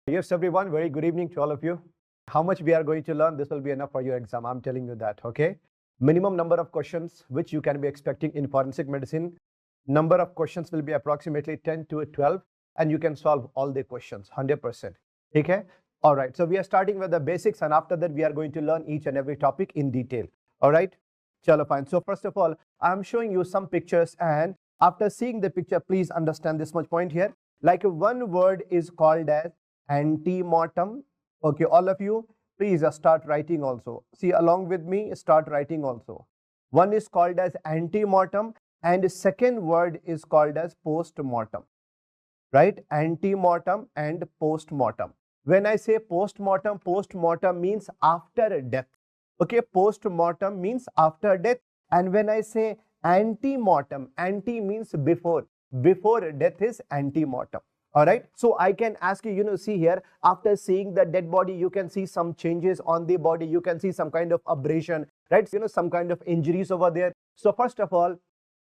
Yes, everyone, very good evening to all of you. How much we are going to learn, this will be enough for your exam. I'm telling you that, okay? Minimum number of questions which you can be expecting in forensic medicine. Number of questions will be approximately 10 to 12 and you can solve all the questions, 100%. Okay? All right, so we are starting with the basics and after that we are going to learn each and every topic in detail. All right? Chalo, fine. So first of all, I'm showing you some pictures and after seeing the picture, please understand this much point here. Like one word is called as antemortem. Okay, all of you, please start writing also. See, along with me, start writing also. One is called as antemortem and the second word is called as postmortem. Right? Antemortem and postmortem. When I say postmortem, postmortem means after death. Okay, postmortem means after death. And when I say antemortem, anti means before. Before death is antemortem. All right, so I can ask you, see here, after seeing the dead body, you can see some changes on the body. You can see some kind of abrasion, right? Some kind of injuries over there. So first of all,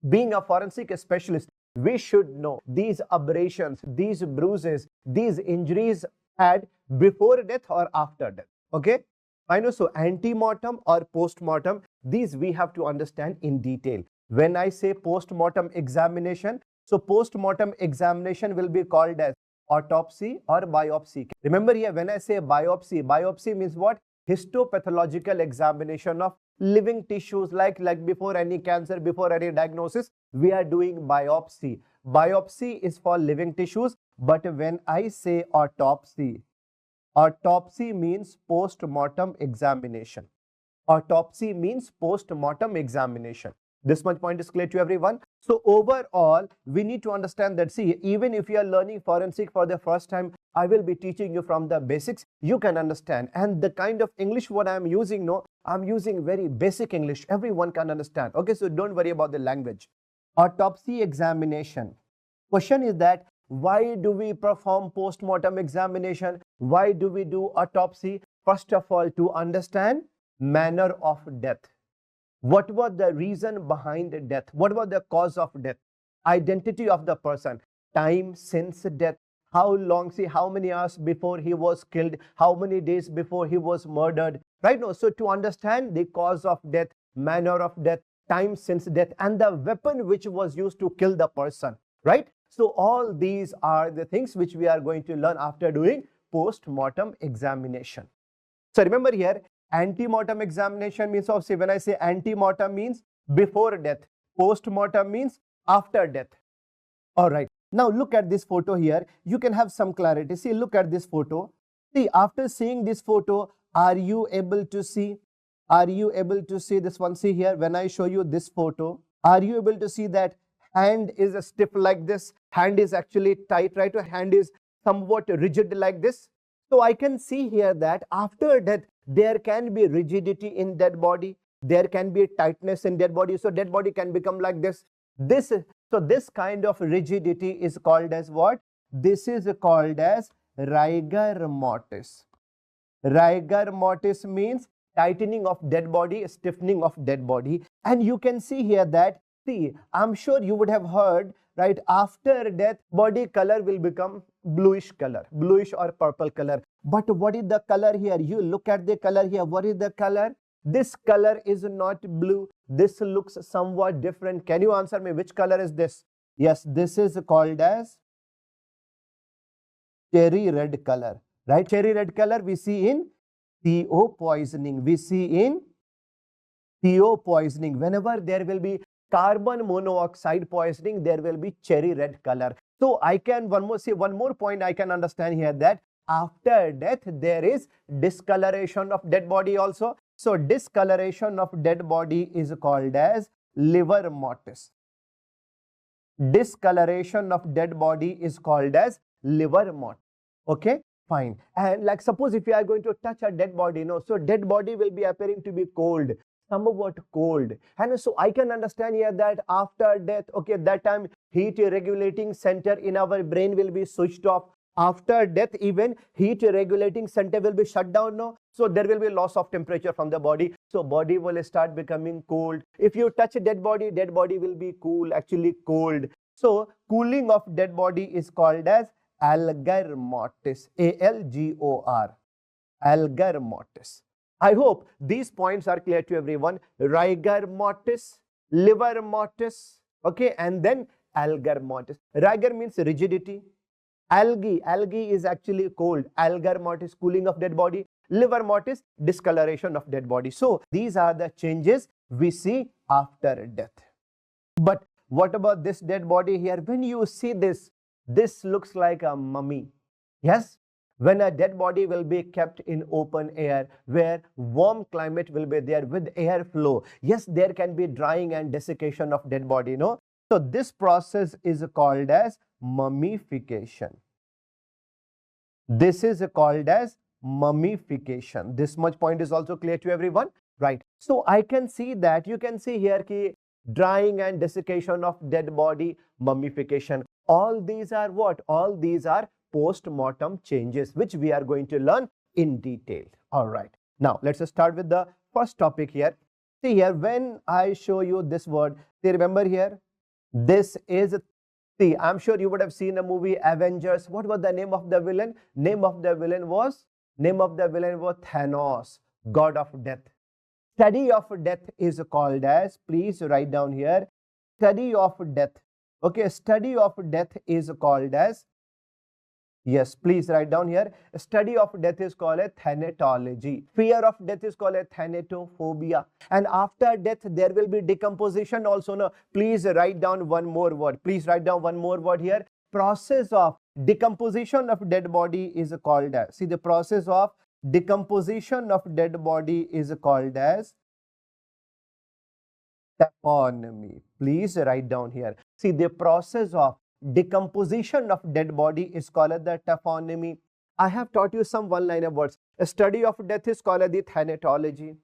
being a forensic specialist, we should know these abrasions, these bruises, these injuries had before death or after death. Okay, I know. So antemortem or postmortem, these we have to understand in detail. When I say postmortem examination, so post-mortem examination will be called as autopsy or biopsy. Remember here, when I say biopsy, biopsy means what? Histopathological examination of living tissues, like before any cancer, before any diagnosis, we are doing biopsy. Biopsy is for living tissues, but when I say autopsy, autopsy means post-mortem examination. Autopsy means post-mortem examination. This much point is clear to everyone. So overall, we need to understand that, see, even if you are learning forensic for the first time, I will be teaching you from the basics. You can understand. And the kind of English what I am using, no, I'm using very basic English. Everyone can understand. Okay, so don't worry about the language. Autopsy examination. Question is that, why do we perform post-mortem examination? Why do we do autopsy? First of all, to understand manner of death. What was the reason behind death? What was the cause of death? Identity of the person, time since death, how long, see, how many hours before he was killed, how many days before he was murdered, right? No, so to understand the cause of death, manner of death, time since death, and the weapon which was used to kill the person, right? So all these are the things which we are going to learn after doing post-mortem examination. So remember here, antemortem examination means, obviously, when I say antemortem means before death, postmortem means after death. All right, now look at this photo here. You can have some clarity. See, look at this photo. See, after seeing this photo, are you able to see? Are you able to see this one? See here, when I show you this photo, are you able to see that hand is stiff like this? Hand is actually tight, right? Hand is somewhat rigid like this. So I can see here that after death, there can be rigidity in dead body. There can be tightness in dead body. So dead body can become like this. So this kind of rigidity is called as what? This is called as rigor mortis. Rigor mortis means tightening of dead body, stiffening of dead body. And you can see here that, see, I'm sure you would have heard, right, after death, body color will become bluish color, bluish or purple color. But what is the color here? You look at the color here. What is the color? This color is not blue. This looks somewhat different. Can you answer me? Which color is this? Yes, this is called as cherry red color, right? Cherry red color we see in CO poisoning. We see in CO poisoning. Whenever there will be carbon monoxide poisoning, there will be cherry red color. So I can one more point I can understand here, that after death there is discoloration of dead body also. So discoloration of dead body is called as liver mortis. Discoloration of dead body is called as liver mortis. Okay, fine. And like suppose if you are going to touch a dead body, no, so dead body will be appearing to be cold, somewhat cold. And so I can understand here that after death, okay, that time heat regulating center in our brain will be switched off. After death, even heat regulating center will be shut down now. So there will be loss of temperature from the body. So body will start becoming cold. If you touch a dead body will be cool, actually cold. So cooling of dead body is called as algor mortis, A-L-G-O-R, algor mortis. I hope these points are clear to everyone. Rigor mortis, liver mortis, okay, and then algor mortis. Rigor means rigidity. Algae is actually cold. Algor mortis, cooling of dead body. Liver mortis, discoloration of dead body. So these are the changes we see after death. But what about this dead body here? When you see this, this looks like a mummy. Yes? When a dead body will be kept in open air, where warm climate will be there with airflow. Yes, there can be drying and desiccation of dead body, no? So this process is called as mummification. This is called as mummification. This much point is also clear to everyone, right? So I can see that, you can see here ki drying and desiccation of dead body, mummification. All these are what? All these are post-mortem changes, which we are going to learn in detail. All right. Now, let's start with the first topic here. See here, when I show you this word, see, remember here, this is, see, I'm sure you would have seen a movie, Avengers. What was the name of the villain? Name of the villain was Thanos, god of death. Study of death is called as, please write down here, study of death. Okay, study of death is called as, yes, please write down here, study of death is called a thanatology. Fear of death is called a thanatophobia. And after death, there will be decomposition also. No, please write down one more word. Please write down one more word here. Process of decomposition of dead body is called as, see, the process of decomposition of dead body is called as taphonomy. Please write down here. See, the process of decomposition of dead body is called the taphonomy. I have taught you some one-liner words. A study of death is called the thanatology.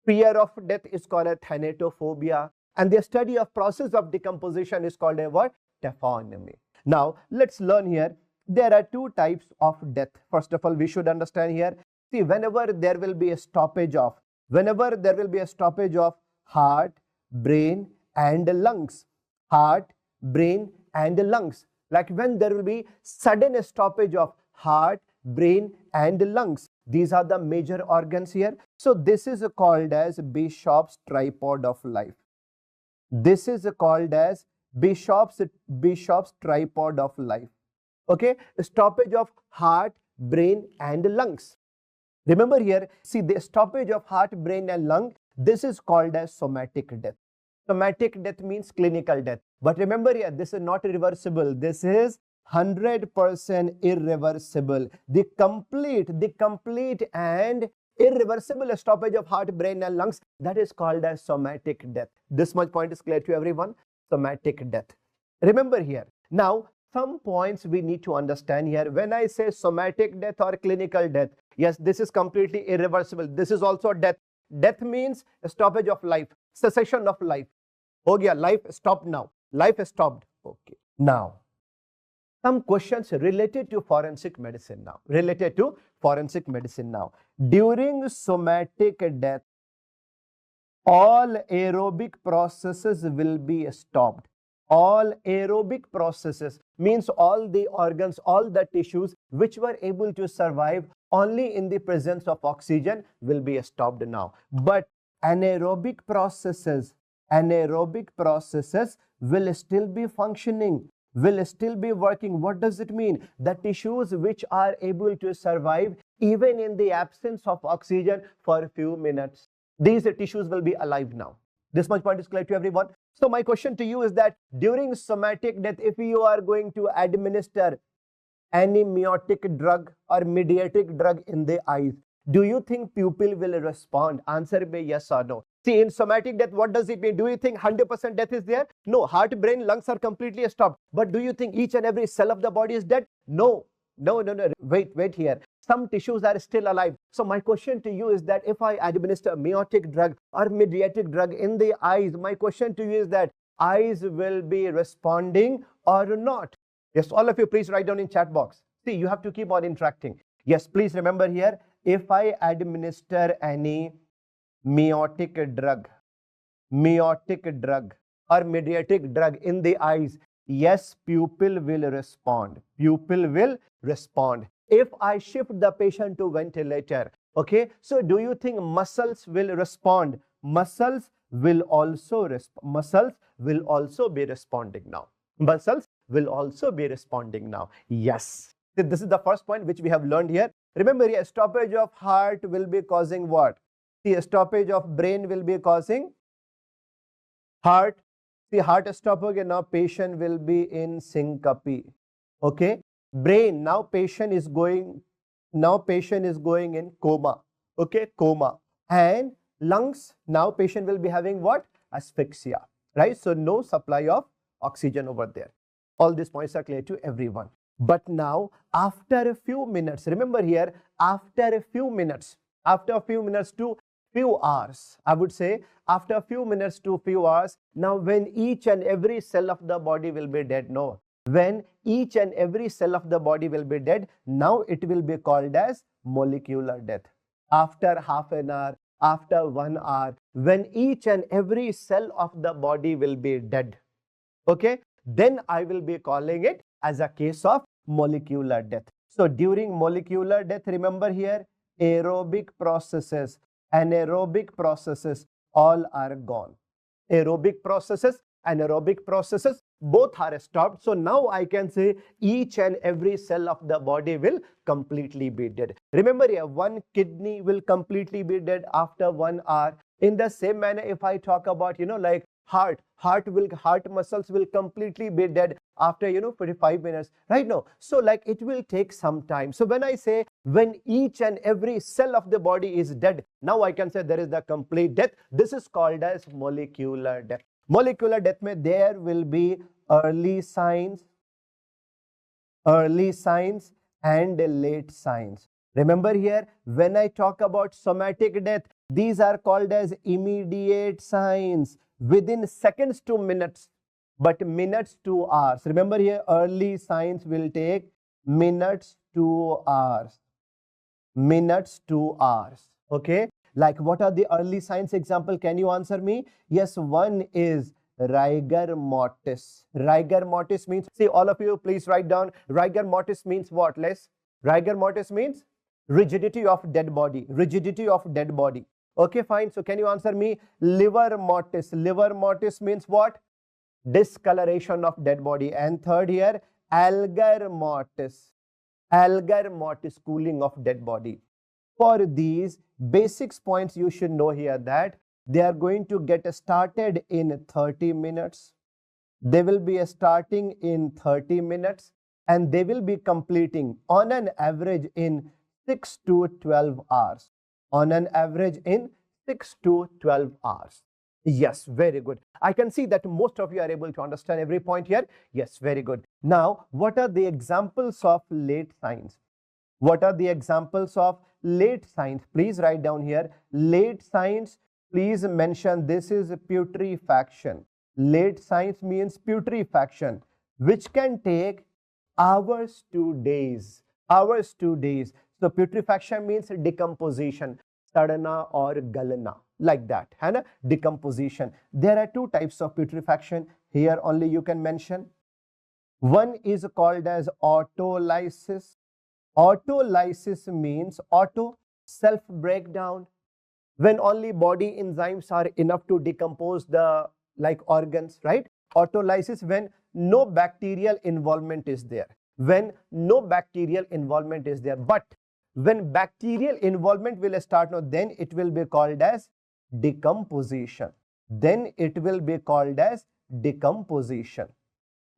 Fear of death is called a thanatophobia. And the study of process of decomposition is called a what? Taphonomy. Now, let's learn here. There are two types of death. First of all, we should understand here. See, whenever there will be a stoppage of heart, brain and lungs. Heart, brain and lungs. Like when there will be sudden stoppage of heart, brain and lungs. These are the major organs here. So this is called as Bishop's tripod of life. This is called as Bishop's tripod of life. Okay, stoppage of heart, brain and lungs. Remember here, see, the stoppage of heart, brain and lung, this is called as somatic death. Somatic death means clinical death. But remember here, this is not reversible. This is 100% irreversible. The complete and irreversible stoppage of heart, brain and lungs, that is called as somatic death. This much point is clear to everyone. Somatic death. Remember here. Now, some points we need to understand here. When I say somatic death or clinical death, yes, this is completely irreversible. This is also death. Death means a stoppage of life, cessation of life. Oh yeah, life stopped now. Life stopped. Okay. Now, some questions related to forensic medicine now. During somatic death, all aerobic processes will be stopped. All aerobic processes means all the organs, all the tissues which were able to survive only in the presence of oxygen will be stopped now. But anaerobic processes will still be functioning, will still be working. What does it mean? The tissues which are able to survive even in the absence of oxygen for a few minutes, these tissues will be alive now. This much point is clear to everyone. So my question to you is that during somatic death, if you are going to administer any meiotic drug or mediatic drug in the eyes, do you think pupil will respond? Answer be yes or no. See, in somatic death, what does it mean? Do you think 100% death is there? No. Heart, brain, lungs are completely stopped. But do you think each and every cell of the body is dead? No. Wait here. Some tissues are still alive. So my question to you is that if I administer a meiotic drug or mediatic drug in the eyes, my question to you is that eyes will be responding or not? Yes, all of you, please write down in chat box. See, you have to keep on interacting. Yes, please remember here, if I administer any meiotic drug or mediatic drug in the eyes, Yes, pupil will respond. Pupil will respond. If I shift the patient to ventilator, okay, so do you think muscles will respond? Muscles will also respond. Muscles will also be responding now. Muscles will also be responding now. Yes. This is the first point which we have learned here. Remember here, stoppage of heart will be causing what? See, stoppage of brain will be causing heart. See, heart stop, okay, now patient will be in syncope. Okay. Brain, now patient is going in coma. Okay, coma. And lungs, now patient will be having what? Asphyxia. Right? So no supply of oxygen over there. All these points are clear to everyone. But now, after a few minutes, remember here, after a few minutes to few hours, I would say, after a few minutes to few hours, now when each and every cell of the body will be dead, no. When each and every cell of the body will be dead, now it will be called as molecular death. After half an hour, after 1 hour, when each and every cell of the body will be dead, okay, then I will be calling it as a case of molecular death. So during molecular death, remember here, aerobic processes, anaerobic processes, all are gone. Aerobic processes, anaerobic processes, both are stopped. So now I can say each and every cell of the body will completely be dead. Remember here, one kidney will completely be dead after 1 hour. In the same manner, if I talk about, like heart muscles will completely be dead after 45 minutes, right? No, so like it will take some time. So when I say when each and every cell of the body is dead, now I can say there is the complete death. This is called as molecular death. Molecular death mein there will be early signs and late signs. Remember here, when I talk about somatic death, these are called as immediate signs within seconds to minutes, but minutes to hours. Remember here, early signs will take minutes to hours. Minutes to hours. Okay. Like what are the early signs? Example, can you answer me? Yes, one is rigor mortis. Rigor mortis means, see, all of you please write down, rigor mortis means what? Rigor mortis means rigidity of dead body. Rigidity of dead body. Okay, fine. So can you answer me? Liver mortis. Liver mortis means what? Discoloration of dead body. And third here, algar mortis. Algar mortis, cooling of dead body. For these basics points, you should know here that they are going to get started in 30 minutes. They will be starting in 30 minutes and they will be completing on an average in 6 to 12 hours. On an average in 6 to 12 hours. Yes, very good. I can see that most of you are able to understand every point here. Yes, very good. Now, what are the examples of late signs? What are the examples of late signs? Please write down here. Late signs, please mention this is putrefaction. Late signs means putrefaction, which can take hours to days. Hours to days. So putrefaction means decomposition, sadana or galana, like that, है decomposition. There are two types of putrefaction. Here only you can mention. One is called as autolysis. Autolysis means auto, self breakdown. When only body enzymes are enough to decompose the organs, right? Autolysis when no bacterial involvement is there. When no bacterial involvement is there. But when bacterial involvement will start, then it will be called as decomposition. Then it will be called as decomposition.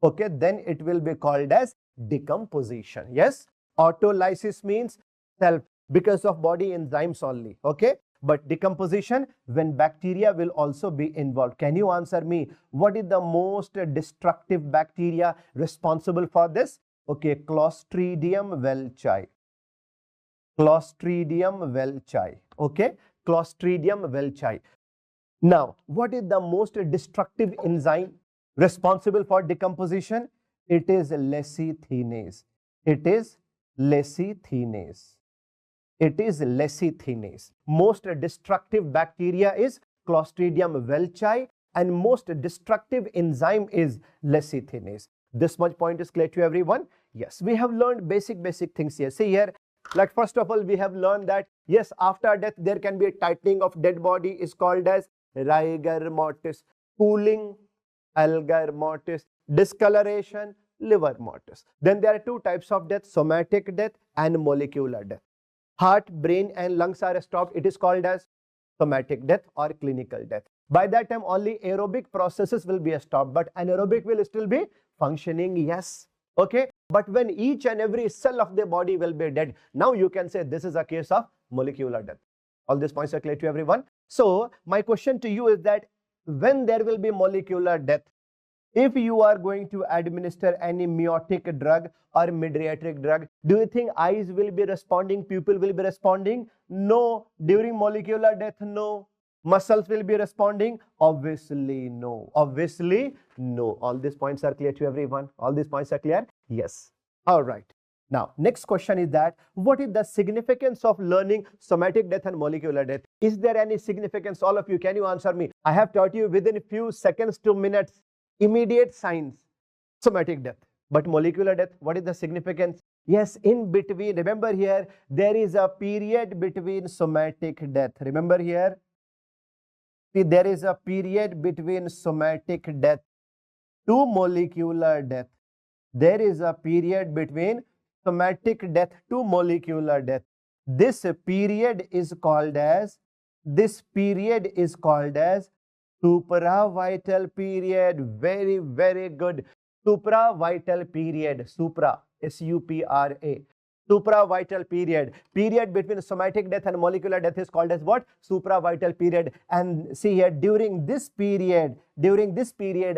Okay, then it will be called as decomposition. Yes, autolysis means self, because of body enzymes only. Okay, but decomposition when bacteria will also be involved. Can you answer me? What is the most destructive bacteria responsible for this? Okay, Clostridium welchi. Clostridium welchi. Okay, Clostridium welchi. Now, what is the most destructive enzyme responsible for decomposition? It is lecithinase. It is lecithinase. It is lecithinase. Most destructive bacteria is Clostridium welchi and most destructive enzyme is lecithinase. This much point is clear to everyone? Yes, we have learned basic things here. See here, like first of all, we have learned that yes, after death there can be a tightening of dead body is called as rigor mortis, cooling, algor mortis, discoloration, liver mortis. Then there are two types of death, somatic death and molecular death. Heart, brain and lungs are stopped. It is called as somatic death or clinical death. By that time only aerobic processes will be stopped, but anaerobic will still be functioning, yes. Okay, but when each and every cell of the body will be dead, now you can say this is a case of molecular death. All these points are clear to everyone? So my question to you is that when there will be molecular death, if you are going to administer any meiotic drug or mediatric drug, do you think eyes will be responding, pupil will be responding? No. During molecular death, no. Muscles will be responding? Obviously no. Obviously no. All these points are clear to everyone? All these points are clear? Yes. All right. Now, next question is that what is the significance of learning somatic death and molecular death? Is there any significance? All of you, can you answer me? I have taught you within a few seconds to minutes immediate signs, somatic death. But molecular death, what is the significance? Yes, in between, remember here, there is a period between somatic death. Remember here, see, there is a period between somatic death to molecular death. There is a period between somatic death to molecular death. This period is called as supravital period. Very good. Supravital period. Supra, S-U-P-R-A. Supravital period. Period between somatic death and molecular death is called as what? Supravital period. And see here, during this period,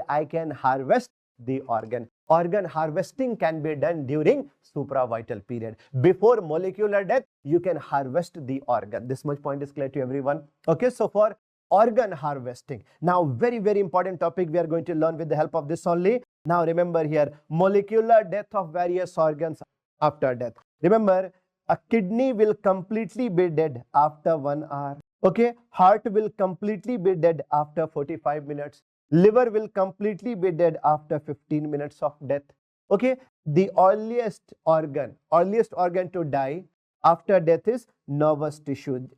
I can harvest the organ. Organ harvesting can be done during supravital period. Before molecular death, you can harvest the organ. This much point is clear to everyone? Okay, so for organ harvesting. Now, very important topic we are going to learn with the help of this only. Now, remember here, molecular death of various organs after death. Remember, a kidney will completely be dead after 1 hour. Okay, heart will completely be dead after 45 minutes. Liver will completely be dead after 15 minutes of death. Okay, the earliest organ to die after death is nervous tissue,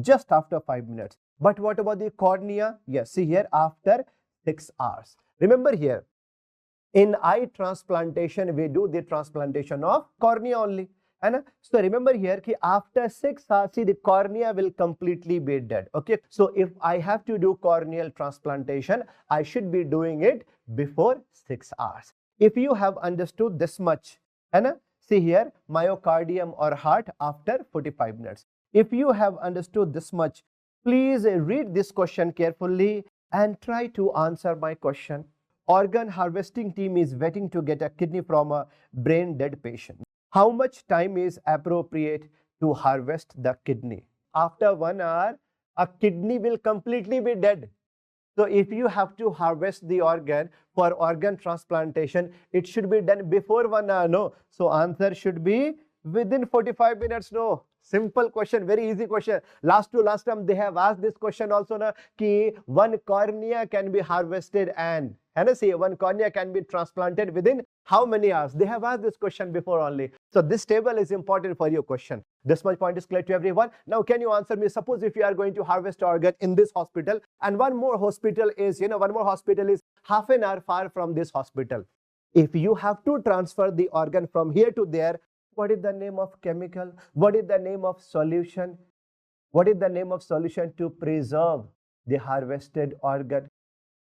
just after 5 minutes. But what about the cornea? Yes, see here, after 6 hours. Remember here, in eye transplantation, we do the transplantation of cornea only. And so remember here, after 6 hours, see, the cornea will completely be dead. Okay, so if I have to do corneal transplantation, I should be doing it before 6 hours. If you have understood this much, and see here, myocardium or heart after 45 minutes. If you have understood this much, please read this question carefully and try to answer my question. Organ harvesting team is waiting to get a kidney from a brain dead patient. How much time is appropriate to harvest the kidney? After 1 hour, a kidney will completely be dead. So if you have to harvest the organ for organ transplantation, it should be done before 1 hour, no? So answer should be within 45 minutes, no? Simple question, very easy question. Last time they have asked this question also, na, ki one cornea can be harvested and see, one cornea can be transplanted within how many hours? They have asked this question before only. So this table is important for your question. This much point is clear to everyone. Now can you answer me? Suppose if you are going to harvest organ in this hospital, and one more hospital is half an hour far from this hospital. If you have to transfer the organ from here to there, what is the name of chemical? What is the name of solution? What is the name of solution to preserve the harvested organ?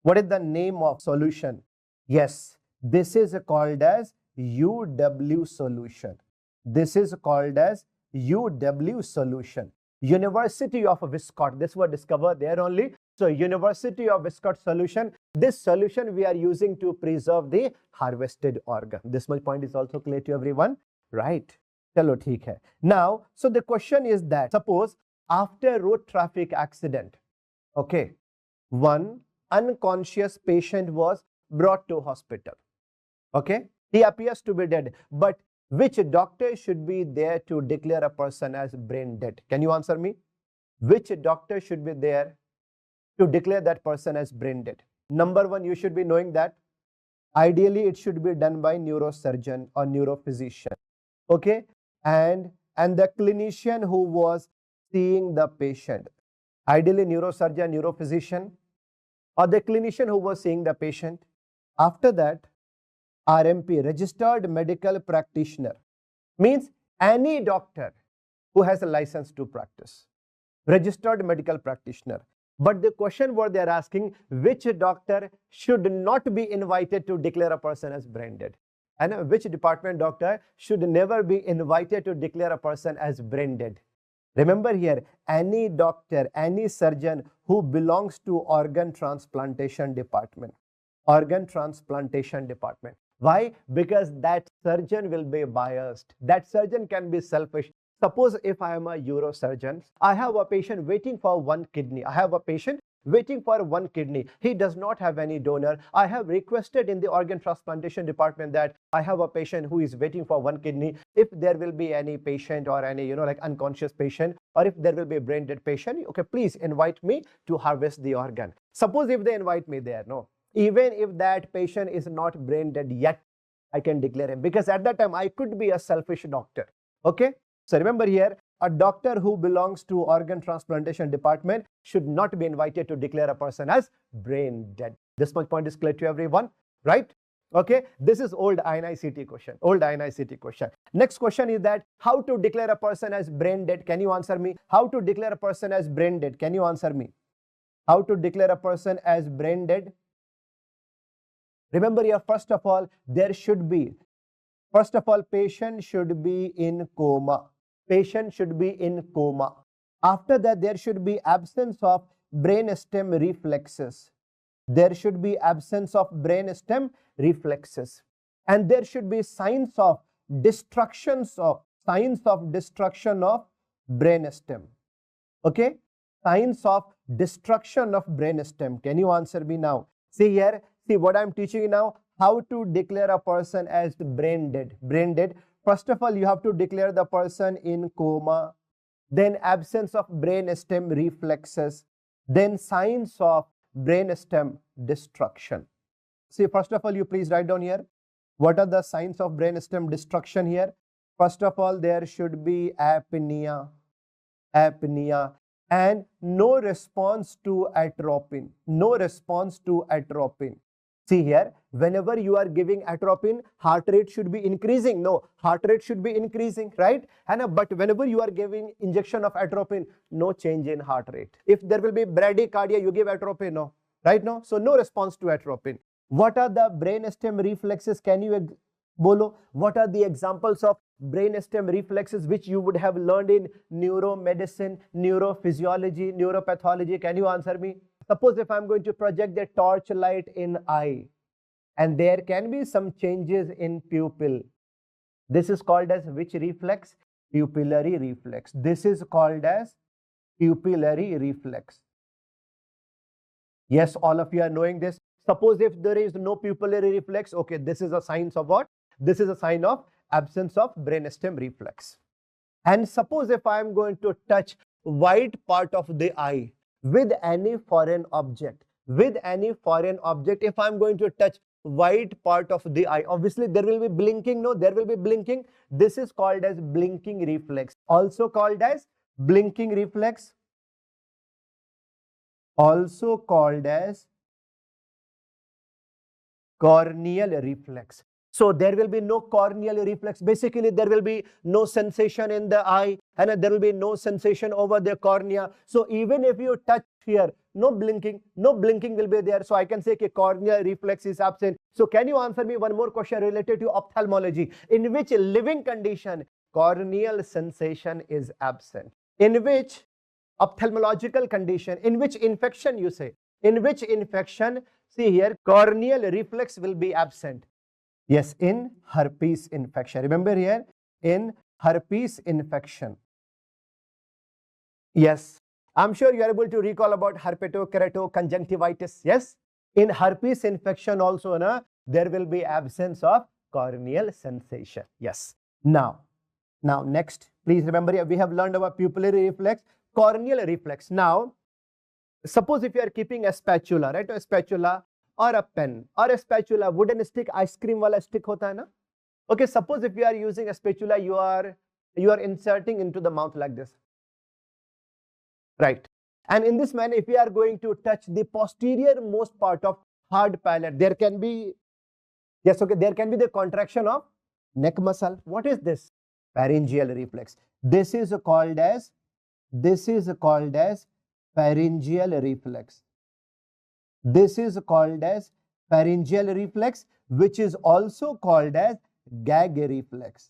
What is the name of solution? Yes, this is called as UW solution. This is called as UW solution. University of Viscott. This was discovered there only. So University of Viscott solution. This solution we are using to preserve the harvested organ. This much point is also clear to everyone. Right. Chalo, theek hai. Now, so the question is that suppose after road traffic accident, okay, one unconscious patient was brought to hospital. Okay, he appears to be dead, but which doctor should be there to declare a person as brain dead? Can you answer me? Which doctor should be there to declare that person as brain dead? Number one, you should be knowing that Ideally, it should be done by neurosurgeon or neurophysician. Okay, and the clinician who was seeing the patient, ideally neurosurgeon, neurophysician, or the clinician who was seeing the patient. After that, RMP, registered medical practitioner, means any doctor who has a license to practice, registered medical practitioner. But the question what they are asking, which doctor should not be invited to declare a person as brain dead? And which department doctor should never be invited to declare a person as brain dead? Remember here, any doctor, any surgeon who belongs to organ transplantation department. Organ transplantation department. Why? Because that surgeon will be biased. That surgeon can be selfish. Suppose if I am a neurosurgeon, I have a patient waiting for one kidney. I have a patient waiting for one kidney. He does not have any donor. I have requested in the organ transplantation department that I have a patient who is waiting for one kidney. If there will be any patient or any, like unconscious patient, or if there will be a brain dead patient, okay, please invite me to harvest the organ. Suppose if they invite me there, no. Even if that patient is not brain dead yet, I can declare him, because at that time I could be a selfish doctor. Okay. So remember here, a doctor who belongs to organ transplantation department should not be invited to declare a person as brain dead. This much point is clear to everyone, right? Okay, this is old INICT question. Old INICT question. Next question is that how to declare a person as brain dead? Can you answer me? How to declare a person as brain dead? Can you answer me? How to declare a person as brain dead? Remember here, first of all, patient should be in coma. Patient should be in coma. After that, there should be absence of brainstem reflexes. There should be absence of brainstem reflexes. And there should be signs of destruction of brainstem. Okay? Signs of destruction of brainstem. Can you answer me now? See here, see what I'm teaching you now. How to declare a person as brain dead. Brain dead. First of all, you have to declare the person in coma, then absence of brainstem reflexes, then signs of brainstem destruction. See, first of all, you please write down here. What are the signs of brainstem destruction here? First of all, there should be apnea, and no response to atropine, See here, whenever you are giving atropine, heart rate should be increasing. No, heart rate should be increasing, right? But whenever you are giving injection of atropine, no change in heart rate. If there will be bradycardia, you give atropine, no, right? No, so no response to atropine. What are the brainstem reflexes? Can you bolo? What are the examples of brainstem reflexes which you would have learned in neuromedicine, neurophysiology, neuropathology? Can you answer me? Suppose if I'm going to project the torchlight in eye and there can be some changes in pupil. This is called as which reflex? Pupillary reflex. This is called as pupillary reflex. Yes, all of you are knowing this. Suppose if there is no pupillary reflex, okay, this is a sign of what? This is a sign of absence of brainstem reflex. And suppose if I am going to touch white part of the eye with any foreign object, if I'm going to touch white part of the eye, obviously there will be blinking, no, there will be blinking. This is called as blinking reflex, also called as blinking reflex, also called as corneal reflex. So there will be no corneal reflex. Basically, there will be no sensation in the eye and there will be no sensation over the cornea. So even if you touch here, no blinking will be there. So I can say that corneal reflex is absent. So can you answer me one more question related to ophthalmology? In which living condition corneal sensation is absent? In which ophthalmological condition? In which infection you say? In which infection? See here, corneal reflex will be absent. Yes, in herpes infection. Remember here, in herpes infection. Yes, I'm sure you are able to recall about herpetokeratoconjunctivitis. Yes, in herpes infection also, there will be absence of corneal sensation. Yes. Now next, please remember here, we have learned about pupillary reflex, corneal reflex. Now, suppose if you are keeping a spatula, right? A spatula or a pen or a spatula, wooden stick, ice cream wala stick hota hai na? Okay, suppose if you are using a spatula, you are inserting into the mouth like this, right? And in this manner, if you are going to touch the posterior most part of hard palate, there can be, yes, okay, there can be the contraction of neck muscle. What is this? Pharyngeal reflex. This is called as pharyngeal reflex. This is called as pharyngeal reflex, which is also called as gag reflex.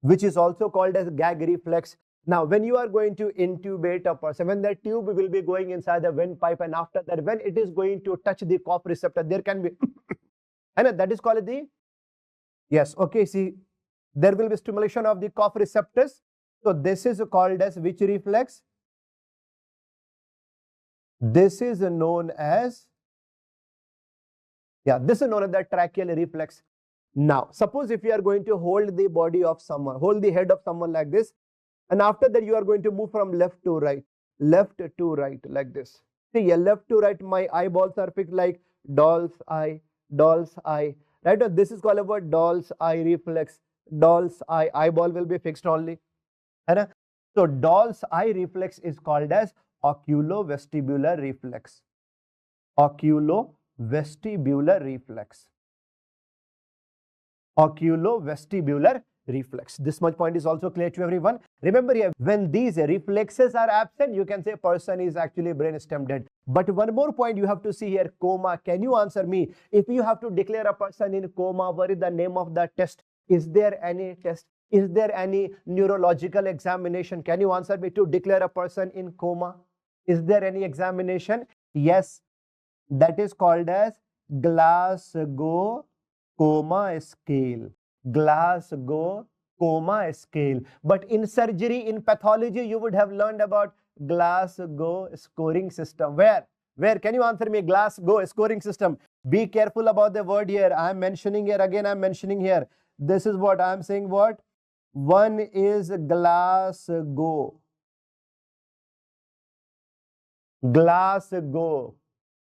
Which is also called as gag reflex. Now, when you are going to intubate a person, when the tube will be going inside the windpipe, and after that, when it is going to touch the cough receptor, there can be, and that is called the, yes, okay, see, there will be stimulation of the cough receptors. So, this is called as which reflex? This is known as, yeah, this is known as the tracheal reflex. Now, suppose if you are going to hold the body of someone, hold the head of someone like this, and after that you are going to move from left to right like this. See, left to right, my eyeballs are fixed like doll's eye, right? This is called about doll's eye reflex. Doll's eye, eyeball will be fixed only. Right? So, doll's eye reflex is called as oculovestibular reflex. Oculovestibular reflex. Oculovestibular reflex. This much point is also clear to everyone. Remember here, when these reflexes are absent, you can say person is actually brainstem dead. But one more point you have to see here, coma. Can you answer me? If you have to declare a person in coma, what is the name of the test? Is there any test? Is there any neurological examination? Can you answer me to declare a person in coma? Is there any examination? Yes, that is called as Glasgow coma scale. Glasgow coma scale. But in surgery, in pathology, you would have learned about Glasgow scoring system. Where can you answer me? Glasgow scoring system. Be careful about the word here. I am mentioning here again. I am mentioning here. This is what I am saying. What? One is Glasgow. Glasgow.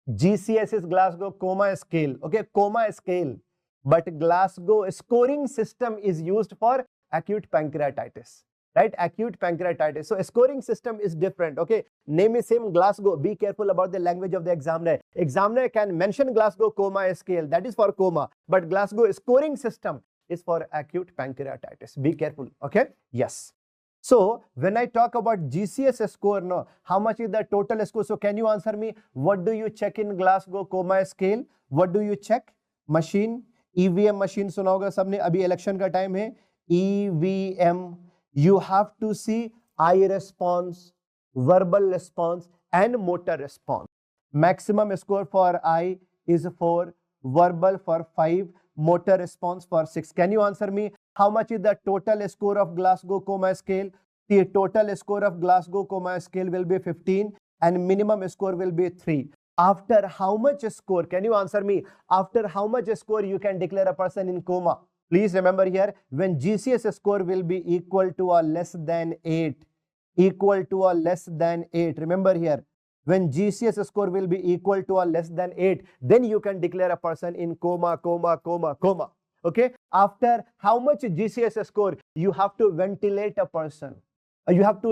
GCS is Glasgow coma scale. Okay, coma scale. But Glasgow scoring system is used for acute pancreatitis, right? Acute pancreatitis. So, a scoring system is different. Okay, name is same, Glasgow. Be careful about the language of the examiner. Examiner can mention Glasgow coma scale, that is for coma, but Glasgow scoring system is for acute pancreatitis. Be careful. Okay, yes. So, when I talk about GCS score, no, how much is the total score? So, can you answer me? What do you check in Glasgow coma scale? What do you check? Machine, EVM machine सुना होगा सबने, अभी election का time है. EVM, you have to see eye response, verbal response and motor response. Maximum score for eye is 4, verbal for 5, motor response for 6. Can you answer me? How much is the total score of Glasgow coma scale? The total score of Glasgow coma scale will be 15 and minimum score will be 3. After how much score? Can you answer me? After how much score you can declare a person in coma? Please remember here, when GCS score will be equal to or less than 8. Equal to or less than 8. Remember here, when GCS score will be equal to or less than 8, then you can declare a person in coma. Okay? After how much GCS score, you have to ventilate a person. You have to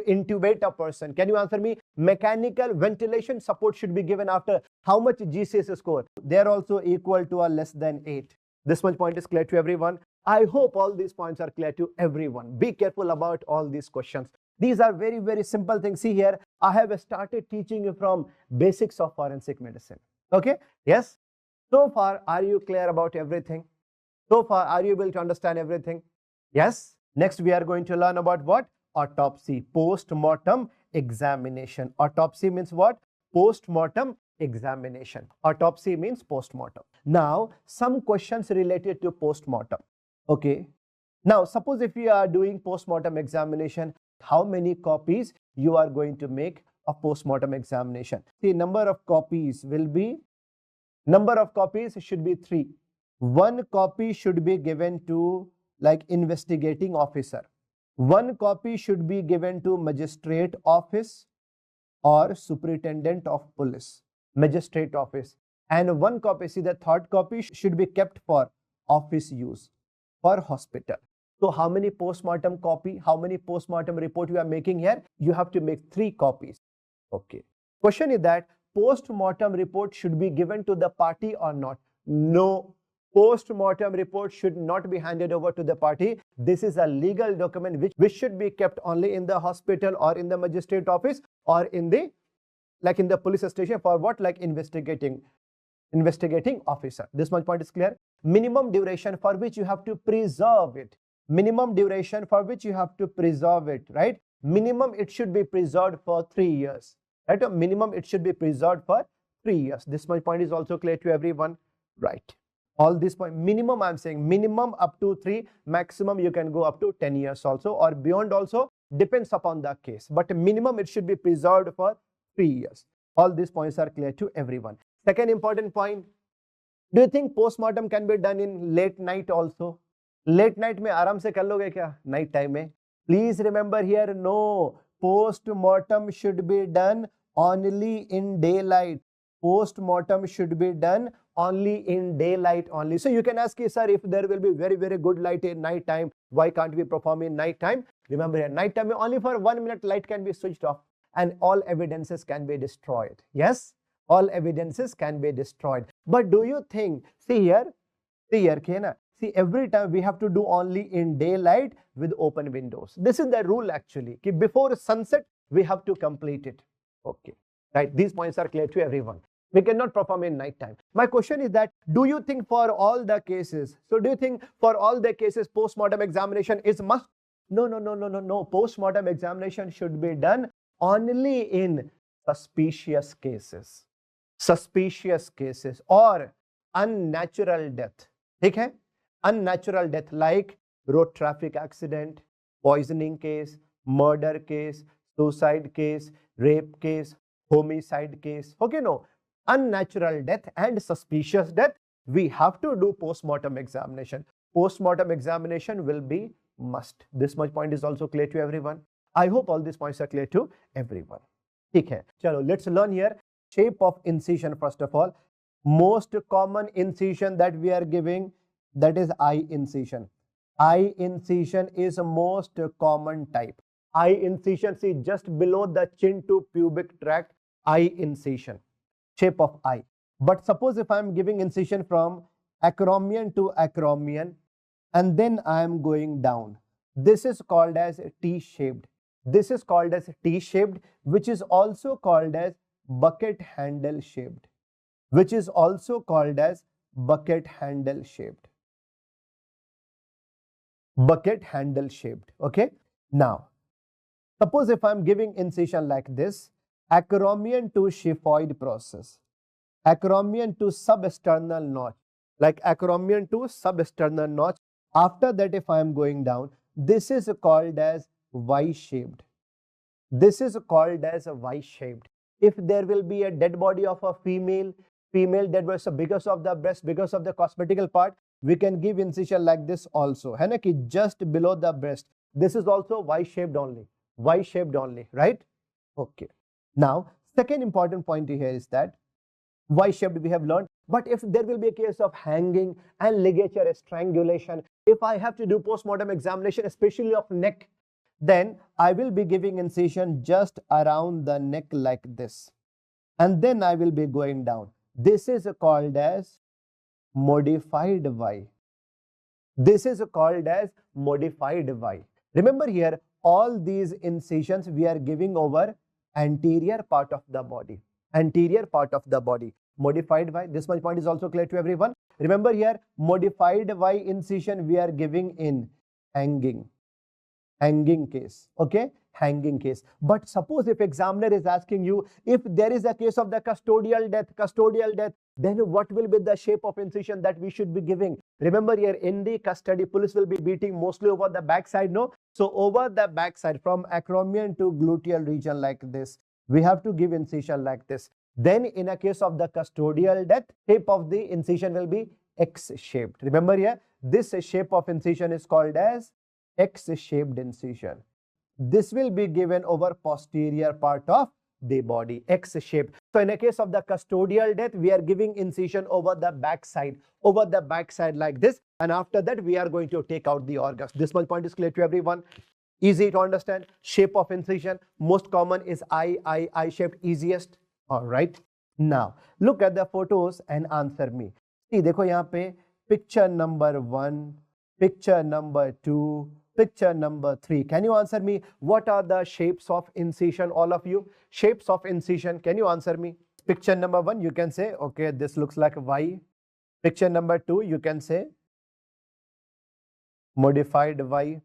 intubate a person. Can you answer me? Mechanical ventilation support should be given after how much GCS score? They are also equal to or less than 8. This much point is clear to everyone. I hope all these points are clear to everyone. Be careful about all these questions. These are very, very simple things. See here, I have started teaching you from basics of forensic medicine. Okay? Yes? So far, are you clear about everything? So far, are you able to understand everything? Yes? Next, we are going to learn about what? Autopsy, post-mortem examination. Autopsy means what? Post-mortem examination. Autopsy means post-mortem. Now, some questions related to post-mortem. Okay. Now, suppose if you are doing post-mortem examination, how many copies you are going to make of post-mortem examination? The number of copies should be 3. 1 copy should be given to like investigating officer. 1 copy should be given to magistrate office or superintendent of police, magistrate office. and 1 copy, see the third copy should be kept for office use, for hospital. So how many post-mortem copy, how many post-mortem report you are making here? You have to make 3 copies. Okay. Question is that post-mortem report should be given to the party or not? No. Post-mortem report should not be handed over to the party. This is a legal document which should be kept only in the hospital or in the magistrate office or in the police station for what? Like investigating officer. This much point is clear. Minimum duration for which you have to preserve it. Minimum duration for which you have to preserve it, right? Minimum it should be preserved for 3 years, right? Minimum it should be preserved for 3 years. This my point is also clear to everyone, right? All this point, minimum I'm saying minimum up to 3, maximum you can go up to 10 years also or beyond also, depends upon the case. But minimum it should be preserved for 3 years. All these points are clear to everyone. Second important point, do you think post-mortem can be done in late night also? Late night में आराम से कर लोगे क्या? Night time में? Please remember here, no. Post-mortem should be done only in daylight. Post-mortem should be done only in daylight only. So you can ask, sir, if there will be very, very good light in night time, why can't we perform in night time? Remember here, night time only for 1 minute light can be switched off and all evidences can be destroyed. Yes, all evidences can be destroyed. But do you think, see here, Kena, see every time we have to do only in daylight with open windows. This is the rule actually. Before sunset, we have to complete it. Okay, right? These points are clear to everyone. We cannot perform in night time. My question is that, do you think for all the cases, so do you think for all the cases post-mortem examination is must? No. Post-mortem examination should be done only in suspicious cases. Suspicious cases or unnatural death. Okay? Unnatural death like road traffic accident, poisoning case, murder case, suicide case, rape case, homicide case. Okay, no. Unnatural death and suspicious death, we have to do post-mortem examination. Post-mortem examination will be must. This much point is also clear to everyone. I hope all these points are clear to everyone. Okay, chalo, let's learn here shape of incision first of all. Most common incision that we are giving, that is eye incision. Eye incision is a most common type. Eye incision, see just below the chin to pubic tract, eye incision, shape of eye. But suppose if I am giving incision from acromion to acromion and then I am going down, this is called as T-shaped. This is called as T-shaped, which is also called as bucket handle shaped, which is also called as bucket handle shaped. Bucket handle shaped. Okay. Now, suppose if I am giving incision like this, acromion to xiphoid process, acromion to substernal notch, like acromion to substernal notch. After that, if I am going down, this is called as Y-shaped. This is called as a Y-shaped. If there will be a dead body of a female dead body, so because of the breast, because of the cosmetical part, we can give incision like this also. है ना कि just below the breast. This is also Y-shaped only. Y-shaped only, right? Okay. Now, second important point here is that Y-shaped we have learned. But if there will be a case of hanging and ligature strangulation, if I have to do post-mortem examination, especially of neck, then I will be giving incision just around the neck like this. And then I will be going down. This is called as modified Y. This is called as modified Y. Remember here, all these incisions we are giving over anterior part of the body. Anterior part of the body. Modified Y. This much point is also clear to everyone. Remember here, modified Y incision we are giving in hanging case. Okay, hanging case. But suppose if examiner is asking you, if there is a case of the custodial death, then what will be the shape of incision that we should be giving? Remember here, in the custody, police will be beating mostly over the backside, no? So over the backside from acromion to gluteal region like this, we have to give incision like this. Then in a case of the custodial death, shape of the incision will be X-shaped. Remember here, this shape of incision is called as X-shaped incision. This will be given over posterior part of the body, X shape. So in a case of the custodial death, we are giving incision over the backside like this, and after that we are going to take out the organs. This much point is clear to everyone. Easy to understand. Shape of incision, most common is I shaped, easiest. All right, now look at the photos and answer me. See, देखो यहाँ पे picture number 1, picture number 2, picture number 3. Can you answer me what are the shapes of incision? All of you, shapes of incision, can you answer me? Picture number 1, you can say, okay, this looks like Y. Picture number 2, you can say modified Y.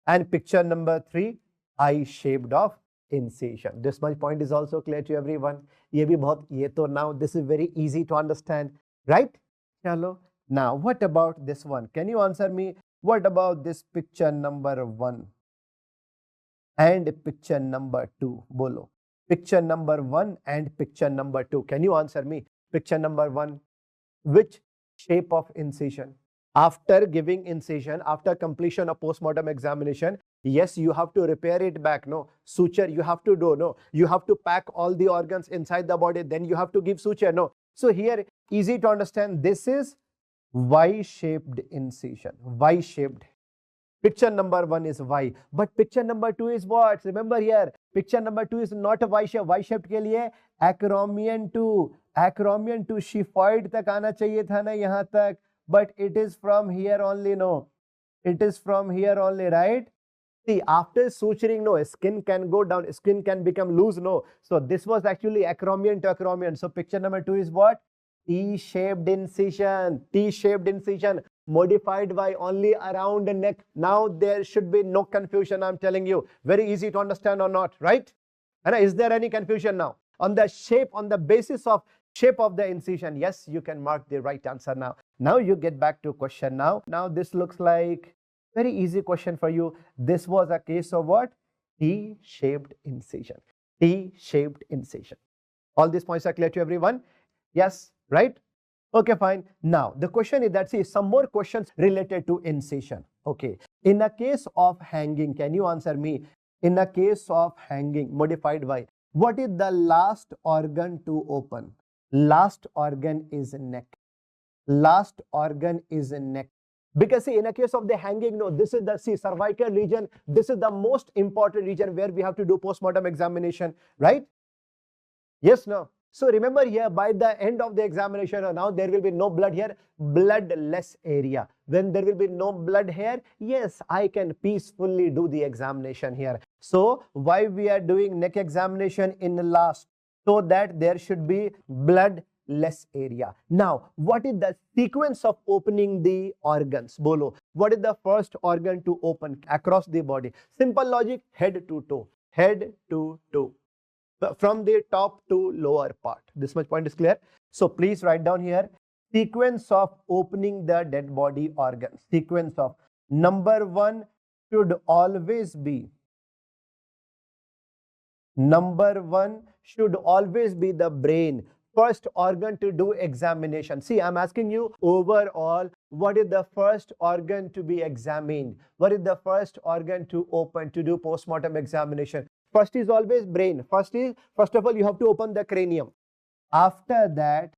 And picture number 3, I shaped of incision. This much point is also clear to everyone. ये भी बहुत, ये तो now this is very easy to understand, right? Chalo. Now what about this one? Can you answer me? What about this picture number 1 and picture number 2? Bolo. Picture number 1 and picture number 2. Can you answer me? Picture number 1, which shape of incision? After giving incision, after completion of post-mortem examination, yes, you have to repair it back, no? Suture, you have to do, no? You have to pack all the organs inside the body, then you have to give suture, no? So here, easy to understand, this is Y-shaped incision, Y-shaped. Picture number 1 is Y, but picture number 2 is what? Remember here, picture number 2 is not a Y-shape. Y-shaped के लिए acromion to xiphoid तक आना चाहिए था ना यहाँ तक, but it is from here only, no? It is from here only, right? See, after suturing, no, skin can go down, skin can become loose, no? So this was actually acromion to acromion. So picture number 2 is what? T-shaped incision, T-shaped incision, modified by only around the neck. Now there should be no confusion, I'm telling you. Very easy to understand or not, right? And is there any confusion now? On the shape, on the basis of shape of the incision, yes, you can mark the right answer now. Now you get back to question now. Now this looks like very easy question for you. This was a case of what? T-shaped incision, T-shaped incision. All these points are clear to everyone? Yes, right? Okay, fine. Now, the question is that, see, some more questions related to incision. Okay. In a case of hanging, can you answer me? In a case of hanging, modified by, what is the last organ to open? Last organ is neck. Last organ is neck. Because see, in a case of the hanging, no, this is the, see, cervical region. This is the most important region where we have to do post-mortem examination, right? Yes, no? So remember here, by the end of the examination, now there will be no blood here, bloodless area. When there will be no blood here, yes, I can peacefully do the examination here. So why we are doing neck examination in the last? So that there should be bloodless area. Now, what is the sequence of opening the organs? Bolo. What is the first organ to open across the body? Simple logic, head to toe. Head to toe. From the top to lower part. This much point is clear. So please write down here, sequence of opening the dead body organ. Sequence of, number 1 should always be, number 1 should always be the brain. First organ to do examination. See, I'm asking you overall, what is the first organ to be examined? What is the first organ to open to do post-mortem examination? First is always brain. First of all, you have to open the cranium. After that,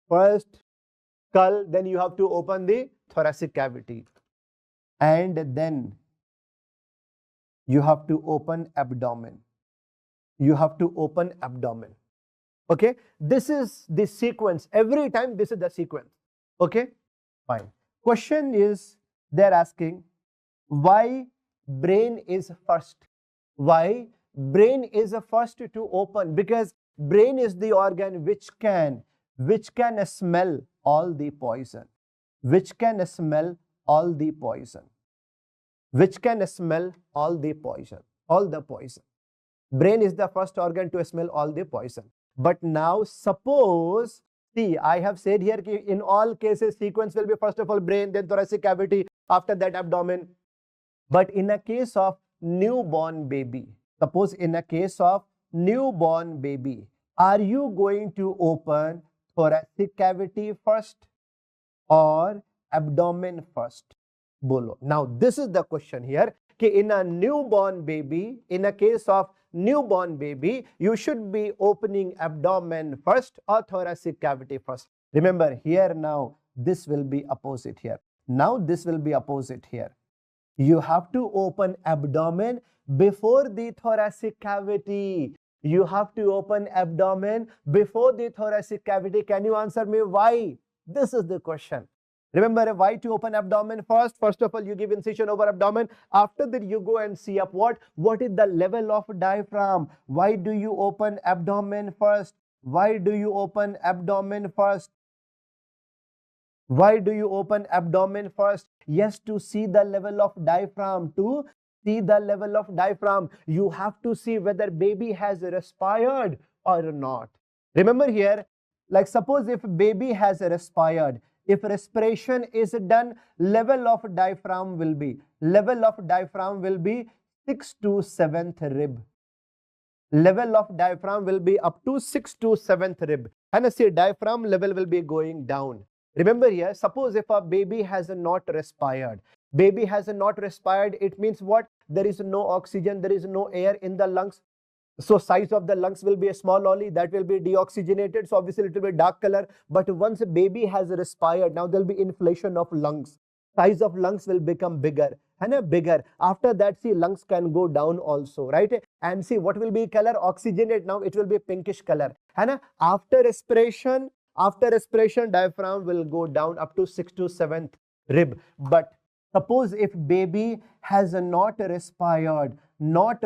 first skull, then you have to open the thoracic cavity. And then you have to open abdomen. You have to open abdomen. Okay, this is the sequence. Every time this is the sequence. Okay, fine. Question is, they're asking why brain is first. Why brain is the first to open? Because brain is the organ which can smell all the poison. Which can smell all the poison. Which can smell all the poison. All the poison. Brain is the first organ to smell all the poison. But now suppose, see, I have said here that in all cases sequence will be first of all brain, then thoracic cavity, after that abdomen. But in a case of newborn baby, suppose in a case of newborn baby, are you going to open thoracic cavity first or abdomen first? bolo. Now this is the question here. In a newborn baby, in a case of newborn baby, you should be opening abdomen first or thoracic cavity first. Remember here now, this will be opposite here. Now this will be opposite here. You have to open abdomen before the thoracic cavity. You have to open abdomen before the thoracic cavity. Can you answer me why? This is the question. Remember, why to open abdomen first? First of all, you give incision over abdomen. After that, you go and see up what is the level of diaphragm. Why do you open abdomen first? Why do you open abdomen first? Why do you open abdomen first? Yes, to see the level of diaphragm. To see the level of diaphragm, you have to see whether baby has respired or not. Remember here, like suppose if baby has respired, if respiration is done, level of diaphragm will be 6 to 7th rib. Level of diaphragm will be up to 6 to 7th rib. And see, diaphragm level will be going down. Remember here, suppose if a baby has not respired, it means what? There is no oxygen, there is no air in the lungs. So size of the lungs will be a small only, that will be deoxygenated. So obviously it will be dark color. But once a baby has respired, now there will be inflation of lungs. Size of lungs will become bigger and bigger. After that, see, lungs can go down also, right? And see, what will be color? Oxygenate. Now it will be pinkish color. And after respiration, diaphragm will go down up to 6 to 7th rib. But suppose if baby has not respired, without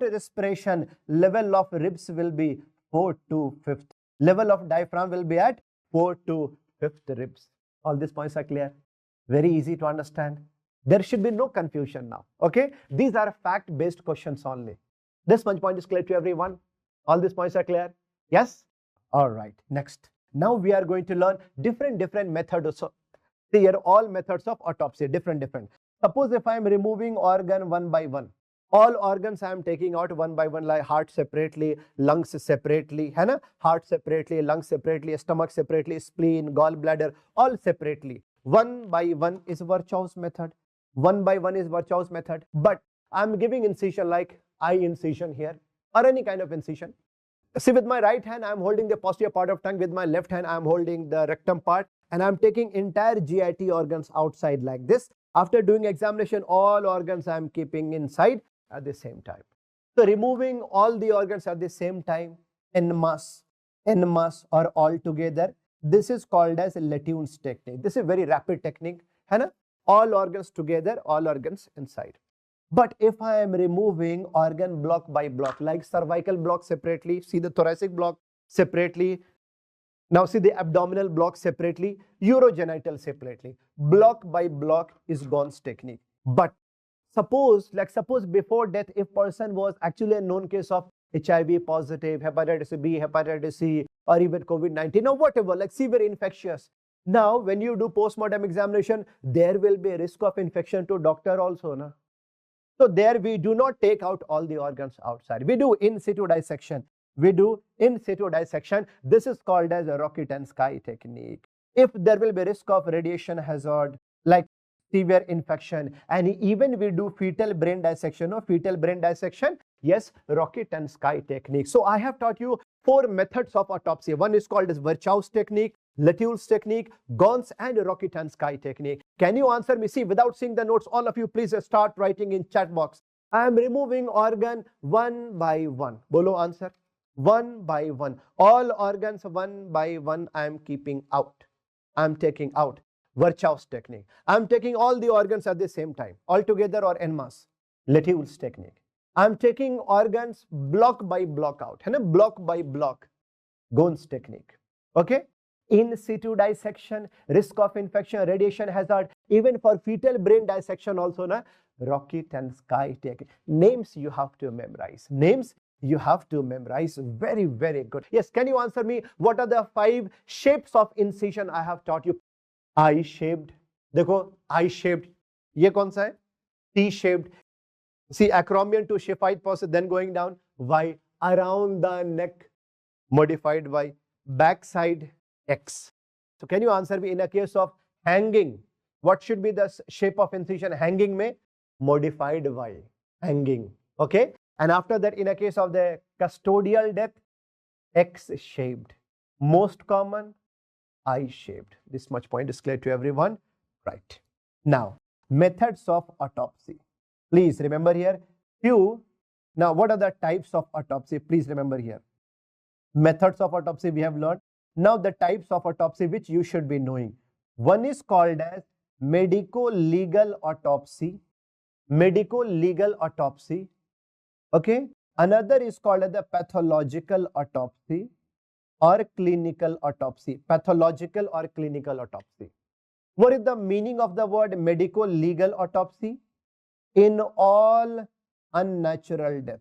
respiration, level of ribs will be 4 to 5th. Level of diaphragm will be at 4 to 5th ribs. All these points are clear. Very easy to understand. There should be no confusion now. Okay? These are fact-based questions only. This much point is clear to everyone. All these points are clear. Yes? All right. Next. Now we are going to learn different methods. So here all methods of autopsy, different. Suppose if I am removing organ one by one, all organs I am taking out one by one, like heart separately, lungs separately, heart separately, lungs separately, stomach separately, spleen, gallbladder, all separately. One by one is Virchow's method. But I am giving incision like eye incision here or any kind of incision. See, with my right hand, I am holding the posterior part of tongue. With my left hand, I am holding the rectum part. And I am taking entire GIT organs outside like this. After doing examination, all organs I am keeping inside at the same time. So, removing all the organs at the same time, en masse or all together. This is called as Latune's technique. This is a very rapid technique. All organs together, all organs inside. But if I am removing organ block by block, like cervical block separately, see the thoracic block separately, now see the abdominal block separately, urogenital separately, block by block is Gon's technique. But suppose before death, if person was actually a known case of HIV positive, hepatitis B, hepatitis C, or even COVID-19, or whatever, like severe infectious. Now, when you do post-mortem examination, there will be a risk of infection to doctor also, na? So there we do not take out all the organs outside. We do in situ dissection. This is called as a rocket and sky technique. If there will be risk of radiation hazard, like severe infection, and even we do fetal brain dissection, yes, rocket and sky technique. So I have taught you 4 methods of autopsy. One is called as Virchow's technique, Latune's technique, Gon's and rocket and sky technique. Can you answer me? See, without seeing the notes, all of you please start writing in chat box. I am removing organ one by one. Bolo answer. One by one. All organs one by one I am keeping out. I am taking out. Virchow's technique. I am taking all the organs at the same time, all together or en masse. Latune's technique. I am taking organs block by block out. Block by block. Gon's technique. Okay? In situ dissection, risk of infection, radiation hazard, even for fetal brain dissection also, na, rocket and sky technique. Names you have to memorize. Very, very good. Yes, can you answer me? What are the 5 shapes of incision I have taught you? I-shaped. Dekho, I-shaped. Ye kaun sa hai? T-shaped. See, acromion to Schifite process, then going down. Y. Around the neck, modified Y. Backside, X. So can you answer me in a case of hanging? What should be the shape of incision? Hanging mein modified Y, hanging. Okay. And after that, in a case of the custodial death, X-shaped. Most common, I-shaped. This much point is clear to everyone, right? Now, methods of autopsy. Please remember here, now what are the types of autopsy? Please remember here. Methods of autopsy we have learned. Now the types of autopsy which you should be knowing. One is called as medico-legal autopsy. Medico-legal autopsy. Okay. Another is called as the pathological autopsy or clinical autopsy. Pathological or clinical autopsy. What is the meaning of the word medico-legal autopsy? In all unnatural death.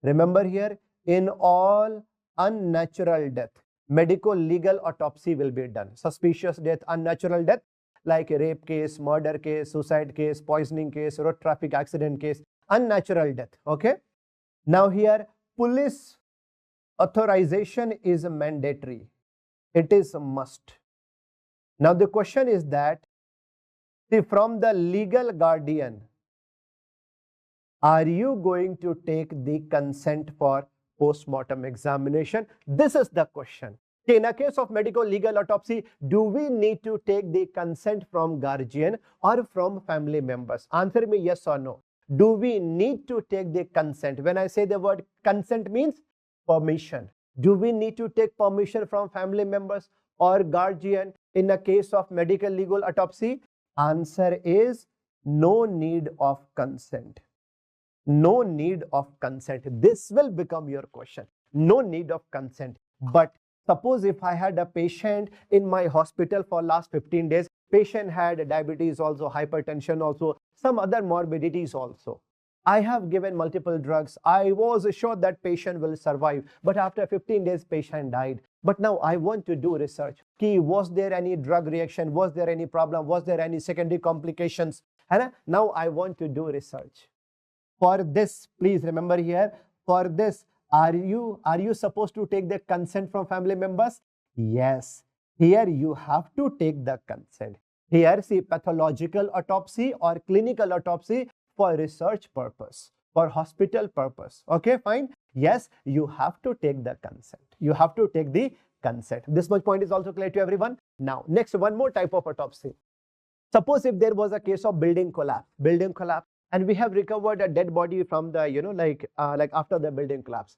Remember here, in all unnatural death, medico-legal autopsy will be done. Suspicious death, unnatural death, like a rape case, murder case, suicide case, poisoning case, road traffic accident case, unnatural death. Okay. Now here, police authorization is mandatory. It is a must. Now the question is that, see, from the legal guardian, are you going to take the consent for post-mortem examination? This is the question. In a case of medico-legal autopsy, do we need to take the consent from guardian or from family members? Answer me yes or no. Do we need to take the consent? When I say the word consent means permission. Do we need to take permission from family members or guardian in a case of medico-legal autopsy? Answer is no need of consent. No need of consent. This will become your question. No need of consent. But suppose if I had a patient in my hospital for last 15 days, patient had diabetes also, hypertension also, some other morbidities also. I have given multiple drugs. I was sure that patient will survive. But after 15 days, patient died. But now I want to do research. Was there any drug reaction? Was there any problem? Was there any secondary complications? And now I want to do research. For this, please remember here, for this, are you supposed to take the consent from family members? Yes. Here you have to take the consent. Here, see, pathological autopsy or clinical autopsy for research purpose, for hospital purpose. Okay, fine. Yes, you have to take the consent. You have to take the consent. This much point is also clear to everyone. Now, next, one more type of autopsy. Suppose if there was a case of building collapse, and we have recovered a dead body from the, like after the building collapse.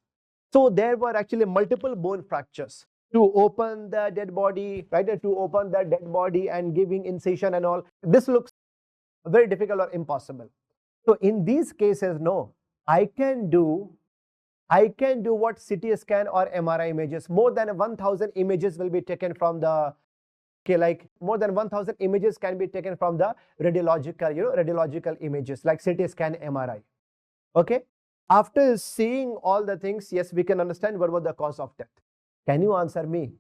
So there were actually multiple bone fractures. To open the dead body, right? To open the dead body and giving incision and all. This looks very difficult or impossible. So in these cases, no, I can do what CT scan or MRI images. More than 1,000 images will be taken from the, like more than 1,000 images can be taken from the radiological, radiological images like CT scan, MRI. Okay. After seeing all the things, yes, we can understand what was the cause of death. Can you answer me?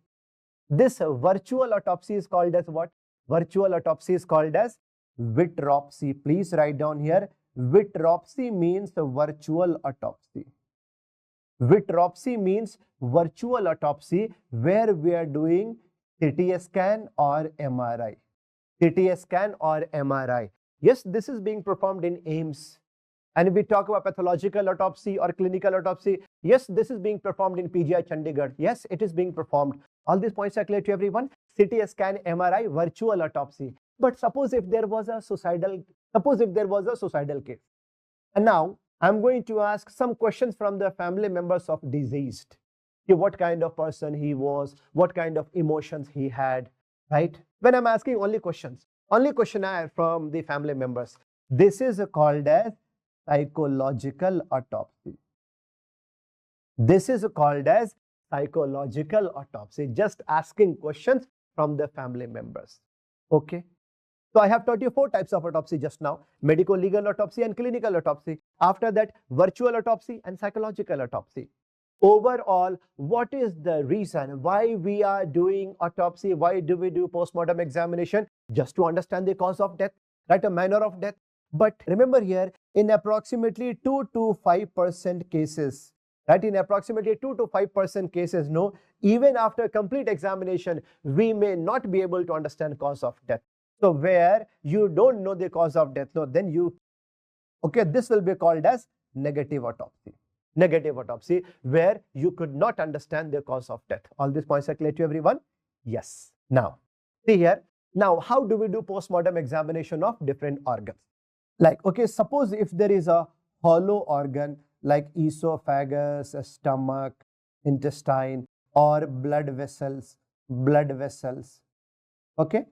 This virtual autopsy is called as what? Virtual autopsy is called as vitropsy. Please write down here. Vitropsy means virtual autopsy. Vitropsy means virtual autopsy where we are doing CT scan or MRI. CT scan or MRI. Yes, this is being performed in AIIMS. And we talk about pathological autopsy or clinical autopsy. Yes, this is being performed in PGI Chandigarh. Yes, it is being performed. All these points are clear to everyone. CT scan, MRI, virtual autopsy. But suppose if there was a suicidal case. And now I'm going to ask some questions from the family members of deceased. What kind of person he was, what kind of emotions he had, right? When I'm asking only questionnaire from the family members. This is called as psychological autopsy. This is called as psychological autopsy. Just asking questions from the family members. Okay. So I have taught you 4 types of autopsy just now. Medico-legal autopsy and clinical autopsy. After that, virtual autopsy and psychological autopsy. Overall, what is the reason why we are doing autopsy? Why do we do post-mortem examination? Just to understand the cause of death, right? A manner of death. But remember here, in approximately 2 to 5% cases, right? In approximately 2 to 5% cases, no, even after complete examination, we may not be able to understand cause of death. So where you don't know the cause of death, no, then you, okay, this will be called as negative autopsy. Negative autopsy, where you could not understand the cause of death. All these points are clear to everyone? Yes. Now, see here. Now, how do we do postmortem examination of different organs? Like, okay, suppose if there is a hollow organ like esophagus, stomach, intestine, or blood vessels, okay,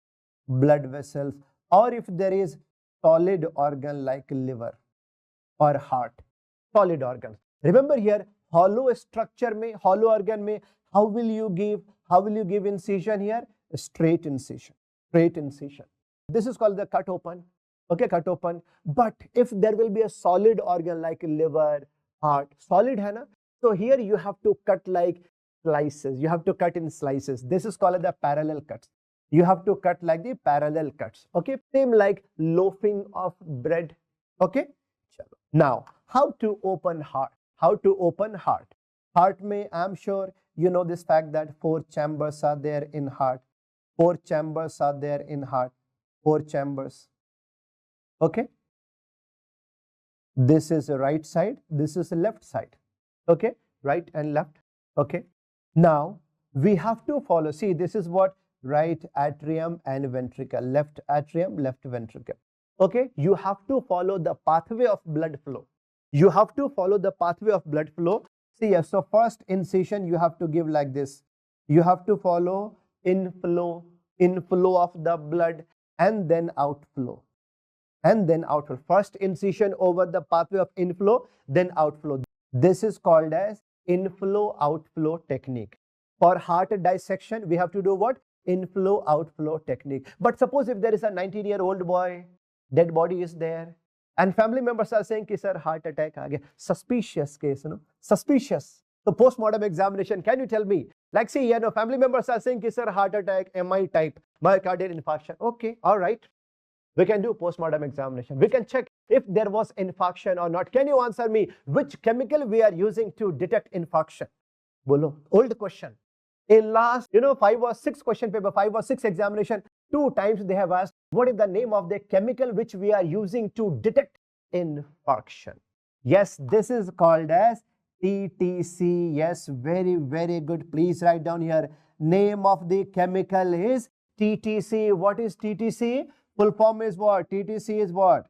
blood vessels, or if there is solid organ like liver or heart, solid organs. Remember here, hollow structure में, hollow organ में, how will you give incision here? A straight incision, straight incision. This is called the cut open. Okay, cut open. But if there will be a solid organ like liver, heart, solid hai na? So here you have to cut like slices. You have to cut in slices. This is called the parallel cuts. You have to cut like the parallel cuts. Okay, same like loafing of bread. Okay. Now, how to open heart? How to open heart? Heart may, I'm sure you know this fact that 4 chambers are there in heart. 4 chambers are there in heart. 4 chambers. Okay. This is the right side. This is the left side. Okay. Right and left. Okay. Now, we have to follow. See, this is what? Right atrium and ventricle. Left atrium, left ventricle. Okay. You have to follow the pathway of blood flow. You have to follow the pathway of blood flow. See, so first incision you have to give like this. You have to follow inflow of the blood and then outflow. And then outflow. First incision over the pathway of inflow, then outflow. This is called as inflow-outflow technique. For heart dissection, we have to do what? Inflow-outflow technique. But suppose if there is a 19-year-old boy, dead body is there, and family members are saying, sir, heart attack aa gaya. Suspicious case, you know, suspicious. So post-mortem examination, can you tell me? Like, see, you know, family members are saying, sir, heart attack, MI type, myocardial infarction. Okay, all right. We can do post-mortem examination. We can check if there was infarction or not. Can you answer me which chemical we are using to detect infarction? Bolo, old question. In last, 5 or 6 question paper, 5 or 6 examination, 2 times they have asked, what is the name of the chemical which we are using to detect infarction? Yes, this is called as TTC. Yes, very, very good. Please write down here. Name of the chemical is TTC. What is TTC? Full form is what? TTC is what?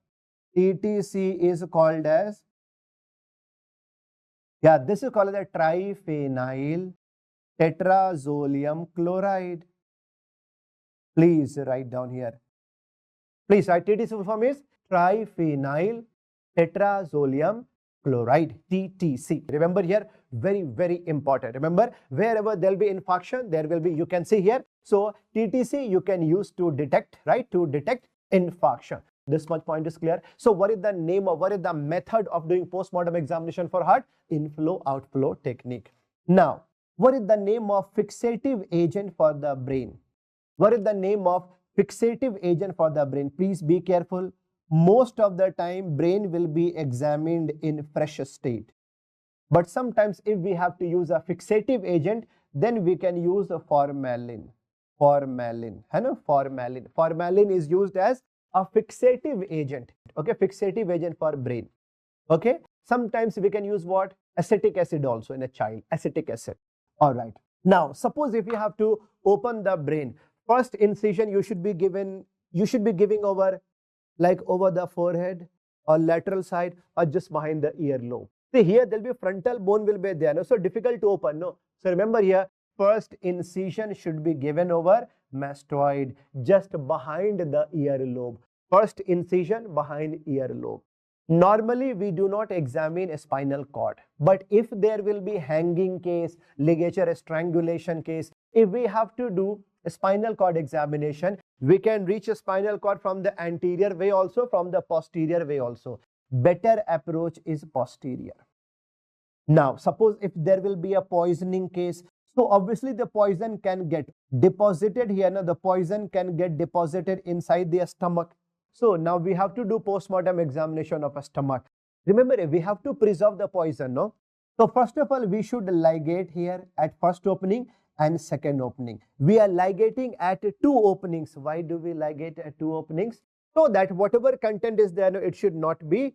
TTC is called as, this is called the triphenyl tetrazolium chloride. Please write down here. Please write TTC full form is triphenyl tetrazolium chloride, TTC. Remember here, very, very important. Remember, wherever there will be infarction, there will be, you can see here. So TTC you can use to detect, right? To detect infarction. This much point is clear. So what is the name of, what is the method of doing post-mortem examination for heart? Inflow-outflow technique. Now, what is the name of fixative agent for the brain? What is the name of fixative agent for the brain? Please be careful. Most of the time, brain will be examined in fresh state. But sometimes if we have to use a fixative agent, then we can use a formalin. Formalin. Formalin is used as a fixative agent. Okay, fixative agent for brain. Okay, sometimes we can use what? Acetic acid also in a child. Acetic acid. All right. Now, suppose if you have to open the brain, first incision you should be giving over, like over the forehead or lateral side or just behind the earlobe. See here, there will be frontal bone will be there. No? So difficult to open. No. So remember here, first incision should be given over mastoid, just behind the earlobe. First incision behind earlobe. Normally, we do not examine a spinal cord. But if there will be hanging case, ligature strangulation case, if we have to do a spinal cord examination, we can reach a spinal cord from the anterior way also, from the posterior way also. Better approach is posterior. Now, suppose if there will be a poisoning case, so obviously the poison can get deposited here. Now, the poison can get deposited inside the stomach. So now we have to do post-mortem examination of a stomach. Remember, we have to preserve the poison, no? So first of all, we should ligate here at first opening and second opening. We are ligating at 2 openings. Why do we ligate at 2 openings? So that whatever content is there, it should not be,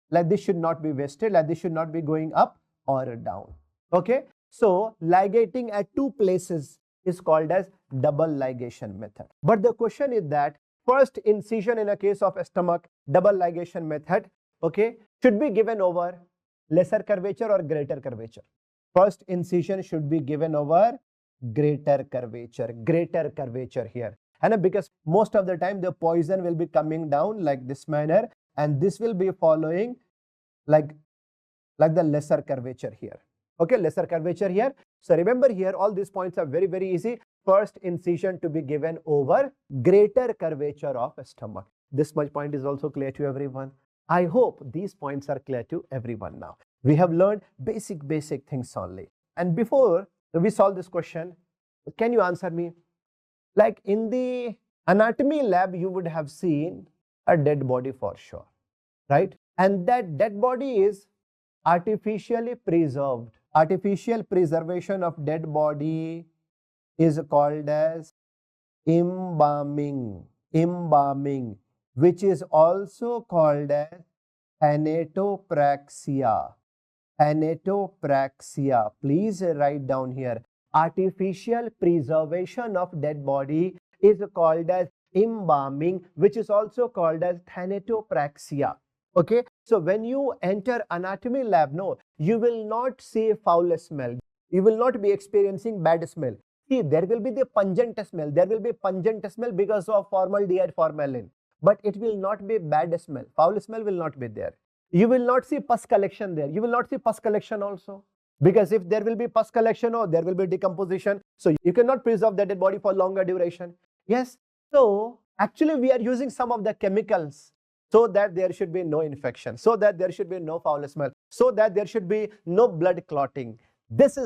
like this should not be wasted, like this should not be going up or down. Okay. So ligating at 2 places is called as double ligation method. But the question is that first incision in a case of stomach, double ligation method, okay, should be given over lesser curvature or greater curvature. First incision should be given over greater curvature here. And because most of the time the poison will be coming down like this manner, and this will be following like the lesser curvature here. Okay, lesser curvature here. So remember here, all these points are very, very easy. First incision to be given over greater curvature of stomach. This much point is also clear to everyone. I hope these points are clear to everyone now. We have learned basic things only. And before we solve this question, can you answer me? Like in the anatomy lab, you would have seen a dead body for sure, right? And that dead body is artificially preserved. Artificial preservation of dead body is called as embalming, which is also called as thanatopraxia. Thanatopraxia. Please write down here. Artificial preservation of dead body is called as embalming, which is also called as thanatopraxia. Okay, so when you enter anatomy lab, no, you will not see foul smell. You will not be experiencing bad smell. See, there will be the pungent smell. There will be pungent smell because of formaldehyde, formalin. But it will not be bad smell. Foul smell will not be there. You will not see pus collection there. You will not see pus collection also. Because if there will be pus collection, or there will be decomposition. So you cannot preserve the dead body for longer duration. Yes. So actually we are using some of the chemicals so that there should be no infection, so that there should be no foul smell, so that there should be no blood clotting. This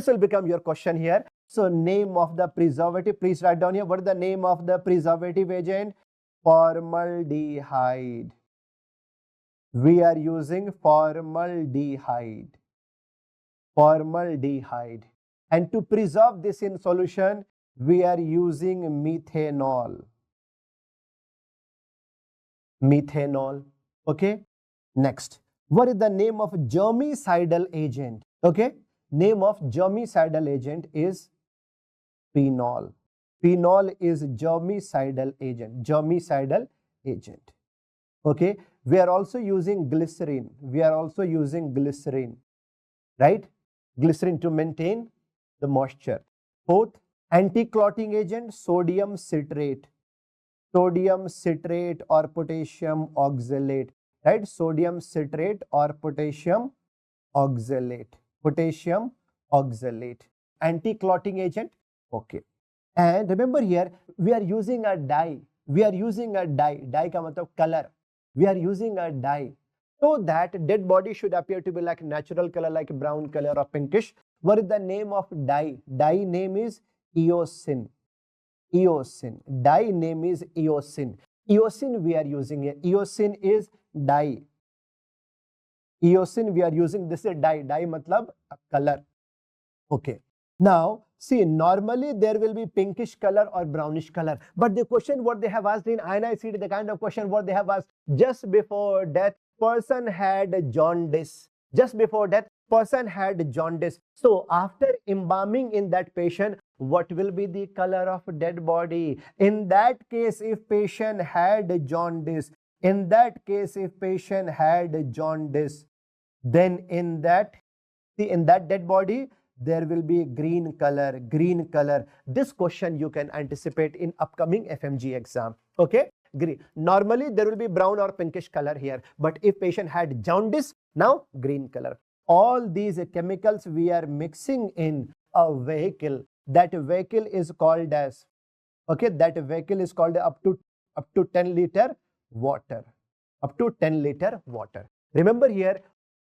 will become your question here. So name of the preservative, please write down here. What is the name of the preservative agent? Formaldehyde. We are using formaldehyde. And to preserve this in solution, we are using methanol. Okay. Next, what is the name of germicidal agent? Okay, name of germicidal agent is phenol. Phenol is germicidal agent. Okay, we are also using glycerin. Right? Glycerin to maintain the moisture. Fourth, anti-clotting agent, sodium citrate or potassium oxalate, right? Sodium citrate or potassium oxalate. Anti-clotting agent. Okay. And remember here, we are using a dye. Dye ka matlab color. We are using a dye. So that dead body should appear to be like natural color, like brown color or pinkish. What is the name of dye? Dye name is eosin. Dye name is eosin. Eosin we are using here. Eosin is dye. Eosin we are using. This is dye. Dye matlab color. Okay. Now see, normally there will be pinkish color or brownish color. But the question what they have asked in INICD, the kind of question what they have asked, just before death, person had jaundice. So after embalming in that patient, what will be the color of dead body? In that case, if patient had jaundice, then in that dead body, there will be green color. This question you can anticipate in upcoming FMGE exam. Okay, green. Normally there will be brown or pinkish color here, but if patient had jaundice, now green color. All these chemicals we are mixing in a vehicle. That vehicle is called as, okay, that vehicle is called up to 10 liter water. Remember here,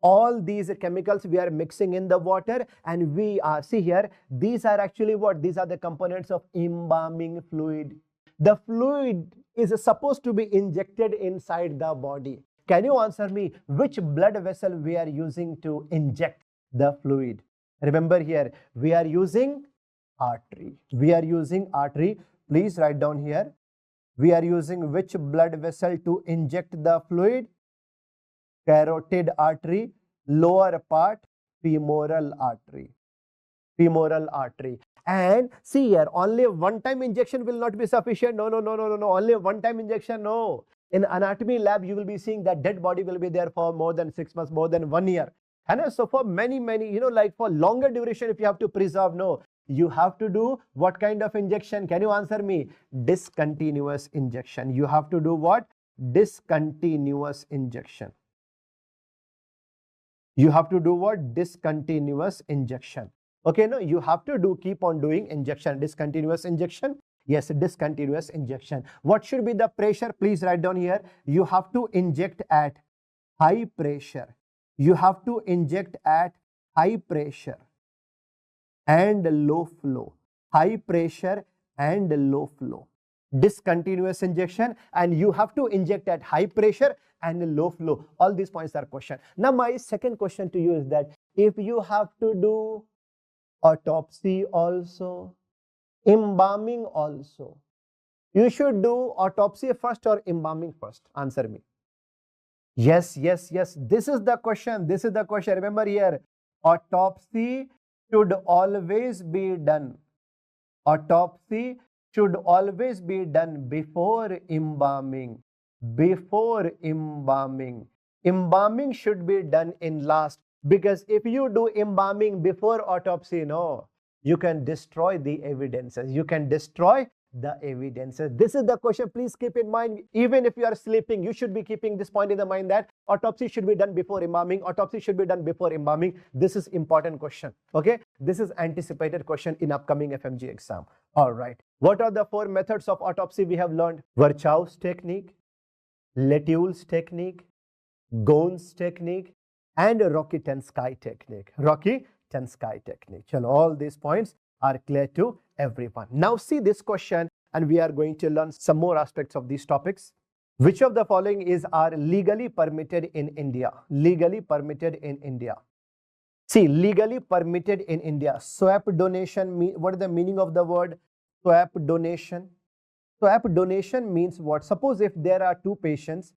all these chemicals we are mixing in the water, and we are, see here, these are actually what? These are the components of embalming fluid. The fluid is supposed to be injected inside the body. Can you answer me which blood vessel we are using to inject the fluid? Remember here, we are using artery. We are using artery. Please write down here. We are using which blood vessel to inject the fluid? Carotid artery. Lower part, femoral artery. Femoral artery. And see here, only one time injection will not be sufficient. No. Only one time injection, no. In anatomy lab, you will be seeing that dead body will be there for more than 6 months, more than 1 year. And so for many, like for longer duration, if you have to preserve, no, you have to do what kind of injection? Can you answer me? Discontinuous injection. You have to do what? Discontinuous injection. You have to do what? Discontinuous injection. Okay, no, you have to keep on doing injection. Discontinuous injection. Yes, discontinuous injection. What should be the pressure? Please write down here. You have to inject at high pressure. You have to inject at high pressure and low flow. High pressure and low flow. Discontinuous injection, and you have to inject at high pressure and low flow. All these points are questioned. Now, my second question to you is that if you have to do autopsy also, embalming also, you should do autopsy first or embalming first? Answer me. Yes. This is the question. This is the question. Remember here, autopsy should always be done. Autopsy should always be done before embalming. Before embalming. Embalming should be done in last, because if you do embalming before autopsy, no, you can destroy the evidences. You can destroy the evidences. This is the question. Please keep in mind, even if you are sleeping, you should be keeping this point in the mind that autopsy should be done before embalming. Autopsy should be done before embalming. This is important question. Okay, this is anticipated question in upcoming FMG exam. All right, what are the 4 methods of autopsy we have learned? Virchow's technique, Latule's technique, Ghon's technique, and Rocky-Tensky technique. Rocky-Tensky technique. Chalo, all these points are clear to everyone. Now see this question, and we are going to learn some more aspects of these topics. Which of the following are legally permitted in India? Legally permitted in India. See, legally permitted in India. Swap donation. What is the meaning of the word swap donation? Swap donation means what? Suppose if there are 2 patients,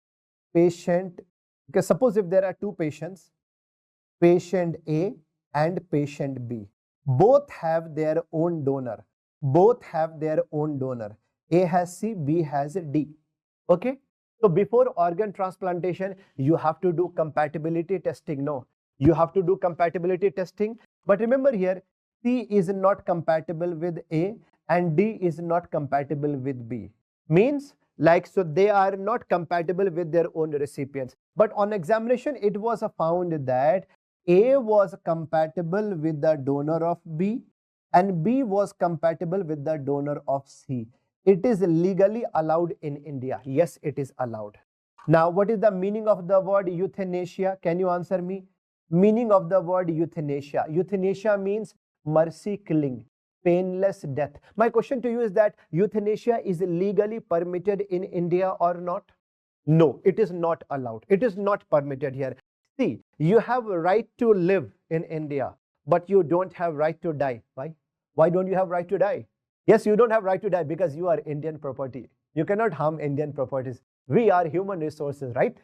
suppose if there are 2 patients, patient A and patient B. Both have their own donor. Both have their own donor. A has C, B has D. Okay. So before organ transplantation, you have to do compatibility testing. No, you have to do compatibility testing. But remember here, C is not compatible with A and D is not compatible with B. Means like, so they are not compatible with their own recipients. But on examination, it was found that A was compatible with the donor of B and B was compatible with the donor of C. It is legally allowed in India. Yes, it is allowed. Now, what is the meaning of the word euthanasia? Can you answer me? Meaning of the word euthanasia. Euthanasia means mercy killing, painless death. My question to you is that euthanasia is legally permitted in India or not? No, it is not allowed. It is not permitted here. See, you have a right to live in India, but you don't have right to die. Why? Why don't you have right to die? Yes, you don't have right to die because you are Indian property. You cannot harm Indian properties. We are human resources, right?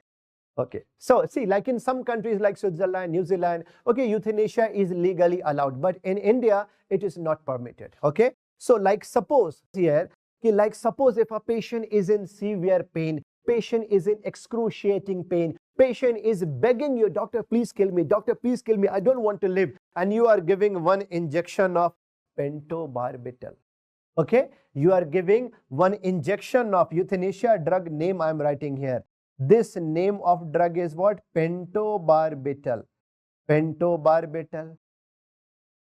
Okay. So see, like in some countries like Switzerland, New Zealand, okay, euthanasia is legally allowed, but in India, it is not permitted. Okay. So like suppose here, like suppose if a patient is in severe pain, patient is in excruciating pain, patient is begging you, doctor, please kill me, doctor, please kill me, I don't want to live. And you are giving 1 injection of pentobarbital. Okay, you are giving 1 injection of euthanasia drug name I am writing here. This name of drug is what? Pentobarbital. Pentobarbital.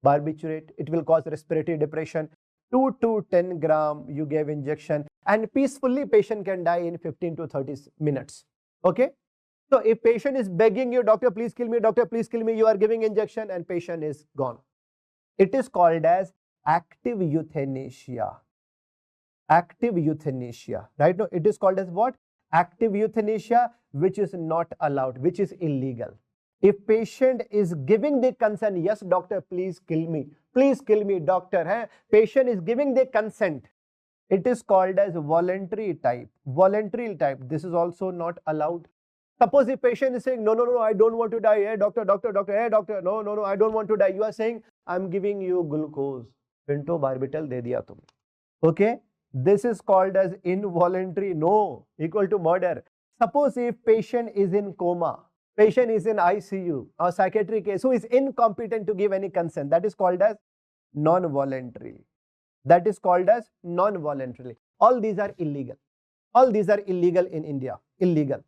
Barbiturate. It will cause respiratory depression. 2 to 10 gram you gave injection, and peacefully patient can die in 15 to 30 minutes. Okay. So if patient is begging you, doctor, please kill me, doctor, please kill me, you are giving injection and patient is gone. It is called as active euthanasia. Active euthanasia, right? No, it is called as what? Active euthanasia, which is not allowed, which is illegal. if patient is giving the consent, yes doctor please kill me doctor, patient is giving the consent, it is called as voluntary type. This is also not allowed. Suppose the patient is saying no I don't want to die, hey doctor hey doctor, no I don't want to die, you are saying I'm giving you glucose, pentobarbital de diya tum, okay, this is called as involuntary, no, equal to murder. Suppose if patient is in coma, patient is in ICU or psychiatric case who is incompetent to give any consent, that is called as non-voluntary. That is called as non-voluntarily. All these are illegal. All these are illegal in India. Illegal.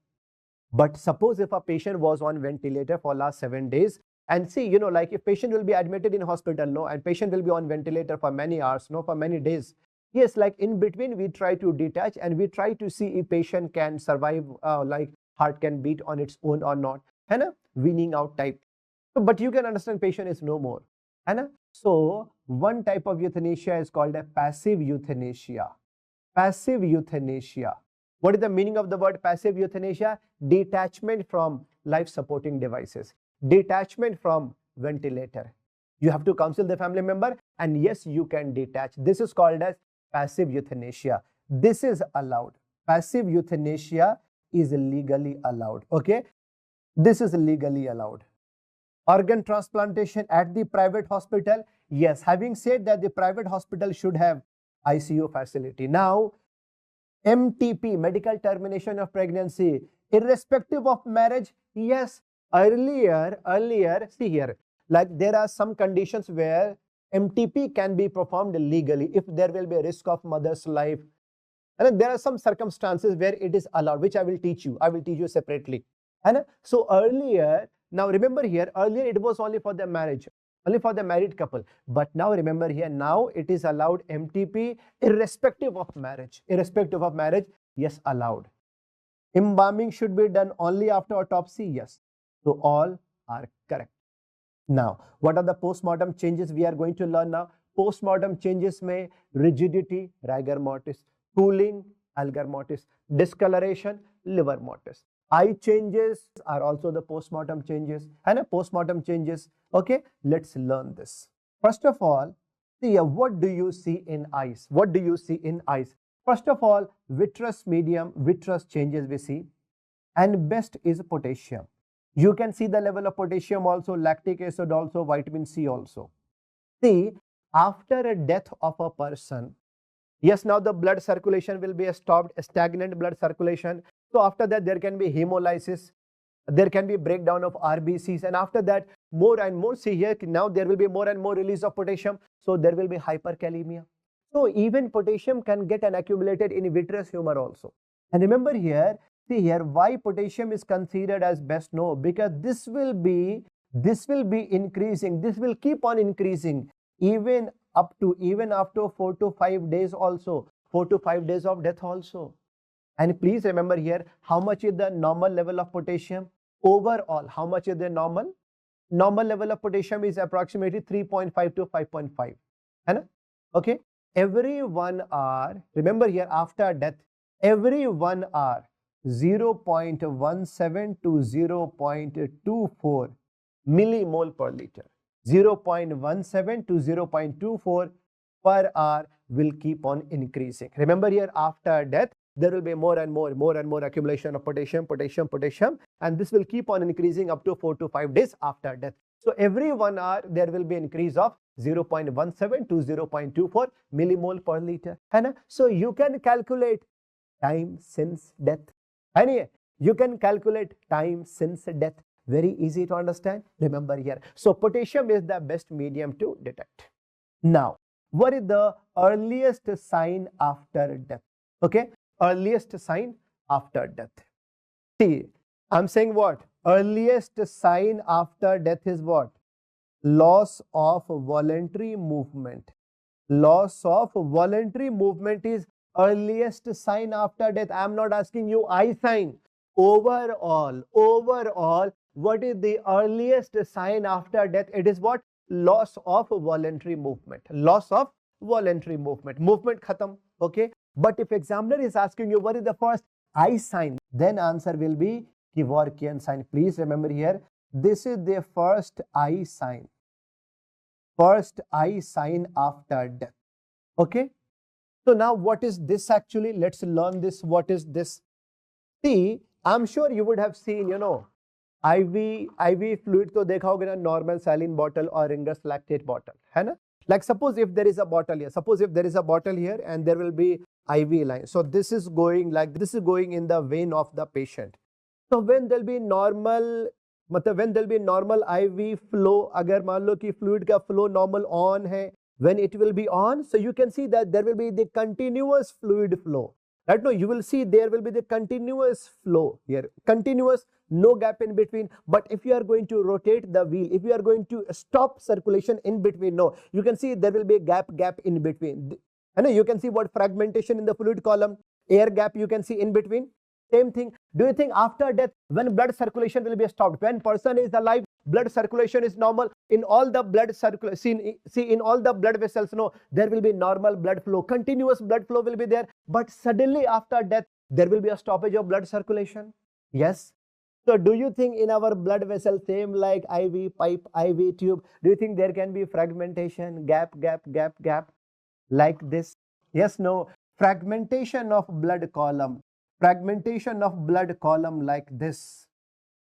But suppose if a patient was on ventilator for last 7 days, and see, like if patient will be admitted in hospital, no, and patient will be on ventilator for many hours, no, for many days. Yes, like in between we try to detach and we try to see if patient can survive, like heart can beat on its own or not. Weaning out type. But you can understand patient is no more. So one type of euthanasia is called a passive euthanasia. Passive euthanasia. What is the meaning of the word passive euthanasia? Detachment from life supporting devices. Detachment from ventilator. You have to counsel the family member and yes, you can detach. This is called as passive euthanasia. This is allowed. Passive euthanasia is legally allowed. Okay. This is legally allowed. Organ transplantation at the private hospital. Yes, having said that the private hospital should have ICU facility. Now, MTP, medical termination of pregnancy, irrespective of marriage. Yes, earlier, see here, like there are some conditions where MTP can be performed legally if there will be a risk of mother's life. And then there are some circumstances where it is allowed, which I will teach you. I will teach you separately. And so earlier, now remember here, earlier it was only for the marriage, only for the married couple. But now remember here, now it is allowed MTP irrespective of marriage. Irrespective of marriage, yes, allowed. Embalming should be done only after autopsy, yes. So all are correct. Now, what are the post-mortem changes we are going to learn now? Post-mortem changes may rigidity, rigor mortis, cooling, algor mortis, discoloration, liver mortis. Eye changes are also the post-mortem changes and post-mortem changes. Okay, let's learn this. First of all, see what do you see in eyes? What do you see in eyes? First of all, vitreous medium, vitreous changes we see, and best is potassium. You can see the level of potassium also, lactic acid also, vitamin C also. See, after a death of a person, yes, now the blood circulation will be stopped, stagnant blood circulation. So after that, there can be hemolysis, there can be breakdown of RBCs, and after that, more and more, see here, now there will be more and more release of potassium, so there will be hyperkalemia. So even potassium can get accumulated in vitreous humor also. And remember here, see here, why potassium is considered as best? No, because this will be increasing, this will keep on increasing even after 4 to 5 days also, 4 to 5 days of death also. And please remember here, how much is the normal level of potassium? Overall, how much is the normal? Normal level of potassium is approximately 3.5 to 5.5. Okay. Every 1 hour, remember here, after death, every 1 hour, 0.17 to 0.24 millimole per liter. 0.17 to 0.24 per hour will keep on increasing. Remember here, after death, there will be more and more accumulation of potassium, and this will keep on increasing up to 4 to 5 days after death. So every 1 hour, there will be increase of 0.17 to 0.24 millimole per liter. So you can calculate time since death. And you can calculate time since death. Very easy to understand. Remember here. So potassium is the best medium to detect. Now, what is the earliest sign after death? Okay, earliest sign after death. See, I'm saying what? Earliest sign after death is what? Loss of voluntary movement. Loss of voluntary movement is earliest sign after death. I am not asking you eye sign. Overall, what is the earliest sign after death? It is what? Loss of voluntary movement. Loss of voluntary movement. Movement khatam. Okay. But if examiner is asking you what is the first eye sign, then answer will be Kevorkian sign. Please remember here, This is the first eye sign. First eye sign after death. Okay. So now what is this actually? Let's learn this. What is this? See, I'm sure you would have seen, you know, IV fluid तो देखा होगा ना, normal saline bottle or Ringer's lactate bottle, है ना? Like suppose if there is a bottle here, and there will be IV line. So this is going in the vein of the patient. So when there will be normal, when there will be normal IV flow, अगर मान लो कि fluid का flow normal on है, when it will be on, so you can see that there will be the continuous fluid flow. Right? No, you will see there will be the continuous flow here, continuous, no gap in between. But if you are going to rotate the wheel, if you are going to stop circulation in between, no, you can see there will be a gap in between. And you can see what fragmentation in the fluid column, air gap you can see in between. Same thing. Do you think after death, when blood circulation will be stopped? When person is alive, blood circulation is normal. In all the blood circulation, see in all the blood vessels, no, there will be normal blood flow, continuous blood flow will be there. But suddenly after death, there will be a stoppage of blood circulation. Yes. So do you think in our blood vessel, same like IV pipe, IV tube, do you think there can be fragmentation, gap, like this? Yes, no. Fragmentation of blood column. Fragmentation of blood column like this.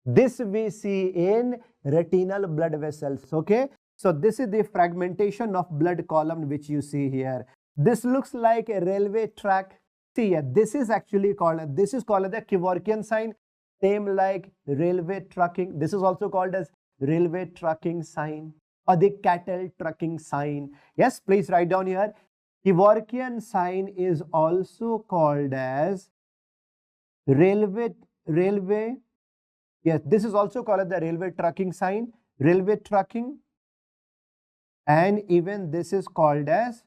This we see in retinal blood vessels. Okay. So this is the fragmentation of blood column which you see here. This looks like a railway track. See here, this is actually called, the Kevorkian sign. Same like railway trucking. This is also called as railway trucking sign or the cattle trucking sign. Yes, please write down here. Kevorkian sign is also called as railway. Yes, this is also called as the railway trucking sign, railway trucking, and even this is called as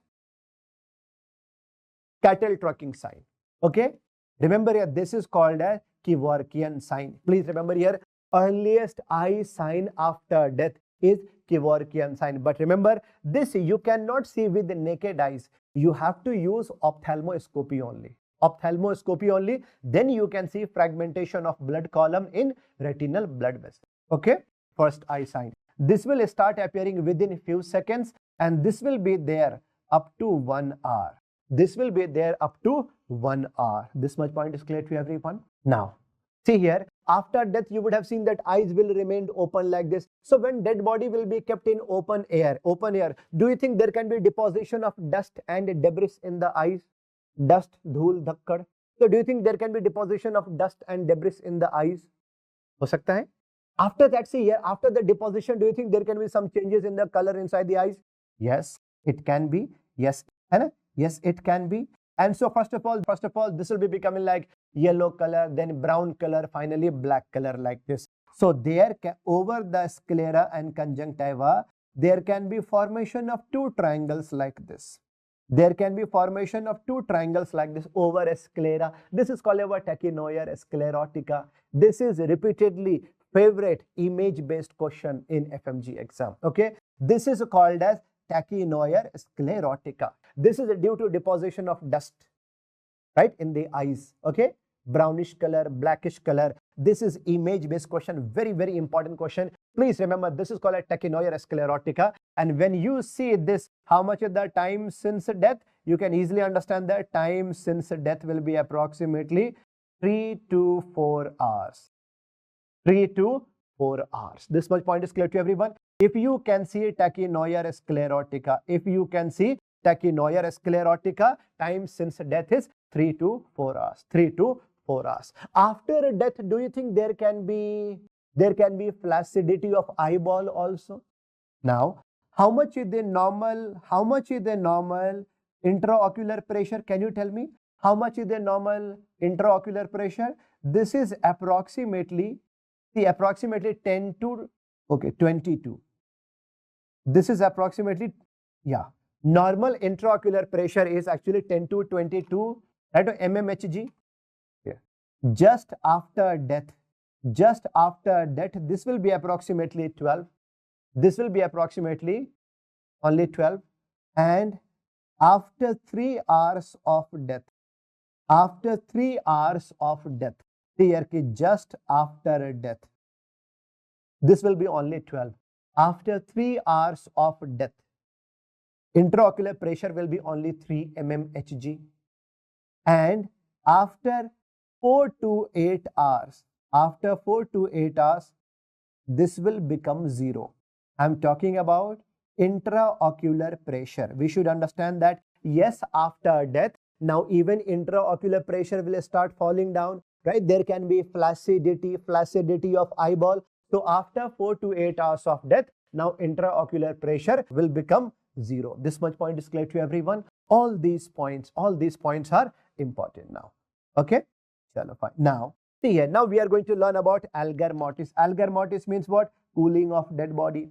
cattle trucking sign. Okay, remember here, this is called as Kevorkian sign. Please remember here, earliest eye sign after death is Kevorkian sign. But remember, this you cannot see with the naked eyes. You have to use ophthalmoscopy only. Ophthalmoscopy only, then you can see fragmentation of blood column in retinal blood vessel. Okay, first eye sign. This will start appearing within a few seconds, and this will be there up to 1 hour. This will be there up to 1 hour. This much point is clear to everyone. Now, see here, after death you would have seen that eyes will remain open like this. So when dead body will be kept in open air, do you think there can be deposition of dust and debris in the eyes? Dust, धूल, धक्कड़. So do you think there can be deposition of dust and debris in the eyes? हो सकता है. After that, see here, after the deposition, do you think there can be some changes in the color inside the eyes? Yes, it can be. Yes, yes, it can be. And so first of all, this will be becoming like yellow color, then brown color, finally black color like this. So there can, over the sclera and conjunctiva, there can be formation of two triangles like this. There can be formation of two triangles like this over a sclera. This is called a tachynoia sclerotica. This is repeatedly favorite image-based question in FMG exam. Okay, this is called as tachynoia sclerotica. This is due to deposition of dust, right, in the eyes. Okay, brownish color, blackish color. This is image-based question. Very, very important question. Please remember, this is called a tachynoia sclerotica. And when you see this, how much is the time since death? You can easily understand that time since death will be approximately 3 to 4 hours. 3 to 4 hours. This much point is clear to everyone. If you can see tachynoia sclerotica, time since death is 3 to 4 hours. 3 to 4 hours. After death, do you think there can be flaccidity of eyeball also? Now, how much is the normal intraocular pressure? Can you tell me how much is the normal intraocular pressure? This is approximately 10 to 22. This is approximately, yeah, normal intraocular pressure is actually 10 to 22 at mmHg. Yeah. Just after death, this will be approximately 12. This will be approximately only 12. And after 3 hours of death, here just after death, this will be only 12. After 3 hours of death, intraocular pressure will be only 3 mmHg. And after 4 to 8 hours, this will become 0. I'm talking about intraocular pressure. We should understand that yes, after death, now even intraocular pressure will start falling down, right? There can be flaccidity of eyeball. So after 4 to 8 hours of death, now intraocular pressure will become 0. This much point is clear to everyone. All these points are important now. Okay, chalo fine. Now see here, now we are going to learn about algor mortis. Algor mortis means what? Cooling of dead body.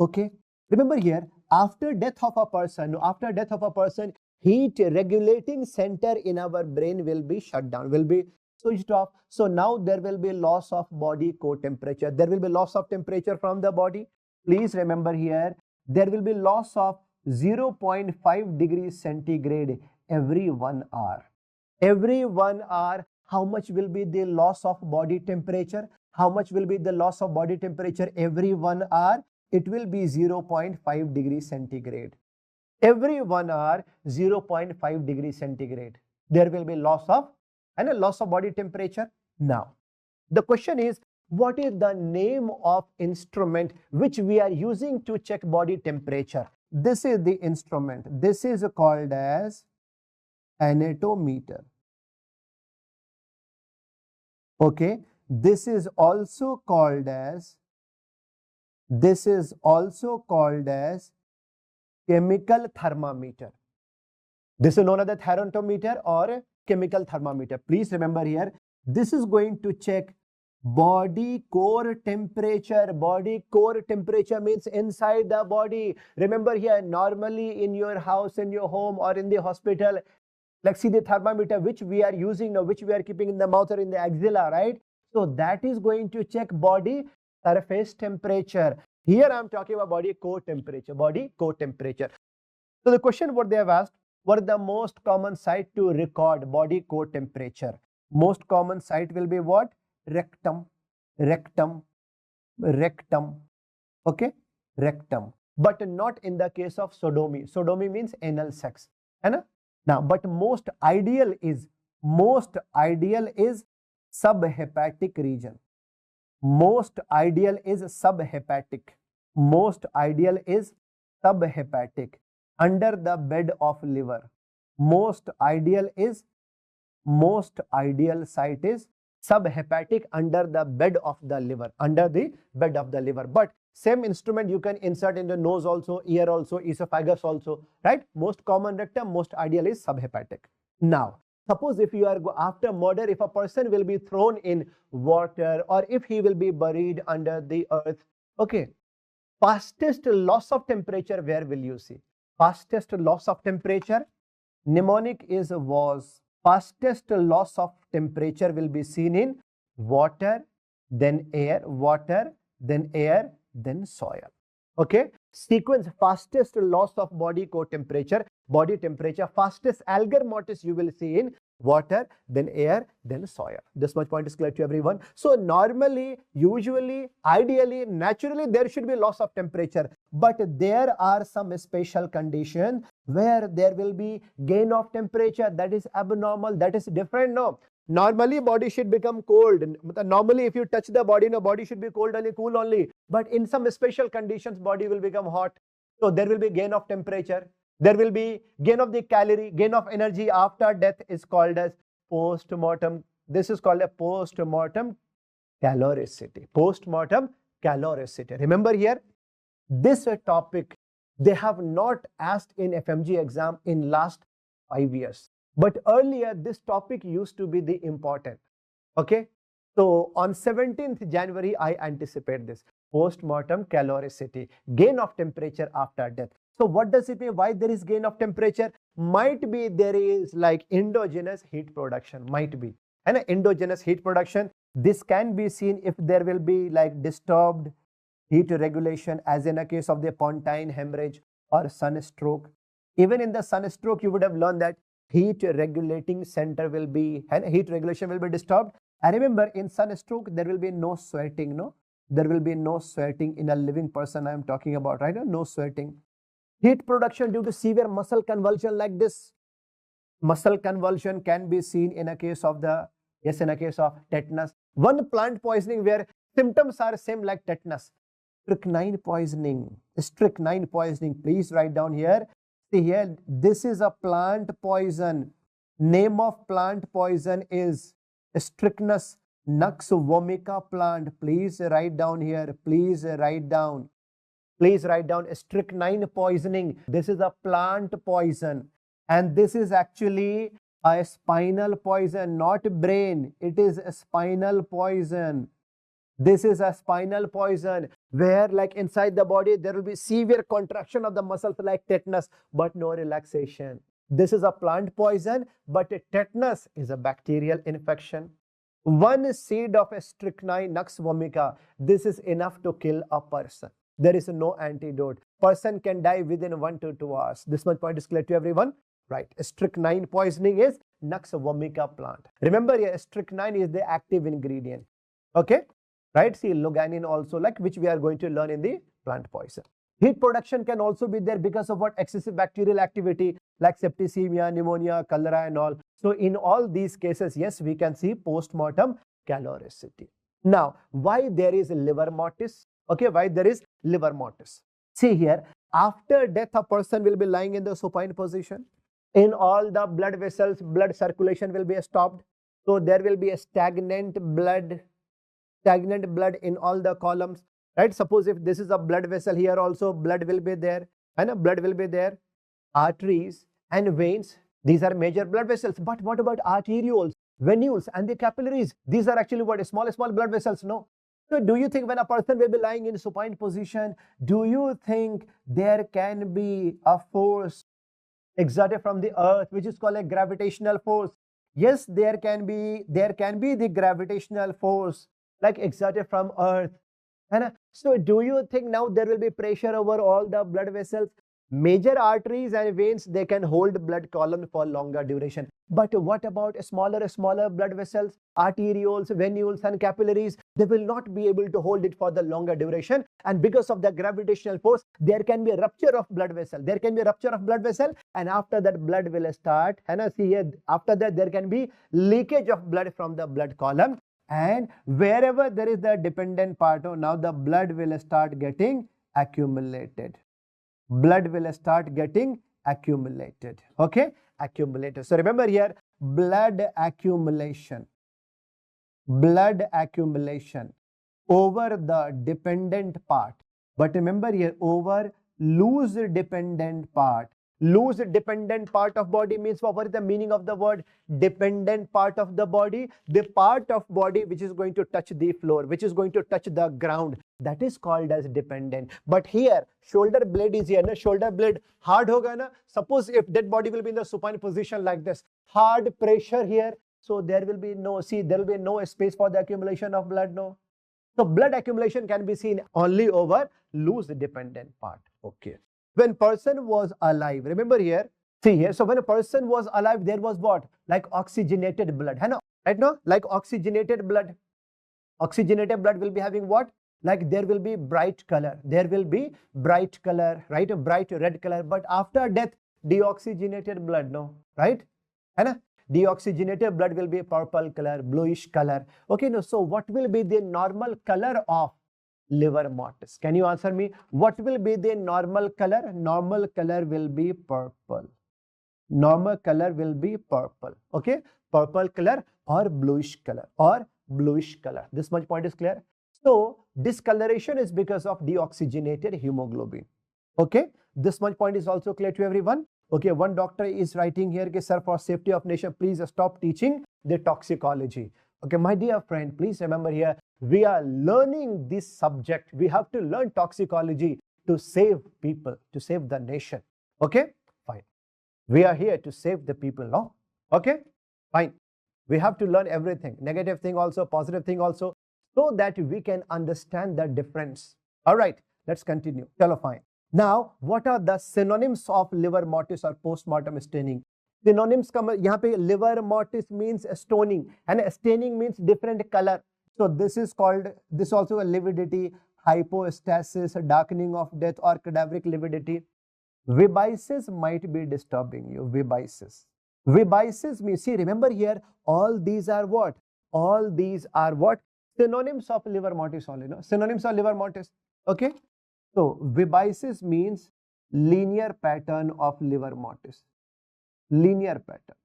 Okay, remember here, after death of a person, heat regulating center in our brain will be shut down, will be switched off. So now there will be loss of body core temperature. There will be loss of temperature from the body. Please remember here, there will be loss of 0.5 degrees centigrade every 1 hour. Every 1 hour, how much will be the loss of body temperature? How much will be the loss of body temperature every 1 hour? It will be 0.5 degrees centigrade. Every 1 hour, 0.5 degrees centigrade. There will be loss of body temperature. Now, the question is, what is the name of instrument which we are using to check body temperature? This is the instrument. This is called as anatometer. Okay, this is also called as chemical thermometer. This is known as the thermometer or chemical thermometer. Please remember here, this is going to check body core temperature. Body core temperature means inside the body. Remember here, normally in your house, in your home or in the hospital, like see the thermometer which we are using now, which we are keeping in the mouth or in the axilla, right? So that is going to check body surface temperature. Here I am talking about body core temperature. So the question what they have asked, what is the most common site to record body core temperature? Most common site will be what? Rectum. Okay, rectum. But not in the case of sodomy. Sodomy means anal sex. Now, but most ideal is subhepatic region. Most ideal is subhepatic. Under the bed of liver. Most ideal site is subhepatic under the bed of the liver. But same instrument you can insert in the nose also, ear also, esophagus also, right? Most common rectum, most ideal is subhepatic. Now, suppose if you are after murder, if a person will be thrown in water or if he will be buried under the earth, okay, fastest loss of temperature, where will you see? Fastest loss of temperature, mnemonic is was. Fastest loss of temperature will be seen in water, then air, then soil. Okay, sequence fastest loss of body core temperature, fastest algor mortis you will see in water, then air, then soil. This much point is clear to everyone. So normally, usually, ideally, naturally there should be loss of temperature, but there are some special conditions where there will be gain of temperature. That is abnormal, that is different. No, normally body should become cold. Normally if you touch the body, no, body should be cold only, cool only, but in some special conditions body will become hot. So there will be gain of temperature. There will be gain of the calorie, gain of energy after death is called as post-mortem. This is called a post-mortem caloricity. Post-mortem caloricity. Remember here, this topic they have not asked in FMG exam in last 5 years. But earlier this topic used to be the important. Okay. So on 17th January, I anticipate this post-mortem caloricity, gain of temperature after death. So what does it mean? Why there is gain of temperature? Might be there is like endogenous heat production, might be. And endogenous heat production, this can be seen if there will be like disturbed heat regulation, as in a case of the pontine hemorrhage or sunstroke. Even in the sunstroke, you would have learned that heat regulating center will be, and heat regulation will be disturbed. And remember, in sunstroke, there will be no sweating, there will be no sweating in a living person. I am talking about, right? No sweating. Heat production due to severe muscle convulsion like this. Muscle convulsion can be seen in a case of in a case of tetanus. One plant poisoning where symptoms are same like tetanus. Strychnine poisoning. Strychnine poisoning. Please write down here. See here, this is a plant poison. Name of plant poison is Strychnus nux vomica plant. Please write down here. Please write down. Please write down strychnine poisoning. This is a plant poison. And this is actually a spinal poison, not brain. It is a spinal poison. This is a spinal poison where like inside the body, there will be severe contraction of the muscles like tetanus, but no relaxation. This is a plant poison, but tetanus is a bacterial infection. One seed of a strychnine nux vomica, this is enough to kill a person. There is no antidote. Person can die within 1 to 2 hours. This much point is clear to everyone? Right. Strychnine poisoning is nux vomica plant. Remember here, strychnine is the active ingredient. Okay? Right? See, loganin also, like which we are going to learn in the plant poison. Heat production can also be there because of what? Excessive bacterial activity like septicemia, pneumonia, cholera and all. So in all these cases, yes, we can see post-mortem caloricity. Now, why there is liver mortis? Okay, why there is liver mortis? See here, after death, a person will be lying in the supine position. In all the blood vessels, blood circulation will be stopped. So there will be a stagnant blood in all the columns. Right? Suppose if this is a blood vessel, here also blood will be there. And blood will be there. Arteries and veins, these are major blood vessels. But what about arterioles, venules and the capillaries? These are actually what? Small blood vessels? No. So do you think when a person will be lying in supine position, do you think there can be a force exerted from the earth which is called a gravitational force? Yes, there can be the gravitational force like exerted from earth. And so do you think now there will be pressure over all the blood vessels? Major arteries and veins, they can hold blood column for longer duration. But what about smaller blood vessels, arterioles, venules and capillaries? They will not be able to hold it for the longer duration. And because of the gravitational force, there can be a rupture of blood vessel. There can be a rupture of blood vessel, and after that blood will start. And see here, after that there can be leakage of blood from the blood column. And wherever there is the dependent part, now the blood will start getting accumulated. Blood will start getting accumulated. Okay? Accumulated. So remember here, blood accumulation over the dependent part. But remember here, over loose dependent part. Loose dependent part of body means what is the meaning of the word dependent part of the body? The part of body which is going to touch the floor, which is going to touch the ground, that is called as dependent. But here shoulder blade is here, na? Shoulder blade hard hoga na? Suppose if dead body will be in the supine position like this, hard pressure here, so there will be no, see, there will be no space for the accumulation of blood, no. So blood accumulation can be seen only over loose dependent part. Okay. When person was alive, remember here, see here, so when a person was alive, there was what? Like oxygenated blood, right now? Like oxygenated blood. Oxygenated blood will be having what? Like there will be bright color. There will be bright color, right? A bright red color. But after death, deoxygenated blood, no, right? Deoxygenated blood will be purple color, bluish color. Okay, no, so what will be the normal color of liver mortis? Can you answer me? What will be the normal color? Normal color will be purple. Normal color will be purple. Okay, purple color or bluish color This much point is clear. So discoloration is because of deoxygenated hemoglobin. Okay, this much point is also clear to everyone. Okay, one doctor is writing here, sir, for safety of nation, please stop teaching the toxicology. Okay, my dear friend, please remember here, we are learning this subject. We have to learn toxicology to save people, to save the nation. Okay, fine. We are here to save the people, no? Okay, fine. We have to learn everything, negative thing also, positive thing also, so that we can understand the difference. All right, let's continue. Chalo, fine. Now, what are the synonyms of liver mortis or post-mortem staining? Synonyms come, यहाँ पे liver mortis means staining, and staining means different color. So this is called, this also a lividity, hypostasis, darkening of death, or cadaveric lividity. Vibices might be disturbing you. Vibices. Vibices means, see, remember here, all these are what? All these are what? Synonyms of liver mortis only, no? Synonyms of liver mortis. Okay? So, vibices means linear pattern of liver mortis. Linear pattern.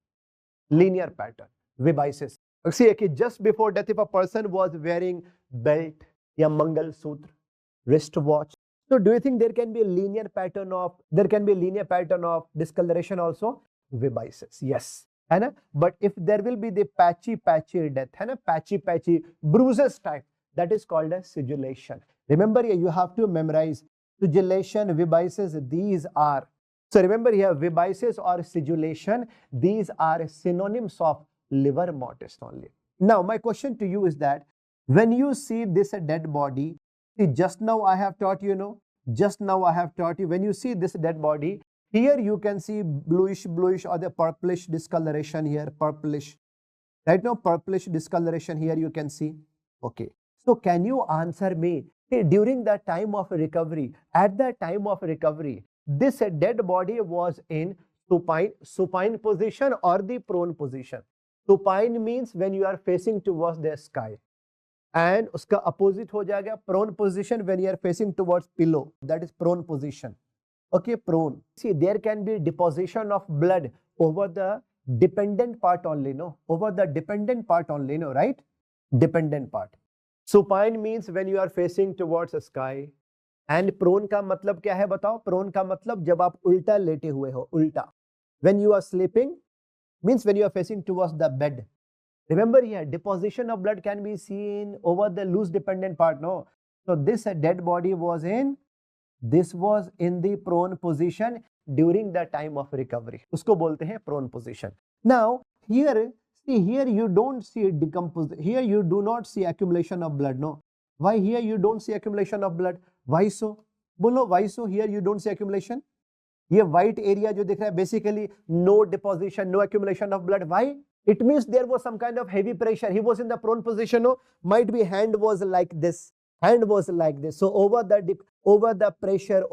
Linear pattern. Vibices. See, okay, just before death, if a person was wearing belt, ya mangal sutra, wristwatch, so do you think there can be a linear pattern of, discoloration also? Vibices, yes. है But if there will be the patchy death, है patchy bruises type, that is called as sigillation. Remember here, you have to memorize sigillation, vibices, these are. So remember here, vibices or sigillation, these are synonyms of liver mortis only. Now, my question to you is that when you see this dead body, see, just now I have taught you, when you see this dead body, here you can see bluish or the purplish discoloration here, purplish. Right now, purplish discoloration here you can see. Okay. So can you answer me, during the time of recovery, at the time of recovery, this dead body was in supine position or the prone position? Supine means when you are facing towards the sky. And uska opposite ho jayega prone position, when you are facing towards pillow, that is prone position. Okay, prone. See, there can be deposition of blood over the dependent part only, no? Over the dependent part only, no? Right? Dependent part. Supine means when you are facing towards the sky. And prone का मतलब क्या है बताओ? Prone का मतलब जब आप उल्टा लेटे हुए हो, उल्टा. When you are sleeping means when you are facing towards the bed. Remember here, deposition of blood can be seen over the loose dependent part, no? So this dead body was in the prone position during the time of recovery. उसको बोलते हैं prone position. Now here, see, here you don't see decomposition. Here you do not see accumulation of blood, no? Why here you don't see accumulation of blood? Why so? बोलो, why so? Here you don't see accumulation. ये white area जो दिख रहा है, basically no deposition, no accumulation of blood. Why? It means there was some kind of heavy pressure. He was in the prone position, no? Might be hand was like this. Hand was like this. So over the pressure,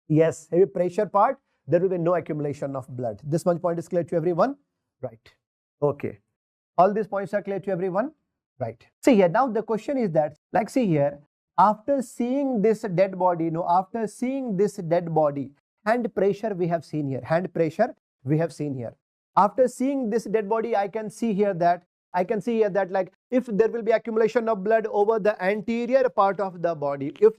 yes, heavy pressure part, there will be no accumulation of blood. This much point is clear to everyone? Right. Okay. All these points are clear to everyone? Right. See here, now the question is that, like see here, after seeing this dead body, hand pressure we have seen here. After seeing this dead body, I can see here that like if there will be accumulation of blood over the anterior part of the body, it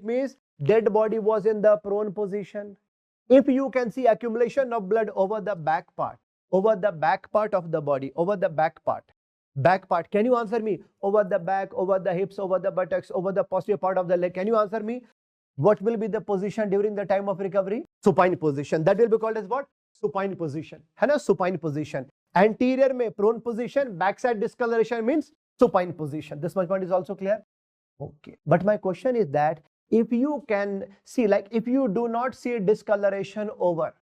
means dead body was in the prone position. If you can see accumulation of blood over the back part of the body, back part, can you answer me? Over the back, over the hips, over the buttocks, over the posterior part of the leg, can you answer me? What will be the position during the time of recovery? Supine position. That will be called as what? Supine position. है ना? Supine position. Anterior में prone position, backside discoloration means supine position. This much point is also clear? Okay. But my question is that if you can see, like if you do not see discoloration over,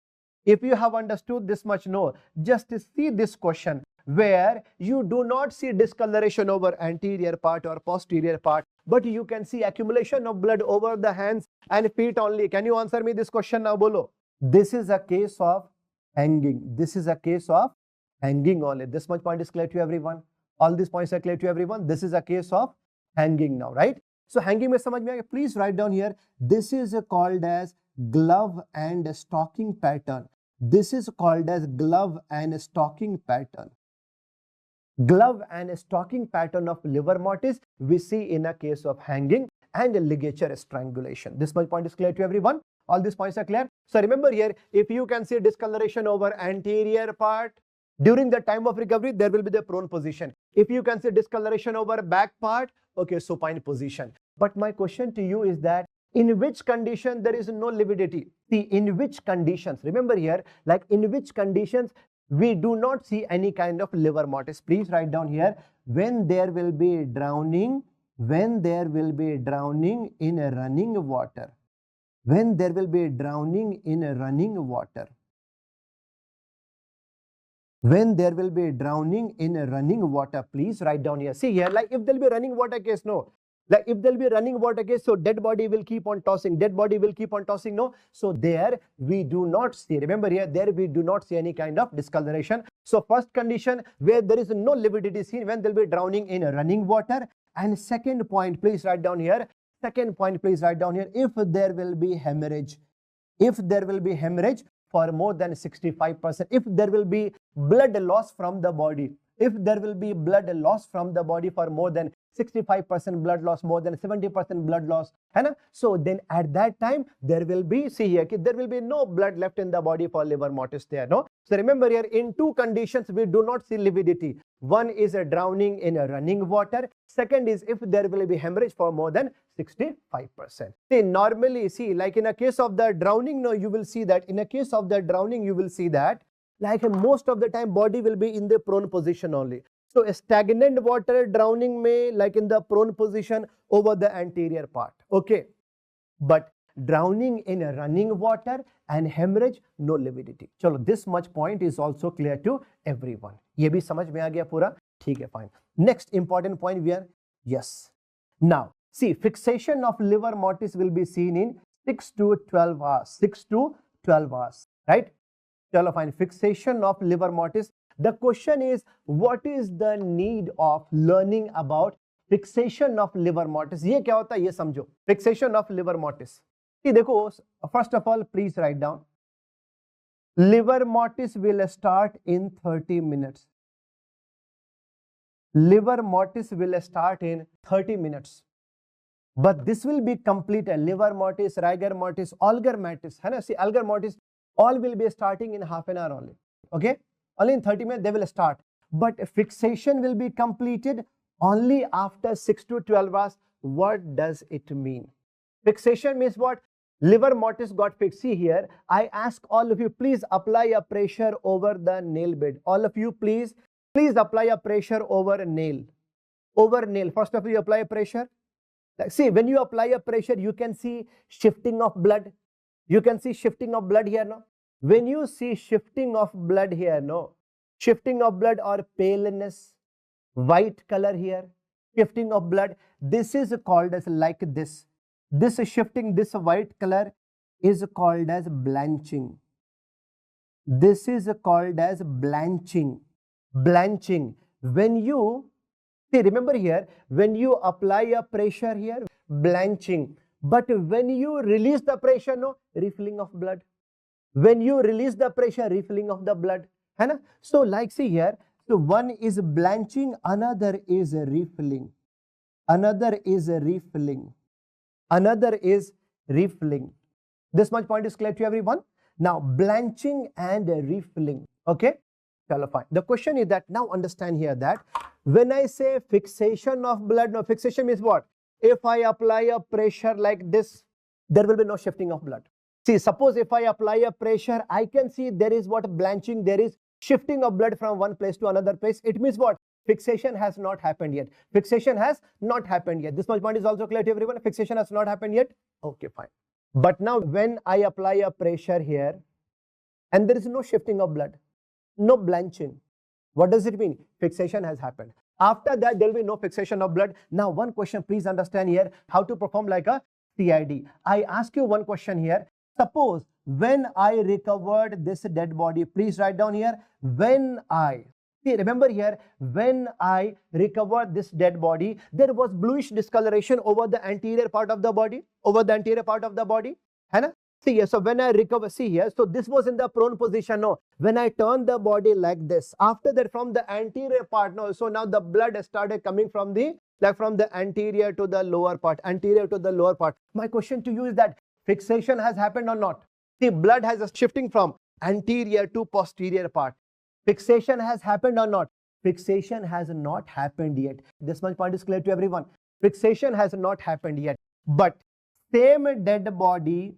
if you have understood this much, no, just see this question where you do not see discoloration over anterior part or posterior part, but you can see accumulation of blood over the hands and feet only. Can you answer me this question now, bolo? This is a case of hanging. This is a case of hanging only. This much point is clear to everyone? All these points are clear to everyone? This is a case of hanging now, right? So hanging mein samajh mein aaya? Please write down here. This is called as glove and stocking pattern. This is called as glove and stocking pattern. Glove and stocking pattern of liver mortis we see in a case of hanging and ligature strangulation. This much point is clear to everyone? All these points are clear? So remember here, if you can see discoloration over anterior part, during the time of recovery, there will be the prone position. If you can see discoloration over back part, okay, supine position. But my question to you is that, in which condition there is no lividity? See, in which conditions? Remember here, like in which conditions we do not see any kind of liver mortis? Please write down here, when there will be drowning, in a running water. When there will be drowning in a running water. When there will be drowning in running water, please write down here. See here, like if there will be running water case, no. Like if there will be running water case, so dead body will keep on tossing, dead body will keep on tossing, no. So there we do not see, remember here, there we do not see any kind of discoloration. So first condition, where there is no lividity seen, when there will be drowning in running water. And second point, please write down here. Second point, please write down here, if there will be hemorrhage. If there will be hemorrhage for more than 65%, if there will be blood loss from the body, if there will be blood loss from the body for more than 65% blood loss, more than 70% blood loss, so then at that time there will be, see here, there will be no blood left in the body for livor mortis there, no. So remember here, in two conditions we do not see lividity. One is a drowning in a running water. Second is if there will be hemorrhage for more than 65%. See, normally, see, like in a case of the drowning, no, you will see that in a case of the drowning, you will see that like most of the time body will be in the prone position only. So a stagnant water drowning may like in the prone position over the anterior part. Okay. But drowning in a running water and hemorrhage, no lividity. Chalo, this much point is also clear to everyone. ये भी समझ में आ गया पूरा? ठीक है, fine. Next important point we are, yes. Now, see, fixation of livor mortis will be seen in 6 to 12 hours. 6 to 12 hours, right? Chalo, fine. Fixation of livor mortis. The question is, what is the need of learning about fixation of livor mortis? ये क्या होता है ये समझो. Fixation of livor mortis. See, देखो, first of all, please write down. Livor mortis will start in 30 minutes. Livor mortis will start in 30 minutes. But this will be completed. Livor mortis, rigor mortis, alger mortis. See, alger mortis, all will be starting in half an hour only. Okay? Only in 30 minutes they will start. But fixation will be completed only after 6 to 12 hours. What does it mean? Fixation means what? Livor mortis got fixed. See here, I ask all of you, please apply a pressure over the nail bed. All of you, please apply a pressure over a nail. Over nail. First of all, you apply a pressure. Like, see, when you apply a pressure, you can see shifting of blood. You can see shifting of blood here, no? When you see shifting of blood here, no? Shifting of blood or paleness, white color here, shifting of blood, this is called as like this. This shifting, this white color is called as blanching. This is called as blanching. Blanching. When you, see, remember here, when you apply a pressure here, blanching. But when you release the pressure, no, refilling of blood. When you release the pressure, refilling of the blood. So like see here, so one is blanching, another is refilling. Another is refilling. Another is refilling. This much point is clear to everyone. Now, blanching and refilling. Okay? Fine. The question is that now understand here that when I say fixation of blood, no, fixation means what? If I apply a pressure like this, there will be no shifting of blood. See, suppose if I apply a pressure, I can see there is what? Blanching, there is shifting of blood from one place to another place. It means what? Fixation has not happened yet. Fixation has not happened yet. This much point is also clear to everyone. Fixation has not happened yet. Okay, fine. But now when I apply a pressure here and there is no shifting of blood, no blanching, what does it mean? Fixation has happened. After that, there will be no fixation of blood. Now, one question, please understand here how to perform like a CID. I ask you one question here. Suppose when I recovered this dead body, please write down here, when I, see, remember here, when I recovered this dead body, there was bluish discoloration over the anterior part of the body, over the anterior part of the body. See here, so when I recover, see here, so this was in the prone position, no. When I turn the body like this, after that from the anterior part, no, so now the blood started coming from the, like from the anterior to the lower part, anterior to the lower part. My question to you is that fixation has happened or not? See, blood has a shifting from anterior to posterior part. Fixation has happened or not? Fixation has not happened yet. This much point is clear to everyone. Fixation has not happened yet. But same dead body,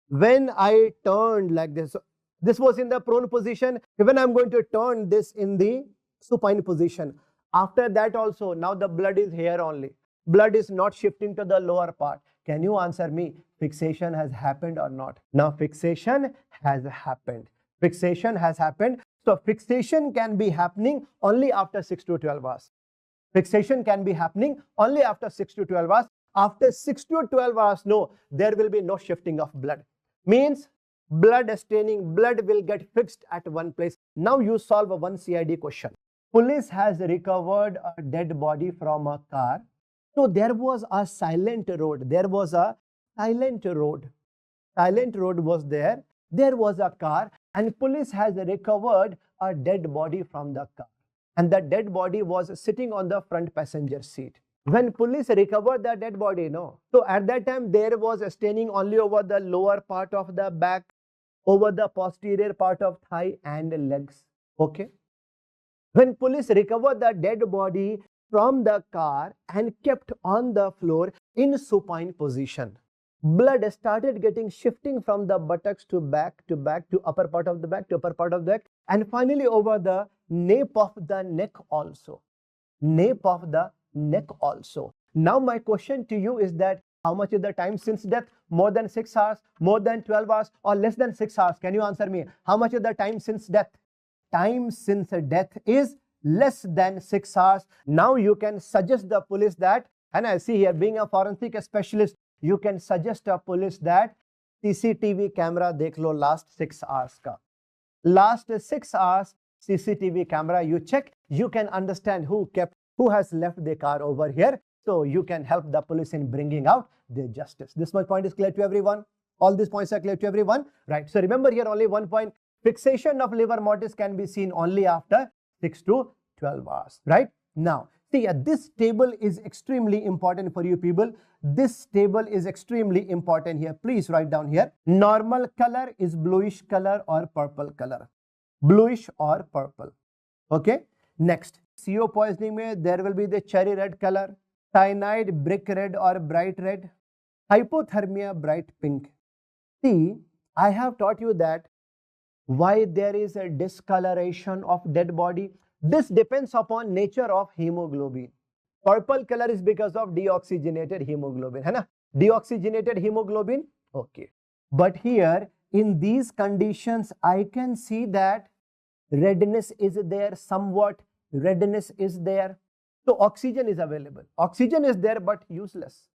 when I turned like this, this was in the prone position. When I'm going to turn this in the supine position, after that also, now the blood is here only. Blood is not shifting to the lower part. Can you answer me? Fixation has happened or not? Now fixation has happened. Fixation has happened. So fixation can be happening only after 6 to 12 hours. Fixation can be happening only after 6 to 12 hours. After 6 to 12 hours, no, there will be no shifting of blood. Means blood staining, blood will get fixed at one place. Now you solve a one CID question. Police has recovered a dead body from a car. So there was a silent road. There was a silent road. Silent road was there. There was a car and police has recovered a dead body from the car. And that dead body was sitting on the front passenger seat. When police recovered the dead body, no. So at that time, there was a staining only over the lower part of the back, over the posterior part of thigh and legs. Okay. When police recovered the dead body from the car and kept on the floor in supine position, blood started getting shifting from the buttocks to back to upper part of the back to upper part of the neck, and finally over the nape of the neck also. Nape of the neck also. Now my question to you is that how much is the time since death? More than 6 hours, more than 12 hours, or less than 6 hours? Can you answer me? How much is the time since death? Time since death is less than 6 hours. Now you can suggest the police that, and I see here being a forensic specialist, you can suggest a police that CCTV camera dekh lo last 6 hours ka. Last 6 hours CCTV camera you check, you can understand who has left the car over here. So you can help the police in bringing out the justice. This much point is clear to everyone. All these points are clear to everyone, right? So remember here only one point. Fixation of livor mortis can be seen only after 6 to 12 hours, right? Now, see, this table is extremely important for you people. This table is extremely important here. Please write down here. Normal color is bluish color or purple color. Bluish or purple. Okay. Next, CO poisoning mein there will be the cherry red color, cyanide brick red or bright red, hypothermia bright pink. See, I have taught you that why there is a discoloration of dead body. This depends upon nature of hemoglobin. Purple color is because of deoxygenated hemoglobin, hai na? Deoxygenated hemoglobin, okay. But here in these conditions, I can see that redness is there, somewhat redness is there. So oxygen is available. Oxygen is there but useless.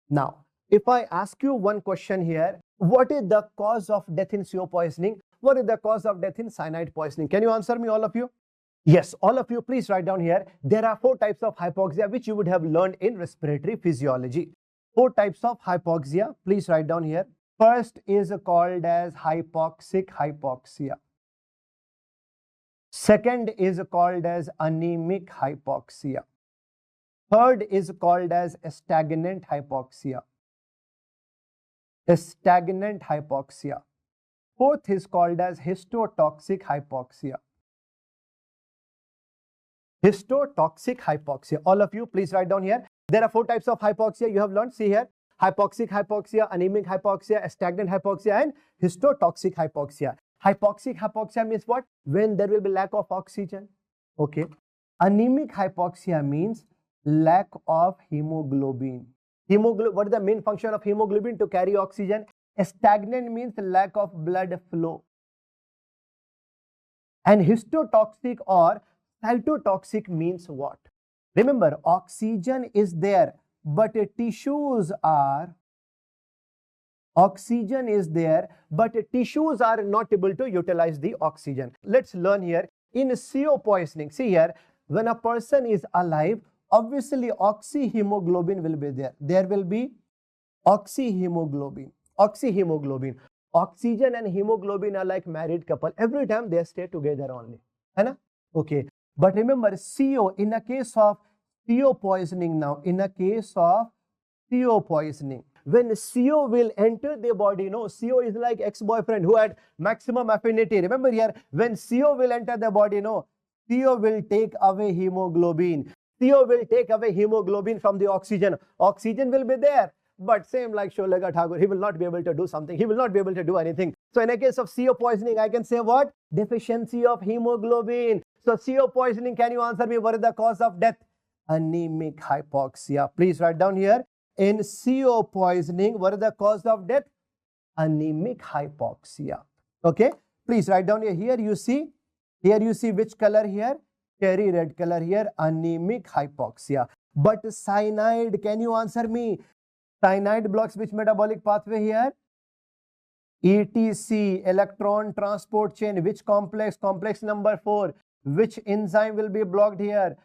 Now, if I ask you one question here, what is the cause of death in CO poisoning? What is the cause of death in cyanide poisoning? Can you answer me, all of you? Yes, all of you, please write down here. There are 4 types of hypoxia which you would have learned in respiratory physiology. 4 types of hypoxia. Please write down here. First is called as hypoxic hypoxia. Second is called as anemic hypoxia. Third is called as stagnant hypoxia. Stagnant hypoxia. Fourth is called as histotoxic hypoxia. Histotoxic hypoxia. All of you, please write down here. There are 4 types of hypoxia you have learned. See here. Hypoxic hypoxia, anemic hypoxia, stagnant hypoxia, and histotoxic hypoxia. Hypoxic hypoxia means what? When there will be lack of oxygen. Okay. Anemic hypoxia means lack of hemoglobin. What is the main function of hemoglobin? To carry oxygen. Stagnant means lack of blood flow. And histotoxic or cytotoxic means what? Remember, oxygen is there, but tissues are not able to utilize the oxygen. Let's learn here. In CO poisoning, see here, when a person is alive, obviously oxyhemoglobin will be there. There will be oxyhemoglobin. Oxygen and hemoglobin are like married couple. Every time they stay together only. Hai na? Okay. But remember, CO, in a case of CO poisoning now, in a case of CO poisoning, when CO will enter the body, no, CO is like ex-boyfriend who had maximum affinity. Remember here, when CO will enter the body, no, CO will take away hemoglobin. CO will take away hemoglobin from the oxygen. Oxygen will be there, but same like Sholega Thakur, he will not be able to do something. He will not be able to do anything. So in a case of CO poisoning, I can say what? Deficiency of hemoglobin. So CO poisoning, can you answer me? What is the cause of death? Anemic hypoxia. Please write down here. In CO poisoning, what is the cause of death? Anemic hypoxia. Okay. Please write down here. Here you see which color here? Cherry red color here, anemic hypoxia. But cyanide, can you answer me? Cyanide blocks which metabolic pathway here? ETC, electron transport chain. Which complex? Complex number 4. Which enzyme will be blocked here?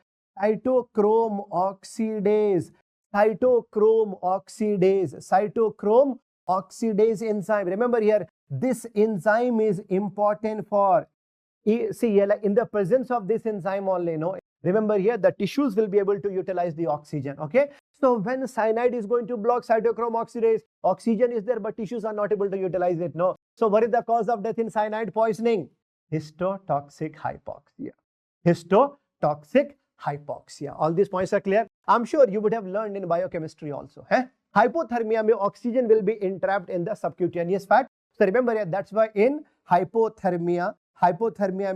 Cytochrome oxidase. Cytochrome oxidase. Cytochrome oxidase enzyme. Remember here, this enzyme is important for, see, in the presence of this enzyme only, no? Remember here, the tissues will be able to utilize the oxygen, okay? So when cyanide is going to block cytochrome oxidase, oxygen is there, but tissues are not able to utilize it, no? So what is the cause of death in cyanide poisoning? Histotoxic hypoxia. Histotoxic hypoxia. All these points are clear. I'm sure you would have learned in biochemistry also. Hypothermia means oxygen will be entrapped in the subcutaneous fat. So remember here, that's why in hypothermia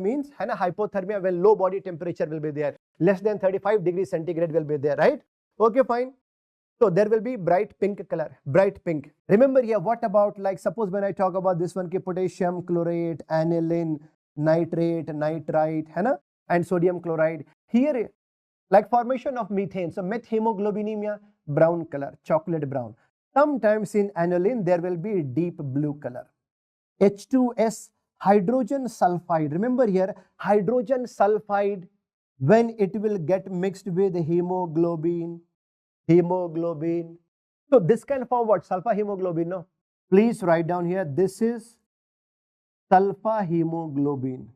means hypothermia when low body temperature will be there. Less than 35 degrees centigrade will be there, right? Okay, fine. So there will be bright pink color, bright pink. Remember here, what about, like, suppose when I talk about this one, potassium chlorate, aniline, nitrate, nitrite, and sodium chloride. Here, like formation of methane. So methemoglobinemia, brown color, chocolate brown. Sometimes in aniline, there will be deep blue color. H2S, hydrogen sulfide. Remember here, hydrogen sulfide, when it will get mixed with hemoglobin. So this can form what? Sulfur hemoglobin, no? Please write down here, this is sulfur hemoglobin.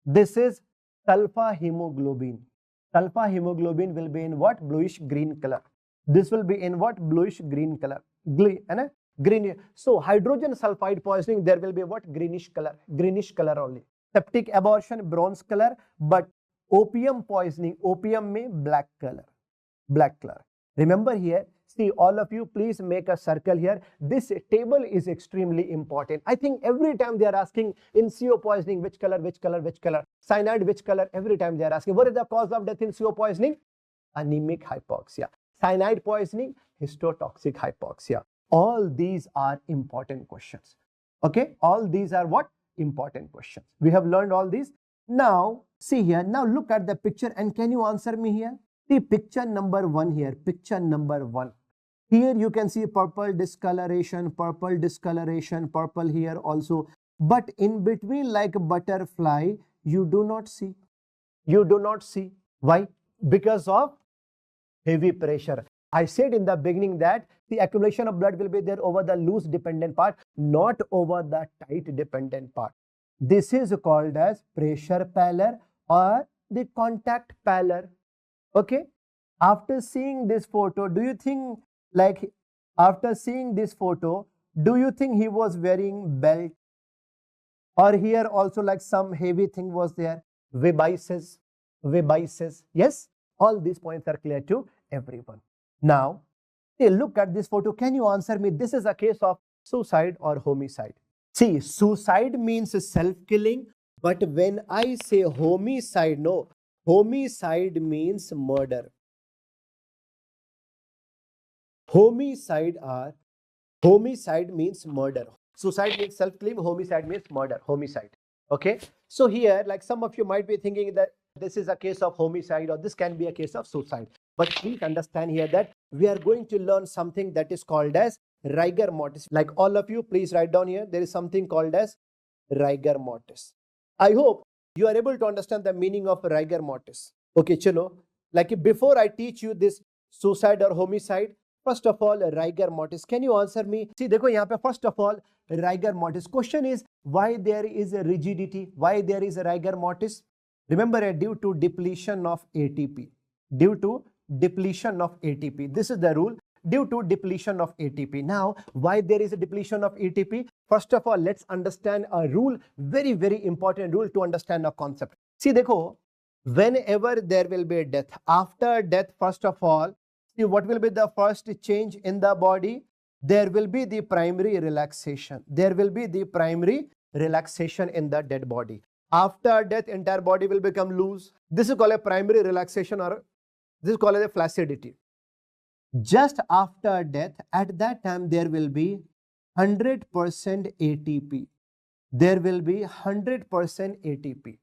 This is sulfur hemoglobin. Sulfur hemoglobin will be in what? Bluish green color. This will be in what? Bluish green color. Green. So hydrogen sulfide poisoning, there will be what? Greenish color only. Septic abortion, bronze color. But opium poisoning, opium may black color. Remember here, see, all of you, please make a circle here. This table is extremely important. I think every time they are asking in CO poisoning, which color? Cyanide, which color? Every time they are asking. What is the cause of death in CO poisoning? Anemic hypoxia. Cyanide poisoning, histotoxic hypoxia. All these are important questions. Okay, all these are what? Important questions. We have learned all these. Now, see here, now look at the picture and can you answer me here? See picture number 1 here, picture number 1. Here you can see purple discoloration, purple here also. But in between, like butterfly, you do not see. Why? Because of heavy pressure. I said in the beginning that the accumulation of blood will be there over the loose dependent part, not over the tight dependent part. This is called as pressure pallor or the contact pallor. Okay. After seeing this photo, do you think he was wearing belt? Or here also like some heavy thing was there? Vibices. Yes. All these points are clear to everyone. Now, look at this photo. Can you answer me? This is a case of suicide or homicide. See, suicide means self-killing. But when I say homicide, no. Homicide means murder. Homicide means murder. Suicide means self-killing. Homicide means murder. Homicide. Okay. So here, like some of you might be thinking that this is a case of homicide or this can be a case of suicide. But please understand here that we are going to learn something that is called as rigor mortis. Like all of you, please write down here, there is something called as rigor mortis. I hope you are able to understand the meaning of rigor mortis. Okay, chalo. Like before I teach you this suicide or homicide, first of all, rigor mortis. Can you answer me? See, dekho yahan pe, first of all, rigor mortis. Question is, why there is a rigidity? Why there is a rigor mortis? Remember, due to depletion of ATP. Due to depletion of ATP. This is the rule. Due to depletion of ATP. Now, why there is a depletion of ATP? First of all, let's understand a rule. Very, very important rule to understand a concept. See, dekho, whenever there will be a death, after death, first of all, see what will be the first change in the body? There will be the primary relaxation. There will be the primary relaxation in the dead body. After death, entire body will become loose. This is called a primary relaxation, or this is called as a flaccidity. Just after death, at that time, there will be 100% ATP. there will be 100% ATP.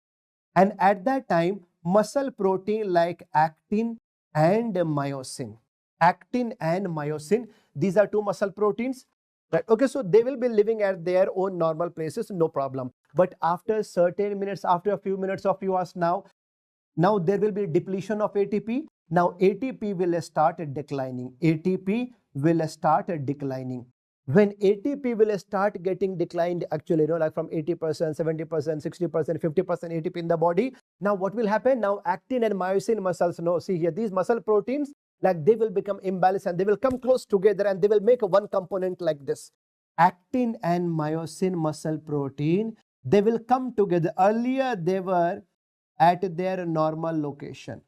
And at that time, muscle protein like actin and myosin. Actin and myosin, these are two muscle proteins. Right? Okay, so they will be living at their own normal places, no problem. But after certain minutes, after a few minutes or few hours now there will be depletion of ATP. Now ATP will start declining. ATP will start declining. When ATP will start getting declined, actually, like from 80%, 70%, 60%, 50% ATP in the body, now what will happen? Now actin and myosin muscles, see here, these muscle proteins, like they will become imbalanced and they will come close together and they will make one component like this. Actin and myosin muscle protein, they will come together. Earlier they were at their normal location,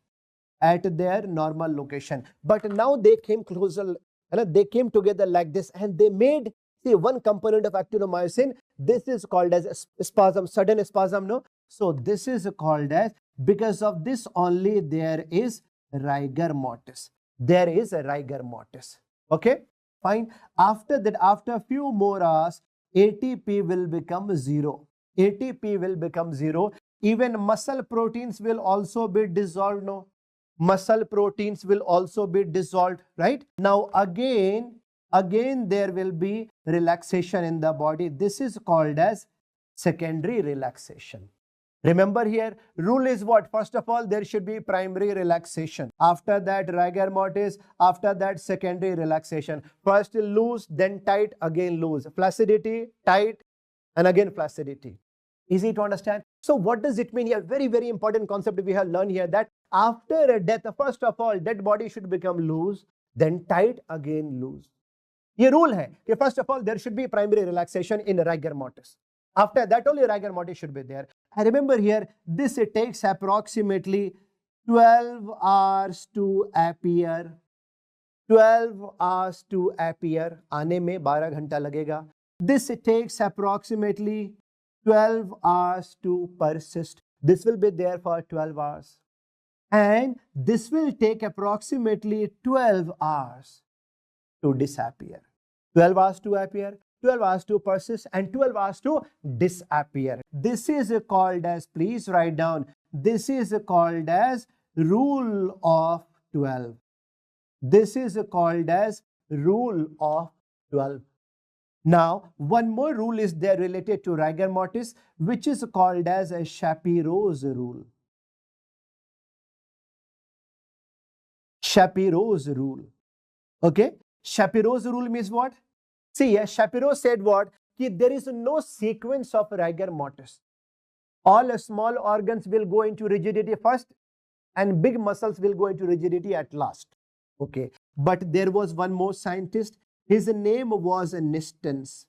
but now they came closer, they came together like this and they made, see, one component of actinomyosin. This is called as spasm, sudden spasm, no? So this is called as, because of this only there is rigor mortis. There is a rigor mortis. Okay, fine. After that, after a few more hours, ATP will become zero. ATP will become zero. Even muscle proteins will also be dissolved, no? Muscle proteins will also be dissolved, right? Now again there will be relaxation in the body. This is called as secondary relaxation. Remember here, rule is what? First of all, there should be primary relaxation. After that, rigor mortis. After that, secondary relaxation. First loose, then tight, again loose. Flaccidity, tight, and again flaccidity. Easy to understand. So what does it mean here? Very, very important concept we have learned here, that after a death, first of all, dead body should become loose, then tight, again loose. This rule hai कि first of all, there should be primary relaxation in rigor mortis. After that, only rigor mortis should be there. And remember here, this it takes approximately 12 hours to appear. 12 hours to appear. आने में 12 घंटा लगेगा. This it takes approximately 12 hours to persist. This will be there for 12 hours. And this will take approximately 12 hours to disappear. 12 hours to appear, 12 hours to persist, and 12 hours to disappear. This is called as, please write down, this is called as rule of 12. This is called as rule of 12. Now, one more rule is there related to rigor mortis, which is called as a Shapiro's rule. Shapiro's rule. Okay? Shapiro's rule means what? See, Shapiro said what? That there is no sequence of rigor mortis. All small organs will go into rigidity first and big muscles will go into rigidity at last. Okay. But there was one more scientist. His name was Nistens.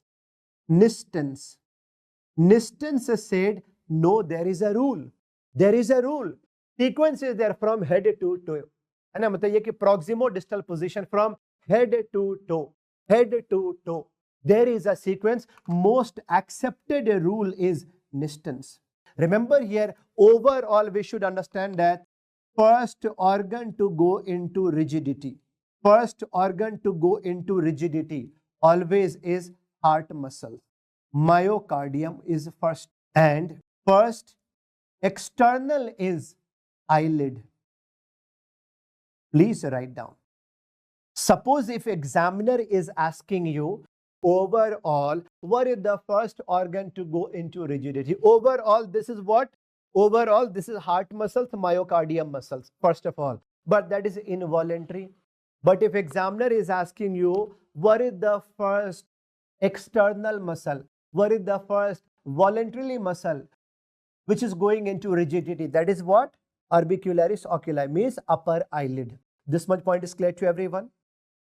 Nistens said, no, there is a rule. There is a rule. Sequence is there from head to toe. And I'm saying that proximo-distal position from head to toe. Head to toe. There is a sequence. Most accepted rule is Nistens. Remember here, overall we should understand that first organ to go into rigidity. First organ to go into rigidity always is heart muscle. Myocardium is first. And first external is eyelid. Please write down. Suppose if examiner is asking you, overall, what is the first organ to go into rigidity? Overall, this is what? Overall, this is heart muscles, myocardium muscles, first of all. But that is involuntary. But if examiner is asking you, what is the first external muscle? What is the first voluntarily muscle which is going into rigidity? That is what? Orbicularis oculi, means upper eyelid. This much point is clear to everyone?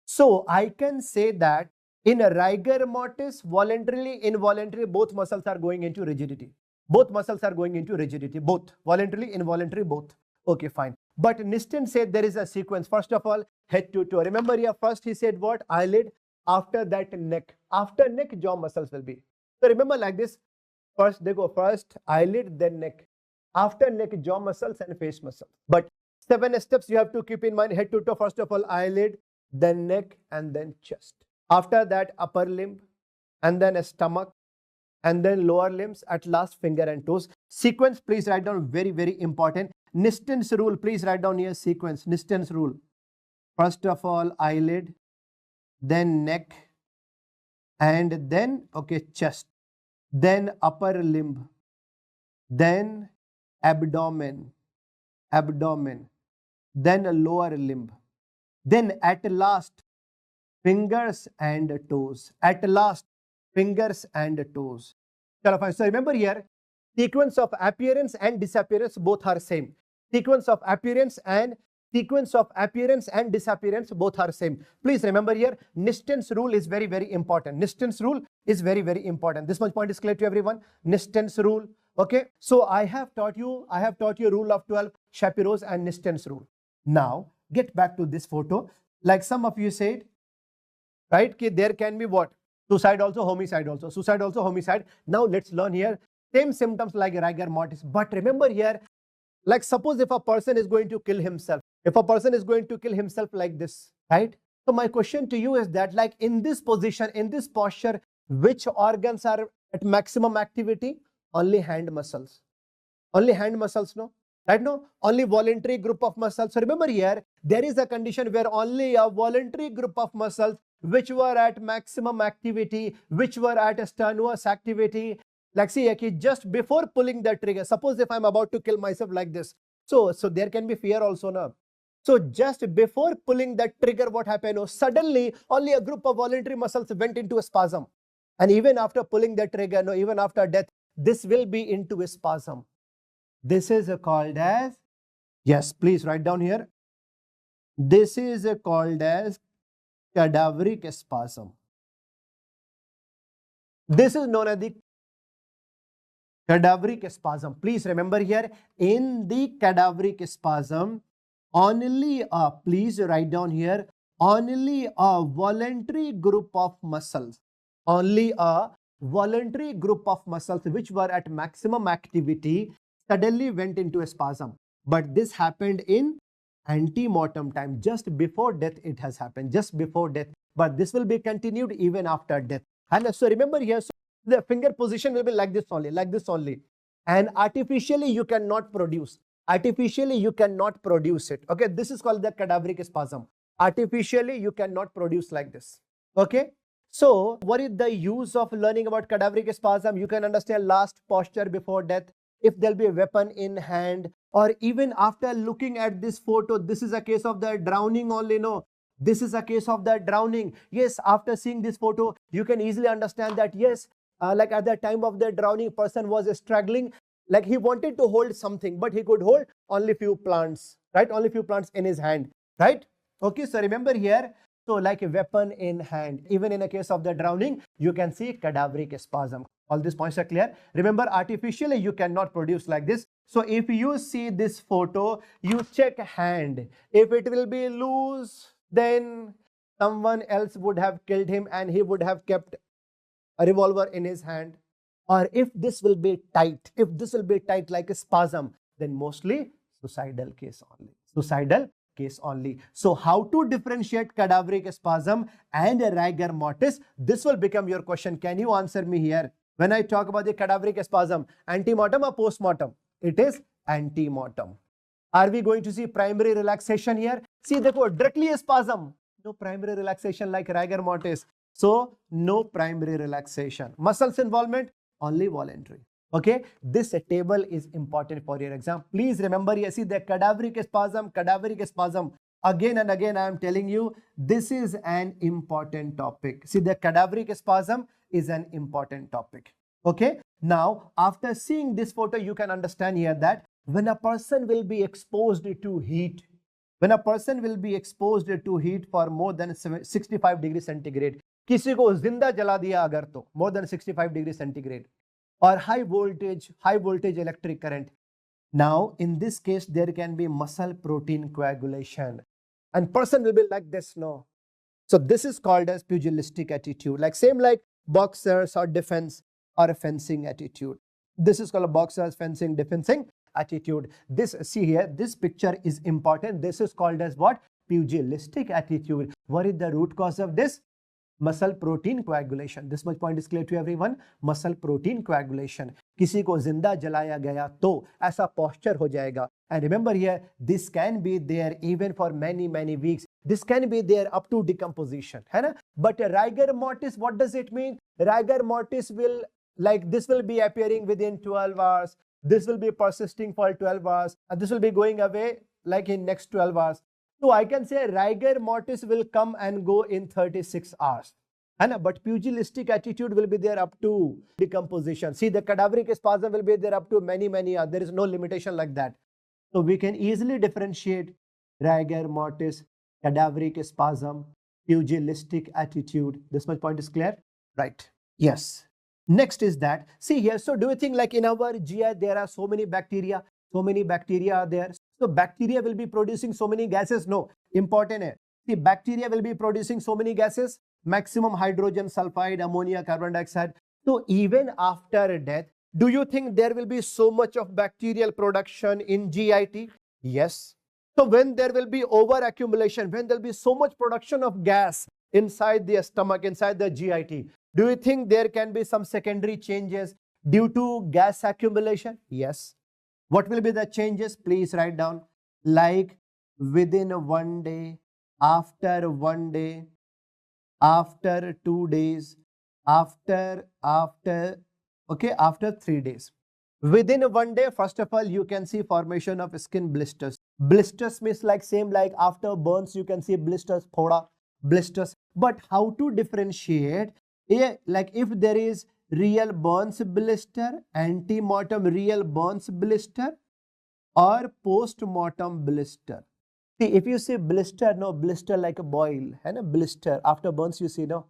So I can say that in a rigor mortis, voluntarily, involuntary, both muscles are going into rigidity. Both muscles are going into rigidity, both. Voluntarily, involuntary, both. Okay, fine. But Nisten said there is a sequence. First of all, head to toe. Remember here, first he said what? Eyelid. After that, neck. After neck, jaw muscles will be. So remember like this. First, they go first eyelid, then neck. After neck, jaw muscles and face muscles. But 7 steps you have to keep in mind. Head to toe, first of all, eyelid, then neck, and then chest. After that, upper limb, and then a stomach, and then lower limbs, at last finger and toes. Sequence, please write down, very, very important. Niston's rule, please write down here sequence. Niston's rule. First of all, eyelid, then neck, and then, okay, chest, then upper limb, then abdomen, then a lower limb, then at last fingers and toes, at last fingers and toes. So remember here, sequence of appearance and disappearance both are same. Sequence of appearance and disappearance both are same. Please remember here, Niston's rule is very, very important. Niston's rule is very, very important. This much point is clear to everyone. Niston's rule. Okay. So I have taught you rule of 12, Shapiro's and Niston's rule. Now get back to this photo. Like some of you said, right? There can be what? Suicide also, homicide also. Suicide also, homicide. Now let's learn here. Same symptoms like rigor mortis. But remember here, like suppose if a person is going to kill himself, like this, right? So my question to you is that, like in this position, in this posture, which organs are at maximum activity? Only hand muscles. Only hand muscles, no? Right? No? Only voluntary group of muscles. So remember here, there is a condition where only a voluntary group of muscles which were at maximum activity, which were at strenuous activity. Like see, just before pulling the trigger, suppose if I'm about to kill myself like this, so there can be fear also now. So just before pulling the trigger, what happened? Oh, suddenly only a group of voluntary muscles went into a spasm. And even after pulling the trigger, no, even after death, this will be into a spasm. This is called as, yes, please write down here. This is called as cadaveric spasm. This is known as the cadaveric spasm. Please remember here, in the cadaveric spasm, only a, please write down here, only a voluntary group of muscles, only a voluntary group of muscles which were at maximum activity suddenly went into a spasm. But this happened in ante-mortem time, just before death it has happened, just before death. But this will be continued even after death. And so remember here, so the finger position will be like this only, and artificially you cannot produce. Artificially you cannot produce it. Okay, this is called the cadaveric spasm. Artificially you cannot produce like this. Okay. So what is the use of learning about cadaveric spasm? You can understand last posture before death. If there'll be a weapon in hand, or even after looking at this photo, this is a case of the drowning only, no? This is a case of the drowning. Yes, after seeing this photo, you can easily understand that, yes, like at the time of the drowning, person was struggling, like he wanted to hold something, but he could hold only few plants, right? Only few plants in his hand, right? Okay, so remember here, so like a weapon in hand, even in a case of the drowning, you can see cadaveric spasm. All these points are clear. Remember, artificially you cannot produce like this. So if you see this photo, you check hand. If it will be loose, then someone else would have killed him and he would have kept a revolver in his hand. Or if this will be tight, like a spasm, then mostly suicidal case only. Suicidal case only. So how to differentiate cadaveric spasm and rigor mortis? This will become your question. Can you answer me here? When I talk about the cadaveric spasm, ante-mortem or post-mortem? It is ante-mortem. Are we going to see primary relaxation here? See, directly a spasm. No primary relaxation like rigor mortis. So, no primary relaxation. Muscles involvement, only voluntary. Okay, this table is important for your exam. Please remember here, see the cadaveric spasm. Again and again, I am telling you, this is an important topic. See, the cadaveric spasm is an important topic. Okay, now after seeing this photo, you can understand here that when a person will be exposed to heat, for more than 65 degrees centigrade, किसी को जिंदा जला दिया अगर तो more than 65 degrees centigrade, or high voltage electric current. Now in this case there can be muscle protein coagulation and person will be like this, no? So this is called as pugilistic attitude, like same like boxers or defense or fencing attitude. This is called a boxers, fencing, defending attitude. This, see here, this picture is important. This is called as what? Pugilistic attitude. What is the root cause of this? Muscle protein coagulation. This much point is clear to everyone. Muscle protein coagulation. किसी को जिंदा जलाया गया तो ऐसा posture हो जाएगा. And remember here, this can be there even for many weeks. This can be there up to decomposition, है ना. But rigor mortis, what does it mean? Rigor mortis will, like, this will be appearing within 12 hours. This will be persisting for 12 hours, and this will be going away like in next 12 hours. So I can say rigor mortis will come and go in 36 hours. But pugilistic attitude will be there up to decomposition. See, the cadaveric spasm will be there up to many hours. There is no limitation like that. So we can easily differentiate rigor mortis, cadaveric spasm, pugilistic attitude. This much point is clear? Right. Yes. Next is that, see here, so do you think like in our GI there are so many bacteria are there? So bacteria will be producing so many gases? No. Important hai. See, bacteria will be producing so many gases, maximum hydrogen sulfide, ammonia, carbon dioxide. So even after death, do you think there will be so much of bacterial production in GIT? Yes. So when there will be over accumulation, when there will be so much production of gas inside the stomach, inside the GIT, do you think there can be some secondary changes due to gas accumulation? Yes. What will be the changes? Please write down. Like within 1 day, after 1 day, after 2 days, after 3 days. Within 1 day, first of all, you can see formation of skin blisters. Blisters means like same like after burns, you can see blisters, thoda blisters. But how to differentiate? Like if there is real burns blister, anti-mortem real burns blister, or post-mortem blister. See, if you see blister, no, blister like a boil, है ना, blister after burns you see, no.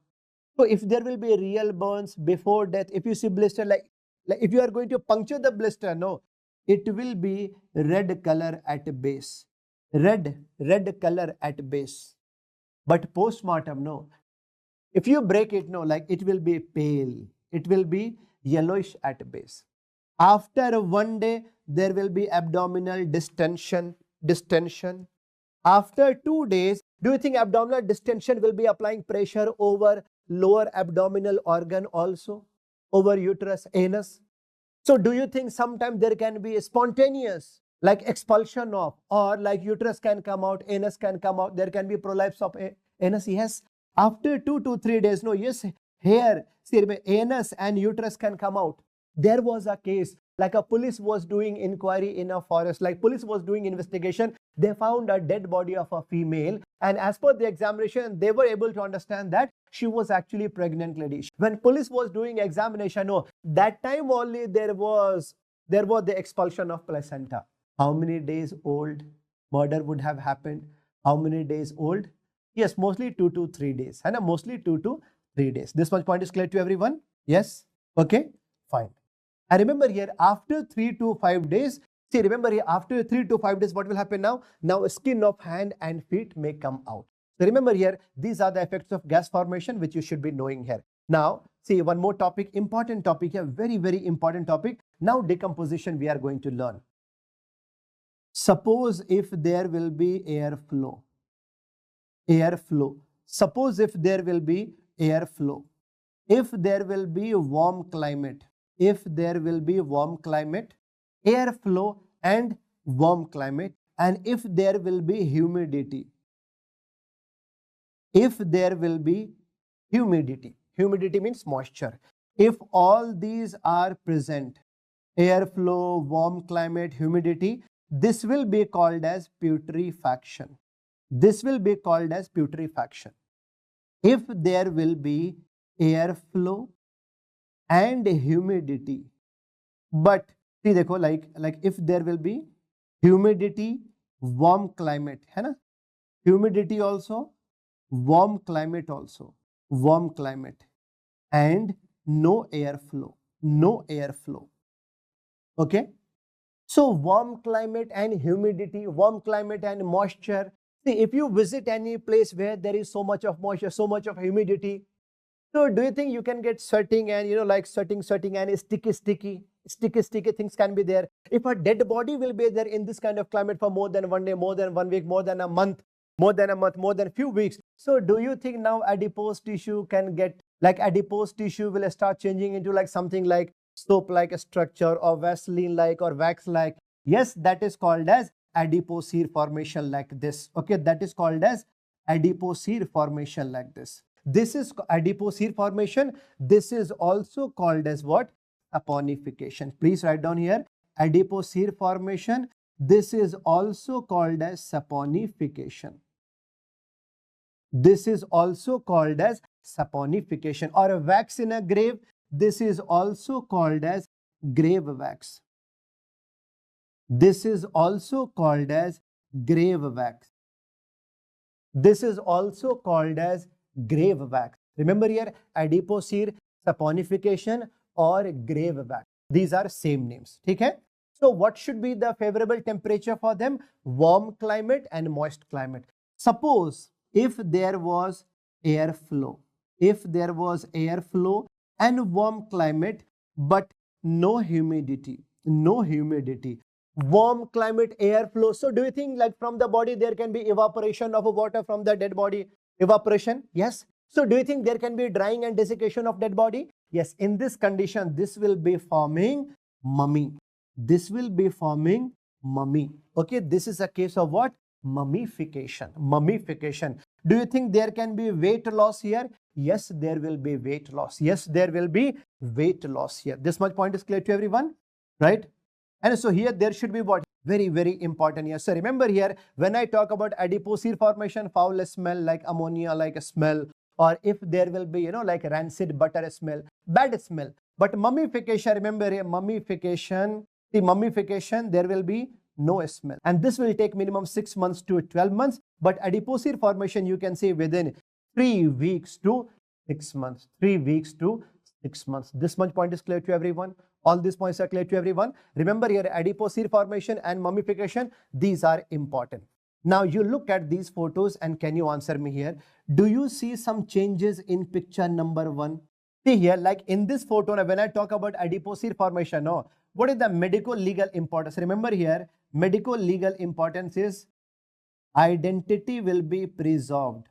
So if there will be real burns before death, if you see blister like if you are going to puncture the blister, no, it will be red color at base, red color at base. But post-mortem, no. If you break it, no, like it will be pale. It will be yellowish at base. After 1 day, there will be abdominal distension. After 2 days, do you think abdominal distension will be applying pressure over lower abdominal organ also? Over uterus, anus? So do you think sometime there can be a spontaneous, like expulsion of, or like uterus can come out, anus can come out, there can be prolapse of anus? Yes. After 2 to 3 days, no, yes, here, see, anus and uterus can come out. There was a case, like a police was doing inquiry in a forest, like police was doing investigation. They found a dead body of a female, and as per the examination, they were able to understand that she was actually a pregnant lady. When police was doing examination, no, that time only there was the expulsion of placenta. How many days old murder would have happened? How many days old? Yes, mostly 2 to 3 days. And mostly 2 to 3 days. This much point is clear to everyone? Yes? Okay, fine. And remember here, after 3 to 5 days, see, remember here, after 3 to 5 days, what will happen now? Now, skin of hand and feet may come out. So remember here, these are the effects of gas formation, which you should be knowing here. Now, see, one more topic, important topic here, very important topic. Now, decomposition we are going to learn. Suppose if there will be airflow. Suppose if there will be airflow. If there will be warm climate. If there will be warm climate, airflow and warm climate, and if there will be humidity. If there will be humidity. Humidity means moisture. If all these are present, airflow, warm climate, humidity, this will be called as putrefaction. This will be called as putrefaction. If there will be airflow and humidity, but see, देखो, like if there will be humidity, warm climate, है ना? Humidity also, warm climate also, warm climate, and no airflow, okay? So warm climate and humidity, warm climate and moisture. See, if you visit any place where there is so much of moisture, so much of humidity, so do you think you can get sweating and, like sweating and sticky things can be there? If a dead body will be there in this kind of climate for more than 1 day, more than 1 week, more than a month, more than few weeks, So do you think now adipose tissue can get, like adipose tissue will start changing into like something like soap-like structure or Vaseline-like or wax-like? Yes, that is called as adipocere formation like this. Okay, that is called as adipocere formation like this. This is adipocere formation. This is also called as what? Saponification. Please write down here, adipocere formation. This is also called as saponification. This is also called as saponification, or a wax in a grave. This is also called as grave wax. This is also called as grave wax. This is also called as grave wax. Remember here, adipocere, saponification or grave wax. These are same names. Okay? So what should be the favorable temperature for them? Warm climate and moist climate. Suppose if there was airflow, and warm climate but no humidity, warm climate, airflow. So do you think like from the body there can be evaporation of water from the dead body? Evaporation? Yes. So do you think there can be drying and desiccation of dead body? Yes. In this condition, this will be forming mummy. This will be forming mummy. Okay. This is a case of what? Mummification. Mummification. Do you think there can be weight loss here? Yes, there will be weight loss. Yes, there will be weight loss here. This much point is clear to everyone, right? And so here there should be what? Very, very important here. So remember here, when I talk about adipocere formation, foul smell like ammonia, like a smell, or if there will be, you know, like rancid butter smell, bad smell. But mummification, remember here, mummification, there will be no smell. And this will take minimum 6 months to 12 months. But adipocere formation, you can say within 3 weeks to 6 months. 3 weeks to 6 months. This much point is clear to everyone. All these points are clear to everyone. Remember here, adipocere formation and mummification, these are important. Now you look at these photos and can you answer me here? Do you see some changes in picture number 1? See here, like in this photo, when I talk about adipocere formation, no, what is the medico-legal importance? Remember here, medico-legal importance is identity will be preserved.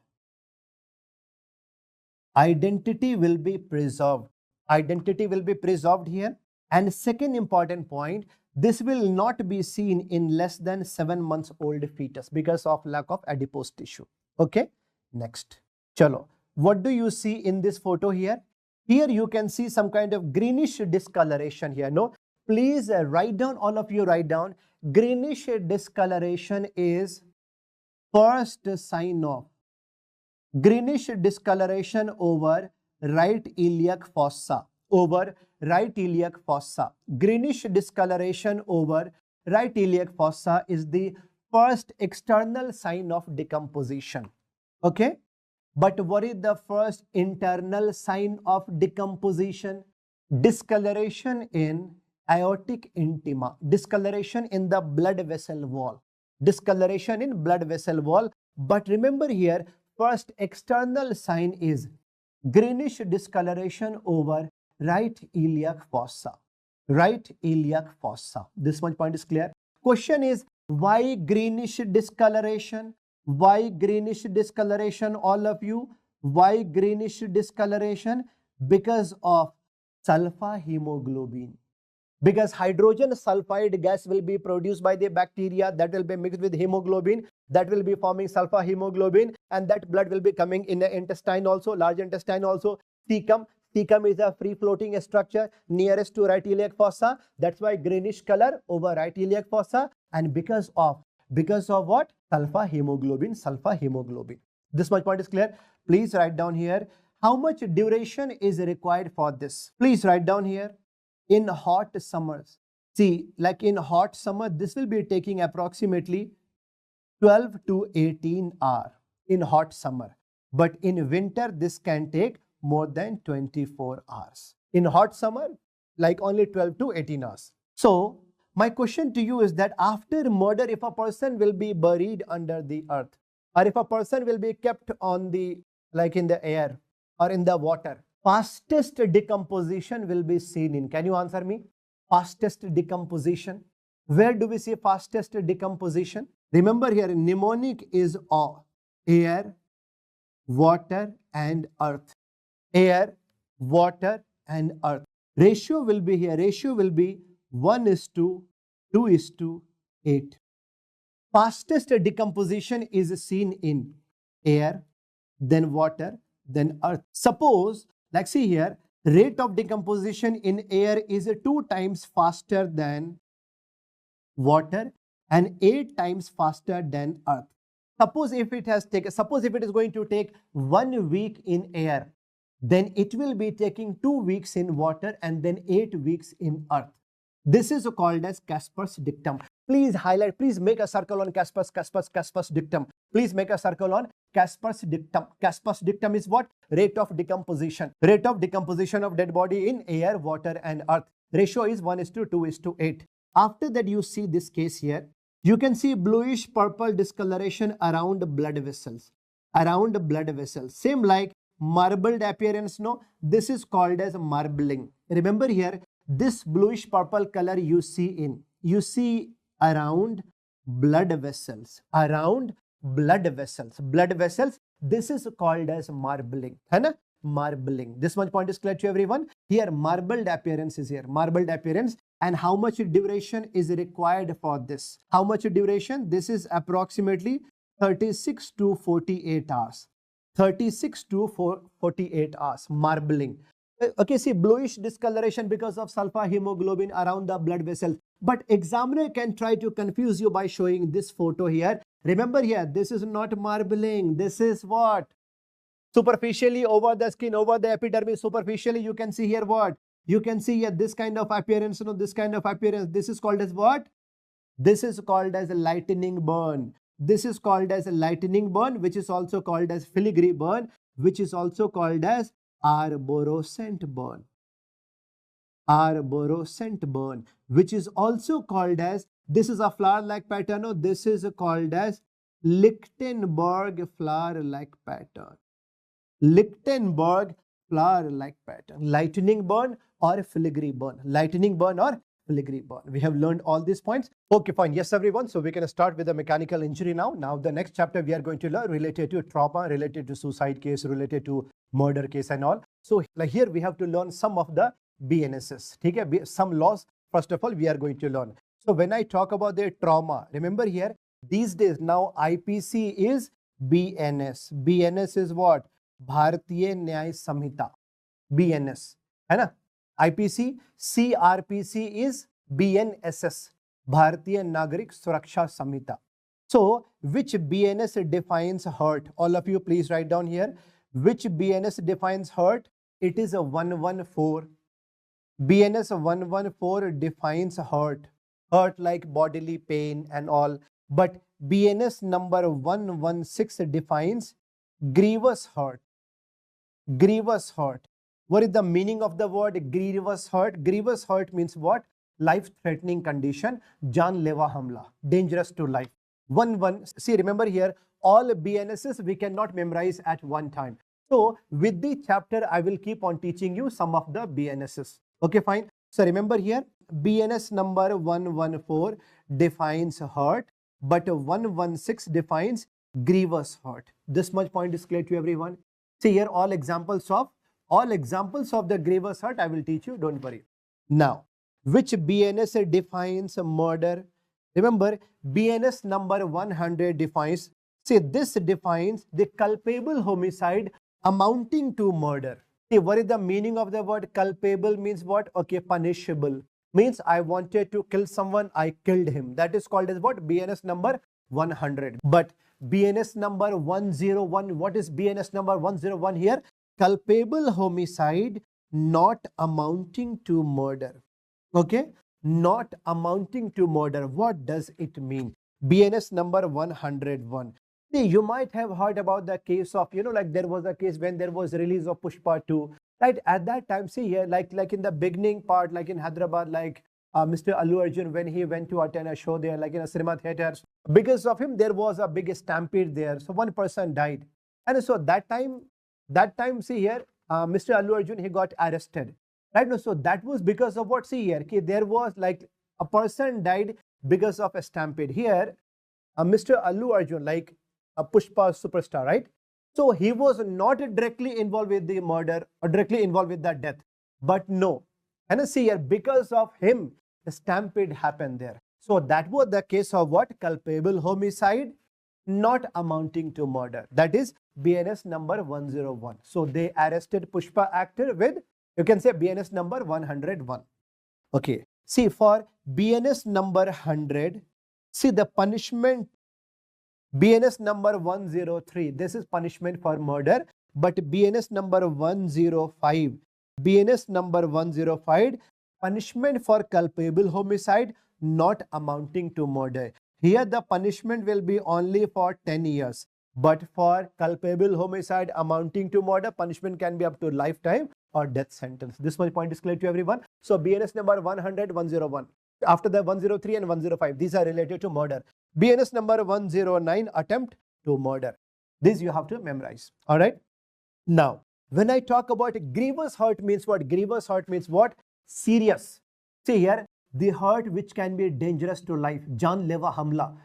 Identity will be preserved. Identity will be preserved here. And second important point, this will not be seen in less than 7 months old fetus because of lack of adipose tissue. Okay, next. Chalo, what do you see in this photo here? Here you can see some kind of greenish discoloration here. No, please write down, all of you write down. Greenish discoloration is first sign of greenish discoloration over right iliac fossa. Over right iliac fossa. Greenish discoloration over right iliac fossa is the first external sign of decomposition. Okay. But what is the first internal sign of decomposition? Discoloration in aortic intima. Discoloration in the blood vessel wall. Discoloration in blood vessel wall. But remember here, first external sign is greenish discoloration over right iliac fossa. Right iliac fossa. This much point is clear. Question is, why greenish discoloration? Why greenish discoloration, all of you? Why greenish discoloration? Because of sulfa hemoglobin. Because hydrogen sulfide gas will be produced by the bacteria that will be mixed with hemoglobin, that will be forming sulfa hemoglobin, and that blood will be coming in the intestine also, large intestine also. Cecum. Cecum is a free-floating structure nearest to right iliac fossa. That's why greenish color over right iliac fossa. And because of what? Sulfa hemoglobin, sulfa hemoglobin. This much point is clear. Please write down here. How much duration is required for this? Please write down here. In hot summers, see, like in hot summer, this will be taking approximately 12 to 18 hours in hot summer. But in winter, this can take more than 24 hours. In hot summer, like only 12 to 18 hours. So my question to you is that after murder, if a person will be buried under the earth, or if a person will be kept on the, like in the air or in the water, fastest decomposition will be seen in. Can you answer me? Fastest decomposition. Where do we see fastest decomposition? Remember here, mnemonic is air, water and earth. Air, water and earth. Ratio will be here. Ratio will be 1:2:8. Fastest decomposition is seen in air, then water, then earth. Suppose, like see here, rate of decomposition in air is 2 times faster than water and 8 times faster than earth. Suppose if it is going to take 1 week in air, then it will be taking 2 weeks in water and then 8 weeks in earth. This is called as Casper's dictum. Please highlight, please make a circle on Casper's dictum. Please make a circle on Casper's dictum. Casper's dictum is what? Rate of decomposition. Rate of decomposition of dead body in air, water and earth. Ratio is 1:2:8. After that, you see this case here. You can see bluish purple discoloration around blood vessels. Around blood vessels. Same like marbled appearance, no? This is called as marbling. Remember here, this bluish purple color you see around blood vessels. Around blood vessels. Blood vessels, this is called as marbling. है ना? Marbling. This much point is clear to everyone. Here, marbled appearance is here. Marbled appearance. And how much duration is required for this? How much duration? This is approximately 36 to 48 hours. 36 to 48 hours. Marbling. Okay, see, bluish discoloration because of sulfur hemoglobin around the blood vessels. But examiner can try to confuse you by showing this photo here. Remember here, this is not marbling. This is what? Superficially over the skin, over the epidermis, superficially you can see here what? You can see here this kind of appearance, this kind of appearance. This is called as what? This is called as a lightning burn. This is called as a lightning burn, which is also called as filigree burn, which is also called as arborescent burn. Arborescent burn, which is also called as, this is a flower-like pattern. No, this is called as Lichtenberg flower-like pattern. Lichtenberg flower-like pattern. Lightning burn or filigree burn. Lightning burn or filigree burn. We have learned all these points. Okay, fine. Yes, everyone. So we can start with the mechanical injury now. Now, the next chapter we are going to learn related to trauma, related to suicide case, related to murder case and all. So like here we have to learn some of the BNSs. Okay? Some laws, first of all, we are going to learn. So when I talk about the trauma, remember here, these days now IPC is BNS. BNS is what? Bharatiya Nyay Samhita. BNS. है ना? IPC CrPC is BNSS. Bharatiya Nagarik Suraksha Samhita. So which BNS defines hurt? All of you please write down here. Which BNS defines hurt? It is a 114. BNS 114 defines hurt. Hurt like bodily pain and all. But BNS number 116 defines grievous hurt. Grievous hurt. What is the meaning of the word grievous hurt? Grievous hurt means what? Life-threatening condition. Janleva hamla. Dangerous to life. See, remember here, all BNSs we cannot memorize at one time. So, with the chapter, I will keep on teaching you some of the BNSs. Okay, fine. So, remember here, BNS number 114 defines hurt, but 116 defines grievous hurt. This much point is clear to everyone. See here, all examples of the grievous hurt I will teach you, don't worry. Now, which BNS defines murder? Remember, BNS number 100 defines, see, this defines the culpable homicide amounting to murder. See, what is the meaning of the word culpable? Means what? Okay, punishable. Means I wanted to kill someone, I killed him. That is called as what? BNS number 100. But BNS number 101, what is BNS number 101 here? Culpable homicide not amounting to murder. Okay? Not amounting to murder. What does it mean? BNS number 101. See, you might have heard about the case of, like there was a case when there was release of Pushpa 2. Right? At that time, see here, like in the beginning part, like in Hyderabad, like Mr. Allu Arjun, when he went to attend a show there, like in a cinema theater, because of him, there was a big stampede there. So one person died. And so that time, see here, Mr. Allu Arjun, he got arrested. Right? So that was because of what? See here, okay, there was like a person died because of a stampede. Here, Mr. Allu Arjun, like a Pushpa superstar, right? So he was not directly involved with the murder or directly involved with that death. But no, and see here, because of him, the stampede happened there. So that was the case of what? Culpable homicide not amounting to murder. That is BNS number 101. So they arrested Pushpa actor with, you can say, BNS number 101. Okay. See, for BNS number 100, see the punishment, BNS number 103, this is punishment for murder, but BNS number 105, BNS number 105, punishment for culpable homicide not amounting to murder. Here the punishment will be only for 10 years. But for culpable homicide amounting to murder, punishment can be up to lifetime or death sentence. This much point is clear to everyone. So BNS number 100, 101. After the 103 and 105, these are related to murder. BNS number 109, attempt to murder. This you have to memorize. All right. Now, when I talk about grievous hurt means what? Grievous hurt means what? Serious. See here, the hurt which can be dangerous to life. Janleva hamla.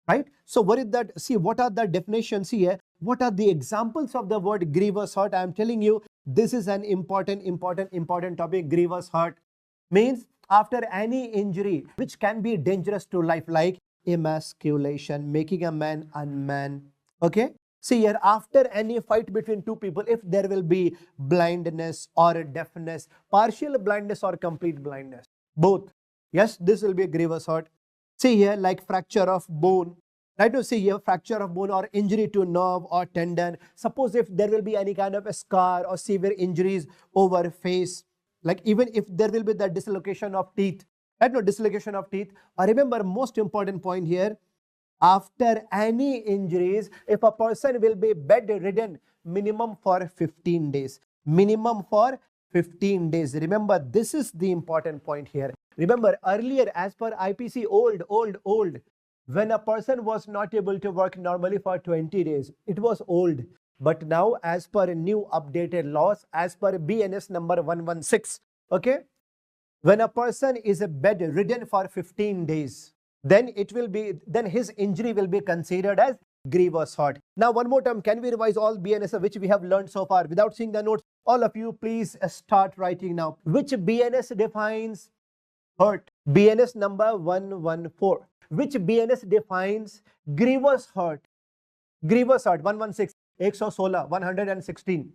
Right? So what is that? See, what are the definitions here? What are the examples of the word grievous hurt? I am telling you, this is an important topic. Grievous hurt means after any injury which can be dangerous to life, like emasculation, making a man unman. Okay? See here, after any fight between two people, if there will be blindness or deafness, partial blindness or complete blindness, both. Yes, this will be a grievous hurt. See here, like fracture of bone. Right, to see here, fracture of bone or injury to nerve or tendon. Suppose if there will be any kind of a scar or severe injuries over face, like even if there will be the dislocation of teeth, right? No, dislocation of teeth. Remember, most important point here, after any injuries, if a person will be bedridden, minimum for 15 days. Minimum for 15 days. Remember, this is the important point here. Remember, earlier, as per IPC, old, when a person was not able to work normally for 20 days, it was old. But now, as per new updated laws, as per BNS number 116, okay, when a person is bedridden for 15 days, then his injury will be considered as grievous hurt. Now, one more time, can we revise all BNS which we have learned so far without seeing the notes? All of you, please start writing now. Which BNS defines hurt? BNS number 114. Which BNS defines grievous hurt? Grievous hurt, 116, 116, 116.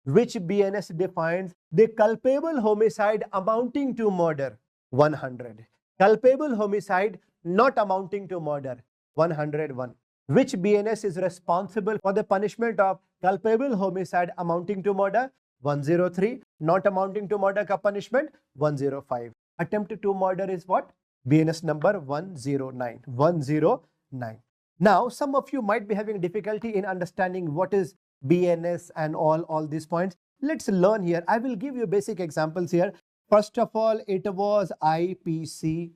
Which BNS defines the culpable homicide amounting to murder? 100. Culpable homicide not amounting to murder? 101. Which BNS is responsible for the punishment of culpable homicide amounting to murder? 103. Not amounting to murder ka punishment? 105. Attempt to murder is what? BNS number 109. 109. Now, some of you might be having difficulty in understanding what is BNS and all these points. Let's learn here. I will give you basic examples here. First of all, it was IPC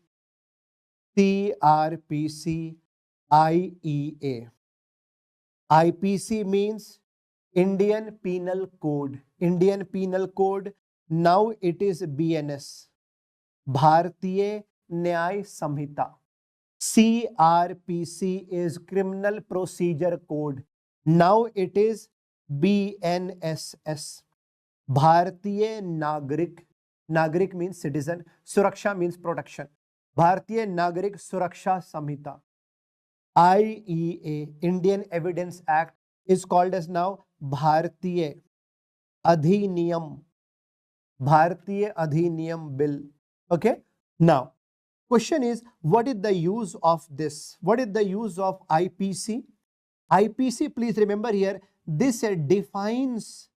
CrPC IEA. IPC means Indian Penal Code. Indian Penal Code. Now it is BNS. Bharatiya Nyay Samhita. CrPC is Criminal Procedure Code. Now it is BNSS. Bharatiya Nagrik. Nagrik means citizen. Suraksha means protection. Bharatiya Nagrik Suraksha Samhita. IEA, Indian Evidence Act, is called as now Bharatiya Adhiniyam. Bharatiya Adhiniyam Bill. Okay. Now, question is, what is the use of this? What is the use of IPC? IPC, please remember here, this defines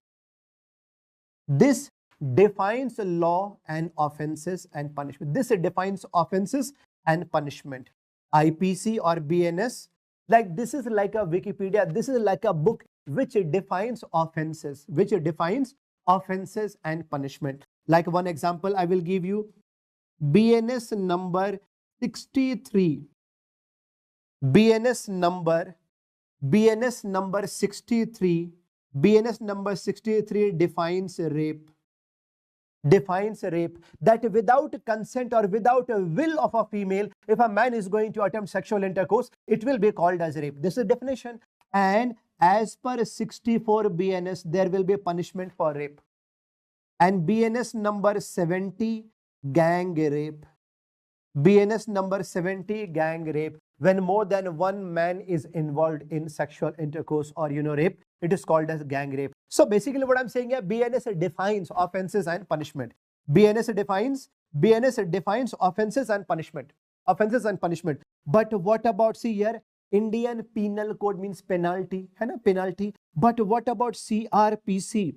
law and offenses and punishment. This defines offenses and punishment. IPC or BNS, like this is like a Wikipedia. This is like a book which defines offenses, and punishment. Like one example, I will give you. BNS number 63. BNS number 63. BNS number 63 defines rape. Defines rape, that without consent or without a will of a female, if a man is going to attempt sexual intercourse, it will be called as rape. This is definition. And as per 64 BNS, there will be punishment for rape. And BNS number 70, gang rape. BNS number 70, gang rape. When more than one man is involved in sexual intercourse or rape, it is called as gang rape. So basically what I'm saying here, BNS defines offenses and punishment. BNS defines offenses and punishment. Offenses and punishment. But what about, see here, Indian Penal Code means penalty, penalty. But what about CrPC?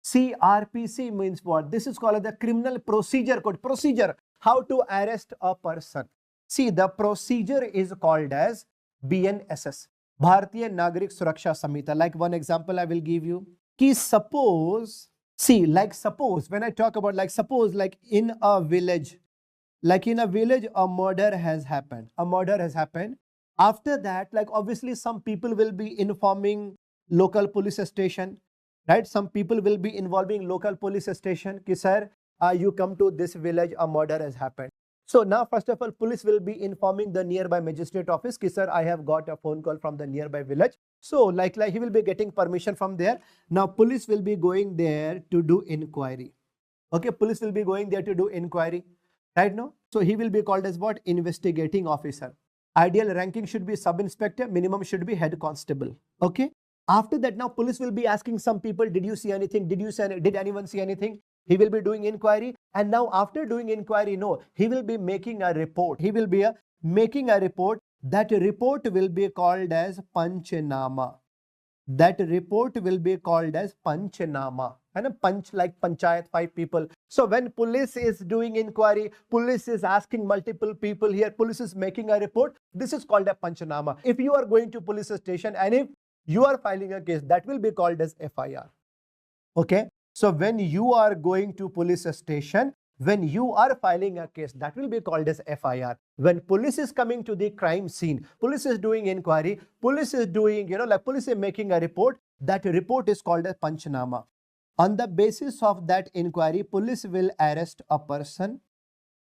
CrPC means what? This is called the Criminal Procedure Code. Procedure, how to arrest a person. See, the procedure is called as BNSS, Bharatiya Nagarik Suraksha Samhita. Like one example I will give you. Ki suppose, see, like suppose, when I talk about like suppose, like in a village, a murder has happened. A murder has happened. After that, like obviously some people will be informing local police station, right? Some people will be involving local police station. Ki sir, you come to this village, a murder has happened. So now, first of all, police will be informing the nearby magistrate office, ki sir, I have got a phone call from the nearby village. So like he will be getting permission from there. Now police will be going there to do inquiry. Okay, police will be going there to do inquiry, right now. So he will be called as what? Investigating officer. Ideal ranking should be sub-inspector, minimum should be head constable. Okay. After that, now police will be asking some people, did you see anything? Did anyone see anything? He will be doing inquiry, and now after doing inquiry, no, he will be making a report. He will be making a report. That report will be called as Panchnama. That report will be called as Panchnama. And a punch like panchayat, 5 people. So when police is doing inquiry, police is asking multiple people here, police is making a report. This is called a Panchnama. If you are going to police station and if you are filing a case, that will be called as FIR. Okay. So when you are going to police station, when you are filing a case, that will be called as FIR. When police is coming to the crime scene, police is doing inquiry, police is doing, like police is making a report, that report is called as Panchnama. On the basis of that inquiry, police will arrest a person.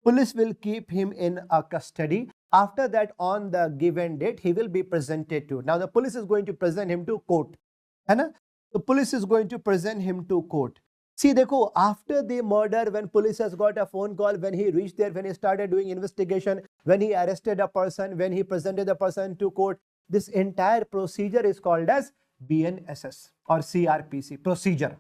Police will keep him in a custody. After that, on the given date, he will be presented to. Now the police is going to present him to court. The police is going to present him to court. See, dekho, after the murder, when police has got a phone call, when he reached there, when he started doing investigation, when he arrested a person, when he presented the person to court, this entire procedure is called as BNSS or CrPC procedure.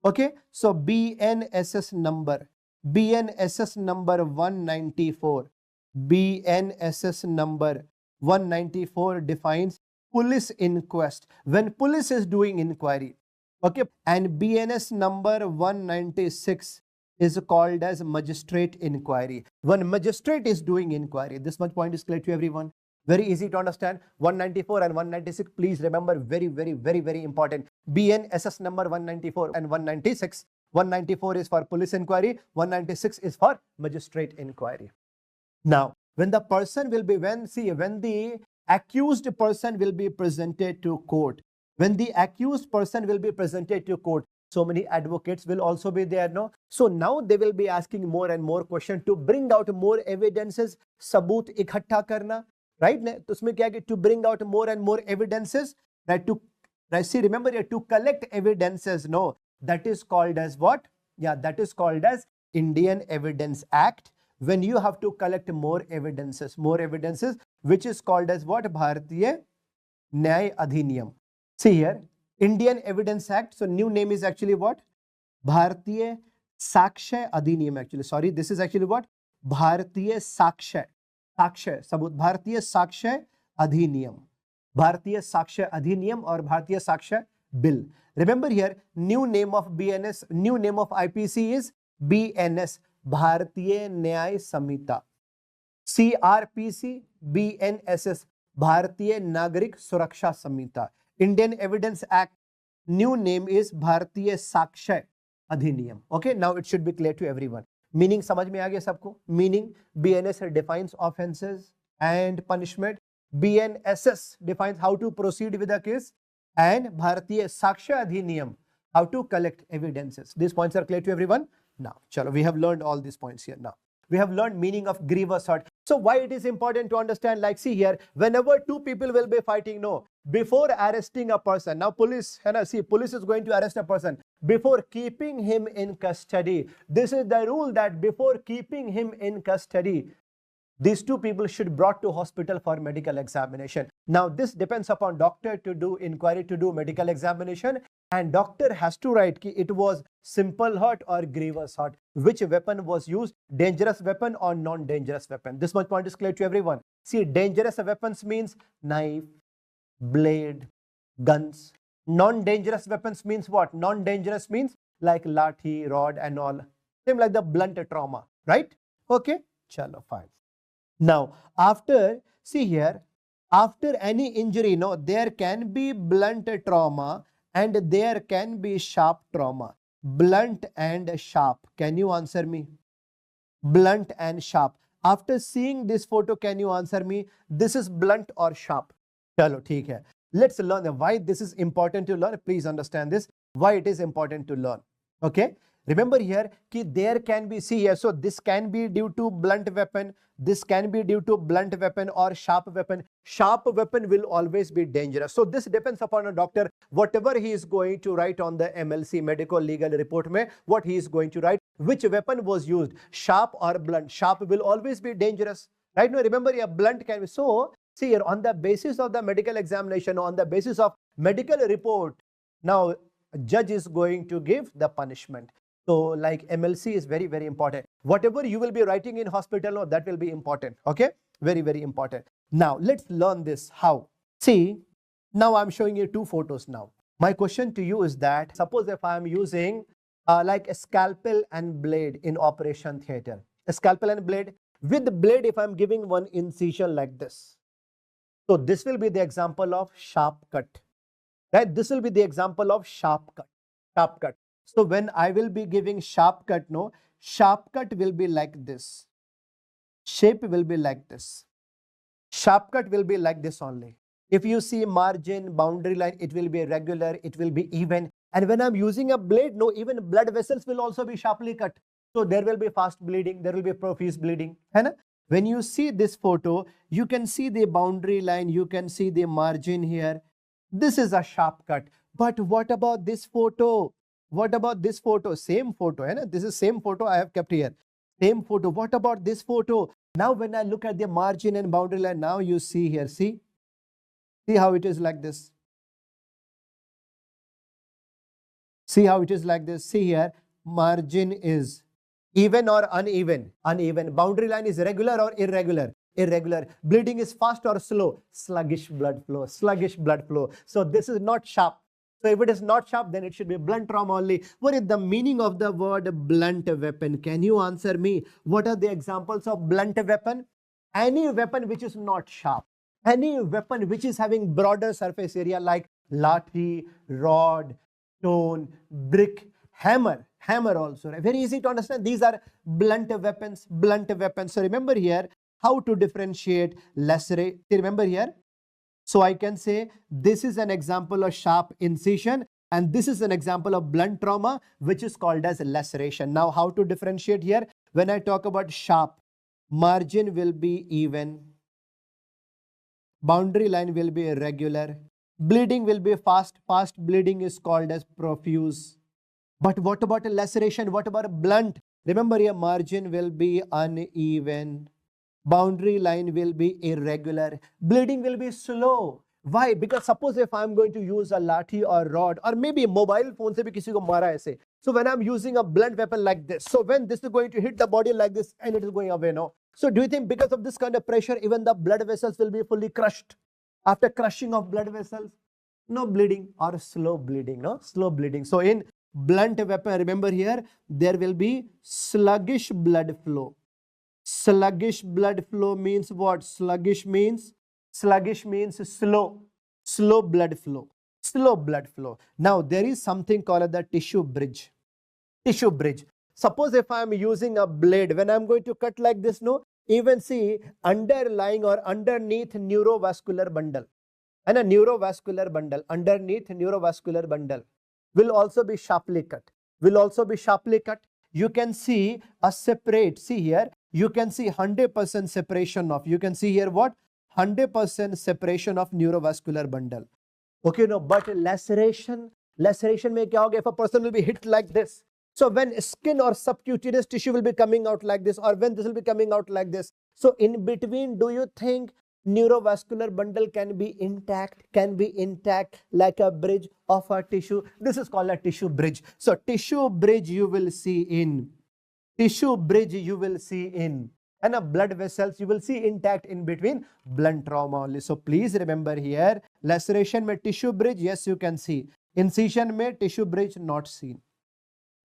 Okay, so BNSS number 194. BNSS number 194 defines police inquest. When police is doing inquiry. Okay, and BNS number 196 is called as magistrate inquiry. When magistrate is doing inquiry, this much point is clear to everyone. Very easy to understand. 194 and 196, please remember, very, very, very, very important. BNSS number 194 and 196. 194 is for police inquiry, 196 is for magistrate inquiry. Now, when the person will be, when the accused person will be presented to court, when the accused person will be presented to court, so many advocates will also be there, no? So now they will be asking more and more questions to bring out more evidences, sabut ikhatta karna, right? To bring out more and more evidences, right? See, remember here, to collect evidences, no? That is called as what? Yeah, that is called as Indian Evidence Act. When you have to collect more evidences, which is called as what? Bharatiya Nyay Adhiniyam. See here, Indian Evidence Act. So new name is actually what? Bharatiya Sakshay Adhiniyam actually. Sorry, this is actually what? Bharatiya Sakshay. Sabut. Bharatiya Sakshay Adhiniyam. Bharatiya Sakshay Adhiniyam or Bharatiya Sakshay Bill. Remember here, new name of BNS, new name of IPC is BNS. Bharatiya Nyay Samhita. CrPC, BNSS, Bharatiya Nagarik Suraksha Samhita. Indian Evidence Act, new name is Bharatiya Sakshay Adhiniyam. Okay, now it should be clear to everyone. Meaning, samajh mein aa gaya sabko? Meaning, BNS defines offenses and punishment. BNSS defines how to proceed with a case. And Bharatiya Sakshay Adhiniyam, how to collect evidences. These points are clear to everyone? Now, chalo, we have learned all these points here now. We have learned meaning of grievous hurt. So why it is important to understand, like see here, whenever two people will be fighting, no, before arresting a person, now police, see, police is going to arrest a person, before keeping him in custody, this is the rule that before keeping him in custody, these two people should brought to hospital for medical examination. Now this depends upon doctor to do inquiry, to do medical examination, and doctor has to write ki it was simple hurt or grievous hurt, which weapon was used, dangerous weapon or non-dangerous weapon. This much point is clear to everyone. See, dangerous weapons means knife, blade, guns. Non-dangerous weapons means what? Non-dangerous means like lathi, rod and all. Same like the blunt trauma, right? Okay, chalo, fine. Now, after, see here, after any injury, no, there can be blunt trauma and there can be sharp trauma. Blunt and sharp. Can you answer me? Blunt and sharp. After seeing this photo, can you answer me? This is blunt or sharp? Chalo, theek hai. Let's learn why this is important to learn. Please understand this, why it is important to learn. Okay. Remember here, ki there can be, see here, so this can be due to blunt weapon, this can be due to blunt weapon or sharp weapon. Sharp weapon will always be dangerous. So this depends upon a doctor, whatever he is going to write on the MLC, medico-legal report mein, what he is going to write, which weapon was used, sharp or blunt. Sharp will always be dangerous. Right now, remember here, blunt can be, so see here, on the basis of the medical examination, on the basis of medical report, now judge is going to give the punishment. So like MLC is very, very important. Whatever you will be writing in hospital, that will be important. Okay, very, very important. Now let's learn this. How? See, now I'm showing you two photos now. My question to you is that, suppose if I am using like a scalpel and blade in operation theater, a scalpel and blade, with the blade if I'm giving one incision like this, so this will be the example of sharp cut, right? This will be the example of sharp cut, sharp cut. So when I will be giving sharp cut, no, sharp cut will be like this. Shape will be like this. Sharp cut will be like this only. If you see margin, boundary line, it will be regular, it will be even. And when I'm using a blade, no, even blood vessels will also be sharply cut. So there will be fast bleeding, there will be profuse bleeding. When you see this photo, you can see the boundary line, you can see the margin here. This is a sharp cut. But what about this photo? What about this photo? Same photo, this is same photo I have kept here. Same photo. What about this photo? Now when I look at the margin and boundary line, now you see here, see how it is like this. See how it is like this. See here, margin is even or uneven? Uneven. Boundary line is regular or irregular? Irregular. Bleeding is fast or slow? Sluggish blood flow. Sluggish blood flow. So this is not sharp. So if it is not sharp, then it should be blunt trauma only. What is the meaning of the word blunt weapon? Can you answer me? What are the examples of blunt weapon? Any weapon which is not sharp. Any weapon which is having broader surface area like lathi, rod, stone, brick, hammer. Hammer also. Right? Very easy to understand. These are blunt weapons. Blunt weapons. So remember here how to differentiate lacerate. Remember here. So I can say this is an example of sharp incision and this is an example of blunt trauma, which is called as laceration. Now how to differentiate here? When I talk about sharp, margin will be even, boundary line will be irregular, bleeding will be fast. Fast bleeding is called as profuse. But what about a laceration? What about a blunt? Remember here, margin will be uneven. Boundary line will be irregular. Bleeding will be slow. Why? Because suppose if I'm going to use a lathi or rod or maybe a mobile phone se bhi kisi ko mara aise. So when I'm using a blunt weapon like this, so when this is going to hit the body like this and it is going away, no? So do you think because of this kind of pressure, even the blood vessels will be fully crushed? After crushing of blood vessels, no bleeding or slow bleeding, no? Slow bleeding. So in blunt weapon, remember here, there will be sluggish blood flow. Sluggish blood flow means what? Sluggish means slow. Slow blood flow. Slow blood flow. Now there is something called the tissue bridge. Tissue bridge. Suppose if I am using a blade, when I am going to cut like this, no, even see underlying or underneath neurovascular bundle. And a neurovascular bundle, underneath neurovascular bundle will also be sharply cut. Will also be sharply cut. You can see a separate, see here, you can see 100% separation of, you can see here what? 100% separation of neurovascular bundle. Okay, no, but laceration mein kya hoga? If a person will be hit like this, so when skin or subcutaneous tissue will be coming out like this, or when this will be coming out like this, so in between, do you think neurovascular bundle can be intact? Can be intact like a bridge of a tissue? This is called a tissue bridge. So tissue bridge you will see in, tissue bridge you will see in, and a blood vessels you will see intact in between blunt trauma only. So please remember here, laceration mein tissue bridge, yes, you can see. Incision mein tissue bridge not seen.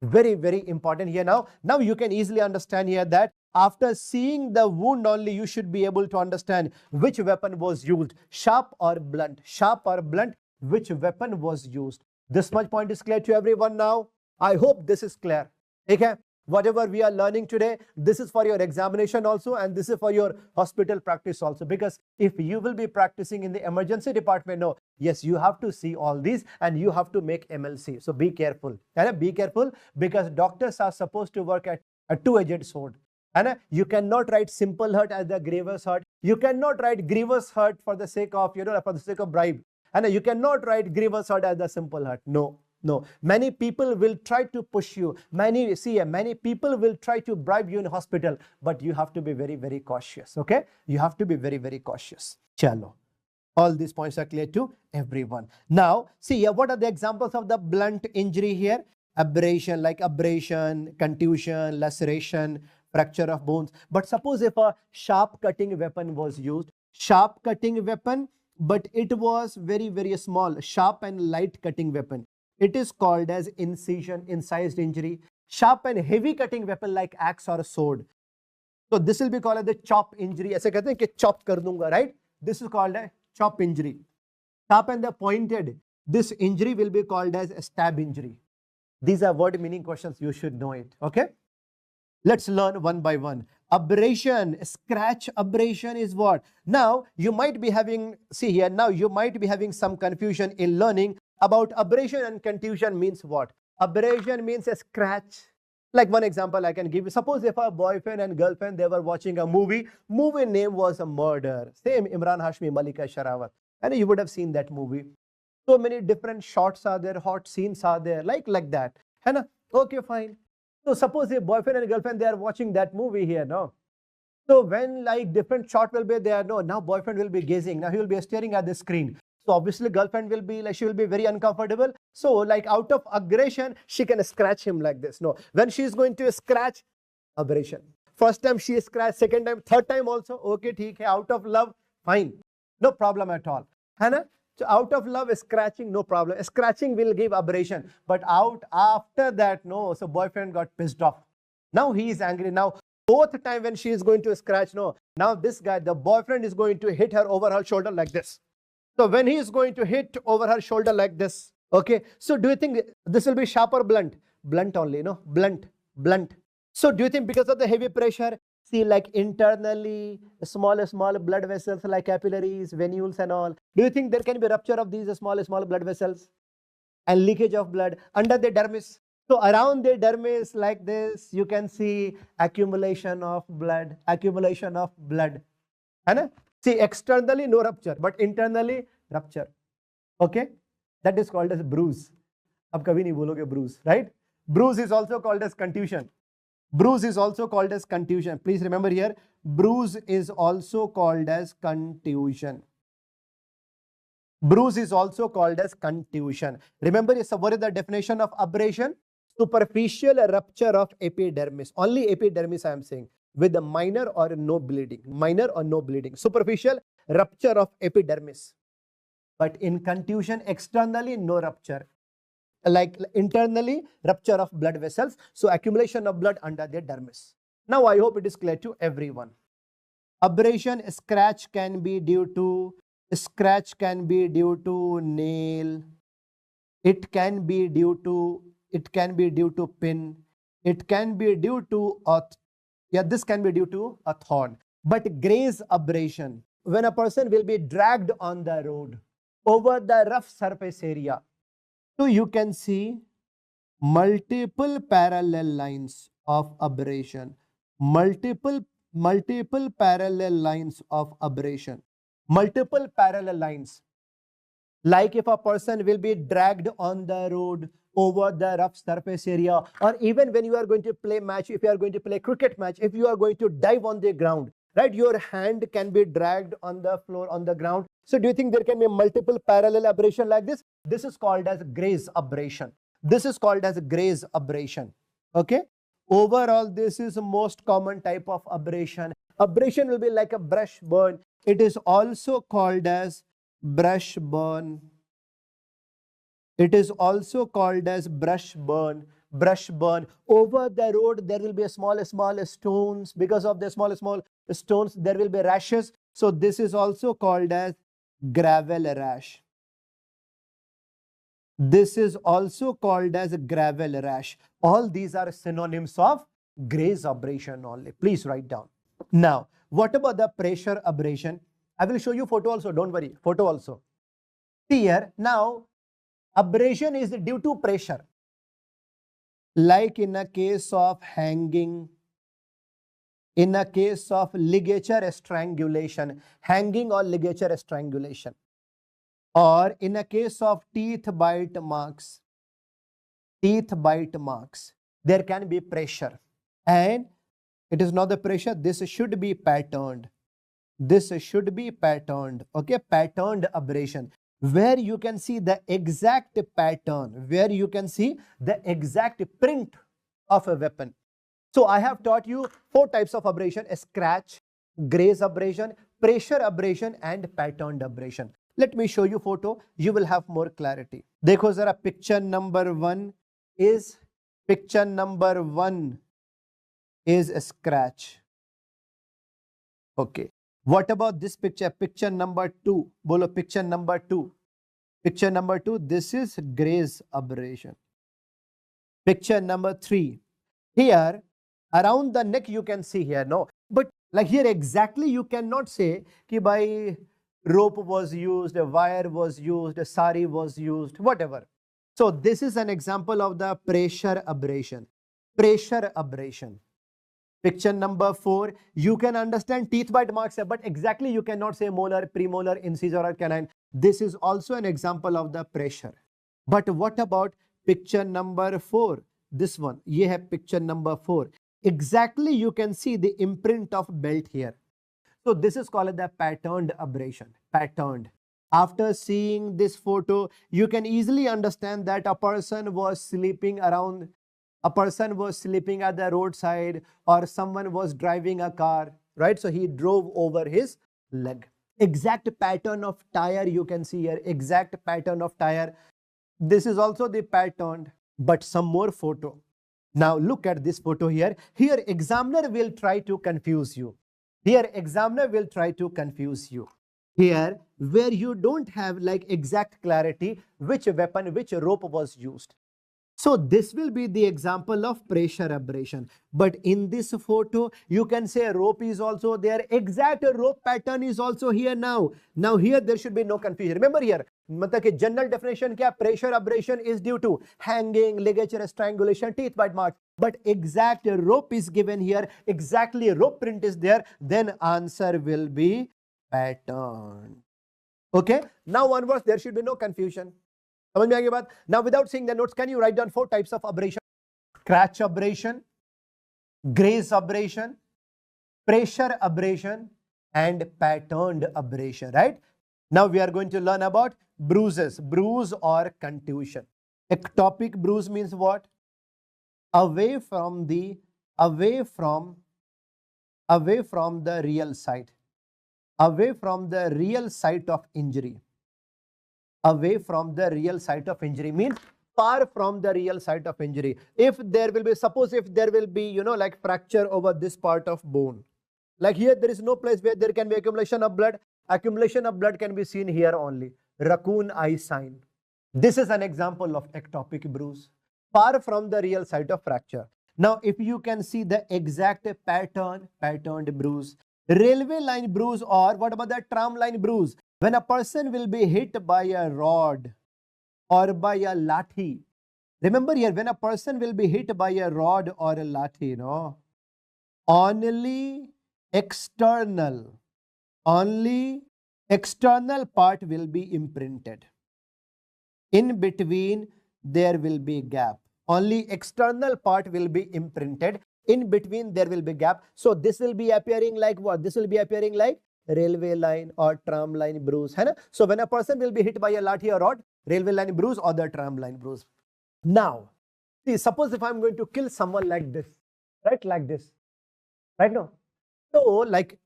Very, very important here. Now you can easily understand here that after seeing the wound only, you should be able to understand which weapon was used, sharp or blunt, sharp or blunt, which weapon was used. This much point is clear to everyone now. I hope this is clear. Okay? Whatever we are learning today, this is for your examination also, and this is for your hospital practice also. Because if you will be practicing in the emergency department, no, yes, you have to see all these and you have to make MLC. So be careful. And be careful, because doctors are supposed to work at a two-edged sword. And you cannot write simple hurt as the grievous hurt. You cannot write grievous hurt for the sake of, for the sake of bribe. And you cannot write grievous hurt as the simple hurt. No. No, many people will try to push you. Many people will try to bribe you in hospital, but you have to be very, very cautious. Okay? You have to be very, very cautious. Chalo. All these points are clear to everyone. Now, see here, what are the examples of the blunt injury here? Abrasion, like abrasion, contusion, laceration, fracture of bones. But suppose if a sharp cutting weapon was used, sharp cutting weapon, but it was very, very small, sharp and light cutting weapon. It is called as incision, incised injury. Sharp and heavy cutting weapon like axe or sword. So this will be called as the chop injury. ऐसे कहते हैं कि chop कर दूंगा, right? This is called a chop injury. Sharp and the pointed. This injury will be called as a stab injury. These are word meaning questions. You should know it. Okay? Let's learn one by one. Abrasion, scratch abrasion is what? Now you might be having, see here, now you might be having some confusion in learning about abrasion and contusion means what? Abrasion means a scratch. Like one example I can give you. Suppose if a boyfriend and girlfriend, they were watching a movie name was a Murder. Same Imran Hashmi, Malika Sharawat. And you would have seen that movie. So many different shots are there, hot scenes are there, like that. And okay, fine. So suppose a boyfriend and girlfriend, they are watching that movie here, no? So when like different shot will be there, no, now boyfriend will be gazing. Now he will be staring at the screen. So obviously girlfriend will be like, she will be very uncomfortable. So like out of aggression, she can scratch him like this. No, when she is going to scratch, abrasion. First time she scratched, second time, third time also. Okay, theek hai, out of love, fine. No problem at all. Hai. So out of love, scratching, no problem. Scratching will give abrasion. But out after that, no. So boyfriend got pissed off. Now he is angry. Now fourth time when she is going to scratch, no. Now this guy, the boyfriend is going to hit her over her shoulder like this. So when he is going to hit over her shoulder like this, okay. So do you think this will be sharp or blunt? Blunt only, no? Blunt, blunt. So do you think because of the heavy pressure, see like internally, small blood vessels like capillaries, venules and all, do you think there can be rupture of these small blood vessels and leakage of blood under the dermis? So around the dermis like this, you can see accumulation of blood, accumulation of blood. And see, externally no rupture, but internally rupture. Okay? That is called as bruise. Ab kabhi nahi bologe bruise, right? Bruise is also called as contusion. Bruise is also called as contusion. Please remember here, bruise is also called as contusion. Bruise is also called as contusion. Remember, what is the definition of abrasion? Superficial rupture of epidermis. Only epidermis I am saying. With a minor or no bleeding. Minor or no bleeding. Superficial rupture of epidermis. But in contusion, externally no rupture. Like internally, rupture of blood vessels. So accumulation of blood under the dermis. Now I hope it is clear to everyone. Abrasion, scratch can be due to nail. It can be due to pin. It can be due to this can be due to a thorn. But graze abrasion, when a person will be dragged on the road over the rough surface area, so you can see multiple parallel lines of abrasion. Multiple multiple parallel lines of abrasion. Multiple parallel lines. Like if a person will be dragged on the road over the rough surface area, or even when you are going to play match, if you are going to play cricket match, if you are going to dive on the ground, right, your hand can be dragged on the floor, on the ground. So do you think there can be multiple parallel abrasion like this? This is called as graze abrasion. This is called as graze abrasion. Okay. Overall, this is the most common type of abrasion. Abrasion will be like a brush burn. It is also called as brush burn. It is also called as brush burn. Brush burn. Over the road, there will be a small stones. Because of the small stones, there will be rashes. So this is also called as gravel rash. This is also called as gravel rash. All these are synonyms of graze abrasion only. Please write down. Now, what about the pressure abrasion? I will show you photo also. Don't worry. Photo also. Here, now, abrasion is due to pressure. Like in a case of hanging, in a case of ligature strangulation, hanging or ligature strangulation. Or in a case of teeth bite marks, there can be pressure. And it is not the pressure, this should be patterned. This should be patterned, okay, patterned abrasion, where you can see the exact pattern, where you can see the exact print of a weapon. So I have taught you 4 types of abrasion: a scratch, graze abrasion, pressure abrasion, and patterned abrasion. Let me show you photo, you will have more clarity. Dekho zara, picture number 1 is a scratch. Okay. What about this picture? Picture number 2. Bolo, picture number 2. Picture number 2, this is graze abrasion. Picture number 3. Here, around the neck you can see here, no? But like here exactly you cannot say ki by rope was used, a wire was used, a sari was used, whatever. So this is an example of the pressure abrasion. Pressure abrasion. Picture number 4, you can understand teeth bite marks, but exactly you cannot say molar, premolar, incisor or canine. This is also an example of the pressure. But what about picture number 4? This one, ye hai picture number 4. Exactly you can see the imprint of belt here. So this is called the patterned abrasion. Patterned. After seeing this photo, you can easily understand that a person was sleeping around, a person was sleeping at the roadside, or someone was driving a car, right? So he drove over his leg. Exact pattern of tire you can see here. Exact pattern of tire. This is also the patterned, but some more photo. Now look at this photo here. Here examiner will try to confuse you. Here examiner will try to confuse you. Here where you don't have like exact clarity which weapon, which rope was used. So this will be the example of pressure abrasion. But in this photo, you can say rope is also there. Exact rope pattern is also here now. Now here there should be no confusion. Remember here, मतलब कि general definition क्या? Pressure abrasion is due to hanging, ligature, strangulation, teeth bite marks. But exact rope is given here. Exactly rope print is there. Then answer will be pattern. Okay. Now onwards there should be no confusion. Now without seeing the notes, can you write down 4 types of abrasion? Scratch abrasion, graze abrasion, pressure abrasion, and patterned abrasion, right? Now we are going to learn about bruises, bruise or contusion. Ectopic bruise means what? Away from the real site. Away from the real site of injury. Away from the real site of injury means far from the real site of injury. If there will be, suppose if there will be, you know, like fracture over this part of bone. Like here, there is no place where there can be accumulation of blood. Accumulation of blood can be seen here only. Raccoon eye sign. This is an example of ectopic bruise. Far from the real site of fracture. Now, if you can see the exact patterned bruise. Railway line bruise, or what about the tram line bruise? When a person will be hit by a rod or by a lathi. Remember here, when a person will be hit by a rod or a lathi, no? Only external, only external part will be imprinted. In between, there will be gap. Only external part will be imprinted. In between, there will be gap. So this will be appearing like what? This will be appearing like railway line or tram line bruise. Hai na? So when a person will be hit by a lathi or rod, railway line bruise or the tram line bruise. Now, see, suppose if I'm going to kill someone like this, right? Like this, right now. So like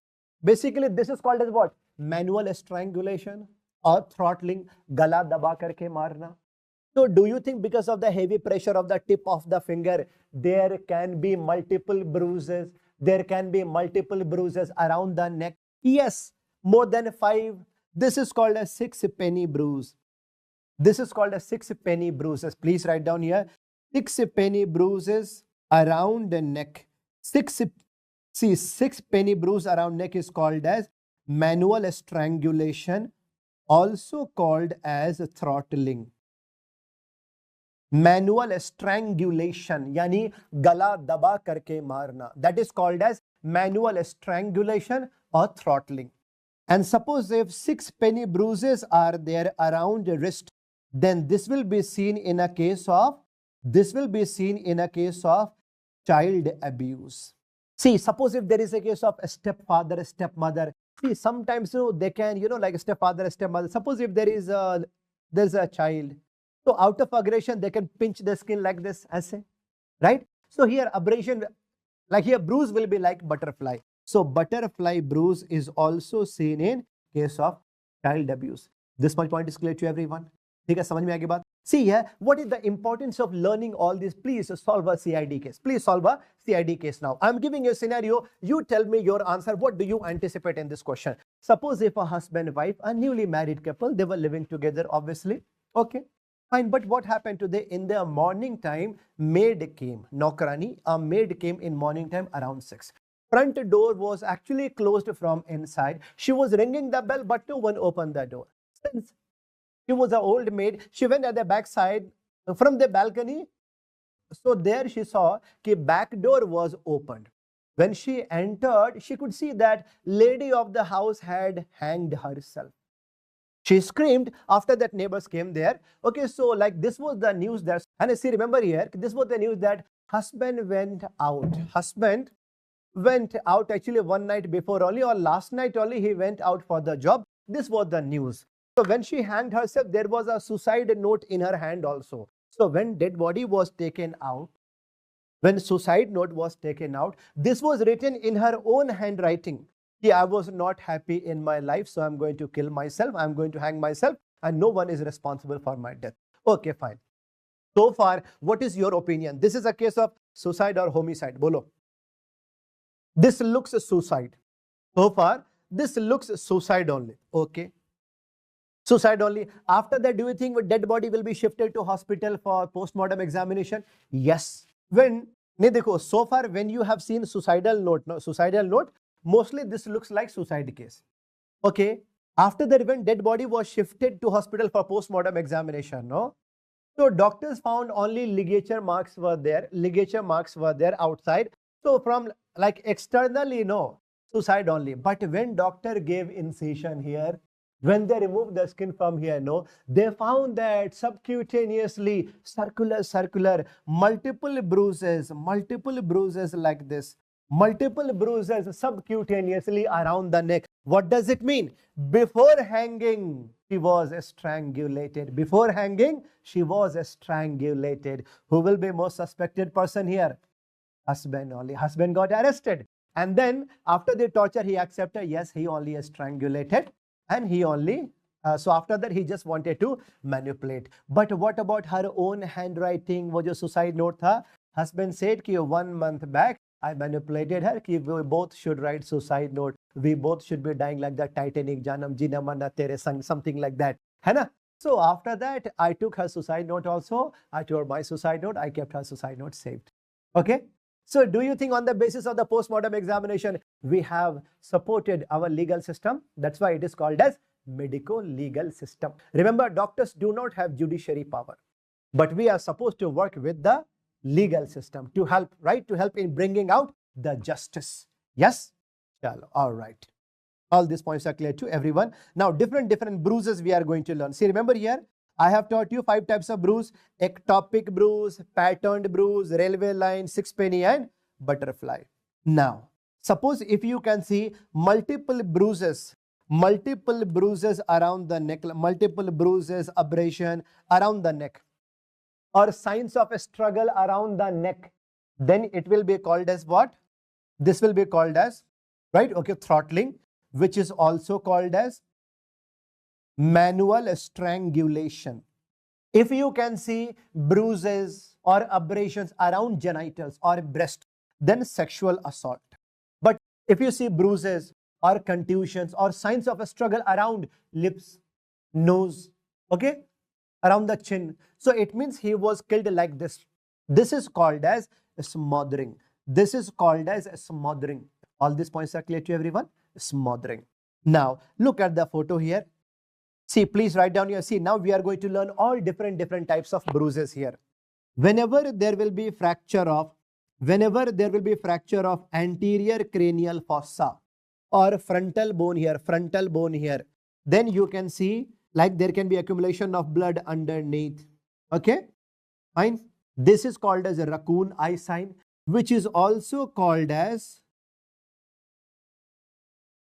basically this is called as what? Manual strangulation or throttling, gala daba karke marna. So do you think because of the heavy pressure of the tip of the finger, there can be multiple bruises? There can be multiple bruises around the neck? Yes, more than 5. This is called a 6 penny bruise. This is called a 6 penny bruises. Please write down here. 6 penny bruises around the neck. 6 penny bruise around neck is called as manual strangulation, also called as throttling. Manual strangulation, yani gala daba karke marna. That is called as manual strangulation or throttling. And suppose if 6 penny bruises are there around the wrist, then this will be seen in a case of child abuse. See, suppose if there is a case of a stepfather, a stepmother. See, sometimes they can, like a stepfather, a stepmother. Suppose if there's a child. So out of aggression, they can pinch the skin like this, as say, right? So here abrasion, like here bruise will be like butterfly. So butterfly bruise is also seen in case of child abuse. This much point is clear to everyone. ठीक है, समझ में आ गई बात? See here, what is the importance of learning all this? Please solve a CID case. Please solve a CID case now. I'm giving you a scenario. You tell me your answer. What do you anticipate in this question? Suppose if a husband and wife, a newly married couple, they were living together, obviously. Okay. Fine, but what happened today? In the morning time, maid came, Nokrani, a maid came in morning time around 6. Front door was actually closed from inside. She was ringing the bell, but no one opened the door. Since she was an old maid, she went at the back side from the balcony. So there she saw the back door was opened. When she entered, she could see that lady of the house had hanged herself. She screamed. After that, neighbors came there. Okay, so like this was the news that, and see, remember here, this was the news that husband went out. Husband went out actually one night before only, or last night only, he went out for the job. This was the news. So when she hanged herself, there was a suicide note in her hand also. So when dead body was taken out, when suicide note was taken out, this was written in her own handwriting. I was not happy in my life, so I'm going to kill myself. I'm going to hang myself, and no one is responsible for my death. Okay, fine. So far, what is your opinion? This is a case of suicide or homicide? Bolo. This looks suicide. So far, this looks suicide only. Okay. Suicide only. After that, do you think the dead body will be shifted to hospital for post-mortem examination? Yes. So far, when you have seen suicidal note, mostly this looks like suicide case. Okay. After that, when dead body was shifted to hospital for post-mortem examination, no? So doctors found only ligature marks were there. Ligature marks were there outside. So from like externally, no, suicide only. But when doctor gave incision here, when they removed the skin from here, no, they found that subcutaneously, circular, multiple bruises like this. Multiple bruises subcutaneously around the neck. What does it mean? Before hanging, she was strangulated. Before hanging, she was strangulated. Who will be most suspected person here? Husband only. Husband got arrested. And then after the torture, he accepted, yes, he only strangulated. And he only, so after that, he just wanted to manipulate. But what about her own handwriting? Was your suicide note tha? Husband said, ki 1 month back, I manipulated her, ki we both should write suicide note. We both should be dying like the Titanic, Janam Jina Mana Tere Sang, something like that. Hai na? So after that, I took her suicide note also. I tore my suicide note. I kept her suicide note saved. Okay. So do you think on the basis of the post-mortem examination, we have supported our legal system? That's why it is called as medico-legal system. Remember, doctors do not have judiciary power, but we are supposed to work with the legal system to help, right? To help in bringing out the justice. Yes. Chalo. All right. All these points are clear to everyone. Now, different bruises we are going to learn. See, remember here, I have taught you 5 types of bruise: ectopic bruise, patterned bruise, railway line, sixpenny, and butterfly. Now, suppose if you can see multiple bruises around the neck, multiple bruises, abrasion around the neck, or signs of a struggle around the neck, then it will be called as what? This will be called as, right? Okay, throttling, which is also called as manual strangulation. If you can see bruises or abrasions around genitals or breast, then sexual assault. But if you see bruises or contusions or signs of a struggle around lips, nose, okay, around the chin, so it means he was killed like this. This is called as smothering. This is called as smothering. All these points are clear to everyone? Smothering. Now, look at the photo here. See, please write down your, see, now we are going to learn all different types of bruises here. Whenever there will be fracture of anterior cranial fossa or frontal bone here, then you can see like there can be accumulation of blood underneath. Okay, fine. This is called as a raccoon eye sign, which is also called as,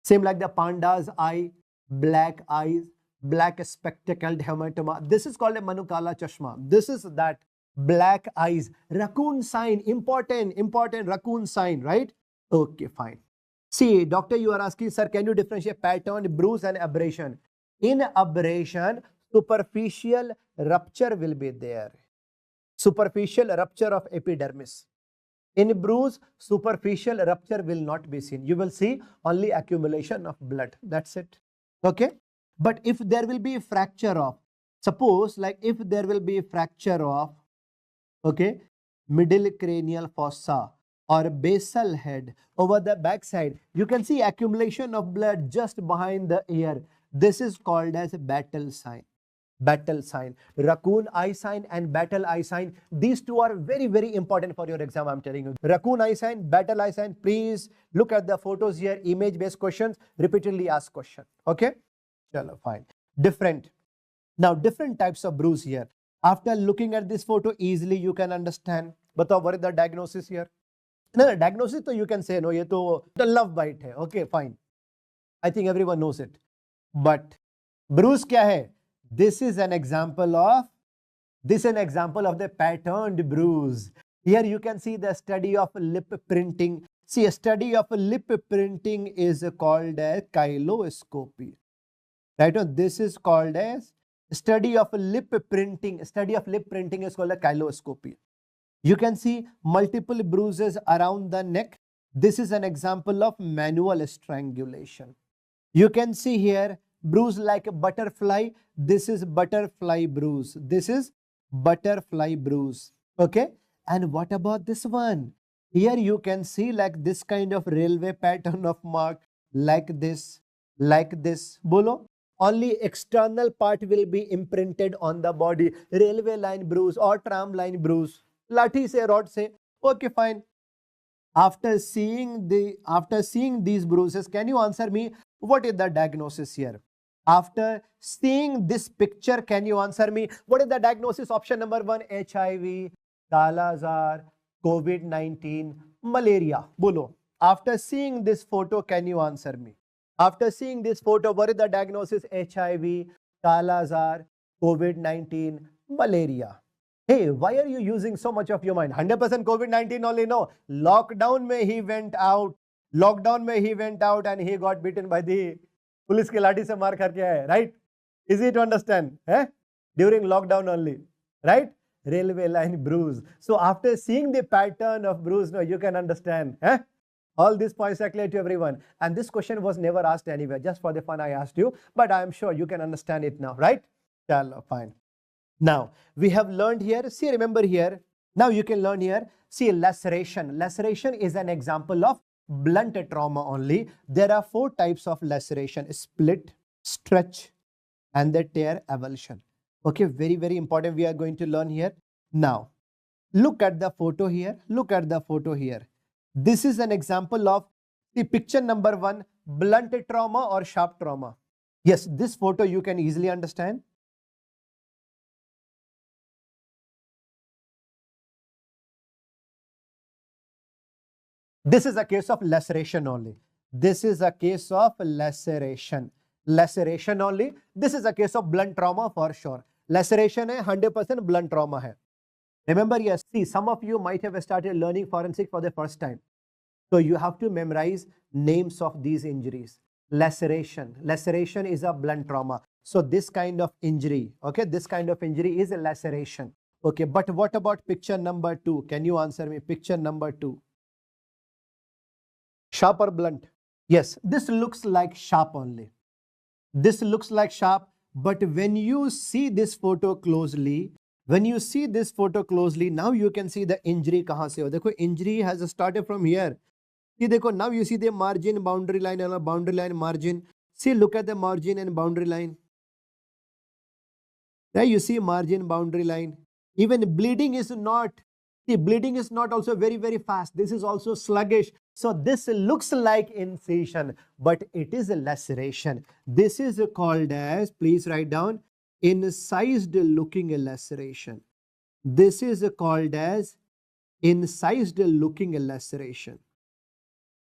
same like the panda's eye, black eyes, black spectacled hematoma. This is called a manukala chashma. This is that black eyes, raccoon sign, important raccoon sign, right? Okay, fine. See, doctor, you are asking, sir, can you differentiate pattern, bruise and abrasion? In abrasion, superficial rupture will be there. Superficial rupture of epidermis. In bruise, superficial rupture will not be seen. You will see only accumulation of blood. That's it. Okay. But if there will be fracture of, suppose like if there will be fracture of, okay, middle cranial fossa or basal head over the backside, you can see accumulation of blood just behind the ear. This is called as a battle sign. Battle sign, raccoon eye sign and battle eye sign. These two are very important for your exam, I'm telling you. Raccoon eye sign, battle eye sign. Please look at the photos here, image based questions, repeatedly ask question. Okay, chalo, fine. Now different types of bruise here. After looking at this photo, easily you can understand. But what is the diagnosis here? No, diagnosis to you can say no, ye to the love bite hai. Okay, fine. I think everyone knows it. But bruise kya hai? This is an example of the patterned bruise. Here you can see the study of lip printing. See, a study of lip printing is called as chyloscopy. Right? This is called as study of lip printing. Study of lip printing is called a chyloscopy. You can see multiple bruises around the neck. This is an example of manual strangulation. You can see here bruise like a butterfly. This is butterfly bruise. This is butterfly bruise. Okay. And what about this one? Here you can see like this kind of railway pattern of mark, like this. Bolo. Only external part will be imprinted on the body. Railway line bruise or tram line bruise. Lathi se, rod se. Okay, fine. After seeing these bruises, can you answer me what is the diagnosis here? After seeing this picture, can you answer me what is the diagnosis? Option number 1, HIV, Kala-Azar, COVID-19, malaria. Bolo. After seeing this photo, can you answer me? After seeing this photo, what is the diagnosis? HIV, Kala-Azar, COVID-19, malaria. Hey, why are you using so much of your mind? 100% COVID-19 only? No. Lockdown mein he went out. And he got beaten by the police ke lathi se maar kar ke aaya, right? Easy to understand. During lockdown only, right? Railway line bruise. So after seeing the pattern of bruise, no, you can understand. All these points are clear to everyone. And this question was never asked anywhere. Just for the fun I asked you. But I am sure you can understand it now, right? Chalo, fine. Now, we have learned here. See, remember here. Now you can learn here. See, laceration. Laceration is an example of blunt trauma only. There are 4 types of laceration: split, stretch, and the tear avulsion. Okay, very important we are going to learn here. Now, look at the photo here. This is an example of See, picture number 1, blunt trauma or sharp trauma. Yes, this photo you can easily understand. This is a case of laceration only. This is a case of laceration. Laceration only. This is a case of blunt trauma for sure. Laceration है 100% blunt trauma है. Remember, yes, see, some of you might have started learning forensic for the first time. So you have to memorize names of these injuries. Laceration. Laceration is a blunt trauma. So this kind of injury, okay, this kind of injury is a laceration. Okay, but what about picture number 2? Can you answer me? Picture number 2. Sharp or blunt? Yes, this looks like sharp only. This looks like sharp, but when you see this photo closely, now you can see the injury kahan se ho. Dekho, injury has started from here. See, dekho, now you see the margin, boundary line, and boundary line, margin. See, look at the margin and boundary line. There you see margin, boundary line. Even bleeding is not. See, bleeding is not also very, very fast. This is also sluggish. So this looks like incision, but it is a laceration. This is called as, please write down, incised looking laceration. This is called as incised looking laceration.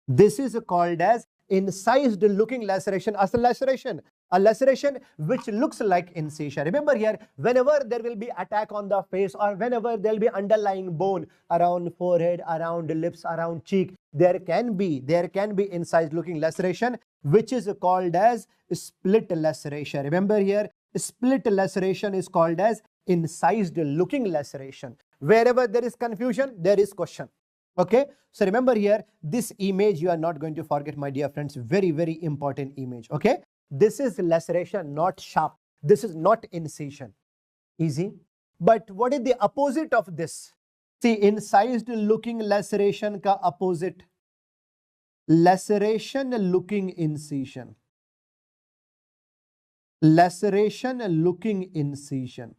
This is called as incised looking laceration. As a laceration which looks like incision. Remember here, whenever there will be attack on the face or whenever there will be underlying bone around forehead, around lips, around cheek, there can be incised looking laceration, which is called as split laceration. Remember here, split laceration is called as incised looking laceration. Wherever there is confusion, there is question. Okay, so remember here, this image you are not going to forget, my dear friends. Very, very important image. Okay, this is laceration, not sharp. This is not incision. Easy. But what is the opposite of this? See, incised looking laceration ka opposite, laceration looking incision. Laceration looking incision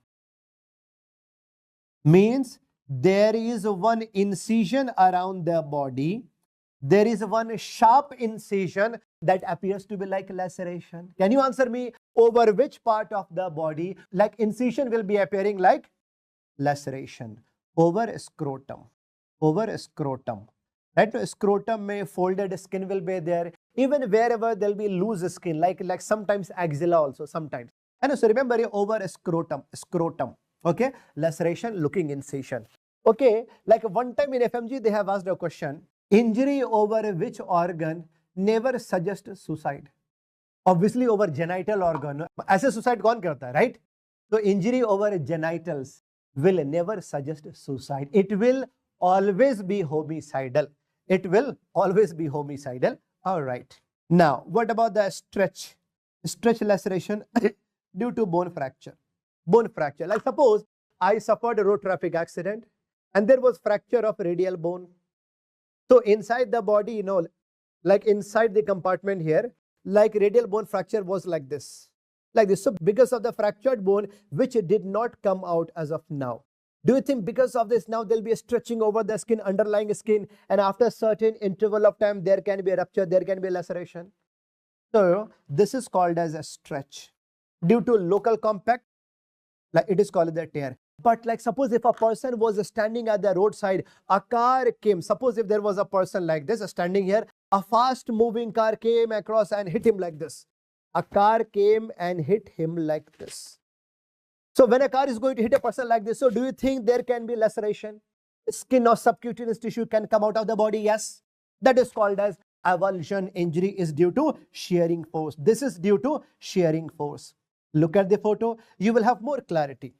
means there is one incision around the body. There is one sharp incision that appears to be like laceration. Can you answer me? Over which part of the body like incision will be appearing like laceration? Over scrotum. Over scrotum. Right? Scrotum may folded skin will be there. Even wherever there will be loose skin, like sometimes axilla also, sometimes. And so remember over scrotum. Scrotum. Okay, laceration looking incision. Okay, like one time in FMG they have asked a question, injury over which organ never suggests suicide? Obviously over genital organ. ऐसे suicide कौन करता है, right? So injury over genitals will never suggest suicide. It will always be homicidal. It will always be homicidal. All right. Now, what about the stretch? Stretch laceration due to bone fracture. Bone fracture. Like suppose I suffered a road traffic accident and there was fracture of radial bone. So inside the body, you know, like inside the compartment here, like radial bone fracture was like this. Like this. So because of the fractured bone, which did not come out as of now. Do you think because of this now there will be a stretching over the skin, underlying skin, and after a certain interval of time there can be a rupture, there can be a laceration? So this is called as a stretch. Due to local compact, like it is called the tear. But like suppose if a person was standing at the roadside, a car came, suppose if there was a person like this standing here, a fast moving car came across and hit him like this. A car came and hit him like this. So when a car is going to hit a person like this, so do you think there can be laceration? Skin or subcutaneous tissue can come out of the body? Yes. That is called as avulsion. Injury is due to shearing force. This is due to shearing force. Look at the photo. You will have more clarity.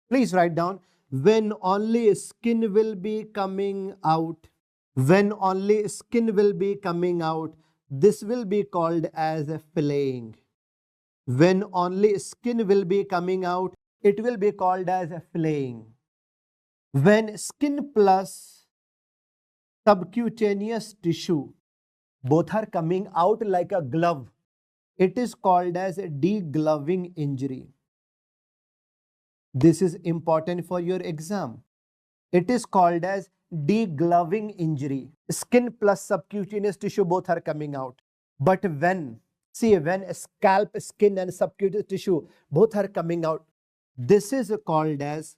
Please write down, when only skin will be coming out. When only skin will be coming out, this will be called as a filleting. When only skin will be coming out, it will be called as a filleting. When skin plus subcutaneous tissue, both are coming out like a glove, it is called as a degloving injury. This is important for your exam. It is called as degloving injury. Skin plus subcutaneous tissue both are coming out. But when scalp, skin and subcutaneous tissue both are coming out, this is called as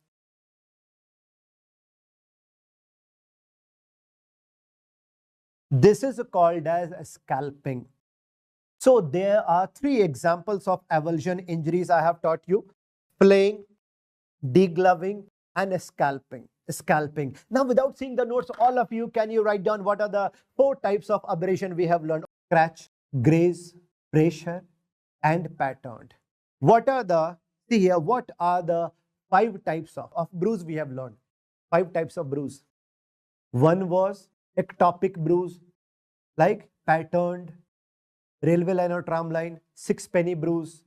scalping. So there are 3 examples of avulsion injuries I have taught you: flaying, degloving, and scalping. Now, without seeing the notes, all of you, can you write down what are the 4 types of abrasion we have learned? Scratch, graze, pressure, and patterned. What are the 5 types of bruise we have learned? 5 types of bruise. One was ectopic bruise, like patterned, railway line or tram line, sixpenny bruise,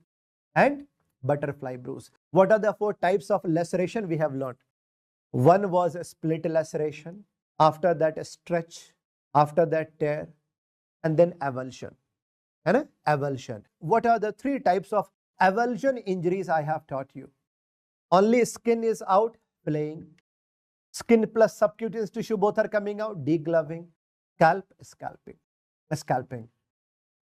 and butterfly bruise. What are the 4 types of laceration we have learned? One was a split laceration, after that a stretch, after that tear, and then avulsion. And avulsion. What are the 3 types of avulsion injuries I have taught you? Only skin is out, flaying. Skin plus subcutaneous tissue both are coming out, degloving. Scalping.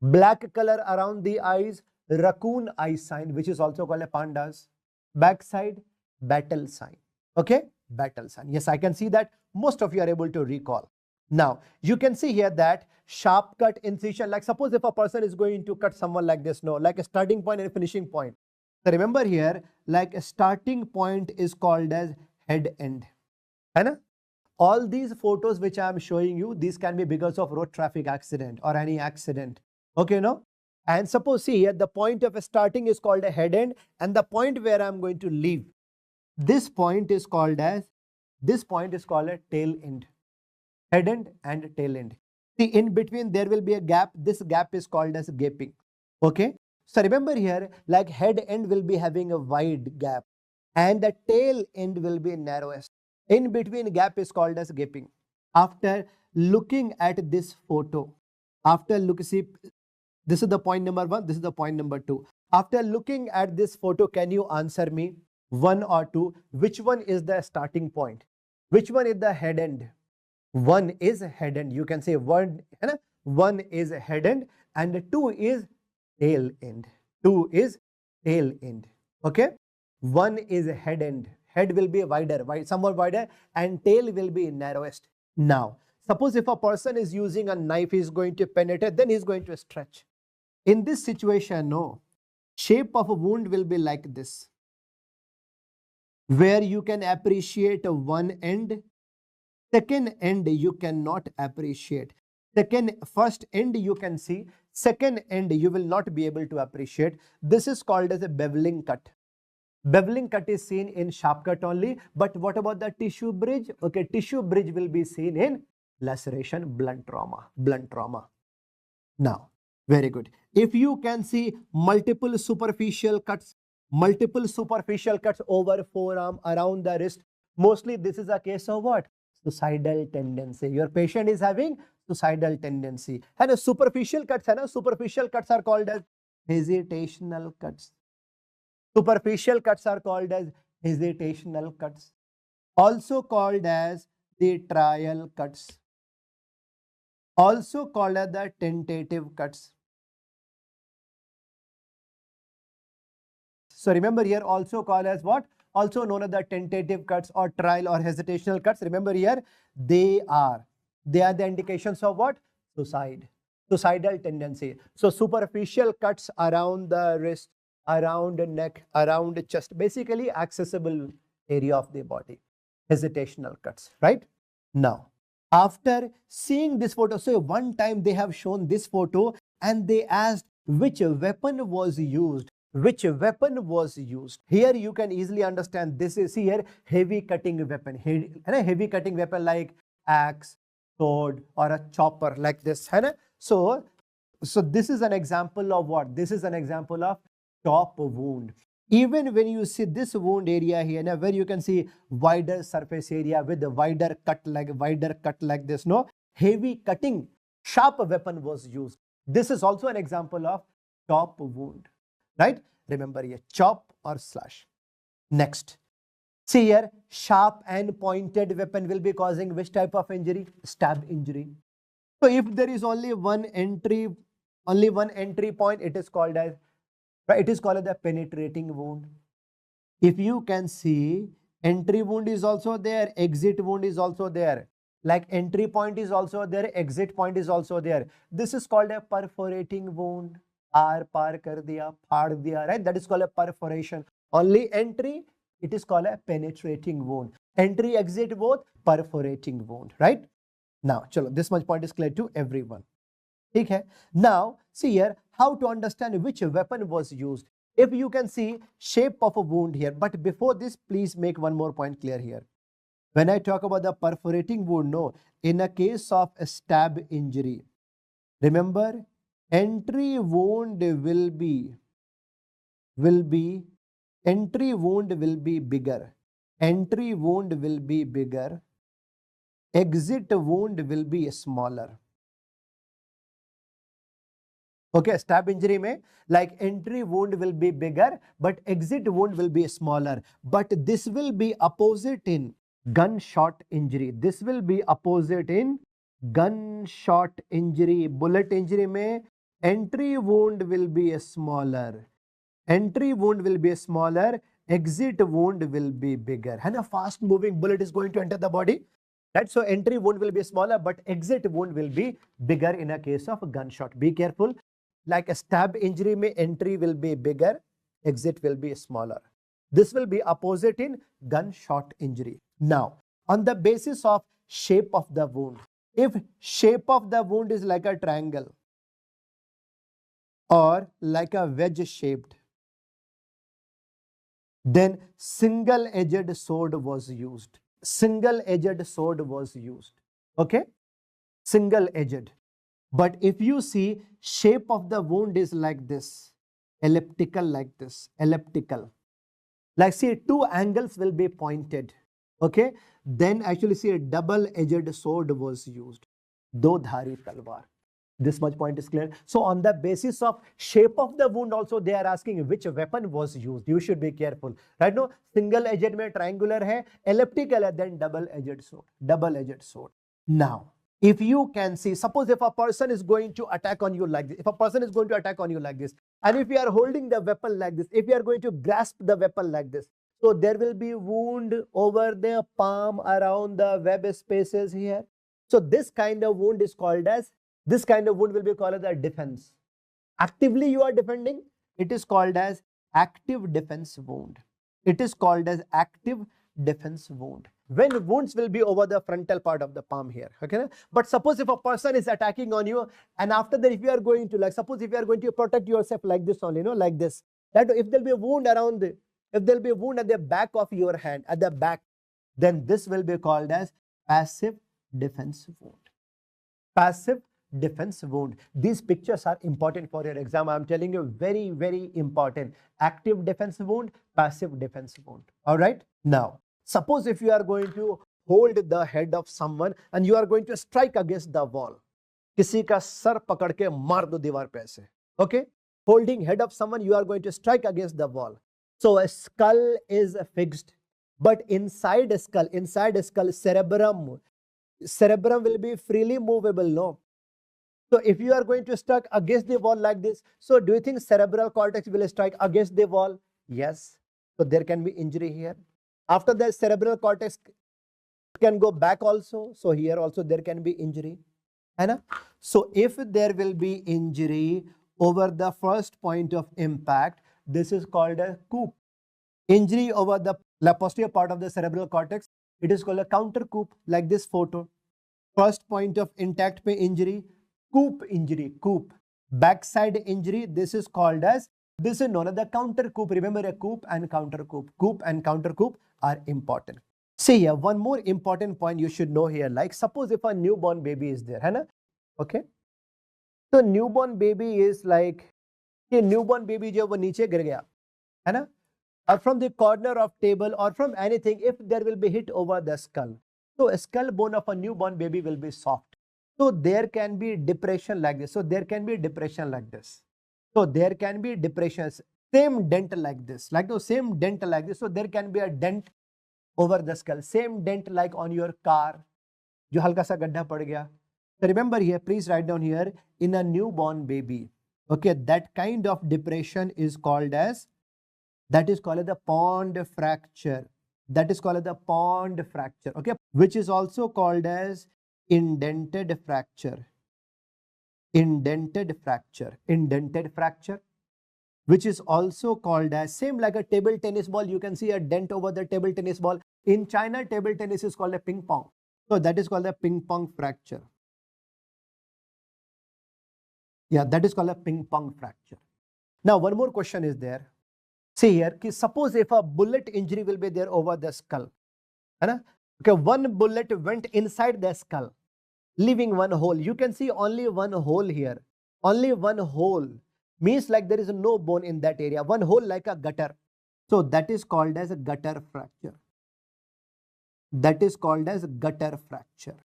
Black color around the eyes, raccoon eye sign, which is also called a pandas. Backside, battle sign. Okay, battle sign. Yes, I can see that most of you are able to recall. Now, you can see here that sharp cut incision, like suppose if a person is going to cut someone like this, like a starting point and a finishing point. So remember here, like a starting point is called as head end. All these photos which I am showing you, these can be because of road traffic accident or any accident. Okay, no? And suppose see here, the point of a starting is called a head end, and the point where I am going to leave, this point is called a tail end. Head end and tail end. See, in between there will be a gap. This gap is called as gaping. Okay. So remember here, like head end will be having a wide gap and the tail end will be narrowest. In between gap is called as gaping. After looking at this photo, see, this is the point number 1, this is the point number 2. After looking at this photo, can you answer me 1 or 2? Which one is the starting point? Which one is the head end? 1 is head end. You can say 1 is head end and 2 is tail end. 2 is tail end. Okay. 1 is head end. Head will be wider, somewhat wider, and tail will be narrowest. Now, suppose if a person is using a knife, he is going to penetrate, then he is going to stretch. In this situation, no, shape of a wound will be like this, where you can appreciate one end, second end you cannot appreciate. First end you can see, second end you will not be able to appreciate. This is called as a beveling cut. Beveling cut is seen in sharp cut only, but what about the tissue bridge? Okay, tissue bridge will be seen in laceration, blunt trauma. Now, very good. If you can see multiple superficial cuts over forearm, around the wrist, mostly this is a case of what? Suicidal tendency. Your patient is having suicidal tendency. And a superficial cuts are called as hesitational cuts. Superficial cuts are called as hesitational cuts. Also called as the trial cuts. Also called as the tentative cuts. So remember here, also called as what? Also known as the tentative cuts or trial or hesitational cuts. Remember here, they are the indications of what? Suicidal tendency. So superficial cuts around the wrist, around the neck, around the chest, basically accessible area of the body. Hesitational cuts, right? Now, after seeing this photo, so one time they have shown this photo and they asked which weapon was used. Here you can easily understand, this is here heavy cutting weapon. Heavy cutting weapon like axe, sword, or a chopper like this. So this is an example of what? This is an example of chop wound. Even when you see this wound area here, where you can see wider surface area with a wider cut like this, heavy cutting, sharp weapon was used. This is also an example of chop wound, right? Remember here, chop or slash. Next, See here, sharp and pointed weapon will be causing which type of injury? Stab injury. So if there is only one entry point, it is called as, right, it is called as the penetrating wound. If you can see, entry wound is also there, exit wound is also there. Like entry point is also there, exit point is also there. This is called a perforating wound. Par kar diya, phad diya, right? That is called a perforation. Only entry, it is called a penetrating wound. Entry, exit both, perforating wound, right? Now, chalo, this much point is clear to everyone. Okay. Now, see here, how to understand which weapon was used. If you can see shape of a wound here, but before this, please make one more point clear here. When I talk about the perforating wound, no, in a case of a stab injury, remember, entry wound will be bigger. Entry wound will be bigger. Exit wound will be smaller. Okay, stab injury mein, like entry wound will be bigger, but exit wound will be smaller. But this will be opposite in gunshot injury. This will be opposite in gunshot injury. Bullet injury mein, entry wound will be smaller. Entry wound will be smaller. Exit wound will be bigger. And a fast moving bullet is going to enter the body. Right? So entry wound will be smaller, but exit wound will be bigger in a case of gunshot. Be careful. Like a stab injury, may entry will be bigger, exit will be smaller. This will be opposite in gunshot injury. Now, on the basis of shape of the wound, if shape of the wound is like a triangle or like a wedge shaped, then single-edged sword was used. Single-edged sword was used. Okay? Single-edged. But if you see, shape of the wound is like this, elliptical like this, elliptical. Like see, two angles will be pointed. Okay? Then actually see a double-edged sword was used. Do dhari talwar. This much point is clear. So on the basis of shape of the wound also, they are asking which weapon was used. You should be careful. Right now, single-edged mein triangular hai, elliptical hai, then double-edged sword. Double-edged sword. Now, if you can see, suppose if a person is going to attack on you like this, if a person is going to attack on you like this, and if you are holding the weapon like this, if you are going to grasp the weapon like this, so there will be wound over the palm around the web spaces here. So this kind of wound is called as, this kind of wound will be called as a defense. Actively you are defending, it is called as active defense wound. It is called as active defense wound. When wounds will be over the frontal part of the palm here. Okay? But suppose if a person is attacking on you, and after that if you are going to, like suppose if you are going to protect yourself like this only, like this, that if there will be a wound around the, if there will be a wound at the back of your hand, at the back, then this will be called as passive defense wound. Passive defense wound. These pictures are important for your exam. I'm telling you, very, very important. Active defense wound, passive defense wound. All right. Now, suppose if you are going to hold the head of someone and you are going to strike against the wall. किसी का sir पकड़ के मार दो दीवार पे ऐसे. Okay. Holding head of someone, you are going to strike against the wall. So a skull is fixed, but inside skull, cerebrum will be freely movable, no? So if you are going to strike against the wall like this, so do you think cerebral cortex will strike against the wall? Yes. So there can be injury here. After that, cerebral cortex can go back also. So here also there can be injury. So if there will be injury over the first point of impact, this is called a coup. Injury over the posterior part of the cerebral cortex, it is called a counter coup, like this photo. First point of impact pe injury, coup injury, coup. Backside injury, this is called as, this is known as the counter coup. Remember, a coup and counter coup. Coup and counter coup are important. See here, one more important point you should know here. Like suppose if a newborn baby is there, okay? So newborn baby is like, a newborn baby jo wo niche gir gaya, or from the corner of table or from anything, if there will be hit over the skull. So a skull bone of a newborn baby will be soft. So there can be depression like this. So there can be depression like this. So there can be depressions. Same dent like this. Like the same dent like this. So there can be a dent over the skull. Same dent like on your car, जो हल्का सा गड्ढा पड़ गया. So remember here, please write down here, in a newborn baby, okay, that kind of depression is called as, that is called as the pond fracture. That is called as the pond fracture, okay, which is also called as indented fracture. Indented fracture. Indented fracture, which is also called as, same like a table tennis ball, you can see a dent over the table tennis ball. In China, table tennis is called a ping pong. So that is called a ping pong fracture. Yeah, that is called a ping pong fracture. Now, one more question is there. See here, suppose if a bullet injury will be there over the skull. Okay, one bullet went inside the skull, leaving one hole. You can see only one hole here. Only one hole. Means like there is no bone in that area. One hole like a gutter. So that is called as a gutter fracture. That is called as gutter fracture.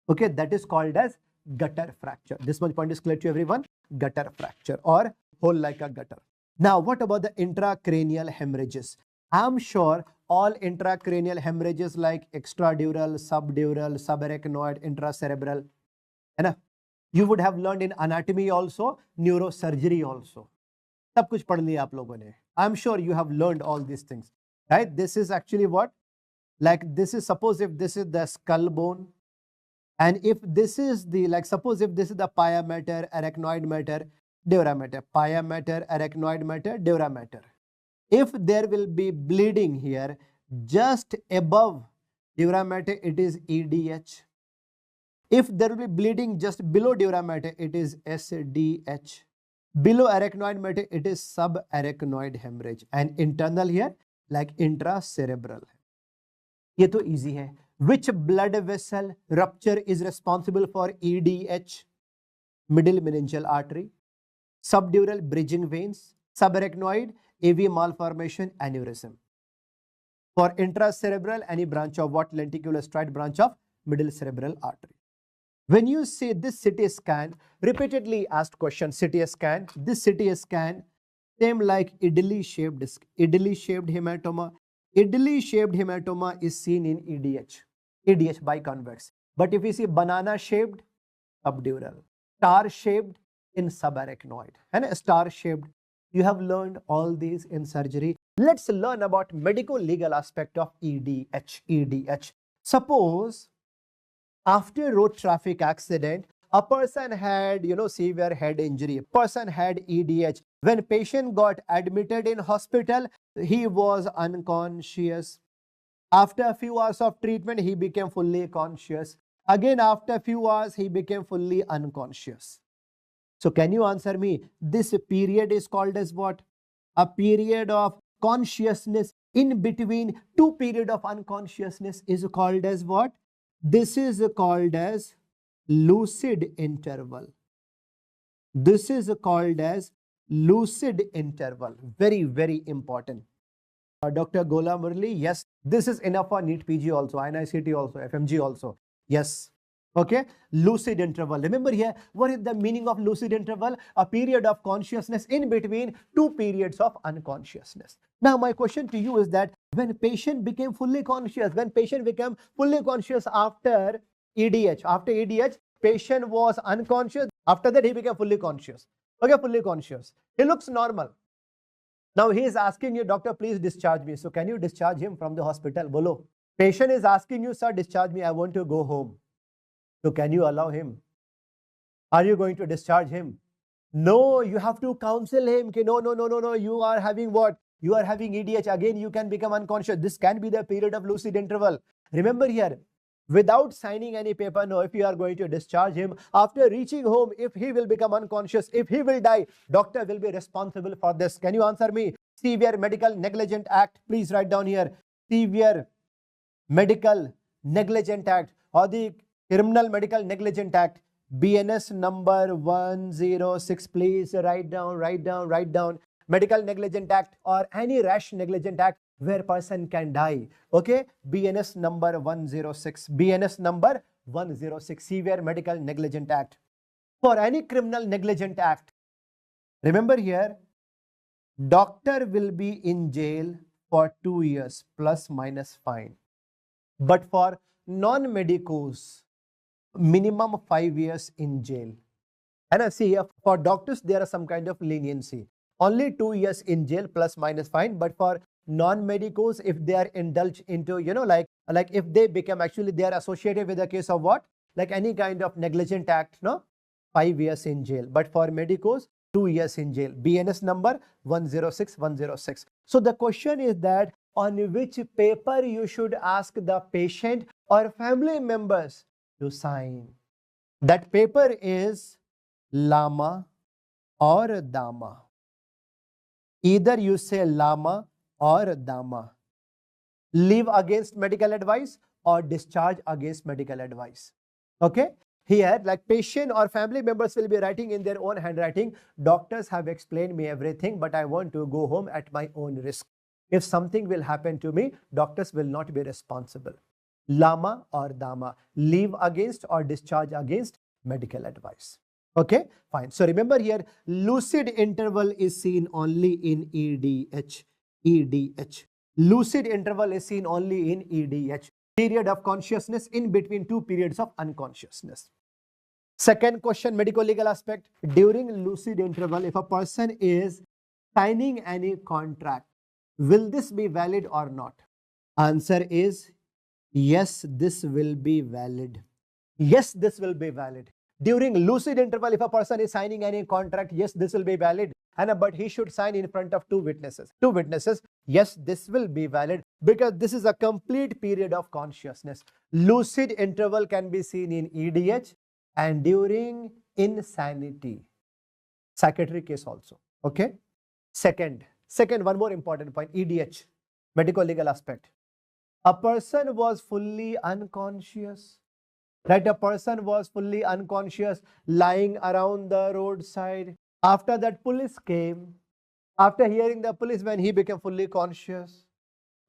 Okay, that is called as gutter fracture. This much point is clear to everyone. Gutter fracture or hole like a gutter. Now, what about the intracranial hemorrhages? I'm sure all intracranial hemorrhages like extradural, subdural, subarachnoid, intracerebral, you would have learned in anatomy also, neurosurgery also. सब कुछ पढ़ लिया आप लोगों ने. I'm sure you have learned all these things, right? This is actually what? Like this is, suppose if this is the skull bone, and if this is the, like suppose if this is the pia mater, arachnoid mater, dura mater, pia mater, arachnoid mater, dura mater. If there will be bleeding here, just above dura mater, it is EDH. If there will be bleeding just below dura mater, it is SDH. Below arachnoid mater, it is subarachnoid hemorrhage. And internal here, like intracerebral. ये तो easy है. Which blood vessel rupture is responsible for EDH? Middle meningeal artery, subdural bridging veins, subarachnoid, AV malformation, aneurysm. For intracerebral, any branch of what? Lenticular striate branch of middle cerebral artery. When you see this CT scan, repeatedly asked question, CT scan, this CT scan, same like idly-shaped disc, idly-shaped hematoma. Idly-shaped hematoma is seen in EDH, EDH biconvex. But if you see banana-shaped, subdural, star-shaped in subarachnoid, and star-shaped, you have learned all these in surgery. Let's learn about medico-legal aspect of EDH. EDH. Suppose after road traffic accident, a person had, severe head injury. A person had EDH. When patient got admitted in hospital, he was unconscious. After a few hours of treatment, he became fully conscious. Again, after a few hours, he became fully unconscious. So can you answer me? This period is called as what? A period of consciousness in between two periods of unconsciousness is called as what? This is called as lucid interval. This is called as lucid interval. Very, very important. Dr. Gola Murli, yes, this is enough for NEET PG also, INICT also, FMG also. Yes. Okay, lucid interval. Remember here, what is the meaning of lucid interval? A period of consciousness in between two periods of unconsciousness. Now, my question to you is that when patient became fully conscious, after EDH, patient was unconscious. After that, he became fully conscious. Okay, fully conscious. He looks normal. Now, he is asking you, doctor, please discharge me. So, can you discharge him from the hospital? Bolo. Patient is asking you, sir, discharge me. I want to go home. So can you allow him? Are you going to discharge him? No, you have to counsel him. No, you are having what? You are having EDH. Again, you can become unconscious. This can be the period of lucid interval. Remember here, without signing any paper, no, if you are going to discharge him, after reaching home, if he will become unconscious, if he will die, doctor will be responsible for this. Can you answer me? Severe Medical Negligence Act. Please write down here. Severe Medical Negligence Act or the Criminal Medical Negligence Act, BNS number 106. Please write down. Medical Negligence Act or any rash negligent act where person can die. Okay, BNS number 106. BNS number 106. Severe Medical Negligence Act. For any criminal negligent act, remember here, doctor will be in jail for 2 years plus minus fine. But for non-medicos, minimum 5 years in jail. And I see here for doctors, there are some kind of leniency. Only 2 years in jail plus minus fine. But for non-medicos, if they are indulged into, like if they become actually, they are associated with a case of what? Like any kind of negligent act, no? 5 years in jail. But for medicos, 2 years in jail. BNS number 106106. So the question is that on which paper you should ask the patient or family members to sign. That paper is Lama or Dama. Either you say Lama or Dama. Leave against medical advice or discharge against medical advice. Okay? Here, like patient or family members will be writing in their own handwriting, doctors have explained me everything, but I want to go home at my own risk. If something will happen to me, doctors will not be responsible. Lama or Dama, leave against or discharge against medical advice. Okay, fine. So remember here, lucid interval is seen only in EDH. EDH. Lucid interval is seen only in EDH. Period of consciousness in between two periods of unconsciousness. Second question, medico-legal aspect. During lucid interval, if a person is signing any contract, will this be valid or not? Answer is yes, this will be valid. Yes, this will be valid. During lucid interval, if a person is signing any contract, yes, this will be valid. But he should sign in front of two witnesses. Two witnesses, yes, this will be valid because this is a complete period of consciousness. Lucid interval can be seen in EDH and during insanity. Psychiatric case also. Okay. Second, one more important point, EDH, medico-legal aspect. A person was fully unconscious. Right, a person was fully unconscious, lying around the roadside. After that, police came. After hearing the police, when he became fully conscious.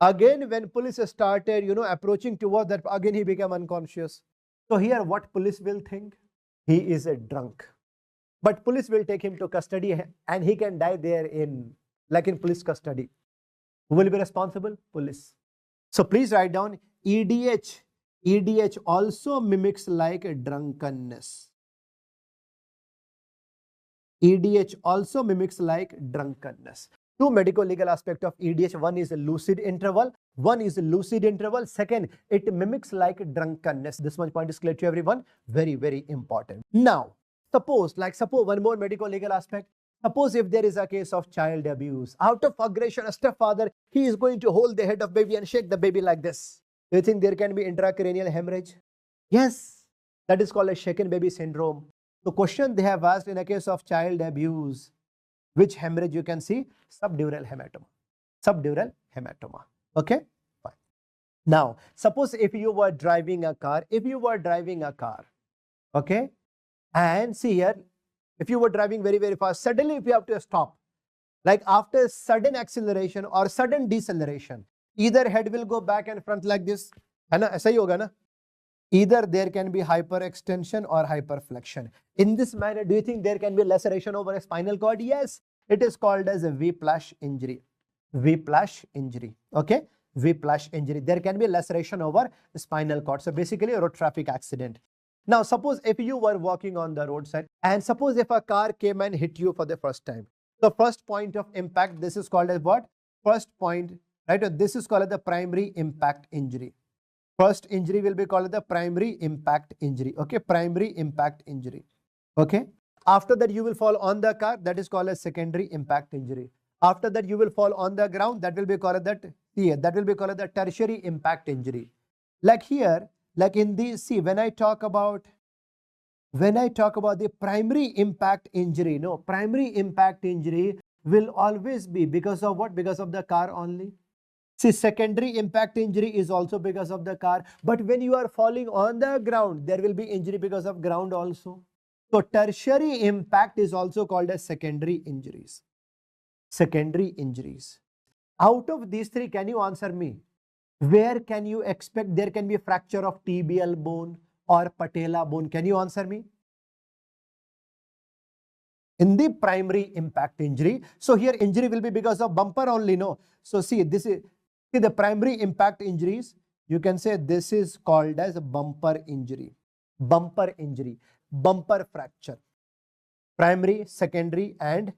Again, when police started, approaching towards that, again he became unconscious. So here, what police will think? He is a drunk. But police will take him to custody and he can die there in police custody. Who will be responsible? Police. So please write down EDH. EDH also mimics like a drunkenness. EDH also mimics like drunkenness. Two medico-legal aspects of EDH. One is a lucid interval. Second, it mimics like drunkenness. This one point is clear to everyone. Very, very important. Now, suppose one more medico-legal aspect. Suppose if there is a case of child abuse. Out of aggression, a stepfather, he is going to hold the head of baby and shake the baby like this. Do you think there can be intracranial hemorrhage? Yes. That is called a shaken baby syndrome. The question they have asked in a case of child abuse, which hemorrhage you can see? Subdural hematoma. Subdural hematoma. Okay? Fine. Now, suppose if you were driving a car, okay? And see here, if you were driving very, very fast, suddenly if you have to stop, like after sudden acceleration or sudden deceleration, either head will go back and front like this. है ना? ऐसा ही होगा ना? Either there can be hyperextension or hyperflexion. In this manner, do you think there can be laceration over a spinal cord? Yes. It is called as a whiplash injury. Whiplash injury. Okay? Whiplash injury. There can be laceration over the spinal cord. So basically a road traffic accident. Now suppose if you were walking on the roadside and suppose if a car came and hit you for the first time. The first point of impact, this is called as what? First point. Right? This is called the primary impact injury. First injury will be called the primary impact injury. Okay, primary impact injury. Okay. After that, you will fall on the car. That is called a secondary impact injury. After that, you will fall on the ground. That will be called that. Here, that will be called the tertiary impact injury. Like here, like in the when I talk about the primary impact injury, no, primary impact injury will always be because of what? Because of the car only. See, secondary impact injury is also because of the car. But when you are falling on the ground, there will be injury because of ground also. So tertiary impact is also called as secondary injuries. Secondary injuries. Out of these three, can you answer me? Where can you expect there can be fracture of tibial bone or patella bone? Can you answer me? In the primary impact injury. So here injury will be because of bumper only, no? So see, this is the primary impact injuries. You can say this is called as bumper injury, bumper injury, bumper fracture. Primary, secondary, and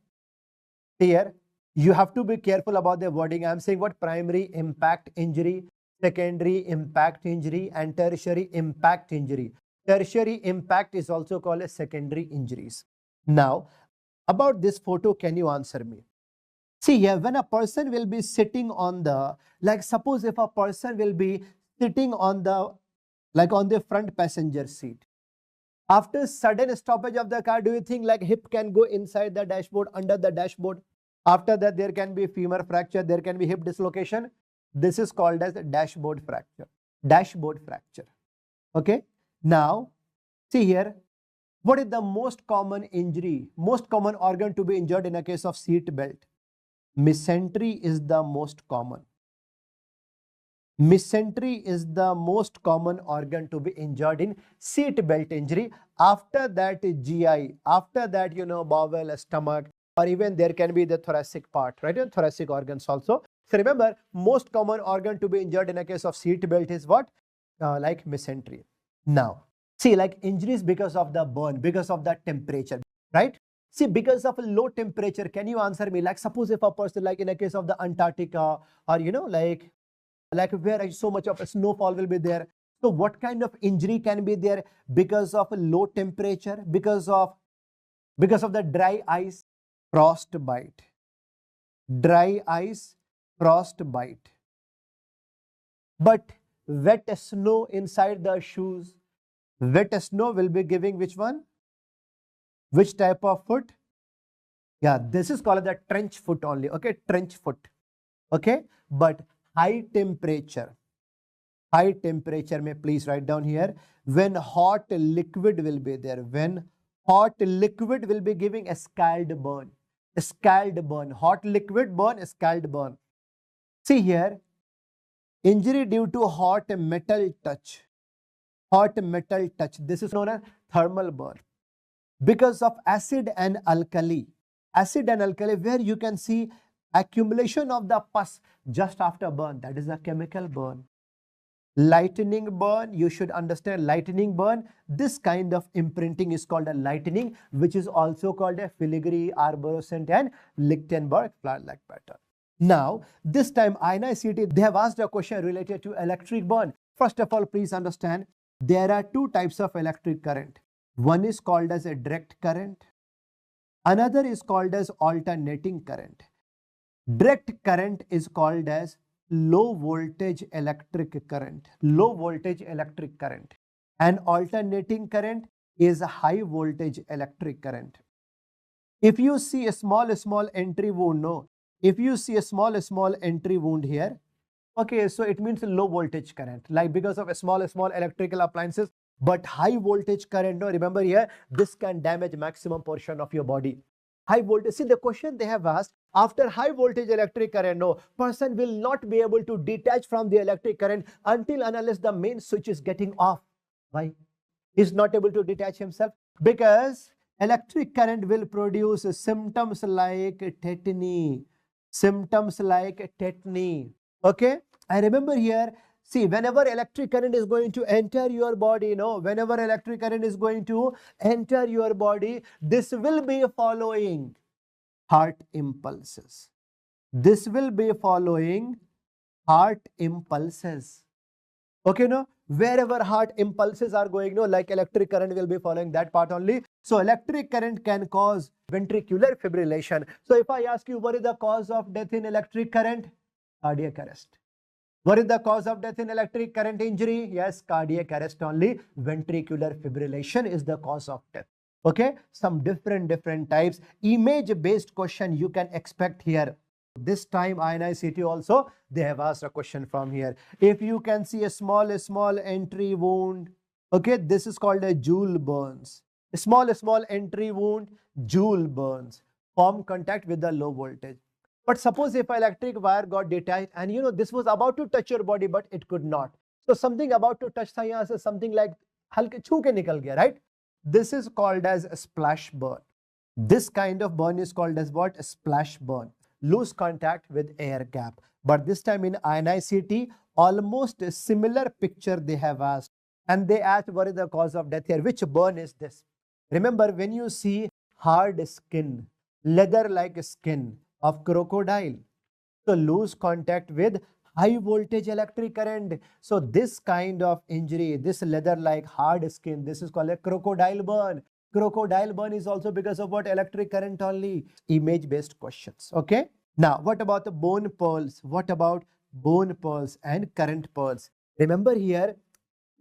here you have to be careful about the wording. I'm saying what? Primary impact injury, secondary impact injury, and tertiary impact injury. Tertiary impact is also called as secondary injuries. Now, about this photo, can you answer me? See here, when a person will be sitting on the, like suppose if a person will be sitting on the, like on the front passenger seat. After sudden stoppage of the car, do you think like hip can go inside the dashboard, under the dashboard? After that, there can be femur fracture, there can be hip dislocation. This is called as dashboard fracture. Dashboard fracture. Okay. Now, see here, what is the most common injury, most common organ to be injured in a case of seat belt? Mesentery is the most common. Mesentery is the most common organ to be injured in seat belt injury. After that, GI. After that, bowel, stomach, or even there can be the thoracic part, right? And thoracic organs also. So remember, most common organ to be injured in a case of seat belt is what? Like mesentery. Now, see, like injuries because of the burn, because of the temperature, right? See, because of a low temperature, can you answer me? Like suppose if a person, like in a case of the Antarctica, or like where so much of a snowfall will be there. So what kind of injury can be there because of a low temperature, because of the dry ice? Frostbite. Dry ice, frostbite. But wet snow inside the shoes, wet snow will be giving which one? Which type of foot? Yeah, this is called the trench foot only. Okay, trench foot. Okay, but high temperature may please write down here. When hot liquid will be there, when hot liquid will be giving a scald burn. Scald burn, hot liquid burn, scald burn. See here, injury due to hot metal touch. Hot metal touch. This is known as thermal burn. Because of acid and alkali. Acid and alkali, where you can see accumulation of the pus just after burn. That is a chemical burn. Lightning burn, you should understand lightning burn. This kind of imprinting is called a lightning, which is also called a filigree, arborescent, and Lichtenberg flower-like pattern. Now, this time INICET, they have asked a question related to electric burn. First of all, please understand, there are two types of electric current. One is called as a direct current. Another is called as alternating current. Direct current is called as low voltage electric current. Low voltage electric current. And alternating current is a high voltage electric current. If you see a small entry wound, no. If you see a small entry wound here, okay, so it means low voltage current, like because of a small electrical appliances. But high voltage current, no, remember here, this can damage maximum portion of your body. High voltage, see the question they have asked, after high voltage electric current, no, person will not be able to detach from the electric current until and unless the main switch is getting off. Why? He's not able to detach himself because electric current will produce symptoms like tetany. Symptoms like tetany. Okay? I remember here, see, whenever electric current is going to enter your body, whenever electric current is going to enter your body, this will be following heart impulses. This will be following heart impulses. Okay, no? Wherever heart impulses are going, like electric current will be following that part only. So electric current can cause ventricular fibrillation. So if I ask you what is the cause of death in electric current? Cardiac arrest. What is the cause of death in electric current injury? Yes, cardiac arrest only. Ventricular fibrillation is the cause of death. Okay, some different types. Image-based question you can expect here. This time INICET also, they have asked a question from here. If you can see a small entry wound, okay, this is called a jewel burns. A small entry wound, jewel burns. Form contact with the low voltage. But suppose if an electric wire got detached and this was about to touch your body, but it could not. So something about to touch something like halke chhu ke nikal gaya, right? This is called as a splash burn. This kind of burn is called as what? A splash burn. lose contact with air gap. But this time in INICT, almost a similar picture they have asked. And they asked what is the cause of death here, which burn is this? Remember, when you see hard skin, leather-like skin of crocodile, so lose contact with high voltage electric current. So this kind of injury, this leather-like hard skin, this is called a crocodile burn. Crocodile burn is also because of what? Electric current only. Image-based questions. Okay. Now, what about the bone pearls? What about bone pearls and current pearls? Remember here,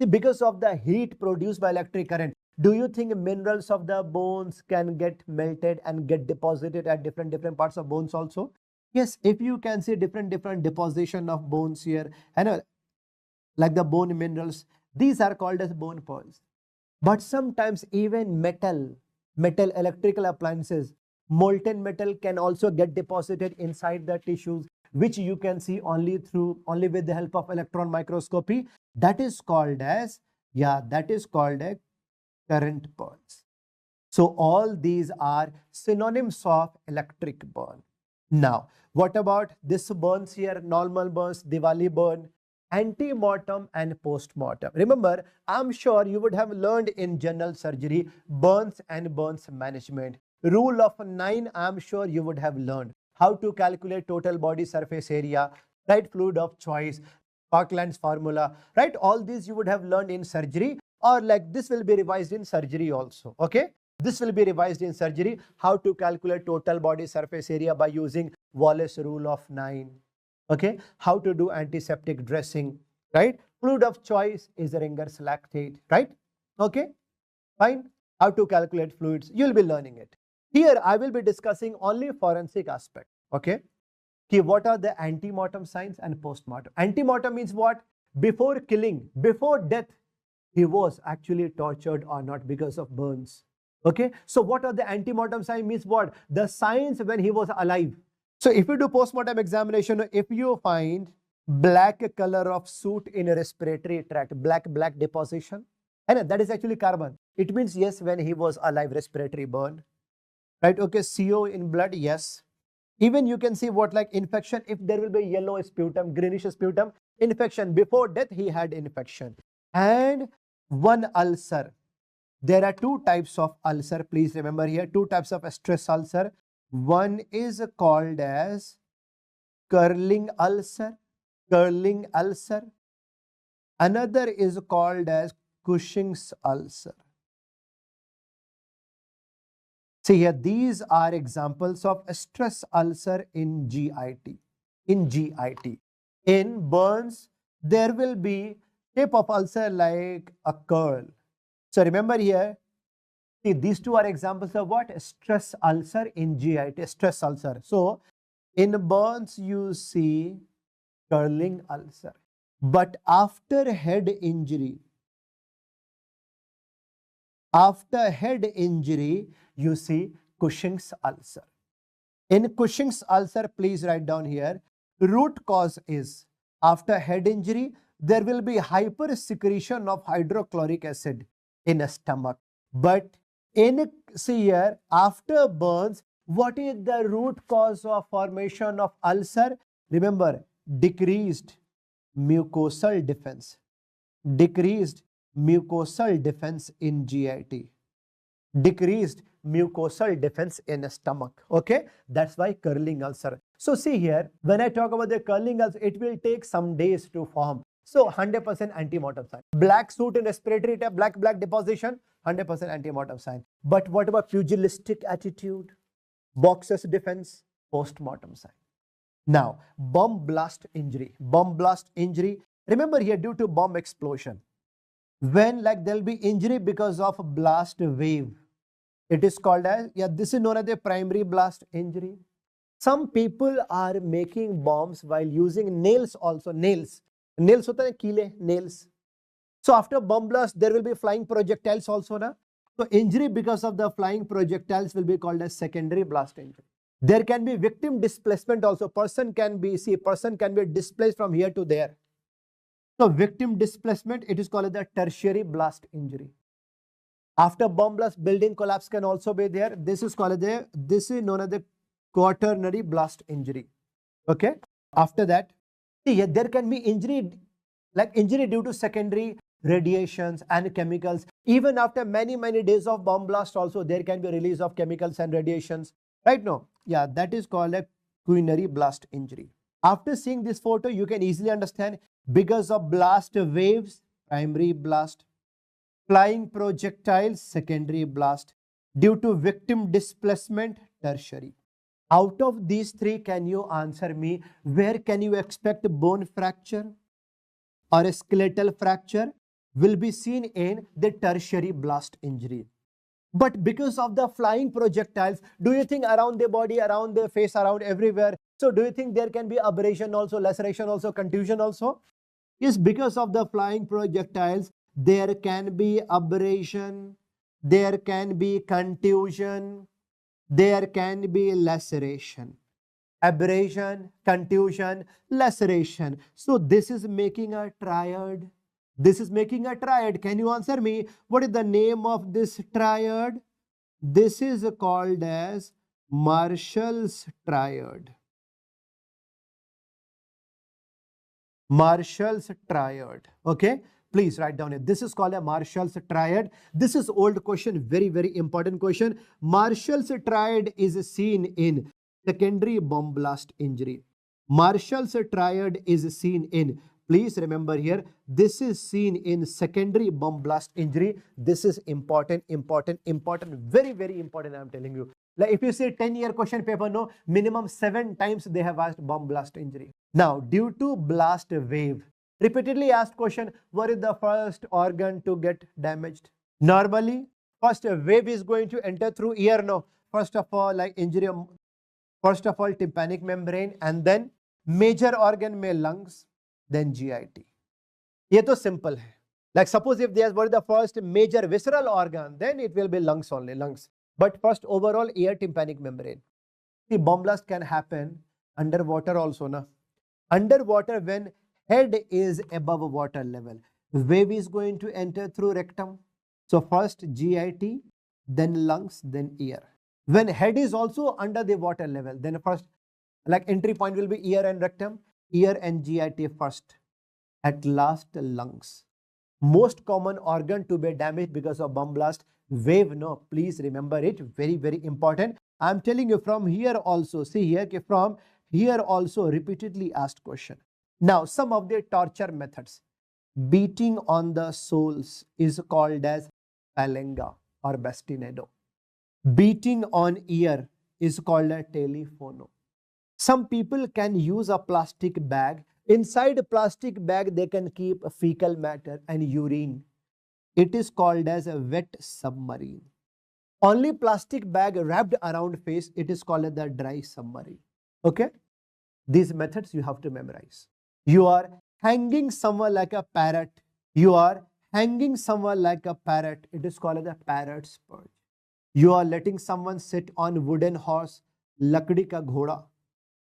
because of the heat produced by electric current, do you think minerals of the bones can get melted and get deposited at different parts of bones also? Yes, if you can see different deposition of bones here, and like the bone minerals, these are called as bone pearls. But sometimes even metal electrical appliances, molten metal can also get deposited inside the tissues, which you can see only with the help of electron microscopy. That is called as, that is called a current pearls. So all these are synonyms of electric burn. Now, what about this burns here? Normal burns, Diwali burn, antemortem and postmortem. Remember, I'm sure you would have learned in general surgery burns and burns management. Rule of 9, I'm sure you would have learned how to calculate total body surface area, right? Fluid of choice, Parkland's formula, right? All these you would have learned in surgery, or like this will be revised in surgery also. Okay. This will be revised in surgery, how to calculate total body surface area by using Wallace rule of 9. Okay, how to do antiseptic dressing, right? Fluid of choice is Ringer's lactate, right? Okay, fine. How to calculate fluids, you'll be learning it. Here, I will be discussing only forensic aspect, okay? What are the antemortem signs and postmortem? Antemortem means what? Before killing, before death, he was actually tortured or not because of burns. Okay, so what are the antemortem signs? Means what? The signs when he was alive. So if you do postmortem examination, if you find black color of soot in a respiratory tract, black deposition, and that is actually carbon. It means yes, when he was alive, respiratory burn, right? Okay, CO in blood, yes. Even you can see what, like infection, if there will be yellow sputum, greenish sputum, infection. Before death, he had infection. And one ulcer. There are two types of ulcer. Please remember here, two types of stress ulcer. One is called as curling ulcer. Another is called as Cushing's ulcer. See here, these are examples of stress ulcer in GIT. In burns, there will be shape of ulcer like a curl. So remember here, see, these two are examples of what? Stress ulcer in GIT, stress ulcer. So in burns, you see curling ulcer. But after head injury, you see Cushing's ulcer. In Cushing's ulcer, please write down here, root cause is after head injury, there will be hypersecretion of hydrochloric acid in a stomach. But in, see here, after burns, what is the root cause of formation of ulcer? Remember, decreased mucosal defense. Decreased mucosal defense in GIT. Decreased mucosal defense in a stomach. Okay, that's why curling ulcer. So see here, when I talk about the curling ulcer, it will take some days to form. So 100% antemortem sign. Black soot in respiratory tract, black deposition, 100% antemortem sign. But what about pugilistic attitude, boxer's defense, postmortem sign? Now, bomb blast injury. Remember here, due to bomb explosion, when like there will be injury because of blast wave, it is called as, this is known as the primary blast injury. Some people are making bombs while using nails also. Nails होता है कीले, nails. So after bomb blast, there will be flying projectiles also. Na? So injury because of the flying projectiles will be called as secondary blast injury. There can be victim displacement also. Person can be displaced from here to there. So victim displacement, it is called as the tertiary blast injury. After bomb blast, building collapse can also be there. This is known as the quaternary blast injury. Okay. After that, see, there can be injury, like injury due to secondary radiations and chemicals. Even after many days of bomb blast also, there can be release of chemicals and radiations. Right now, yeah, that is called a quaternary blast injury. After seeing this photo, you can easily understand because of blast waves, primary blast, flying projectiles, secondary blast, due to victim displacement, tertiary. Out of these three, can you answer me where can you expect bone fracture or a skeletal fracture will be seen in the tertiary blast injury? But because of the flying projectiles, do you think around the body, around the face, around everywhere? So do you think there can be abrasion also, laceration also, contusion also? Yes, because of the flying projectiles, there can be abrasion, there can be contusion, there can be laceration. Abrasion, contusion, laceration. So this is making a triad. This is making a triad. Can you answer me? What is the name of this triad? This is called as Marshall's triad. Marshall's triad. Okay. Please write down it. This is called a Marshall's triad. This is old question, very important question. Marshall's triad is seen in secondary bomb blast injury. Marshall's triad is seen in, please remember here, this is seen in secondary bomb blast injury. This is important, very important, I am telling you. Like if you say 10-year question paper, no, minimum 7 times they have asked bomb blast injury. Now, due to blast wave, repeatedly asked question, what is the first organ to get damaged? Normally, first wave is going to enter through ear, no. First of all, like injury, first of all, tympanic membrane, and then major organ में lungs, then GIT. ये तो simple है. Like suppose if there's what is the first major visceral organ, then it will be lungs only, lungs. But first overall ear, tympanic membrane. The bomb blast can happen underwater also, na. Underwater when head is above water level, wave is going to enter through rectum. So first GIT, then lungs, then ear. When head is also under the water level, then first like entry point will be ear and rectum, ear and GIT first, at last lungs. Most common organ to be damaged because of bomb blast wave, no, please remember it, very important. I am telling you from here also, see here, from here also repeatedly asked question. Now some of the torture methods. Beating on the soles is called as palenga or bastinado. Beating on ear is called a telephono. Some people can use a plastic bag. Inside a plastic bag, they can keep fecal matter and urine. It is called as a wet submarine. Only plastic bag wrapped around face, it is called as the dry submarine. Okay? These methods you have to memorize. You are hanging someone like a parrot. You are hanging someone like a parrot. It is called as a parrot's perch. You are letting someone sit on wooden horse, lakdi ka ghoda.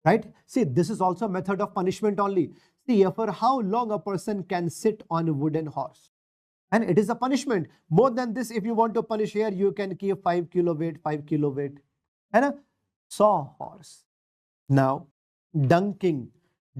Right? See, this is also a method of punishment only. See, for how long a person can sit on a wooden horse. And it is a punishment. More than this, if you want to punish here, you can keep 5 kilo weight, 5 kilo weight. And a saw horse. Now, dunking,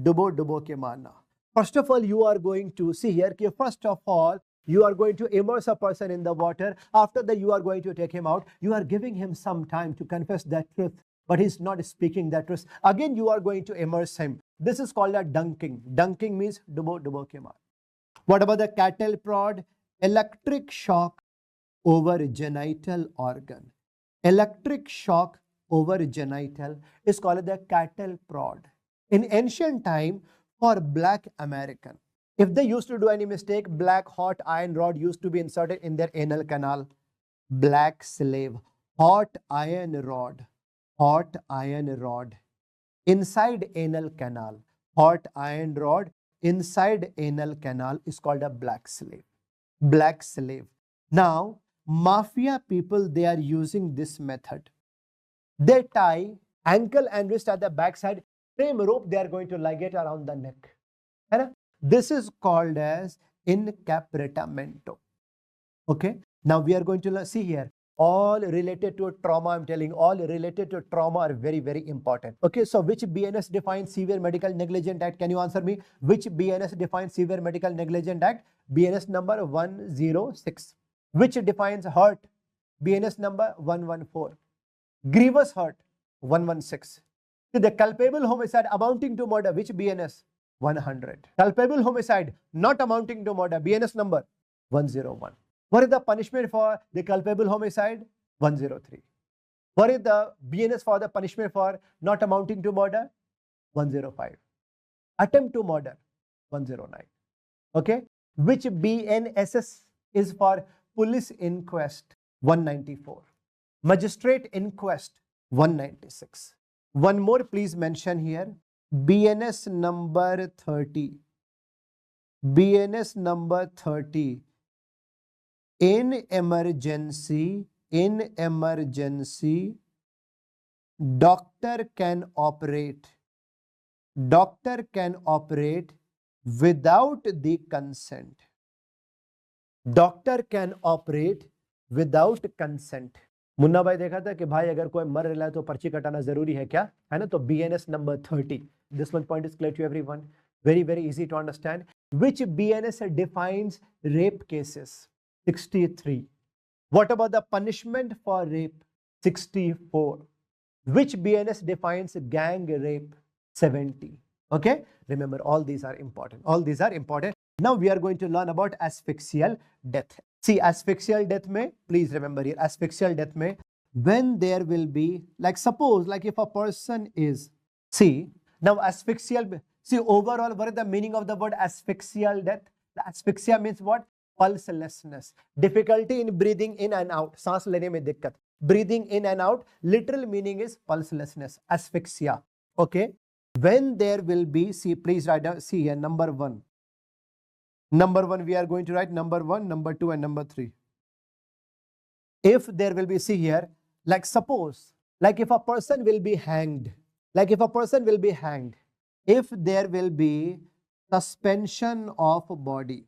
dubo ke marna. First of all, you are going to see here, first of all, you are going to immerse a person in the water. After that, you are going to take him out. You are giving him some time to confess that truth, but he's not speaking that truth. Again, you are going to immerse him. This is called a dunking. Dunking means dubo ke marna. What about the cattle prod? Electric shock over genital organ. Electric shock over genital is called the cattle prod. In ancient time, for black American, if they used to do any mistake, black hot iron rod used to be inserted in their anal canal. Black slave, hot iron rod, inside anal canal. Hot iron rod inside anal canal is called a black slave. Black slave. Now, mafia people, they are using this method. They tie ankle and wrist at the backside. Same rope they are going to ligate around the neck. And this is called as incapacitamento. Okay. Now we are going to see here. All related to trauma, I'm telling, all related to trauma are very, very important. Okay, so which BNS defines severe medical negligent act? Can you answer me? Which BNS defines severe medical negligent act? BNS number 106. Which defines hurt? BNS number 114. Grievous hurt, 116. So the culpable homicide amounting to murder, which BNS? 100. Culpable homicide not amounting to murder, BNS number 101. What is the punishment for the culpable homicide? 103. What is the BNS for the punishment for not amounting to murder? 105. Attempt to murder? 109. Okay. Which BNSS is for police inquest? 194. Magistrate inquest? 196. One more please mention here. BNS number 30. BNS number 30. In emergency, doctor can operate without the consent. Doctor can operate without consent. Munna भाई देखा था कि भाई अगर कोई मर रहा है तो पर्ची कटाना जरूरी है क्या, है ना? तो BNS number 30. This one point is clear to everyone. Very, very easy to understand. Which BNS defines rape cases? 63. What about the punishment for rape? 64. Which BNS defines gang rape? 70. Okay, remember all these are important. All these are important. Now we are going to learn about asphyxial death. See, asphyxial death may, please remember here, asphyxial death may, when there will be, like suppose, like if a person is, see, now asphyxial, see overall, what is the meaning of the word asphyxial death? The asphyxia means what? Pulselessness, difficulty in breathing in and out, सांस लेने में दिक्कत, breathing in and out, literal meaning is pulselessness, asphyxia. Okay, when there will be, see, please write down, see here, number one, we are going to write number 1, number 2 and number 3. If there will be, see here, like suppose, like if a person will be hanged, if there will be suspension of body,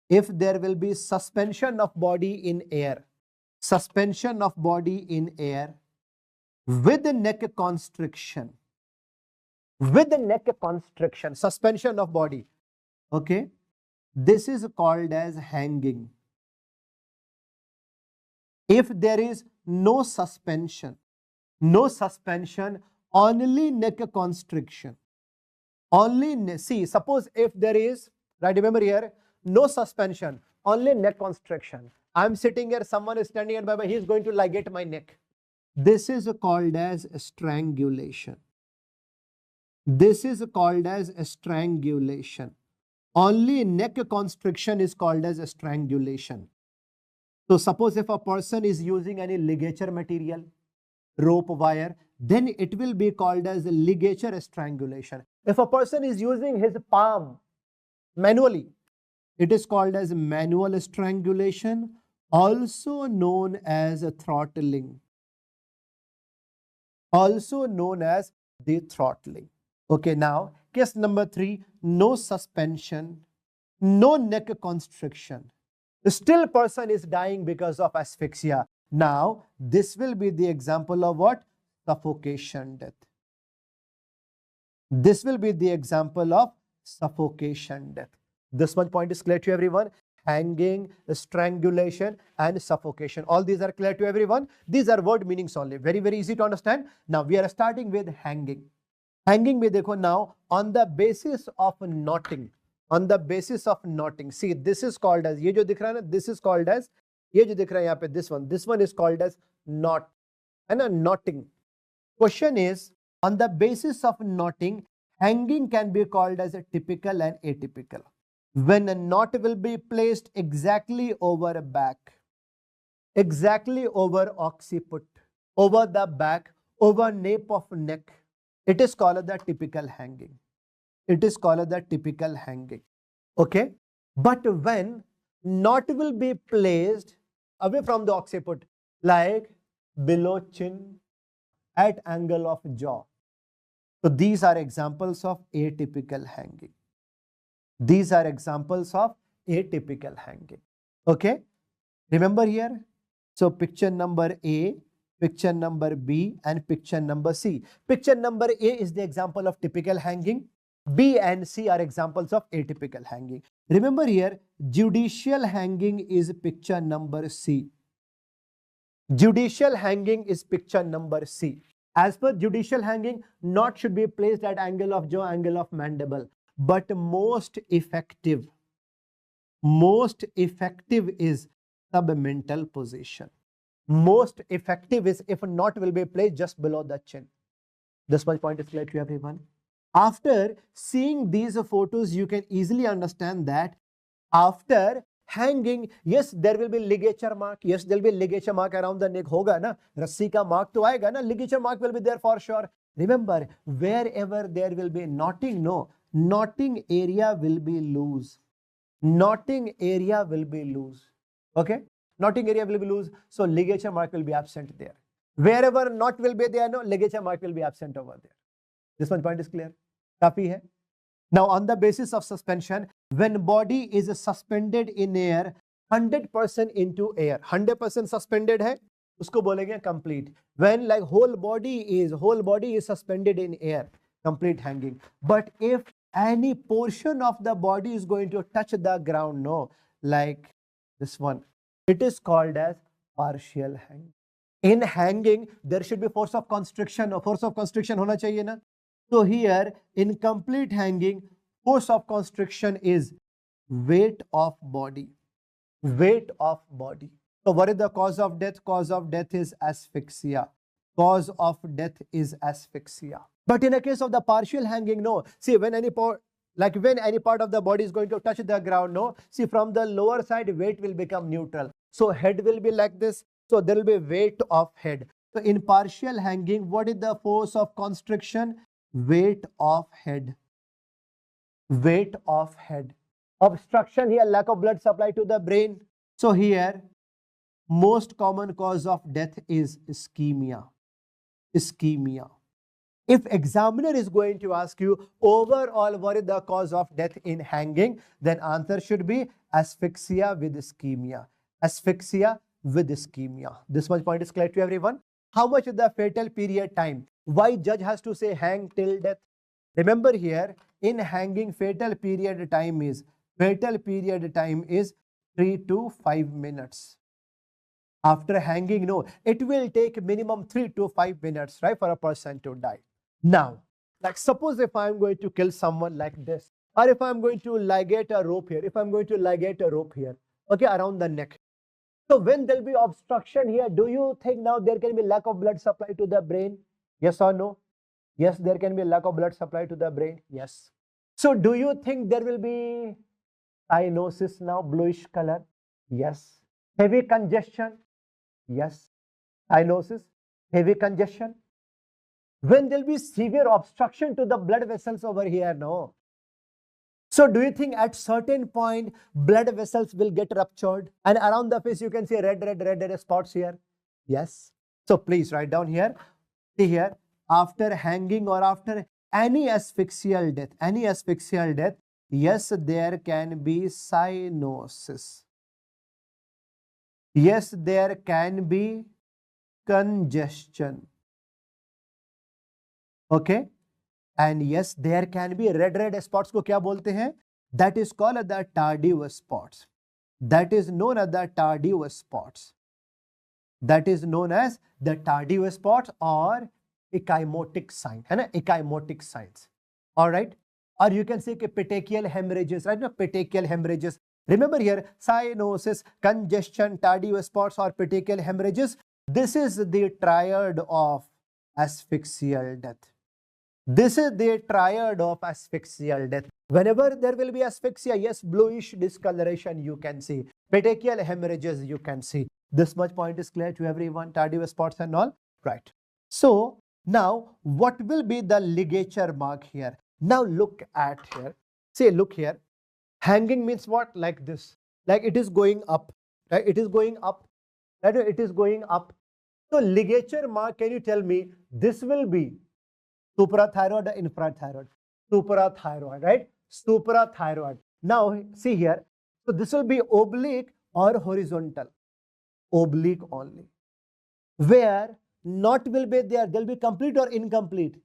if there will be suspension of body in air, with neck constriction, suspension of body, okay, this is called as hanging. If there is no suspension, only neck constriction, see, suppose if there is, right, remember here, no suspension, only neck constriction. I am sitting here, someone is standing by me, he is going to ligate my neck. This is called as strangulation. Only neck constriction is called as strangulation. So suppose if a person is using any ligature material, rope, wire, then it will be called as ligature strangulation. If a person is using his palm manually, it is called as manual strangulation, also known as throttling. Okay, now case number 3, no suspension, no neck constriction. Still person is dying because of asphyxia. Now this will be the example of what? Suffocation death. This will be the example of suffocation death. This one point is clear to everyone. Hanging, strangulation and suffocation. All these are clear to everyone. These are word meanings only. Very, very easy to understand. Now we are starting with hanging. Hanging में देखो now on the basis of knotting. See, this is called as, ये जो दिख रहा है ना, this is called as, ये जो दिख रहा है यहाँ पे, this one is called as knot, है ना, knotting. Question is, on the basis of knotting, hanging can be called as a typical and atypical. When a knot will be placed exactly over a back, exactly over occiput, over the back, over nape of neck, it is called the typical hanging. Okay, but when knot will be placed away from the occiput, like below chin, at angle of jaw, so these are examples of atypical hanging. Okay, remember here, So picture number A, picture number B, and picture number C. Picture number A is the example of typical hanging. B and C are examples of atypical hanging. Remember here, judicial hanging is picture number C. Judicial hanging is picture number C. As per judicial hanging, knot should be placed at angle of jaw, angle of mandible. But most effective is submental position. Most effective is if a knot will be placed just below the chin. This much point is clear to everyone. After seeing these photos, you can easily understand that after hanging, yes, there will be ligature mark. Yes, there will be ligature mark around the neck. Hoga na, rassi ka mark to aayega na, ligature mark will be there for sure. Remember, wherever there will be knotting, no, knotting area will be loose. Knotting area will be loose. Okay? Knotting area will be loose. So ligature mark will be absent there. Wherever knot will be there, no, ligature mark will be absent over there. This one point is clear. Kafi hai. Now, on the basis of suspension, when body is suspended in air, 100% into air, 100% suspended hai, usko bolenge complete. When like whole body is suspended in air, complete hanging. But if any portion of the body is going to touch the ground, no, like this one, it is called as partial hanging. In hanging, there should be force of constriction. Force of constriction hona chahiye na. So here, in complete hanging, force of constriction is weight of body. Weight of body. So what is the cause of death? Cause of death is asphyxia. Cause of death is asphyxia. But in a case of the partial hanging, no. See, when any part of the body is going to touch the ground, no. See, from the lower side, weight will become neutral. So head will be like this. So there will be weight of head. So in partial hanging, what is the force of constriction? Weight of head. Weight of head. Obstruction here, lack of blood supply to the brain. So here, most common cause of death is ischemia. Ischemia. If examiner is going to ask you overall what is the cause of death in hanging, then answer should be asphyxia with ischemia. Asphyxia with ischemia. This much point is clear to everyone. How much is the fatal period time? Why judge has to say hang till death? Remember here, in hanging, fatal period time is 3 to 5 minutes. After hanging, no, it will take minimum 3 to 5 minutes, right, for a person to die. Now, like suppose if I'm going to kill someone like this, or if I'm going to ligate a rope here, okay, around the neck. So when there will be obstruction here, do you think now there can be lack of blood supply to the brain? Yes or no? Yes, there can be lack of blood supply to the brain. Yes. So do you think there will be cyanosis now, bluish color? Yes. Heavy congestion? Yes. Cyanosis, heavy congestion. When there will be severe obstruction to the blood vessels over here, no. So do you think at certain point blood vessels will get ruptured and around the face you can see red spots here? Yes. So please write down here. See here, after hanging or after any asphyxial death, yes, there can be cyanosis. Yes, there can be congestion. Okay. And yes, there can be red spots. को क्या बोलते हैं? That is called the tardive spots. That is known as the tardive spots. That is known as the tardive spots or ecchymotic sign. है ना? Ecchymotic signs. All right. Or you can say petechial hemorrhages, right? No, petechial hemorrhages. Remember here, cyanosis, congestion, tardive spots or petechial hemorrhages. This is the triad of asphyxial death. This is the triad of asphyxial death. Whenever there will be asphyxia, yes, bluish discoloration you can see. Petechial hemorrhages you can see. This much point is clear to everyone. Tardive spots and all. Right. So now what will be the ligature mark here? Now look at here. Say, look here. Hanging means what? Like this. Like it is going up. Right? It is going up. Right? It is going up. So ligature mark, can you tell me? This will be suprathyroid or infrathyroid? Suprathyroid, right? Suprathyroid. Now see here. So this will be oblique or horizontal. oblique only. Where not will be there, they'll be complete or incomplete?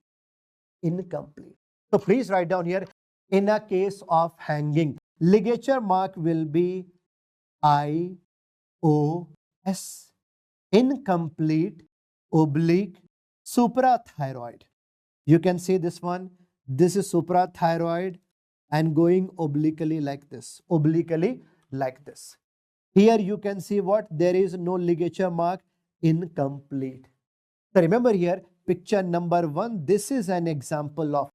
Incomplete. So please write down here, in a case of hanging, ligature mark will be IOS, incomplete, oblique, suprathyroid. You can see this one. This is suprathyroid and going obliquely like this. Obliquely like this. Here you can see what? There is no ligature mark, incomplete. So remember here, picture number 1, this is an example of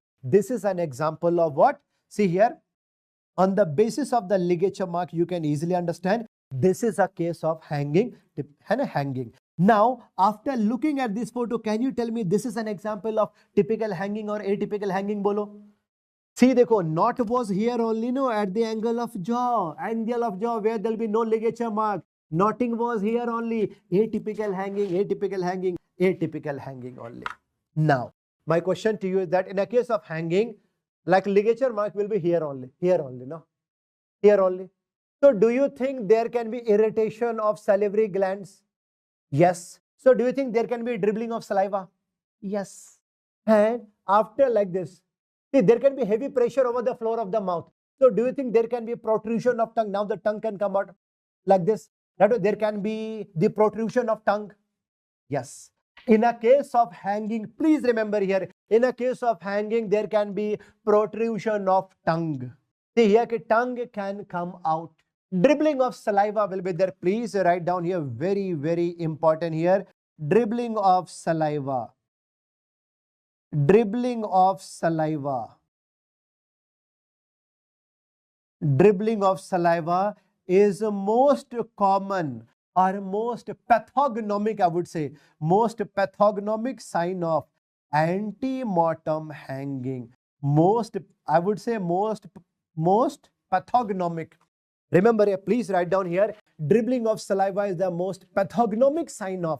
what? See here, on the basis of the ligature mark, you can easily understand this is a case of hanging. Now, after looking at this photo, can you tell me this is an example of typical hanging or atypical hanging? Bolo. See, देखो, knot was here only, no, at the angle of jaw, where there will be no ligature mark. Knotting was here only. Atypical hanging only. Now, my question to you is that in a case of hanging, like ligature mark will be here only, no? Here only. So, do you think there can be irritation of salivary glands? Yes. So, do you think there can be dribbling of saliva? Yes. And after like this, see, there can be heavy pressure over the floor of the mouth. So, do you think there can be protrusion of tongue? Now the tongue can come out like this. That way, there can be the protrusion of tongue. Yes. In a case of hanging, please remember here, in a case of hanging, there can be protrusion of tongue. See here, tongue can come out. Dribbling of saliva will be there. Please write down here, very, very important here. Dribbling of saliva. Dribbling of saliva. Dribbling of saliva is most common or most pathognomic, I would say, most pathognomic sign of antemortem hanging. I would say most pathognomic. Remember here, please write down here, dribbling of saliva is the most pathognomic sign of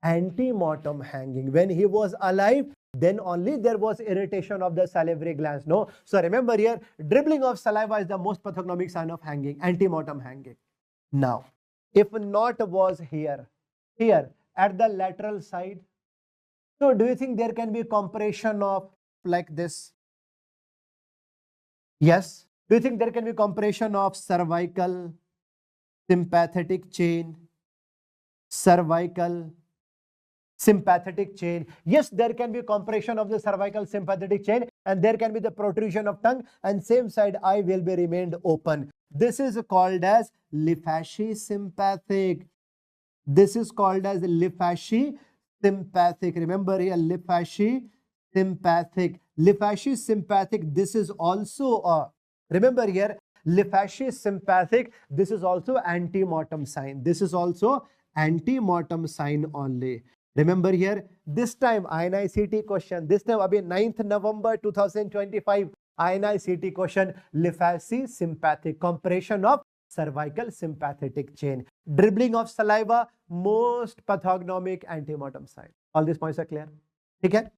antemortem hanging. When he was alive, then only there was irritation of the salivary glands. No. So remember here, dribbling of saliva is the most pathognomic sign of hanging, antemortem hanging. Now, if knot was here at the lateral side, so do you think there can be compression of like this? Yes. Do you think there can be compression of cervical sympathetic chain? Cervical sympathetic chain. Yes, there can be compression of the cervical sympathetic chain and there can be the protrusion of tongue and same side eye will be remained open. This is called as lymphashi-sympathetic. This is called as lymphashi-sympathetic. Remember here, lymphashi-sympathetic. Lymphashi-sympathetic, this is also a, remember here, lymphashi-sympathetic, this is also antemortem sign. This is also antemortem sign only. Remember here, this time INI-CT question, this time abhi 9th November 2025, INI-CT question, lymphashi-sympathetic, compression of cervical sympathetic chain. Dribbling of saliva, most pathognomic antemortem sign. All these points are clear? Okay?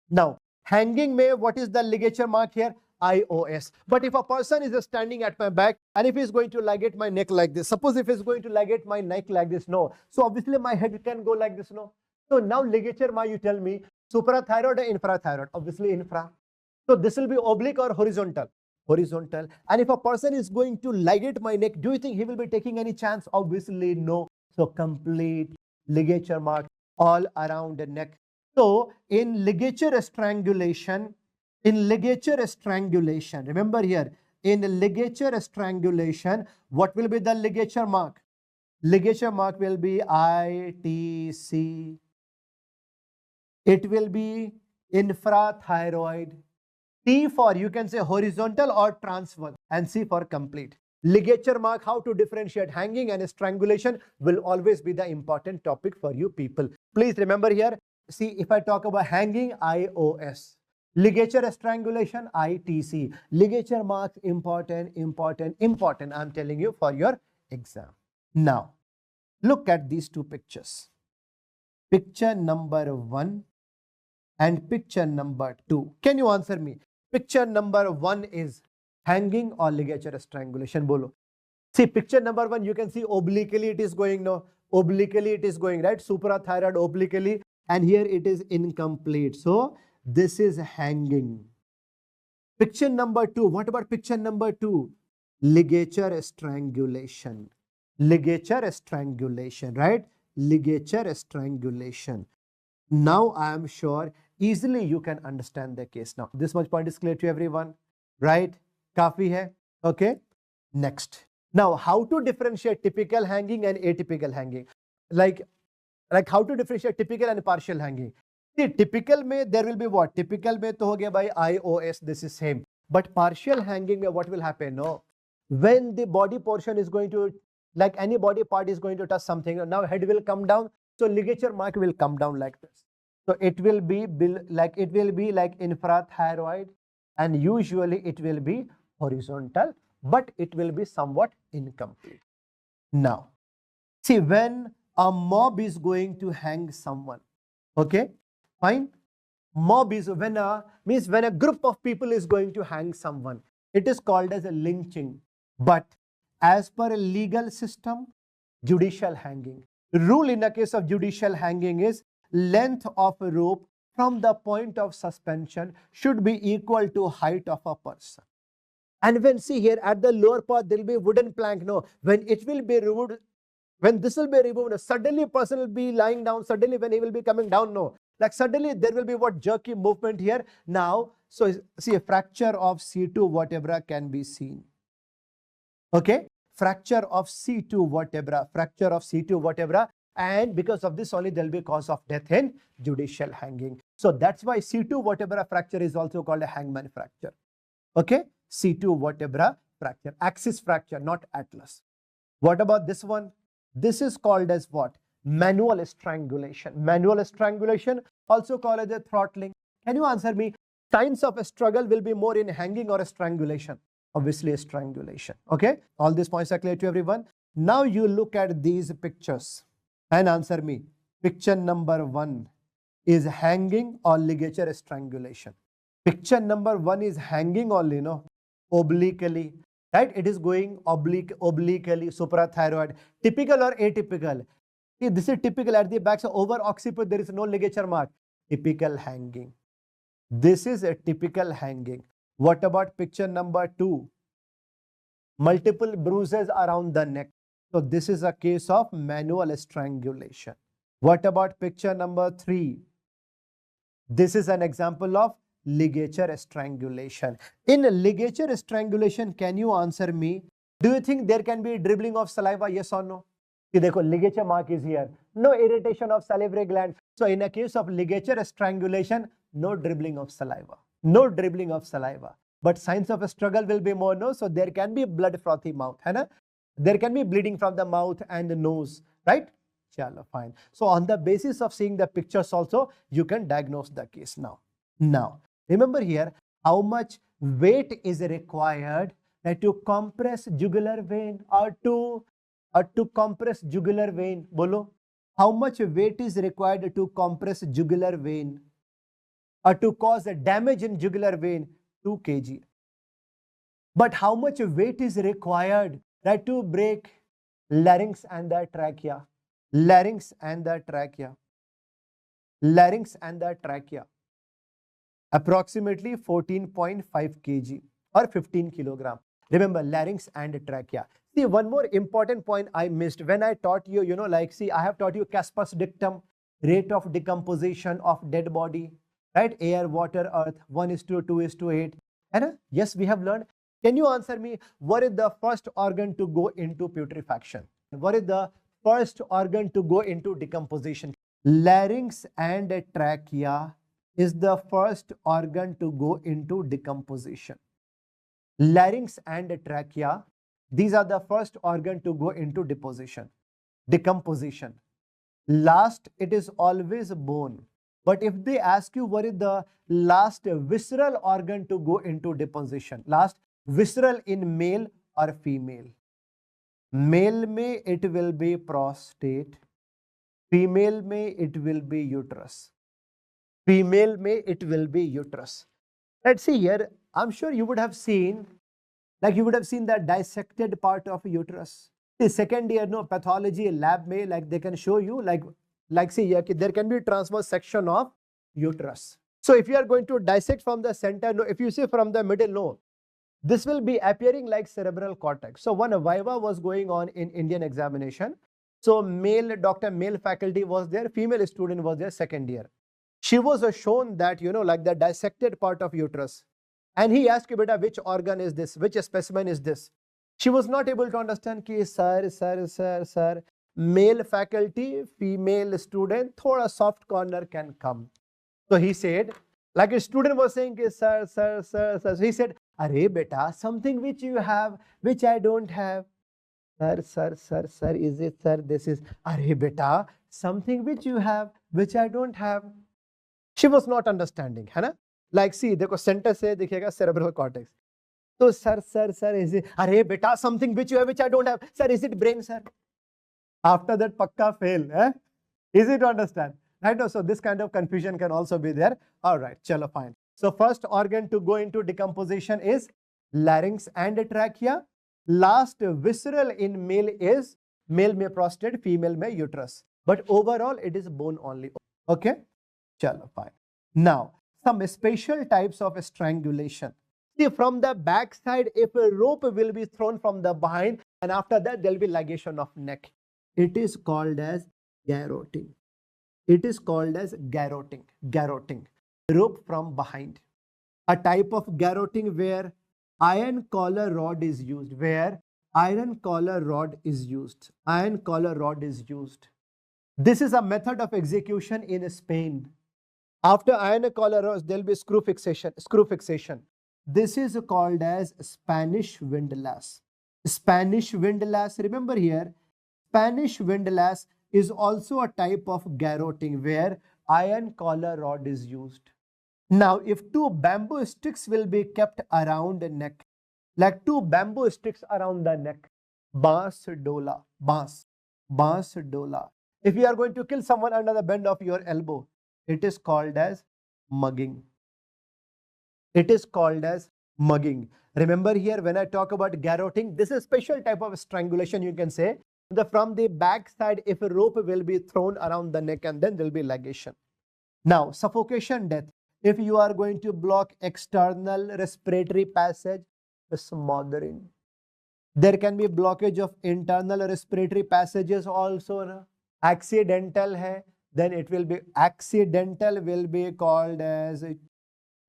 Now, hanging may, what is the ligature mark here? IOS. But if a person is standing at my back and if he's going to ligate my neck like this, suppose if he's going to ligate my neck like this, no. So obviously my head can go like this, no. So now ligature mark, you tell me, suprathyroid or infrathyroid? Obviously infra. So this will be oblique or horizontal? Horizontal. And if a person is going to ligate my neck, do you think he will be taking any chance? Obviously no. So complete ligature mark all around the neck. So in ligature strangulation, remember here, in ligature strangulation, what will be the ligature mark? Ligature mark will be ITC. It will be infrathyroid. T for, you can say horizontal or transverse, and C for complete. Ligature mark, how to differentiate hanging and strangulation will always be the important topic for you people. Please remember here, see, if I talk about hanging, IOS. Ligature strangulation, ITC. Ligature marks, important. I'm telling you for your exam. Now, look at these two pictures. Picture number 1 and picture number 2. Can you answer me? Picture number 1 is hanging or ligature strangulation? Bolo. See, picture number 1, you can see obliquely it is going, no. obliquely it is going, right? Suprathyroid obliquely, and here it is incomplete. So this is hanging. Picture number 2. What about picture number 2? Ligature strangulation. Ligature strangulation, right? Ligature strangulation. Now I am sure easily you can understand the case now. This much point is clear to everyone, right? Kafi hai? Okay. Next. Now, how to differentiate typical hanging and atypical hanging? Like how to differentiate typical and partial hanging? See, typical mein there will be what? Typical mein to ho gaya by IOS, this is same. But partial hanging mein what will happen? No. When the body portion is going to, like any body part is going to touch something, now head will come down, so ligature mark will come down like this. So it will be like infrathyroid, and usually it will be horizontal, but it will be somewhat incomplete. Now, see, when a mob is going to hang someone, okay, fine. Mob is when a group of people is going to hang someone, it is called as a lynching. But as per a legal system, judicial hanging. Rule in a case of judicial hanging is length of a rope from the point of suspension should be equal to height of a person. And when see here at the lower part, there will be a wooden plank. No, when it will be removed, when this will be removed, suddenly person will be lying down. Suddenly when he will be coming down, no. Like suddenly there will be what jerky movement here. Now, so see a fracture of C2 vertebra can be seen. Okay, fracture of C2 vertebra, fracture of C2 vertebra. And because of this only there will be cause of death in judicial hanging. So that's why C2 vertebra fracture is also called a hangman fracture. Okay, C2 vertebra fracture, axis fracture, not atlas. What about this one? This is called as what? Manual strangulation. Manual strangulation, also called as a throttling. Can you answer me? Signs of a struggle will be more in hanging or a strangulation? Obviously a strangulation. Okay, all these points are clear to everyone. Now you look at these pictures and answer me. Picture number 1 is hanging or ligature strangulation. Picture number 1 is hanging only, no? Obliquely, right? It is going obliquely, suprathyroid. Typical or atypical? See, this is typical at the back, so over occiput there is no ligature mark. Typical hanging. This is a typical hanging. What about picture number 2? Multiple bruises around the neck. So this is a case of manual strangulation. What about picture number 3? This is an example of ligature strangulation. In ligature strangulation, can you answer me? Do you think there can be dribbling of saliva? Yes or no? See, देखो, ligature mark is here. No irritation of salivary gland. So in a case of ligature strangulation, no dribbling of saliva. No dribbling of saliva. But signs of a struggle will be more, no? So there can be blood frothy mouth. है ना? There can be bleeding from the mouth and the nose, right? Chalo, fine. So on the basis of seeing the pictures also, you can diagnose the case now. Now, remember here, how much weight is required to compress jugular vein or to compress jugular vein? Bolo, how much weight is required to compress jugular vein or to cause a damage in jugular vein? 2 kg. But how much weight is required to break larynx and the trachea? Larynx and the trachea. Larynx and the trachea. Approximately 14.5 kg or 15 kilogram. Remember, larynx and trachea. See, one more important point I missed when I taught you, see, I have taught you Casper's dictum, rate of decomposition of dead body, right? Air, water, earth, 1:2:8. And yes, we have learned. Can you answer me, what is the first organ to go into putrefaction? What is the first organ to go into decomposition? Larynx and trachea is the first organ to go into decomposition. Larynx and trachea, these are the first organ to go into decomposition. Last, it is always bone. But if they ask you what is the last visceral organ to go into deposition, last visceral in male or female? Male may it will be prostate, female may it will be uterus. Female may it will be uterus. Let's see here. I'm sure you would have seen, that dissected part of uterus. The second year no pathology lab may like they can show you like see here there can be transverse section of uterus. So if you are going to dissect from the center, no, if you see from the middle, no, this will be appearing like cerebral cortex. So one viva was going on in Indian examination. So male doctor, male faculty was there, female student was there second year. She was shown that, you know, like the dissected part of uterus. And he asked you, beta, which organ is this? Which specimen is this? She was not able to understand ki sir, male faculty, female student, thoda soft corner can come. So he said, like a student was saying, sir. So he said, "Are beta, something which you have, which I don't have." Sir, is it, sir? This is, "Are beta, something which you have, which I don't have." She was not understanding, है ना? Like, see, देखो center से दिखेगा cerebral cortex. So, sir, is it, "Are beta, something which you have, which I don't have." Sir, is it brain, sir? After that, pakka fail, eh? Easy to understand. Right? So this kind of confusion can also be there. All right, chalo, fine. So first organ to go into decomposition is larynx and trachea. Last visceral in male is male may prostate, female may uterus. But overall, it is bone only. Okay? Chalo, fine. Now, some special types of strangulation. See, from the back side, if a rope will be thrown from the behind, and after that, there will be ligation of neck. It is called as garroting. It is called as garroting. Rope from behind. A type of garroting where iron collar rod is used. Iron collar rod is used. This is a method of execution in Spain. After iron collar rods, there will be screw fixation. This is called as Spanish windlass. Remember here, Spanish windlass is also a type of garroting where iron collar rod is used. Now, if two bamboo sticks will be kept around the neck, like two bamboo sticks around the neck, baas dola. If you are going to kill someone under the bend of your elbow, it is called as mugging. Remember here, when I talk about garroting, this is a special type of strangulation, you can say. From the back side, if a rope will be thrown around the neck, and then there will be ligation. Now, suffocation death. If you are going to block external respiratory passage, smothering. There can be blockage of internal respiratory passages also. Na? Accidental hai, then it will be called as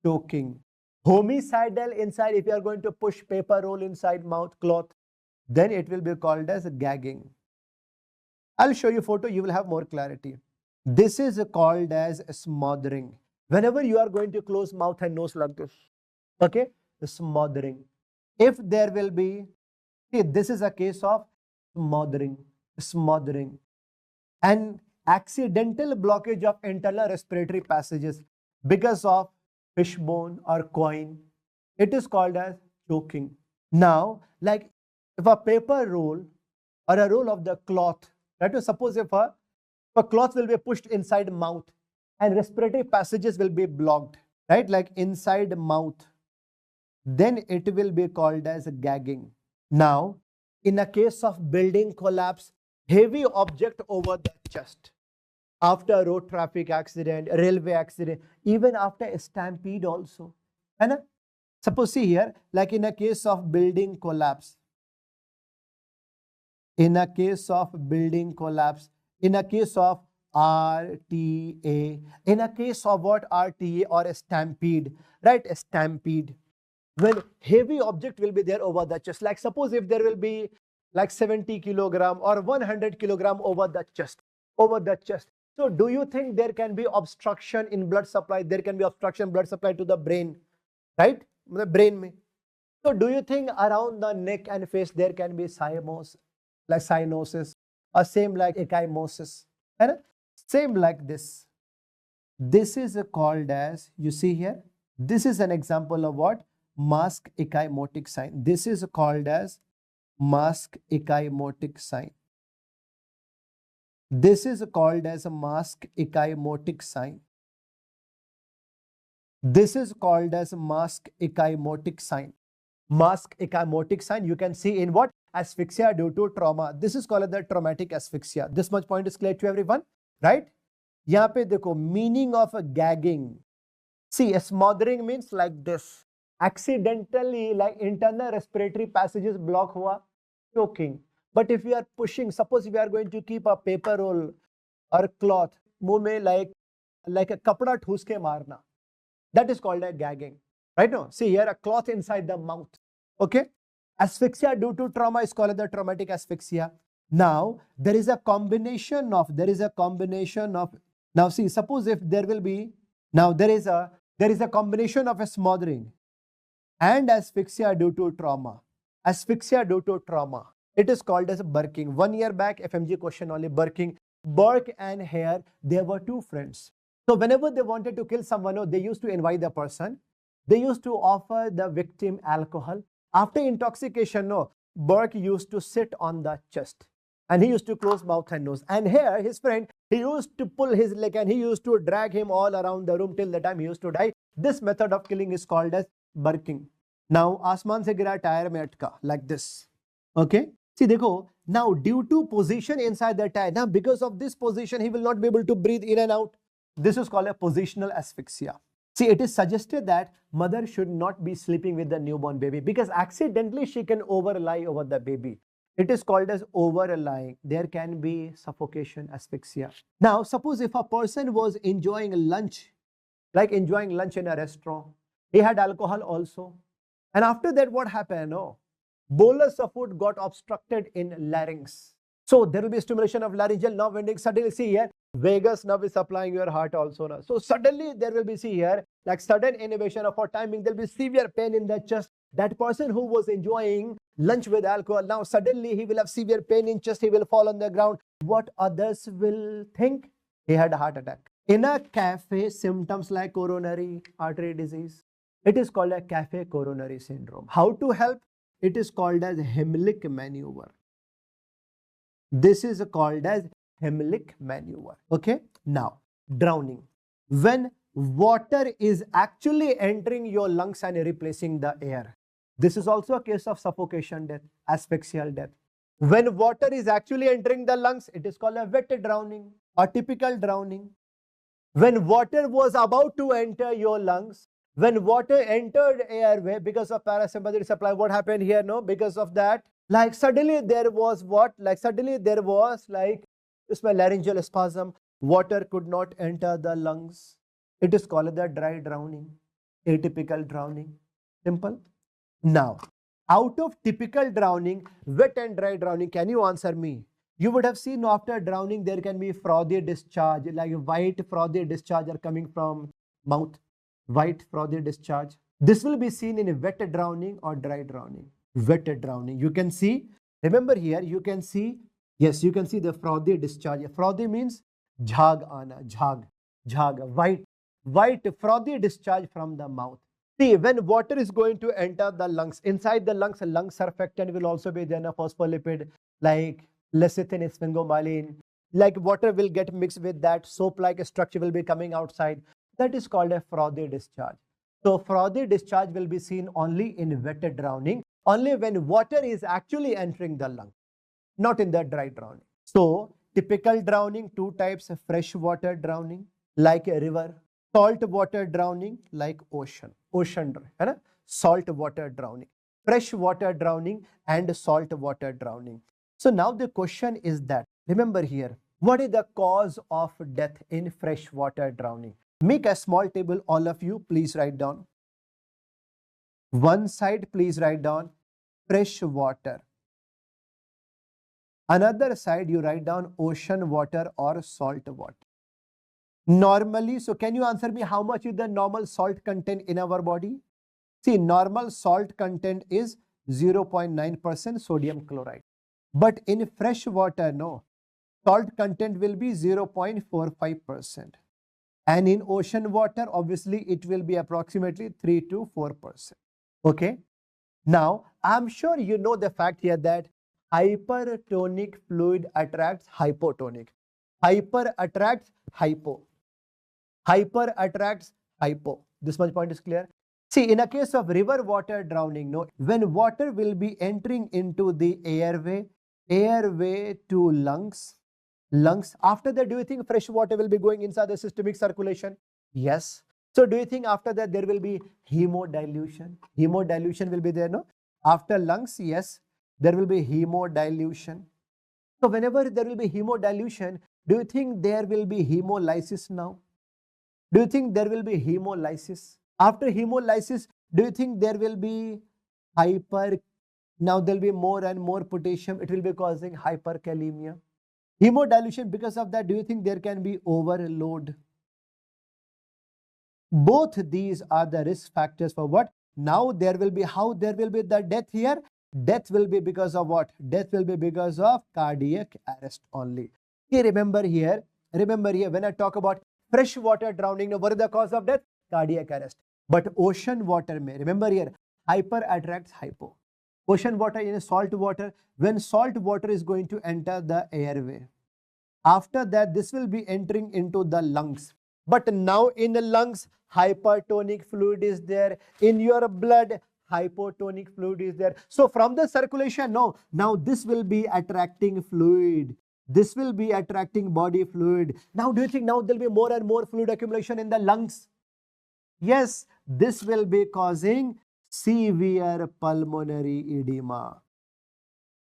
choking. Homicidal inside, if you are going to push paper roll inside mouth cloth, then it will be called as gagging. I'll show you photo, you will have more clarity. This is called as smothering. Whenever you are going to close mouth and nose like this, okay, smothering. If there will be, see, this is a case of smothering. And accidental blockage of internal respiratory passages because of fishbone or coin, it is called as choking. Now, like if a paper roll or a roll of the cloth, right? Suppose if a cloth will be pushed inside mouth and respiratory passages will be blocked, right? Like inside mouth, then it will be called as gagging. Now, in a case of building collapse, heavy object over the chest, after road traffic accident, railway accident, even after a stampede also. And suppose see here, like in a case of building collapse, in a case of RTA, in a case of what? RTA or a stampede, right? A stampede. When heavy object will be there over the chest, like suppose if there will be like 70 kilogram or 100 kilogram over the chest. So do you think there can be obstruction in blood supply? There can be obstruction blood supply to the brain, right? The brain mein. So do you think around the neck and face there can be cyanosis, or same like ecchymosis? And same like this. This is called as, you see here, this is an example of what? Mask ecchymotic sign. This is called as mask ecchymotic sign. This is called as a mask ecchymotic sign. This is called as mask ecchymotic sign. Mask ecchymotic sign you can see in what? asphyxia due to trauma. This is called the traumatic asphyxia. This much point is clear to everyone, right? यहाँ पे देखो meaning of a gagging. See, a smothering means like this. Accidentally, like internal respiratory passages block हुआ, choking. But if you are pushing, suppose if you are going to keep a paper roll or cloth, मुंह में like a कपड़ा ठूस के मारना, that is called a gagging, right? No, see here a cloth inside the mouth. Okay, asphyxia due to trauma is called the traumatic asphyxia. Now there is a combination of now see, suppose if there will be now there is a combination of a smothering and asphyxia due to trauma. Asphyxia due to trauma, it is called as Burking. 1 year back, FMG question only, Burking. Burke and Hare, they were two friends. So whenever they wanted to kill someone, they used to invite the person. They used to offer the victim alcohol. After intoxication, Burke used to sit on the chest and he used to close mouth and nose. And Hare, his friend, he used to pull his leg and he used to drag him all around the room till the time he used to die. This method of killing is called as Burking. Now, आसमान से गिरा tyre में अटका, like this. Okay. See, देखो, now due to position inside the tire, now because of this position, he will not be able to breathe in and out. This is called a positional asphyxia. See, it is suggested that mother should not be sleeping with the newborn baby because accidentally she can overlie over the baby. It is called as overlying. There can be suffocation, asphyxia. Now, suppose if a person was enjoying lunch, like enjoying lunch in a restaurant, he had alcohol also. And after that, what happened? Bolus of food got obstructed in larynx. So there will be stimulation of laryngeal nerve ending. Suddenly, see here, vagus nerve is supplying your heart also now. So suddenly there will be, see here, like sudden inhibition of our timing, there will be severe pain in the chest. That person who was enjoying lunch with alcohol, now suddenly he will have severe pain in chest, he will fall on the ground. What others will think? He had a heart attack. In a cafe, symptoms like coronary artery disease. It is called a cafe coronary syndrome. How to help? It is called as Heimlich maneuver. This is called as Heimlich maneuver. Okay. Now, drowning. When water is actually entering your lungs and replacing the air. This is also a case of suffocation death, asphyxial death. When water is actually entering the lungs, it is called a wet drowning or typical drowning. When water was about to enter your lungs, when water entered airway because of parasympathetic supply, what happened here? Because of that, like suddenly there was what? Like suddenly there was like this laryngeal spasm. Water could not enter the lungs. It is called the dry drowning, atypical drowning. Simple. Now, out of typical drowning, wet and dry drowning, can you answer me? You would have seen after drowning, there can be frothy discharge, like white frothy discharge are coming from mouth. White frothy discharge. This will be seen in a wet drowning or dry drowning. Wet drowning. You can see, remember here, you can see, yes, you can see the frothy discharge. Frothy means jhag ana, jhag, white frothy discharge from the mouth. See, when water is going to enter the lungs, inside the lungs, lung surfactant will also be there, a phospholipid like lecithin, sphingomyelin. Like water will get mixed with that, soap-like structure will be coming outside. That is called a frothy discharge. So frothy discharge will be seen only in wet drowning, only when water is actually entering the lung, not in the dry drowning. So typical drowning, two types: freshwater drowning like a river, salt water drowning like ocean, salt water drowning, freshwater drowning and salt water drowning. So now the question is that, remember here, what is the cause of death in freshwater drowning? Make a small table, all of you, please write down. One side, please write down fresh water. Another side, you write down ocean water or salt water. Normally, so can you answer me how much is the normal salt content in our body? See, normal salt content is 0.9% sodium chloride. But in fresh water, no, salt content will be 0.45%. And in ocean water, obviously, it will be approximately 3 to 4%. Okay. Now, I'm sure you know the fact here that hypertonic fluid attracts hypotonic. Hyper attracts hypo. Hyper attracts hypo. This much point is clear. See, in a case of river water drowning, no, when water will be entering into the airway to lungs, after that, do you think fresh water will be going inside the systemic circulation? Yes. So do you think after that there will be hemodilution? Hemodilution will be there, no? After lungs, yes, there will be hemodilution. So whenever there will be hemodilution, do you think there will be hemolysis now? Do you think there will be hemolysis? After hemolysis, do you think there will be now there will be more and more potassium, it will be causing hyperkalemia. Hemodilution, because of that, do you think there can be overload? Both these are the risk factors for what? Now there will be, how there will be the death here? Death will be because of what? Death will be because of cardiac arrest only. Okay, remember here, when I talk about fresh water drowning, what is the cause of death? Cardiac arrest. But ocean water may, remember here, hyper attracts hypo. Ocean water in salt water, when salt water is going to enter the airway, after that this will be entering into the lungs. But now in the lungs, hypertonic fluid is there. In your blood, hypotonic fluid is there. So from the circulation, no, now this will be attracting fluid. This will be attracting body fluid. Now do you think now there will be more and more fluid accumulation in the lungs? Yes, this will be causing severe pulmonary edema.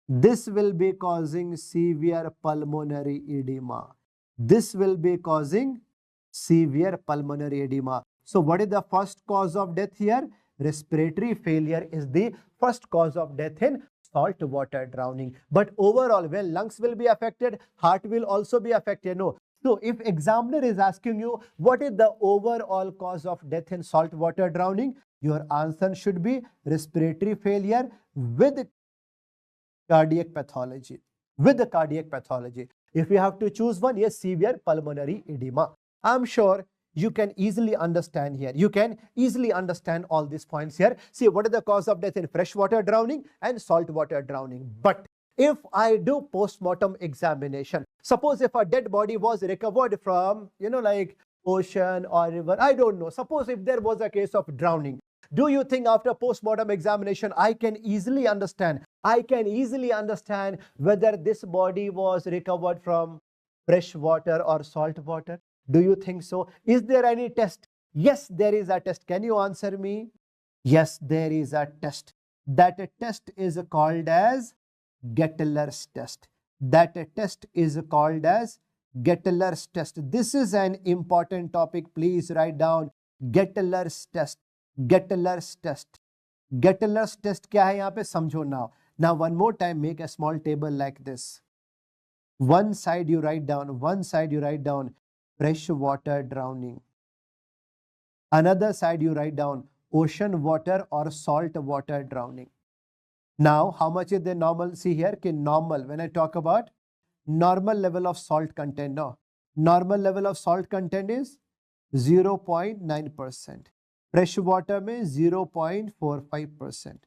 This will be causing severe pulmonary edema. This will be causing severe pulmonary edema. So what is the first cause of death here? Respiratory failure is the first cause of death in salt water drowning. But overall, when lungs will be affected, heart will also be affected. No. So if examiner is asking you what is the overall cause of death in salt water drowning, your answer should be respiratory failure with cardiac pathology. With the cardiac pathology. If you have to choose one, yes, severe pulmonary edema. I'm sure you can easily understand here. You can easily understand all these points here. See, what is the cause of death in freshwater drowning and saltwater drowning? But if I do post-mortem examination, suppose if a dead body was recovered from, like ocean or river, I don't know. Suppose if there was a case of drowning, do you think after post-mortem examination, I can easily understand whether this body was recovered from fresh water or salt water? Do you think so? Is there any test? Yes, there is a test. Can you answer me? Yes, there is a test. That test is called as Gettler's test. That test is called as Gettler's test. This is an important topic. Please write down Gettler's test. Gettler's test. Gettler's test क्या है यहाँ पे समझो now. Now one more time, make a small table like this. One side you write down fresh water drowning. Another side you write down ocean water or salt water drowning. Now, how much is the normal? See here, normal. When I talk about normal level of salt content, no. Normal level of salt content is 0.9%. Fresh water में 0.45%.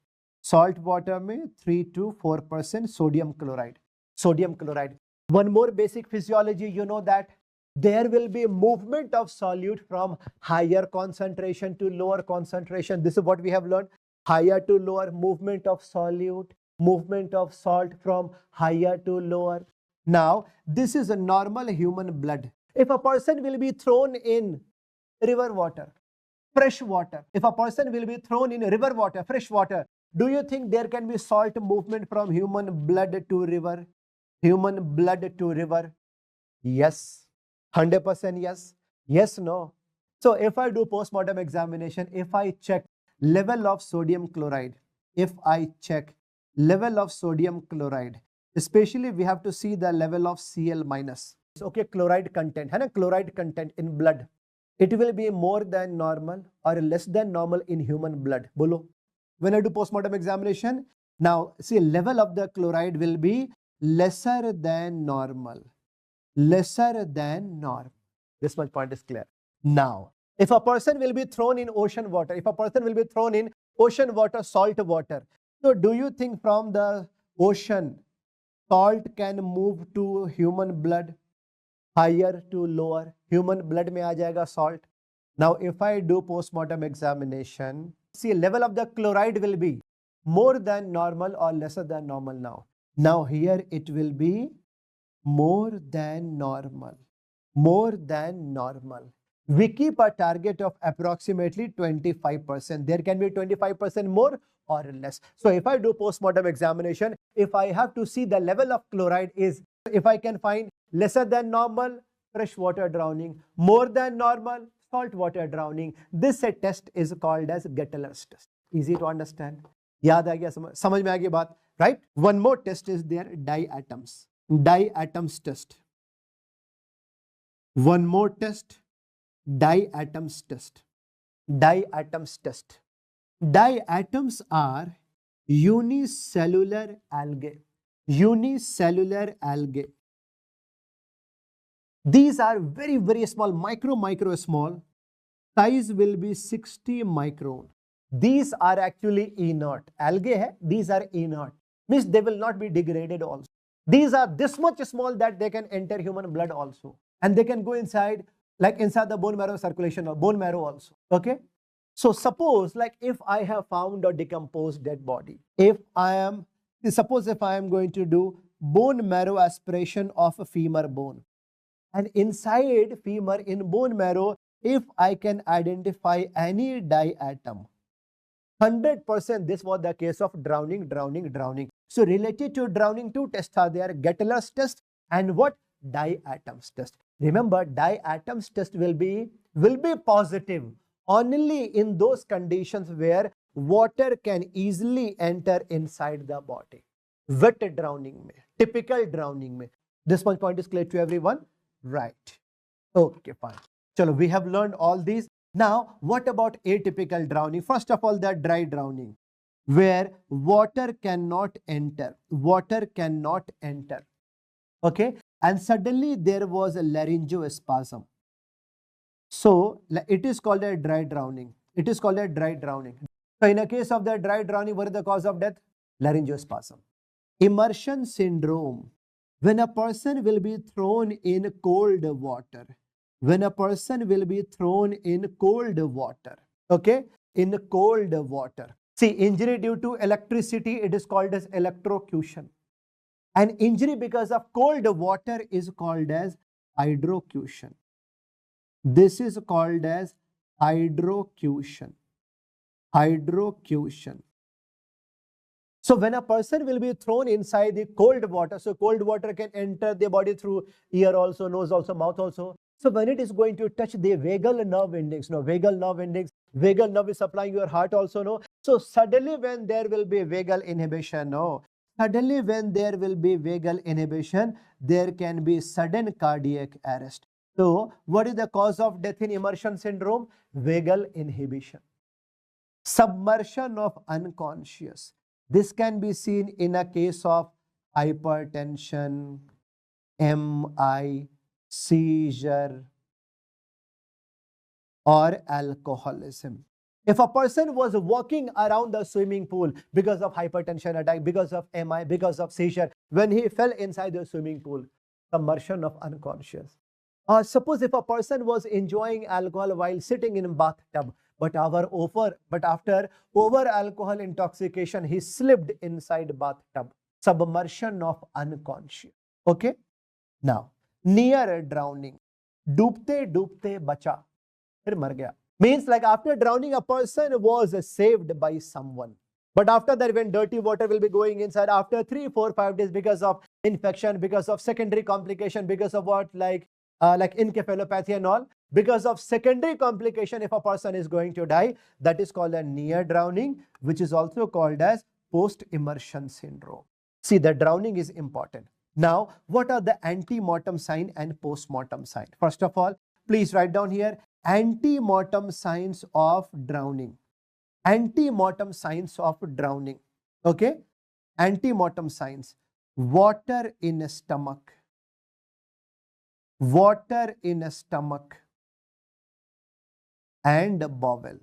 Salt water में 3 to 4% sodium chloride. Sodium chloride. One more basic physiology, you know that there will be movement of solute from higher concentration to lower concentration. This is what we have learned. Higher to lower, movement of solute, movement of salt from higher to lower. Now, this is a normal human blood. If a person will be thrown in river water, fresh water, if a person will be thrown in river water, fresh water, do you think there can be salt movement from human blood to river? Human blood to river? Yes. 100% yes. Yes, no. So if I do post-mortem examination, if I check level of sodium chloride, especially we have to see the level of Cl minus. Okay, chloride content, chloride content in blood. It will be more than normal or less than normal in human blood. Bolo. When I do post-mortem examination, now see level of the chloride will be lesser than normal. Lesser than normal. This much point is clear. Now, if a person will be thrown in ocean water, salt water, so do you think from the ocean, salt can move to human blood, higher to lower? Human blood में आ जाएगा salt. Now, if I do postmortem examination, see, level of the chloride will be more than normal or lesser than normal now. Now, here it will be more than normal. More than normal. We keep a target of approximately 25%. There can be 25% more or less. So if I do postmortem examination, if I have to see the level of chloride is, if I can find lesser than normal, freshwater drowning, more than normal, saltwater drowning, this test is called as Gettler's test. Easy to understand. याद आ गया, समझ में आ गई बात, right? One more test is there, diatoms. Diatoms test. One more test, diatoms test. Diatoms test. Diatoms are unicellular algae. Unicellular algae. These are very, very small, micro small. Size will be 60 micron. These are actually inert. Algae hai, these are inert. Means they will not be degraded also. These are this much small that they can enter human blood also. And they can go inside, like inside the bone marrow circulation or bone marrow also. Okay. So suppose like if I have found a decomposed dead body, suppose if I am going to do bone marrow aspiration of a femur bone, and inside femur in bone marrow, if I can identify any diatom, 100% this was the case of drowning. So related to drowning, two tests are there, Gettler's test and what? Diatoms test. Remember, diatoms test will be positive only in those conditions where water can easily enter inside the body. Wet drowning mein, typical drowning mein. This one point is clear to everyone? Right. Okay, fine. Chalo, we have learned all these. Now, what about atypical drowning? First of all, the dry drowning, where water cannot enter. Water cannot enter. Okay. And suddenly there was a laryngospasm. So it is called a dry drowning. It is called a dry drowning. So in a case of the dry drowning, what is the cause of death? Laryngospasm. Immersion syndrome. When a person will be thrown in cold water. When a person will be thrown in cold water. Okay? In cold water. See, injury due to electricity, it is called as electrocution. An injury because of cold water is called as hydrocution. This is called as hydrocution. Hydrocution. So when a person will be thrown inside the cold water, so cold water can enter the body through ear also, nose also, mouth also. So when it is going to touch the vagal nerve endings, vagal nerve endings, vagal nerve is supplying your heart also, So suddenly when there will be vagal inhibition, Suddenly when there will be vagal inhibition, there can be sudden cardiac arrest. So what is the cause of death in immersion syndrome? Vagal inhibition. Submersion of unconscious. This can be seen in a case of hypertension, MI, seizure, or alcoholism. If a person was walking around the swimming pool because of hypertension attack, because of MI, because of seizure, when he fell inside the swimming pool, submersion of unconscious. Or suppose if a person was enjoying alcohol while sitting in a bathtub, but after over alcohol intoxication, he slipped inside bathtub. Submersion of unconscious. Okay? Now, near drowning. Doobte bacha. Phir mar gaya. Means like after drowning, a person was saved by someone. But after that, when dirty water will be going inside, after 3, 4, 5 days, because of infection, because of secondary complication, because of what, like encephalopathy and all, because of secondary complication, if a person is going to die, that is called a near drowning, which is also called as post-immersion syndrome. See, the drowning is important. Now, what are the ante-mortem sign and post-mortem sign? First of all, please write down here, ante-mortem signs of drowning. Ante-mortem signs of drowning. Okay? Ante-mortem signs. Water in stomach. Water in stomach and bowel.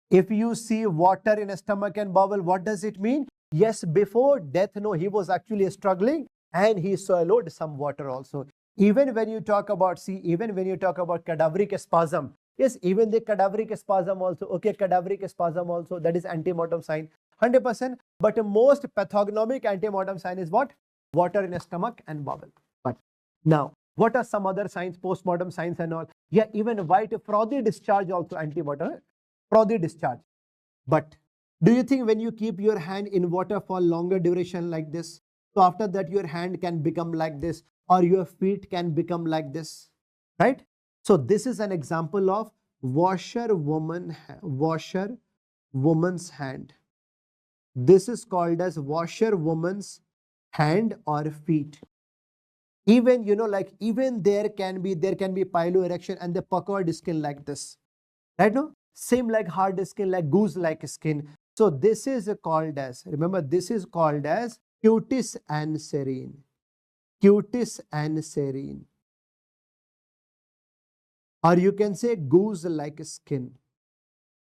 If you see water in stomach and bowel, what does it mean? Yes, before death, he was actually struggling and he swallowed some water also. Even when you talk about, even when you talk about cadaveric spasm, Yes, even the cadaveric spasm also. Okay, cadaveric spasm also, that is antemortem sign, 100%. But most pathognomic antemortem sign is what? Water in stomach and bowel. But now, what are some other signs, postmortem signs and all? Yeah, even white frothy discharge also antemortem, frothy discharge. But do you think when you keep your hand in water for longer duration like this, so after that your hand can become like this, or your feet can become like this, right? So this is an example of washerwoman's hand. This is called as washerwoman's hand or feet. Even, you know, like even there can be piloerection and the puckered skin like this, right? No, same like hard skin, like goose-like skin. So this is called as, remember, this is called as cutis and serine. Cutis and serine. Or you can say goose-like skin.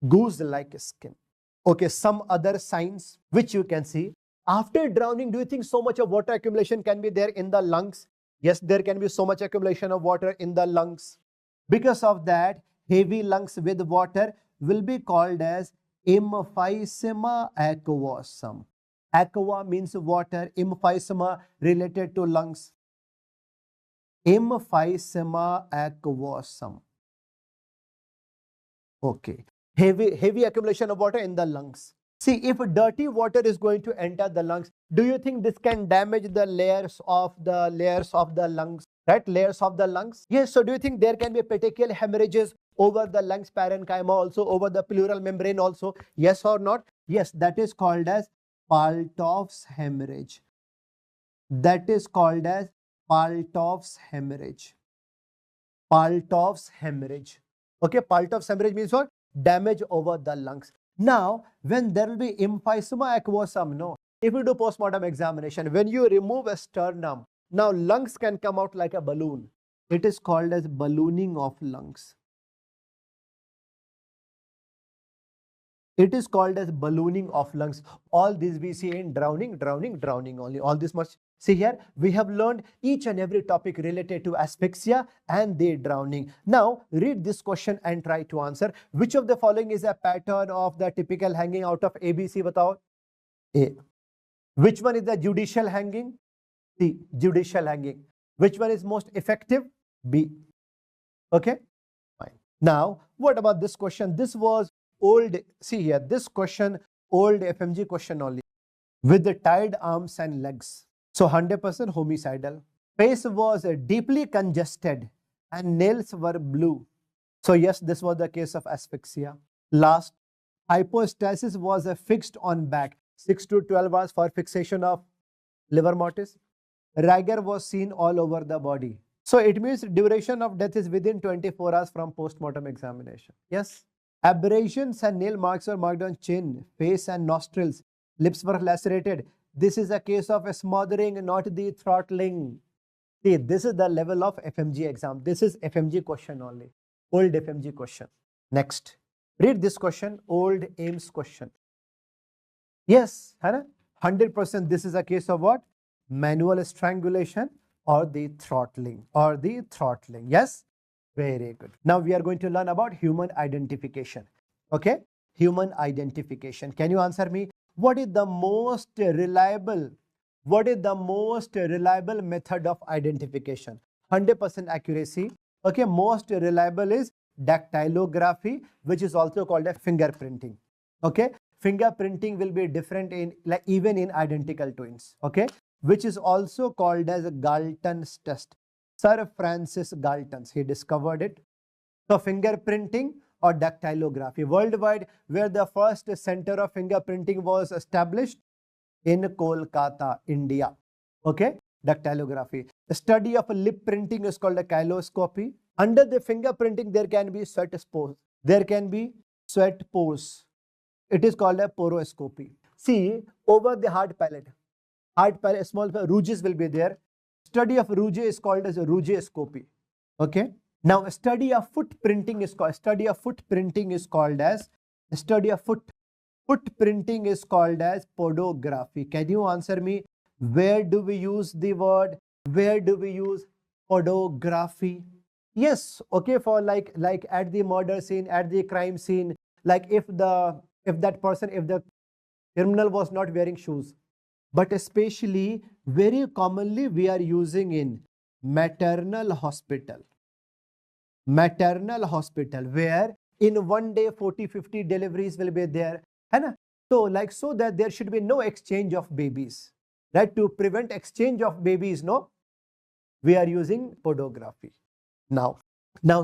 Goose-like skin. Okay, some other signs which you can see. After drowning, do you think so much of water accumulation can be there in the lungs? Yes, there can be so much accumulation of water in the lungs. Because of that, heavy lungs with water will be called as emphysema aquosum. Aqua means water, emphysema related to lungs. Emphysema aquosum. Okay. Heavy accumulation of water in the lungs. See, if dirty water is going to enter the lungs, do you think this can damage the layers of the lungs, right? Layers of the lungs. Yes. So do you think there can be petechial hemorrhages over the lungs parenchyma also, over the pleural membrane also? Yes or not? Yes. That is called as Paltoff's hemorrhage. That is called as Paltoff's hemorrhage. Paltoff's hemorrhage. Okay. Paltoff's hemorrhage means what? Damage over the lungs. Now, when there will be emphysema aquosum, no. If you do postmortem examination, when you remove a sternum, now lungs can come out like a balloon. It is called as ballooning of lungs. It is called as ballooning of lungs. All these we see in drowning only. All this much. See here, we have learned each and every topic related to asphyxia and the drowning. Now, read this question and try to answer. Which of the following is a pattern of the typical hanging out of ABC? Batao. A. Which one is the judicial hanging? C. Judicial hanging. Which one is most effective? B. Okay. Fine. Now, what about this question? This was old. See here, this question, old FMG question only. With the tied arms and legs. So 100% homicidal. Face was deeply congested and nails were blue. So yes, this was the case of asphyxia. Last, hypostasis was fixed on back. 6 to 12 hours for fixation of liver mortis. Rigor was seen all over the body. So it means duration of death is within 24 hours from post-mortem examination. Yes. Abrasions and nail marks were marked on chin, face and nostrils. Lips were lacerated. This is a case of a smothering, not the throttling. See, this is the level of FMG exam. This is FMG question only. Old FMG question. Next. Read this question. Old AIMS question. Yes, 100% this is a case of what? Manual strangulation or the throttling. Yes? Very good. Now we are going to learn about human identification. Okay? Human identification. Can you answer me? What is the most reliable method of identification? 100% accuracy. Okay, most reliable is dactylography, which is also called as fingerprinting. Okay, fingerprinting will be different in, like, even in identical twins. Okay, which is also called as Galton's test. Sir Francis Galton, he discovered it. So fingerprinting or dactylography. Worldwide, where the first center of fingerprinting was established? In Kolkata, India. Okay, dactylography. The study of lip printing is called a chyloscopy. Under the fingerprinting, there can be sweat pores. It is called a poroscopy. See, over the hard palate, small rouges will be there. Study of rouge is called as a rougeoscopy. Okay. Now, study of footprinting is called podography. Can you answer me? Where do we use the word? Where do we use podography? Yes, okay, for like at the murder scene, at the crime scene, like if the criminal was not wearing shoes. But especially very commonly we are using in maternal hospital. Maternal hospital, where in one day 40-50 deliveries will be there. है ना? So that there should be no exchange of babies. Right? To prevent exchange of babies, no, we are using podography. Now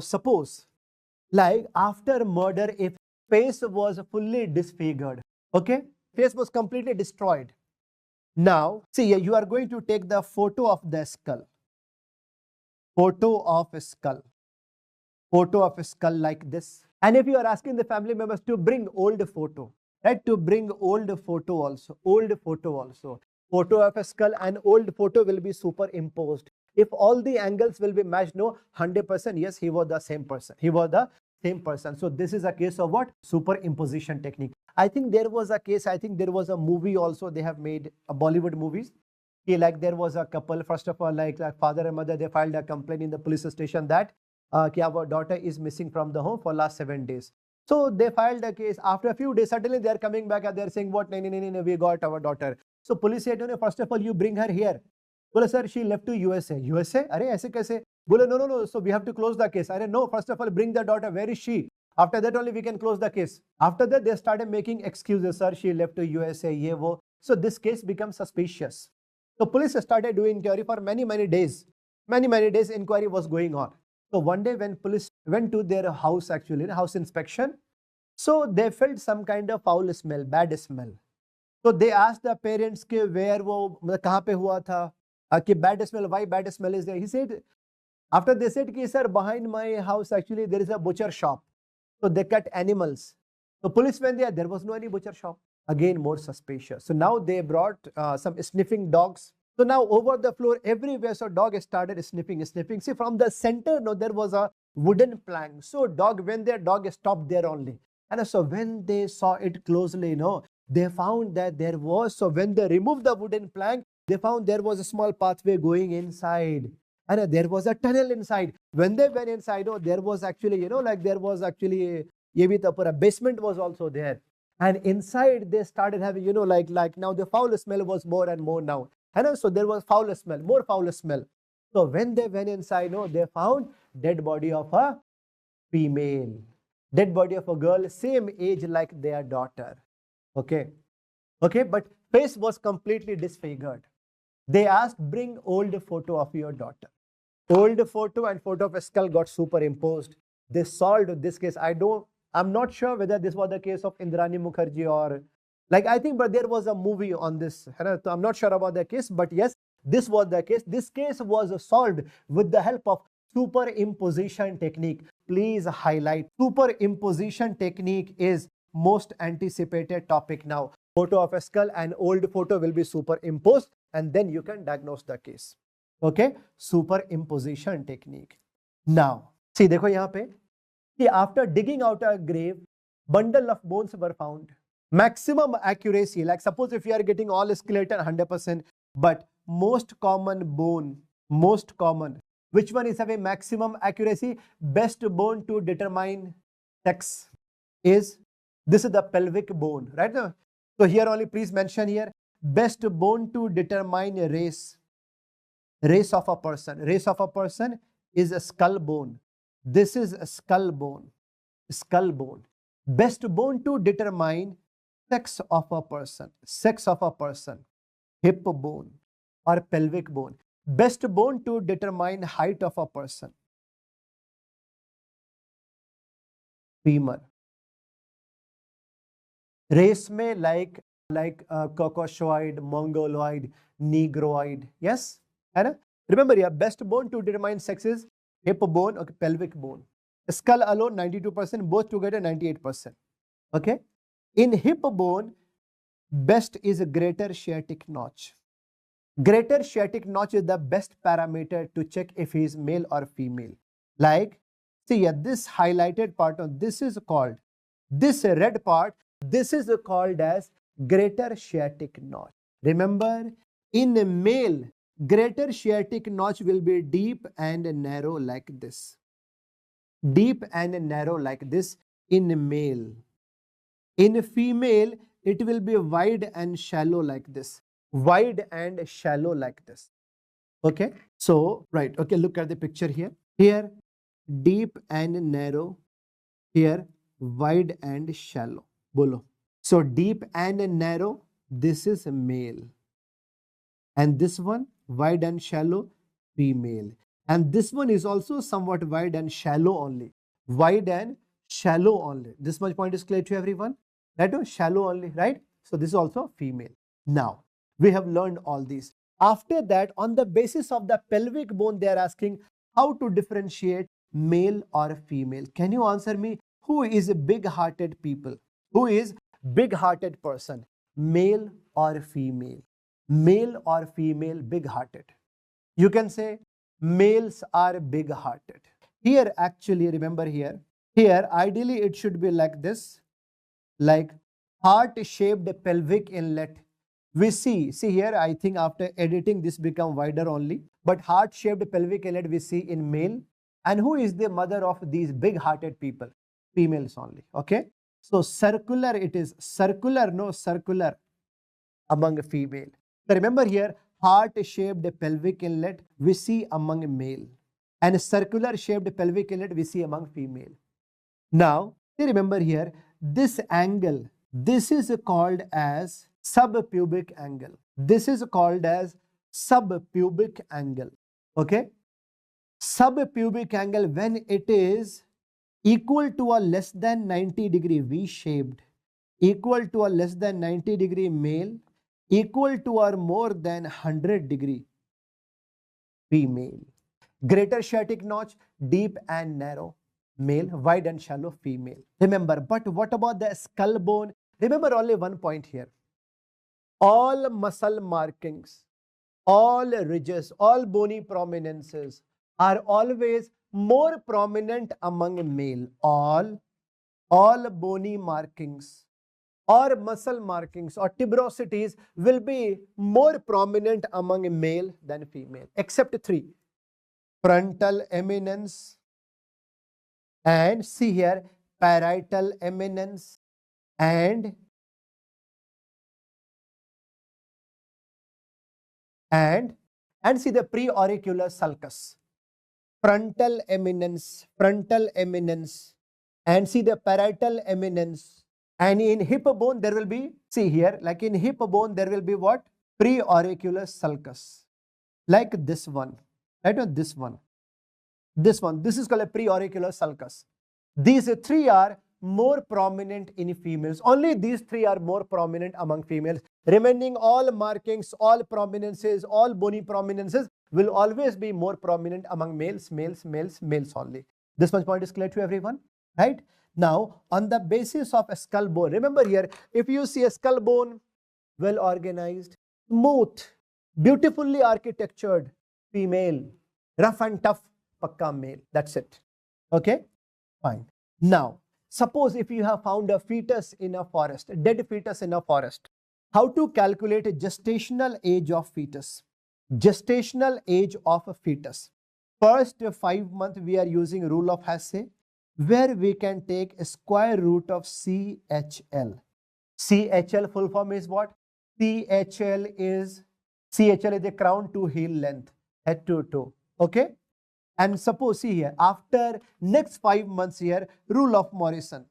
suppose like after murder, if face was fully disfigured, okay, face was completely destroyed. Now see, you are going to take the photo of the skull, photo of a skull like this. And if you are asking the family members to bring old photo, right, to bring old photo also, photo of a skull and old photo will be superimposed. If all the angles will be matched, no, 100%, yes, he was the same person. So this is a case of what? Superimposition technique. I think there was a case, I think there was a movie also, they have made a Bollywood movies. Like there was a couple, first of all, like father and mother, they filed a complaint in the police station that our daughter is missing from the home for last 7 days. So they filed a case. After a few days, suddenly they are coming back and they are saying, what? No, we got our daughter. So police said, no, first of all, you bring her here. Well, sir, she left to USA. USA? Are aise kaise? Well, no. So we have to close the case. I no, first of all, bring the daughter. Where is she? After that only we can close the case. After that, they started making excuses. Sir, she left to USA. Ye wo. So this case becomes suspicious. So police started doing inquiry for many days. Many days inquiry was going on. So one day when police went to their house, actually, house inspection, so they felt some kind of foul smell, bad smell. So they asked the parents ke where wo, kahan pe hua tha, ki bad smell, why bad smell is there? He said, after they said ki sir, behind my house actually there is a butcher shop. So they cut animals. So police went there was no any butcher shop. Again, more suspicious. So now they brought some sniffing dogs. So now over the floor, everywhere, so dog started sniffing. See, from the center, no, there was a wooden plank. So when their dog stopped there only. And so when they saw it closely, they found that there was, so when they removed the wooden plank, they found there was a small pathway going inside. And there was a tunnel inside. When they went inside, there was actually, there was actually, a basement was also there. And inside they started having, like now the foul smell was more and more now. And so there was foul smell, more foul smell. So when they went inside, they found dead body of a female, dead body of a girl, same age like their daughter. Okay, but face was completely disfigured. They asked, bring old photo of your daughter. Old photo and photo of a skull got superimposed. They solved this case. I'm not sure whether this was the case of Indrani Mukherjee or like, I think, but there was a movie on this. I'm not sure about the case, but yes, this was the case. This case was solved with the help of superimposition technique. Please highlight, superimposition technique is most anticipated topic now. Photo of a skull and old photo will be superimposed and then you can diagnose the case. Okay, superimposition technique. Now, see, dekho yahan pe, after digging out a grave, bundle of bones were found. Maximum accuracy, like suppose if you are getting all skeleton 100%, but most common bone, which one is having maximum accuracy? Best bone to determine sex is, this is the pelvic bone, right? So here only please mention here, best bone to determine race of a person. Race of a person is a skull bone. This is a skull bone. Best bone to determine sex of a person, hip bone or pelvic bone. Best bone to determine height of a person, femur. Race में like Caucasoid, Mongoloid, Negroid. Yes? Remember, yeah, best bone to determine sex is hip bone or pelvic bone. Skull alone 92%, both together 98%. Okay? In hip bone, best is a greater sciatic notch. Greater sciatic notch is the best parameter to check if he is male or female. Like, see, yeah, this highlighted part of this is called, this red part, this is called as greater sciatic notch. Remember, in a male, greater sciatic notch will be deep and narrow like this. deep and narrow like this in male. In female, it will be wide and shallow like this. Wide and shallow like this. Okay. So, right. Okay. Look at the picture here. Here, deep and narrow. Here, wide and shallow. Bolo. So, deep and narrow, this is male. And this one, wide and shallow, female. And this one is also somewhat wide and shallow only. Wide and shallow only. This much point is clear to everyone? Right? Shallow only, right? So this is also female. Now, we have learned all these. After that, on the basis of the pelvic bone, they are asking how to differentiate male or female. Can you answer me? Who is a big-hearted people? Who is big-hearted person? Male or female? Male or female big-hearted? You can say males are big-hearted. Here, actually, remember here, ideally it should be like this, like heart-shaped pelvic inlet. We see here, I think after editing this become wider only, but heart-shaped pelvic inlet we see in male. And who is the mother of these big-hearted people? Females only, okay? So circular it is, circular among female. So remember here, heart-shaped pelvic inlet we see among male, and circular shaped pelvic inlet we see among female. Now, remember here, this angle, this is called as subpubic angle. This is called as subpubic angle. Okay? Subpubic angle, when it is equal to a less than 90 degree V-shaped, equal to a less than 90 degree male, equal to or more than 100 degree female. Greater sciatic notch, deep and narrow male, wide and shallow female. Remember, but what about the skull bone? Remember only one point here. All muscle markings, all ridges, all bony prominences are always more prominent among male. All bony markings or muscle markings or tuberosities will be more prominent among male than female, except three: frontal eminence, and see here, parietal eminence, and see the preauricular sulcus. Frontal eminence, and see the parietal eminence. And in hip bone, there will be, see here, like in hip bone, there will be what? Preauricular sulcus. Like this one, right? Or this one. This is called a preauricular sulcus. These three are more prominent in females. Only these three are more prominent among females. Remaining all markings, all prominences, all bony prominences will always be more prominent among males only. This much point is clear to everyone, right? Now, on the basis of a skull bone, remember here, if you see a skull bone, well organized, smooth, beautifully architectured, female, rough and tough, pakka male. That's it. Okay, fine. Now, suppose if you have found a fetus in a forest, a dead fetus in a forest, how to calculate a gestational age of fetus? Gestational age of a fetus. First 5 months we are using rule of Hasse, where we can take a square root of CHL. CHL full form is what? CHL is the crown to heel length, head to toe. Okay? And suppose, see here, after next 5 months here, rule of Morrison,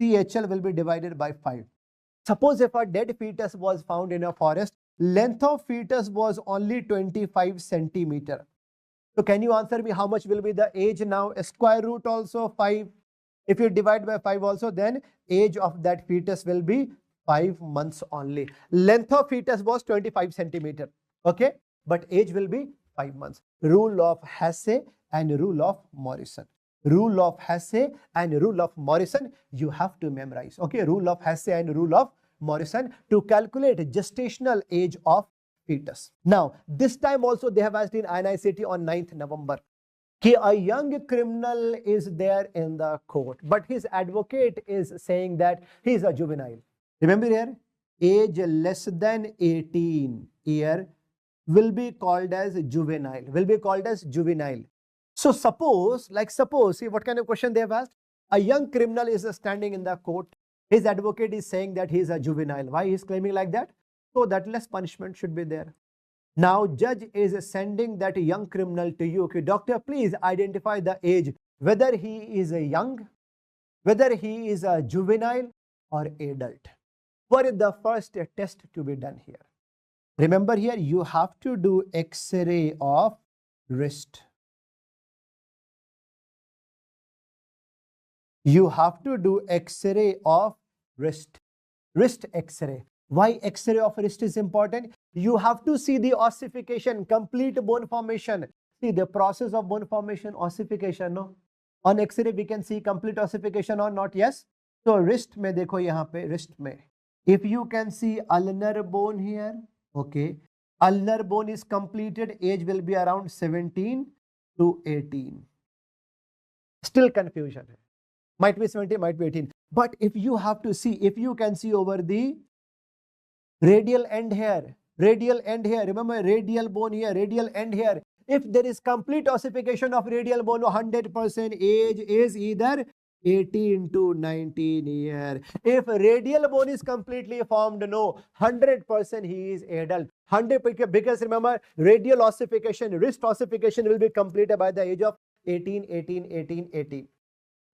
CHL will be divided by 5. Suppose if a dead fetus was found in a forest, length of fetus was only 25 centimeter. So can you answer me how much will be the age now? A square root also 5. If you divide by 5 also, then age of that fetus will be 5 months only. Length of fetus was 25 centimeter. Okay, but age will be 5 months. Rule of Hasse and rule of Morrison. Rule of Hasse and rule of Morrison you have to memorize. Okay, rule of Hasse and rule of Morrison to calculate gestational age of fetus. Now, this time also they have asked in INICT on 9th November. A young criminal is there in the court, but his advocate is saying that he is a juvenile. Remember here, age less than 18 year will be called as juvenile. So suppose, see what kind of question they have asked. A young criminal is standing in the court. His advocate is saying that he is a juvenile. Why he is claiming like that? So that less punishment should be there. Now judge is sending that young criminal to you. Okay, doctor, please identify the age, whether he is a young, whether he is a juvenile or adult. What is the first test to be done here? Remember here, you have to do X-ray of wrist. You have to do X-ray of wrist. Wrist X-ray. Why X-ray of wrist is important? You have to see the ossification, complete bone formation. See the process of bone formation, ossification, no? On X-ray we can see complete ossification or not, yes? So wrist mein dekho yahan pe, wrist mein. If you can see ulnar bone here, okay, ulnar bone is completed, age will be around 17 to 18. Still confusion. Might be 17, might be 18. But if you have to see, if you can see over the radial end here, remember radial bone here, radial end here. If there is complete ossification of radial bone, 100% age is either 18 to 19 years. If radial bone is completely formed, no, 100% he is adult. 100%, because remember, radial ossification, wrist ossification will be completed by the age of 18, 18, 18, 18.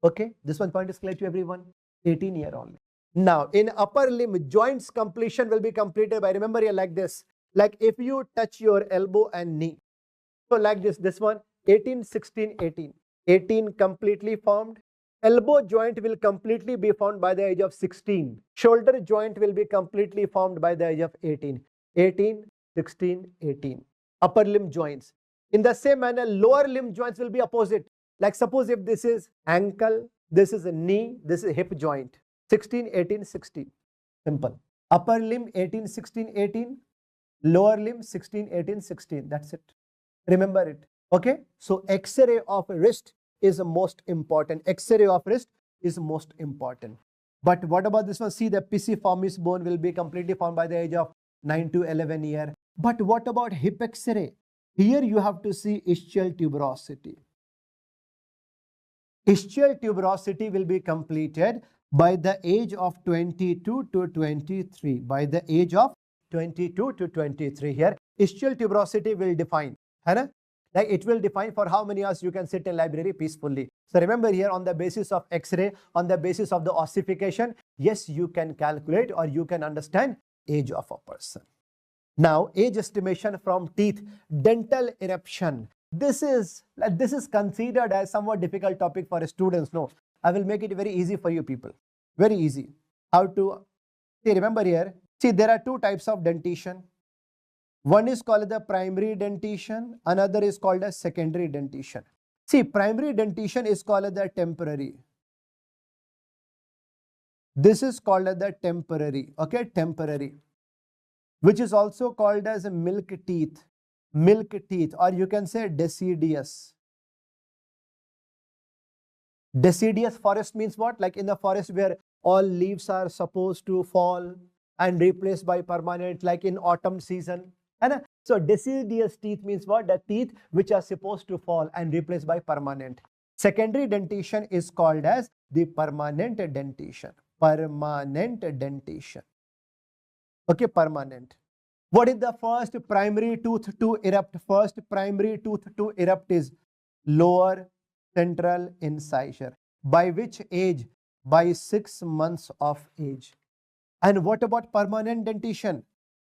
Okay, this one point is clear to everyone. 18 year only. Now, in upper limb, joints completion will be completed by, remember here like this. Like if you touch your elbow and knee. So like this one, 18, 16, 18. 18 completely formed. Elbow joint will completely be formed by the age of 16. Shoulder joint will be completely formed by the age of 18. 18, 16, 18. Upper limb joints. In the same manner, lower limb joints will be opposite. Like suppose if this is ankle, this is a knee, this is hip joint. 16, 18, 16. Simple. Upper limb 18, 16, 18. Lower limb 16, 18, 16. That's it. Remember it. Okay. So X-ray of wrist is the most important. X-ray of wrist is most important. But what about this one? See, the pisiformis bone will be completely formed by the age of 9 to 11 years. But what about hip X-ray? Here you have to see ischial tuberosity. Ischial tuberosity will be completed by the age of 22 to 23. By the age of 22 to 23 here, ischial tuberosity will define. Like it will define for how many hours you can sit in library peacefully. So remember here, on the basis of X-ray, on the basis of the ossification, yes, you can calculate or you can understand age of a person. Now, age estimation from teeth, dental eruption. This is considered as somewhat difficult topic for students. No, I will make it very easy for you people. Very easy. How to see? Remember here. See, there are two types of dentition. One is called the primary dentition. Another is called as secondary dentition. See, primary dentition is called the temporary. This is called the temporary. Okay, temporary. Which is also called as milk teeth. Milk teeth, or you can say deciduous. Deciduous forest means what? Like in the forest where all leaves are supposed to fall and replaced by permanent, like in autumn season. And so deciduous teeth means what? The teeth which are supposed to fall and replaced by permanent. Secondary dentition is called as the permanent dentition. Permanent dentition. Okay, permanent. What is the first primary tooth to erupt? First primary tooth to erupt is lower central incisor. By which age? By 6 months of age. And what about permanent dentition?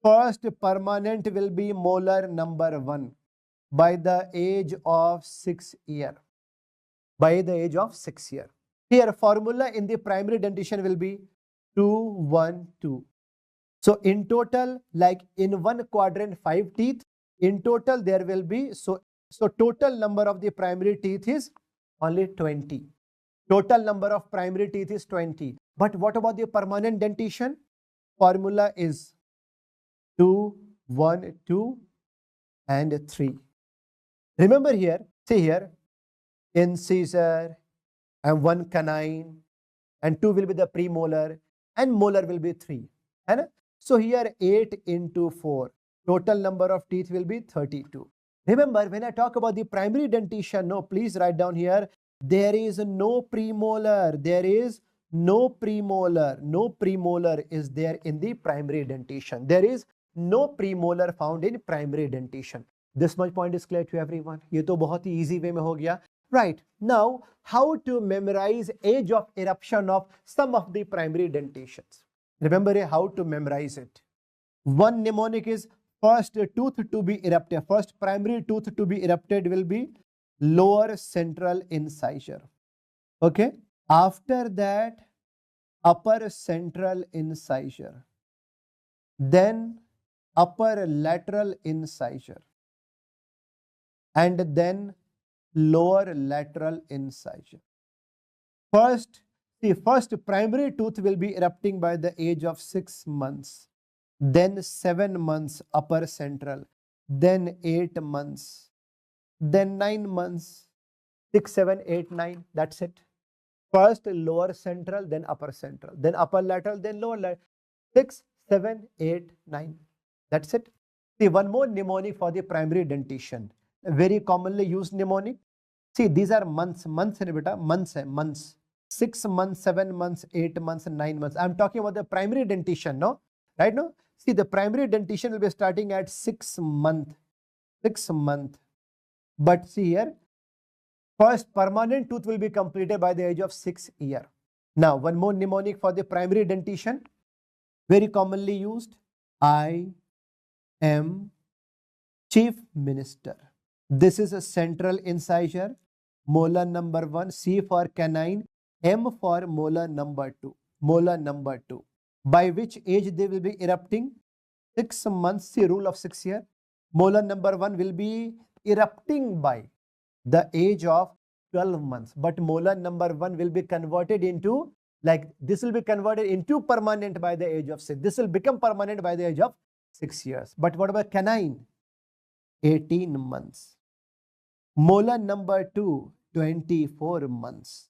First permanent will be molar number 1 by the age of 6 years. By the age of 6 years. Here formula in the primary dentition will be 2, 1, 2. So in total, like in one quadrant 5 teeth, in total there will be, so total number of the primary teeth is only 20. Total number of primary teeth is 20. But what about the permanent dentition? Formula is 2, 1, 2 and 3. Remember here, see here, incisor and 1 canine and 2 will be the premolar and molar will be 3. So here 8 into 4. Total number of teeth will be 32. Remember, when I talk about the primary dentition, no, please write down here, there is no premolar. There is no premolar. No premolar is there in the primary dentition. There is no premolar found in primary dentition. This much point is clear to everyone. ये तो बहुत ही easy way में हो गया. Right. Now, how to memorize age of eruption of some of the primary dentitions? Remember how to memorize it. One mnemonic is first tooth to be erupted. First primary tooth to be erupted will be lower central incisor. Okay. After that, upper central incisor. Then upper lateral incisor. And then lower lateral incisor. First primary tooth will be erupting by the age of 6 months. Then 7 months upper central. Then 8 months. Then 9 months. 6, 7, 8, 9. That's it. First lower central, then upper central. Then upper lateral, then lower lateral. 6, 7, 8, 9. That's it. See, one more mnemonic for the primary dentition. Very commonly used mnemonic. See, these are months. Months hai beta. Months hai. Months. 6 months, 7 months, 8 months, 9 months. I'm talking about the primary dentition, no? Right now? See, the primary dentition will be starting at 6 month. 6 month. But see here, first permanent tooth will be completed by the age of 6 year. Now, one more mnemonic for the primary dentition. Very commonly used. I am Chief Minister. This is a central incisor, molar number 1, C for canine, M for molar number 2, molar number 2. By which age they will be erupting? 6 months, see rule of 6 year. Molar number 1 will be erupting by the age of 12 months. But molar number 1 will be converted into, like this will be converted into permanent by the age of 6. This will become permanent by the age of 6 years. But what about canine? 18 months. Molar number 2, 24 months.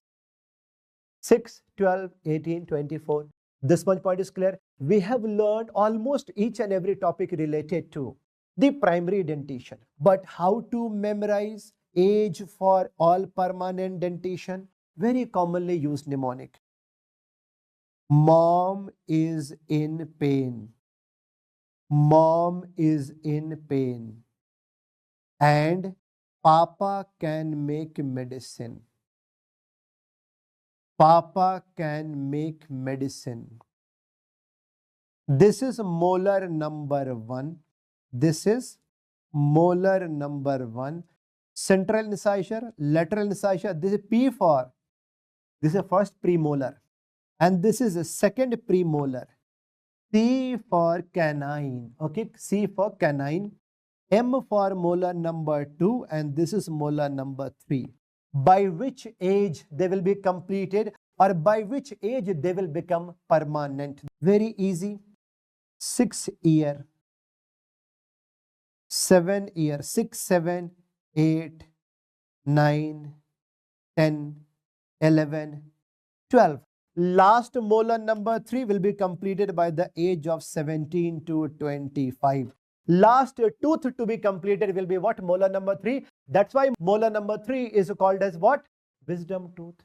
6, 12, 18, 24. This much point is clear. We have learned almost each and every topic related to the primary dentition. But how to memorize age for all permanent dentition? Very commonly used mnemonic. Mom is in pain. Mom is in pain. And Papa can make medicine. Papa can make medicine. This is molar number 1. This is molar number 1. Central incisor, lateral incisor. This is P for, this is first premolar. And this is the second premolar. C for canine. Okay, C for canine. M for molar number 2, and this is molar number 3. By which age they will be completed, or by which age they will become permanent? Very easy. 6 year, 7 year, 6, 7, 8, 9, 10, 11, 12. Last molar number 3 will be completed by the age of 17 to 25. Last tooth to be completed will be what? Molar number 3. That's why molar number 3 is called as what? Wisdom tooth.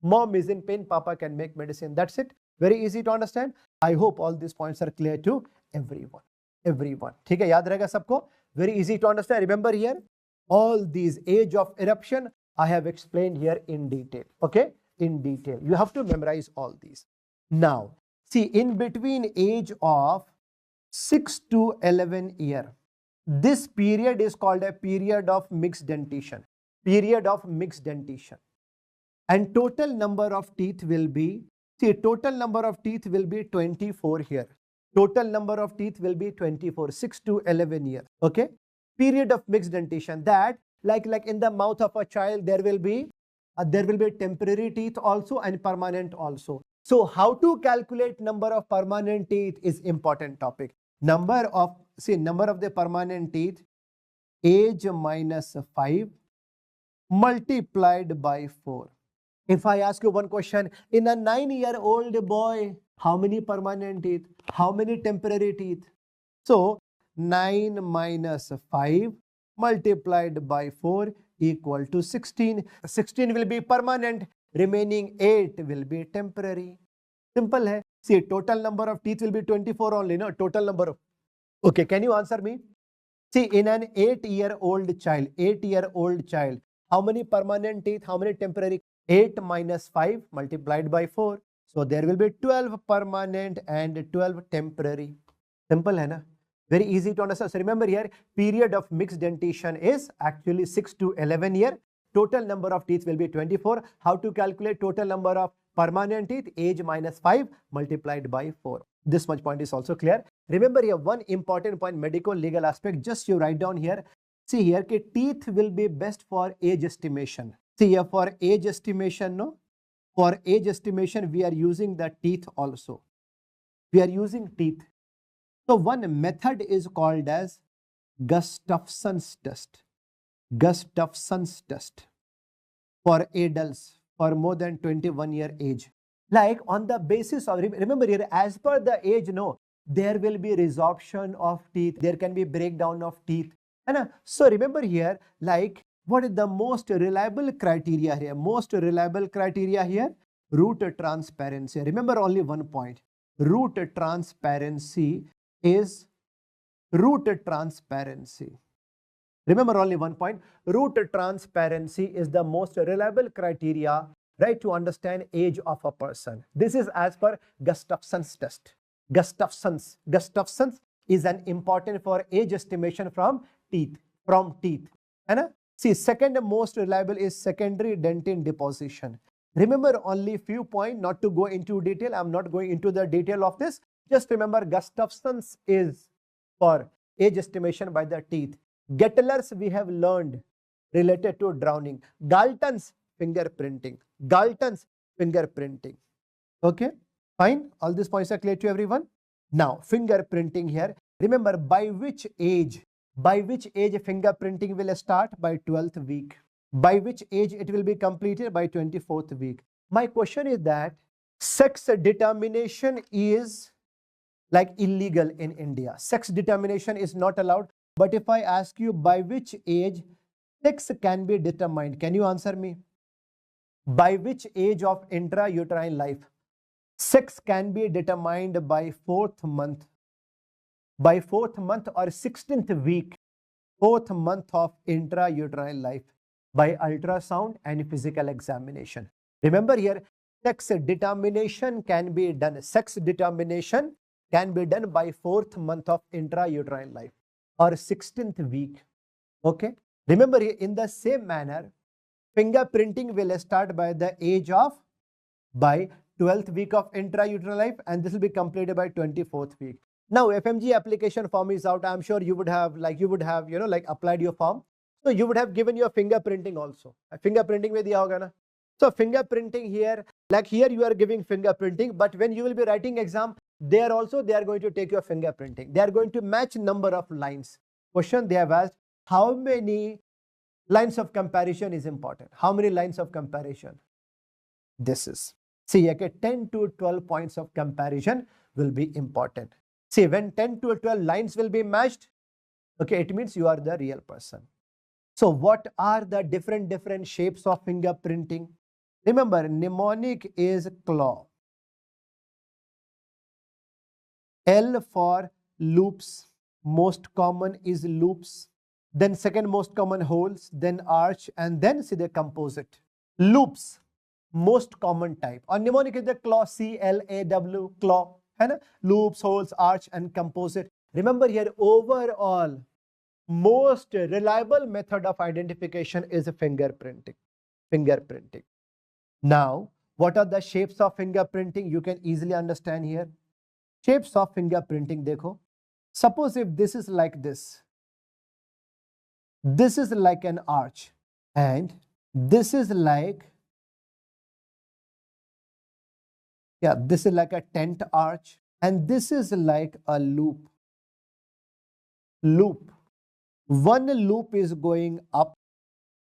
Mom is in pain, Papa can make medicine. That's it. Very easy to understand. I hope all these points are clear to everyone. Everyone. ठीक है, याद रहेगा सबको? Very easy to understand. Remember here, all these age of eruption I have explained here in detail. Okay? In detail. You have to memorize all these. Now, see, in between age of 6 to 11 year, this period is called a period of mixed dentition. Period of mixed dentition. And total number of teeth will be, see, total number of teeth will be 24 here. Total number of teeth will be 24, 6 to 11 years. Okay? Period of mixed dentition. That, like in the mouth of a child, there will be temporary teeth also and permanent also. So how to calculate number of permanent teeth is important topic. Number of the permanent teeth, age minus 5 multiplied by 4. If I ask you one question, in a 9-year-old boy, how many permanent teeth? How many temporary teeth? So 9 minus 5 multiplied by 4 equal to 16. 16 will be permanent, remaining 8 will be temporary. Simple hai. See, total number of teeth will be 24 only, no? Total number of. Okay, can you answer me? See, in an 8-year-old child, how many permanent teeth, how many temporary? 8 minus 5 multiplied by 4. So there will be 12 permanent and 12 temporary. Simple hai na? Very easy to understand. So remember here, period of mixed dentition is actually 6 to 11 year. Total number of teeth will be 24. How to calculate total number of permanent teeth? Age minus 5 multiplied by 4. This much point is also clear. Remember here, one important point, medico-legal aspect, just you write down here. See here, कि teeth will be best for age estimation. See here, for age estimation, no? For age estimation, we are using the teeth also. We are using teeth. So one method is called as Gustafson's test. Gustafson's test for adults for more than 21-year age. Like on the basis of, remember here, as per the age, no, there will be resorption of teeth. There can be breakdown of teeth. And so remember here, like what is the most reliable criteria here? Most reliable criteria here, root transparency. Remember only one point. Root transparency is root transparency. Remember only one point. Root transparency is the most reliable criteria, right, to understand age of a person. This is as per Gustafson's test. Gustafson's is an important for age estimation from teeth. And see, second most reliable is secondary dentin deposition. Remember only few points, not to go into detail. I'm not going into the detail of this. Just remember Gustafson's is for age estimation by the teeth. Gettler's we have learned related to drowning. Galton's fingerprinting. Galton's fingerprinting. Okay, fine. All these points are clear to everyone. Now, fingerprinting here. Remember by which age fingerprinting will start? By 12th week. By which age it will be completed? By 24th week. My question is that sex determination is like illegal in India. Sex determination is not allowed. But if I ask you by which age sex can be determined, can you answer me? By which age of intrauterine life sex can be determined? By 4th month. By 4th month or 16th week. 4th month of intrauterine life. By ultrasound and physical examination. Remember here, sex determination can be done. Sex determination can be done by 4th month of intrauterine life or 16th week. Okay. Remember here, in the same manner, fingerprinting will start by the age of by 12th week of intrauterine life, and this will be completed by 24th week. Now, FMGE application form is out. I'm sure you would have applied your form. So you would have given your fingerprinting also. Fingerprinting mein diya hoga na. So fingerprinting here, like here you are giving fingerprinting, but when you will be writing exam, there also they are going to take your fingerprinting. They are going to match number of lines. Question they have asked, how many lines of comparison is important? How many lines of comparison? This is. See, okay, 10 to 12 points of comparison will be important. See, when 10 to 12 lines will be matched, okay, it means you are the real person. So what are the different shapes of fingerprinting? Remember, mnemonic is claw. L for loops. Most common is loops. Then second most common holes, then arch, and then see the composite. Loops, most common type. Or mnemonic is the claw, C-L-A-W, claw. Loops, holes, arch, and composite. Remember here, overall, most reliable method of identification is fingerprinting. Now, what are the shapes of fingerprinting? You can easily understand here. Shapes of fingerprinting, dekho. Suppose if this is like this. This is like an arch. And this is like, this is like a tent arch. And this is like a loop. One loop is going up.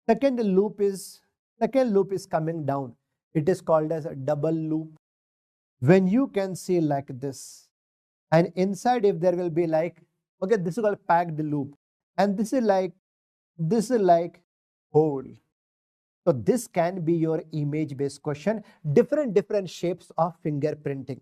Second loop is coming down. It is called as a double loop. When you can see like this, and inside if there will be like, okay, this is called packed loop, and this is like This is like hole. So this can be your image-based question. Different shapes of fingerprinting.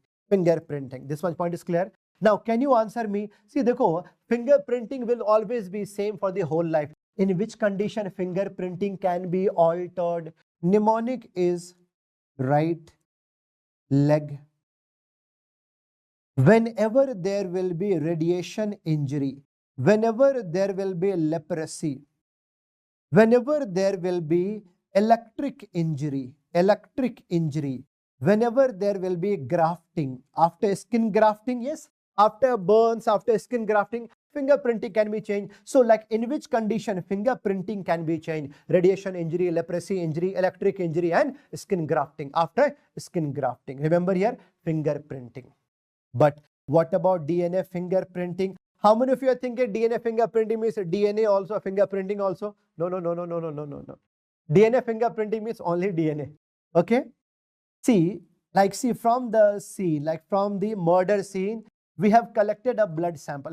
This much point is clear. Now, can you answer me? See, देखो, fingerprinting will always be same for the whole life. In which condition fingerprinting can be altered? Mnemonic is right leg. Whenever there will be radiation injury, whenever there will be leprosy, whenever there will be electric injury, whenever there will be grafting, after skin grafting, yes, after burns, after skin grafting, fingerprinting can be changed. So like in which condition fingerprinting can be changed? Radiation injury, leprosy injury, electric injury and skin grafting. After skin grafting, remember here fingerprinting. But what about DNA fingerprinting? How many of you are thinking DNA fingerprinting means DNA also, fingerprinting also? No. DNA fingerprinting means only DNA. Okay? See from the scene, like from the murder scene, we have collected a blood sample.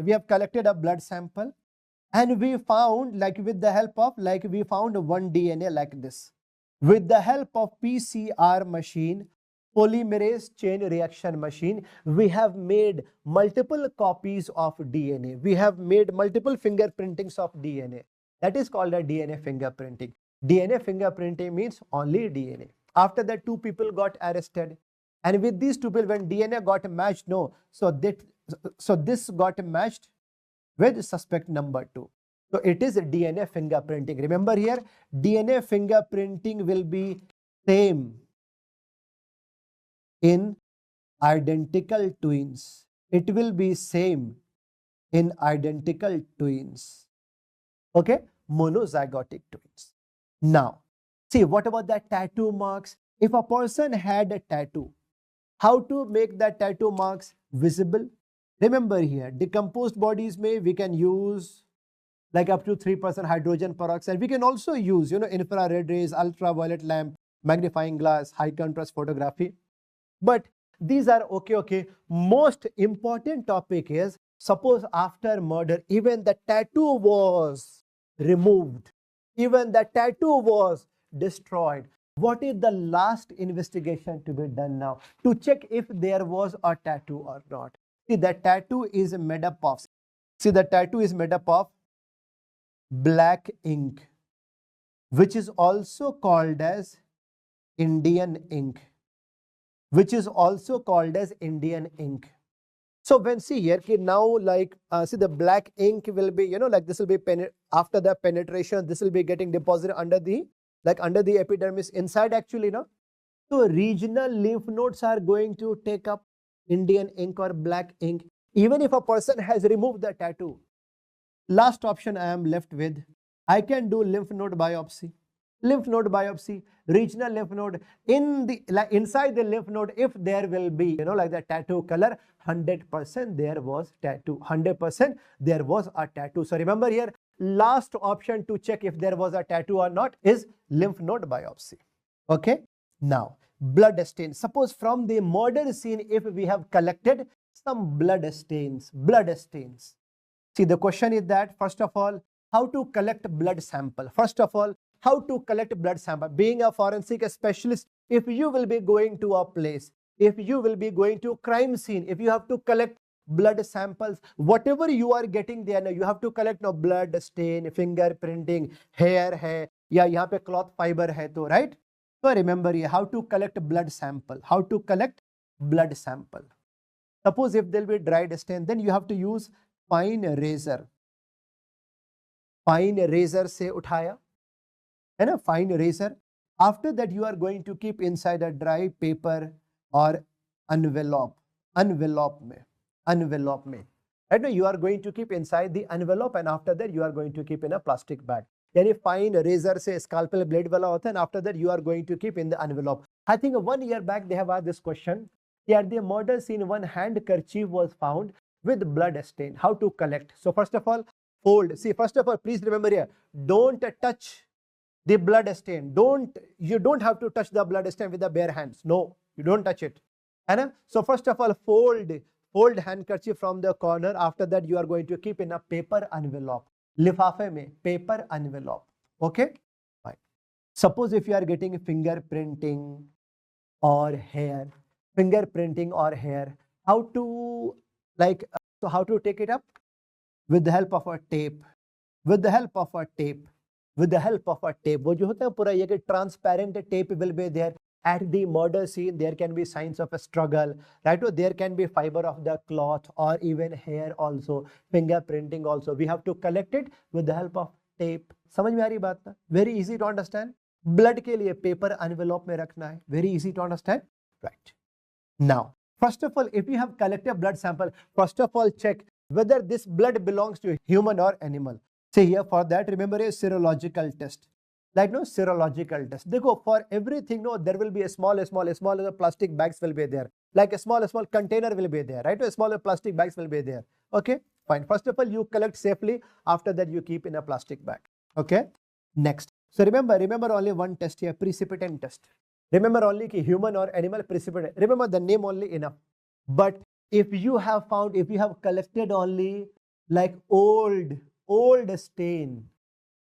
And we found, like with the help of, like we found one DNA like this. With the help of PCR machine, polymerase chain reaction machine, we have made multiple copies of DNA. We have made multiple fingerprintings of DNA. That is called a DNA fingerprinting. DNA fingerprinting means only DNA. After that, 2 people got arrested. And with these 2 people, when DNA got matched, so this got matched with suspect number 2. So it is DNA fingerprinting. Remember here, DNA fingerprinting will be same in identical twins. It will be same in identical twins. Okay, monozygotic twins. Now, see, what about that tattoo marks? If a person had a tattoo, how to make that tattoo marks visible? Remember here, decomposed bodies we can use like up to 3% hydrogen peroxide. We can also use, infrared rays, ultraviolet lamp, magnifying glass, high contrast photography. But these are okay. Most important topic is, suppose after murder, even the tattoo was removed, even the tattoo was destroyed. What is the last investigation to be done now to check if there was a tattoo or not? See, the tattoo is made up of, black ink, which is also called as Indian ink. So when see here, now like see the black ink will be, like this will be after the penetration, this will be getting deposited under the epidermis inside actually, no? So regional lymph nodes are going to take up Indian ink or black ink, even if a person has removed the tattoo. Last option I am left with, I can do lymph node biopsy, regional lymph node. In the inside the lymph node, if there will be, like the tattoo color, 100% there was tattoo, 100% there was a tattoo. So remember here, last option to check if there was a tattoo or not is lymph node biopsy. Okay, now blood stain. Suppose from the murder scene, if we have collected some blood stains. See, the question is that, first of all, how to collect blood sample? Being a forensic specialist, if you will be going to a place, if you will be going to crime scene, if you have to collect blood samples, whatever you are getting there, you have to collect blood stain, fingerprinting, hair hai, ya yahan pe cloth fiber hai to, right? So remember here, how to collect blood sample. Suppose if there will be dried stain, then you have to use fine razor से उठाया, है ना, fine razor. After that, you are going to keep inside a dry paper or envelope में. Right now, you are going to keep inside the envelope, and after that, you are going to keep in a plastic bag. यानी fine razor से scalpel blade वाला होता है, and after that, you are going to keep in the envelope. I think 1 year back they have asked this question. At the murder scene, one handkerchief was found with blood stain. How to collect? So first of all, fold. See, first of all, please remember here, don't touch the blood stain. You don't have to touch the blood stain with the bare hands. No, you don't touch it. And so first of all, fold handkerchief from the corner. After that, you are going to keep in a paper envelope. लिफाफे में, paper envelope. Okay, fine. Suppose if you are getting fingerprinting or hair, how to so how to take it up? With the help of a tape, वो जो होता है पूरा ये कि transparent tape will be there. At the murder scene, there can be signs of a struggle, right? Or there can be fiber of the cloth or even hair also, fingerprinting also. We have to collect it with the help of tape. समझ में आ रही बात ना? Very easy to understand. Blood के लिए paper envelope में रखना है. Very easy to understand. Right. Now, first of all, if you have collected blood sample, first of all check whether this blood belongs to human or animal. See here, for that remember a serological test. Like no serological test. देखो, for everything, no, there will be a small plastic bags will be there. Like a small container will be there, right? A smaller plastic bags will be there. Okay, fine. First of all, you collect safely. After that, you keep in a plastic bag. Okay. Next. So remember only one test here, precipitant test. Remember only ki human or animal precipitant. Remember the name only enough. But if you have collected only like old stain,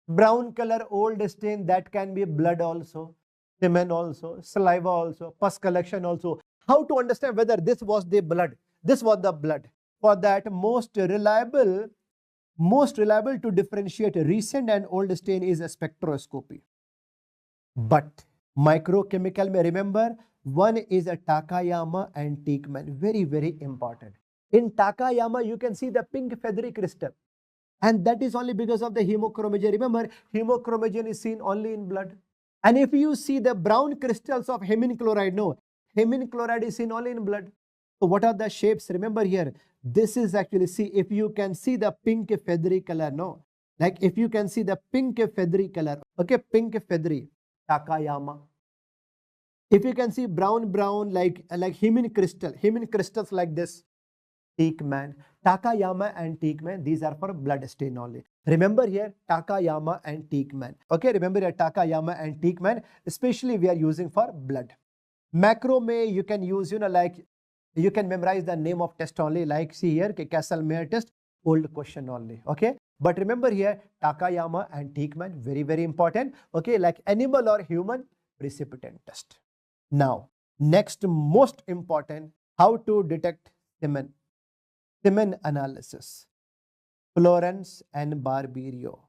brown color old stain, that can be blood also, semen also, saliva also, pus collection also. How to understand whether this was the blood? This was the blood. For that, most reliable to differentiate recent and old stain is a spectroscopy. But microchemical may remember, one is a Takayama and Teichmann. Very important. In Takayama, you can see the pink feathery crystal. And that is only because of the hemochromogen. Remember, hemochromogen is seen only in blood. And if you see the brown crystals of hemine chloride, no, hemine chloride is seen only in blood. So what are the shapes? Remember here, this is actually, see, if you can see the pink feathery color, no, like if you can see the pink feathery color, okay, pink feathery, Takayama. If you can see brown, like hemine crystals like this, Teichmann. Takayama and Teichmann, these are for blood stain only. Remember here, Takayama and Teichmann. Okay, remember here, Takayama and Teichmann, especially we are using for blood. Macro may you can use, like you can memorize the name of test only, like see here, Castle-Meyer test, old question only. Okay, but remember here, Takayama and Teichmann, very important. Okay, like animal or human, precipitant test. Now, next most important, how to detect semen. Semen analysis, Florence and Barberio.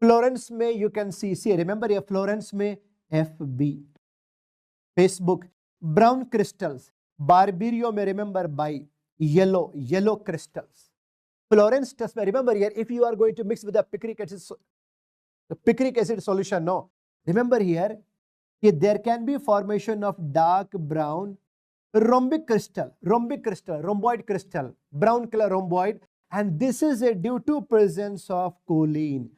Florence may you can see remember here, Florence may FB, Facebook, brown crystals. Barberio may remember by yellow crystals. Florence test may remember here, if you are going to mix with the picric acid solution, no. Remember here, there can be formation of dark brown rhomboid crystal, brown color rhomboid, and this is due to presence of choline.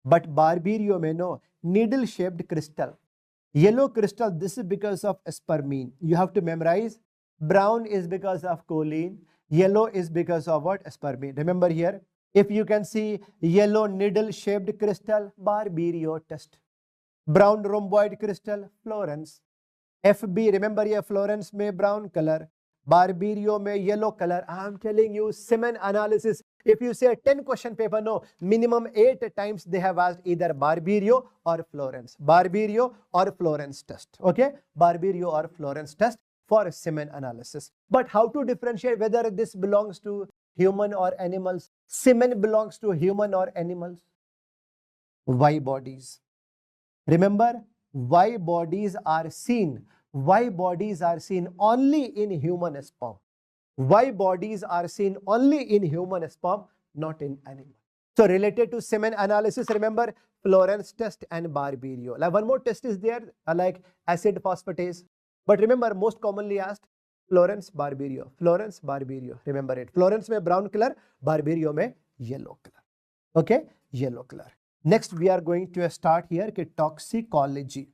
But Barberio may know, needle shaped crystal, yellow crystal, this is because of asparmine. You have to memorize, brown is because of choline, yellow is because of what? Asparmine. Remember here, if you can see yellow needle shaped crystal, Barberio test. Brown rhomboid crystal, Florence. FB, remember here, Florence may brown color, Barberio may yellow color. I am telling you, semen analysis. If you say a 10 question paper, no, minimum 8 times they have asked either Barberio or Florence. Barberio or Florence test. Okay, Barberio or Florence test for semen analysis. But how to differentiate whether this belongs to human or animals? Semen belongs to human or animals? Y bodies. Remember, Y bodies are seen only in human sperm. Y bodies are seen only in human sperm, not in animal. So related to semen analysis, remember Florence test and Barberio. Like one more test is there, like acid phosphatase. But remember, most commonly asked, Florence, Barberio. Remember it. Florence may brown color, Barberio may yellow color. Okay, yellow color. Next, we are going to start here toxicology.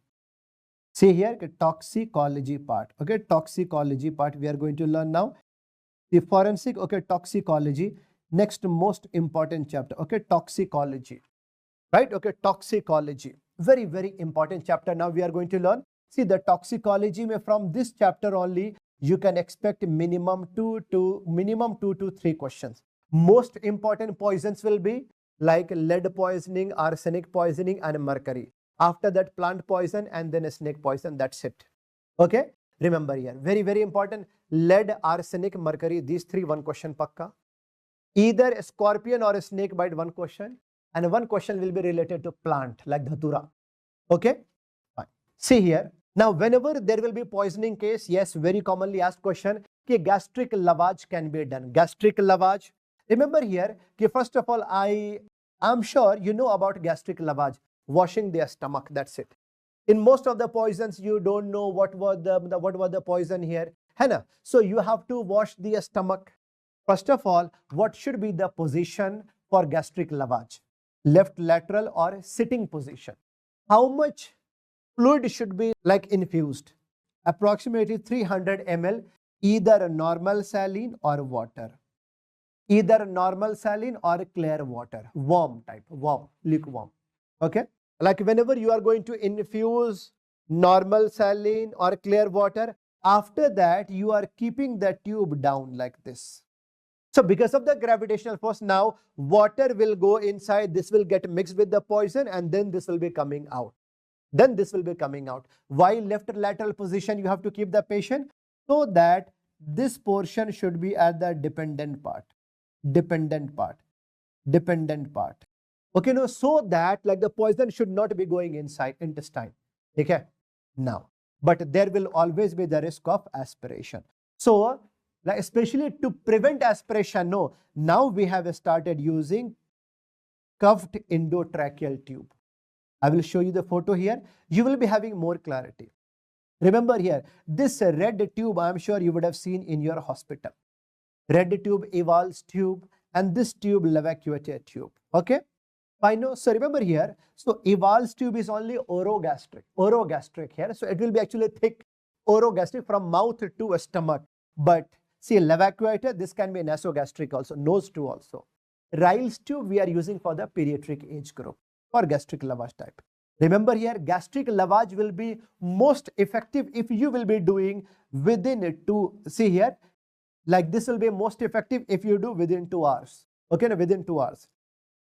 See here toxicology part. Okay, toxicology part we are going to learn now. The forensic, okay, toxicology. Next most important chapter. Okay, toxicology. Right? Okay, toxicology. Very important chapter. Now we are going to learn. See the toxicology from this chapter only you can expect minimum 2 to 3 questions. Most important poisons will be like lead poisoning, arsenic poisoning, and mercury. After that, plant poison and then a snake poison. That's it. Okay. Remember here, very, very important. Lead, arsenic, mercury, these three, one question pakka. Either a scorpion or a snake bite, one question. And one question will be related to plant like dhatura. Okay. Fine. See here. Now, whenever there will be poisoning case, yes, very commonly asked question, कि gastric lavage can be done. Gastric lavage. Remember here, कि first of all, I'm sure you know about gastric lavage, washing their stomach. That's it. In most of the poisons, you don't know what was the poison here. Henna. So you have to wash the stomach. First of all, what should be the position for gastric lavage? Left lateral or sitting position. How much fluid should be like infused? Approximately 300 ml, either normal saline or water. Either normal saline or clear water, warm type, warm, lukewarm. Okay. Like whenever you are going to infuse normal saline or clear water, after that you are keeping the tube down like this. So because of the gravitational force, now water will go inside, this will get mixed with the poison and then this will be coming out. Then this will be coming out. Why left lateral position you have to keep the patient? So that this portion should be at the dependent part. Dependent part. Okay, no, so that like the poison should not be going inside intestine. Okay, now, but there will always be the risk of aspiration. So, like especially to prevent aspiration, no, now we have started using cuffed endotracheal tube. I will show you the photo here. You will be having more clarity. Remember here, this red tube, I am sure you would have seen in your hospital. Red tube, Eval's tube, and this tube, levacuator tube. Okay. Fine. So remember here, so Eval's tube is only orogastric here. So it will be actually thick orogastric from mouth to stomach. But see, levacuator, this can be nasogastric also, nose tube also. Ryle's tube we are using for the pediatric age group for gastric lavage type. Remember here, gastric lavage will be most effective if you will be doing within 2, see here, like this will be most effective if you do within 2 hours. Okay, no, within 2 hours.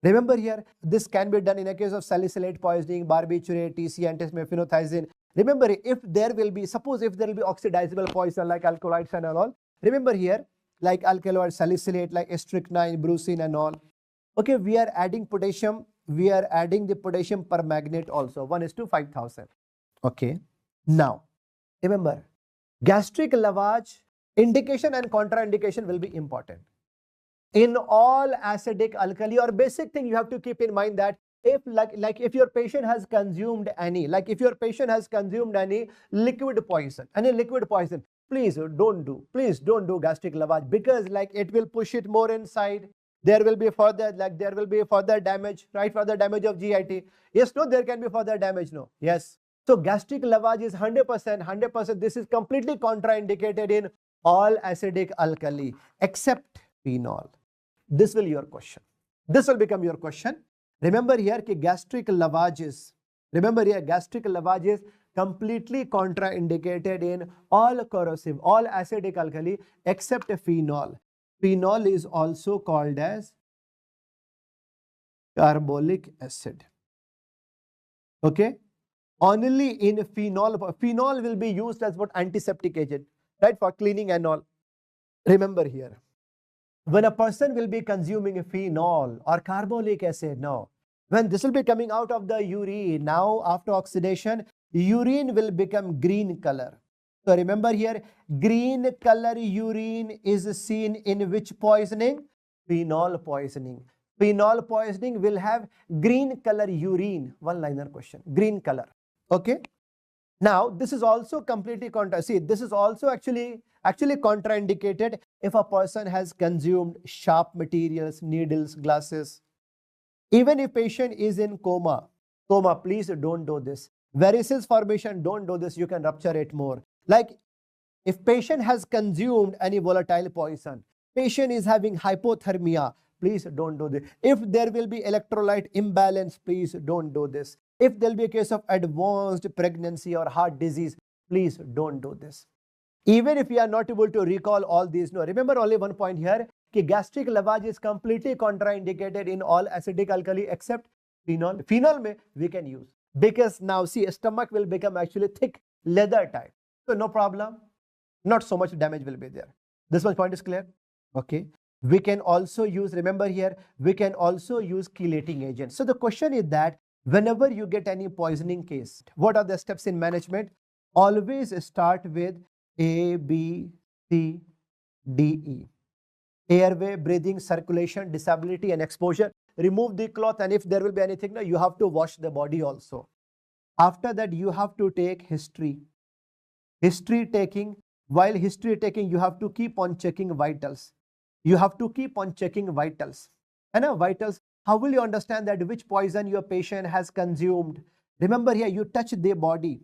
Remember here, this can be done in a case of salicylate poisoning, barbiturate, TC, antimethylphenothiazine. Remember, if there will be, suppose if there will be oxidizable poison like alkaloids and all, remember here, like alkaloid salicylate, like strychnine, brucine and all. Okay, we are adding potassium, we are adding the potassium permanganate also, 1:5000. Okay, now, remember, gastric lavage, indication and contraindication will be important. In all acidic alkali, or basic thing you have to keep in mind that if like if your patient has consumed any, liquid poison, please don't do gastric lavage, because like it will push it more inside. There will be further damage, right? Further damage of GIT. Yes, no, there can be further damage, no. Yes. So gastric lavage is 100%. This is completely contraindicated in all acidic alkali except phenol. This will your question. This will become your question. Remember here कि gastric lavage is completely contraindicated in all corrosive, all acidic alkali except phenol. Phenol is also called as carbolic acid. Okay, only in phenol will be used as what antiseptic agent, right, for cleaning and all. Remember here, when a person will be consuming phenol or carbolic acid, no, when this will be coming out of the urine, now after oxidation, urine will become green color. So remember here, green color urine is seen in which poisoning? Phenol poisoning. Phenol poisoning will have green color urine. One-liner question, green color. Okay. Now this is also completely this is also actually contraindicated if a person has consumed sharp materials, needles, glasses. Even if patient is in coma, please don't do this. Varices formation, don't do this, you can rupture it more. Like if patient has consumed any volatile poison, patient is having hypothermia, please don't do this. If there will be electrolyte imbalance, please don't do this. If there will be a case of advanced pregnancy or heart disease, please don't do this. Even if you are not able to recall all these, no, remember only one point here, कि gastric lavage is completely contraindicated in all acidic alkali except phenol. Phenol में we can use because now see stomach will become actually thick leather type. So no problem, not so much damage will be there. This much point is clear. Okay. We can also use, remember here, we can also use chelating agents. So the question is that whenever you get any poisoning case, what are the steps in management? Always start with A, B, C, D, E. Airway, breathing, circulation, disability and exposure. Remove the cloth, and if there will be anything, now you have to wash the body also. After that, you have to take history. History taking, while history taking, you have to keep on checking vitals. You have to keep on checking vitals. And vitals, how will you understand that which poison your patient has consumed? Remember here, you touch the body.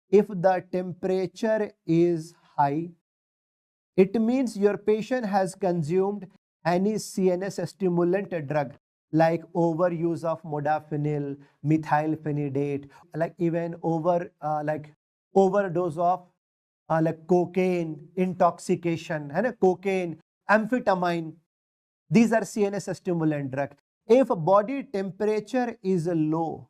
If the temperature is high, it means your patient has consumed any CNS stimulant drug like overuse of modafinil, methylphenidate, like even overdose of like cocaine, intoxication, and cocaine, amphetamine. These are CNS stimulant drugs. If body temperature is low,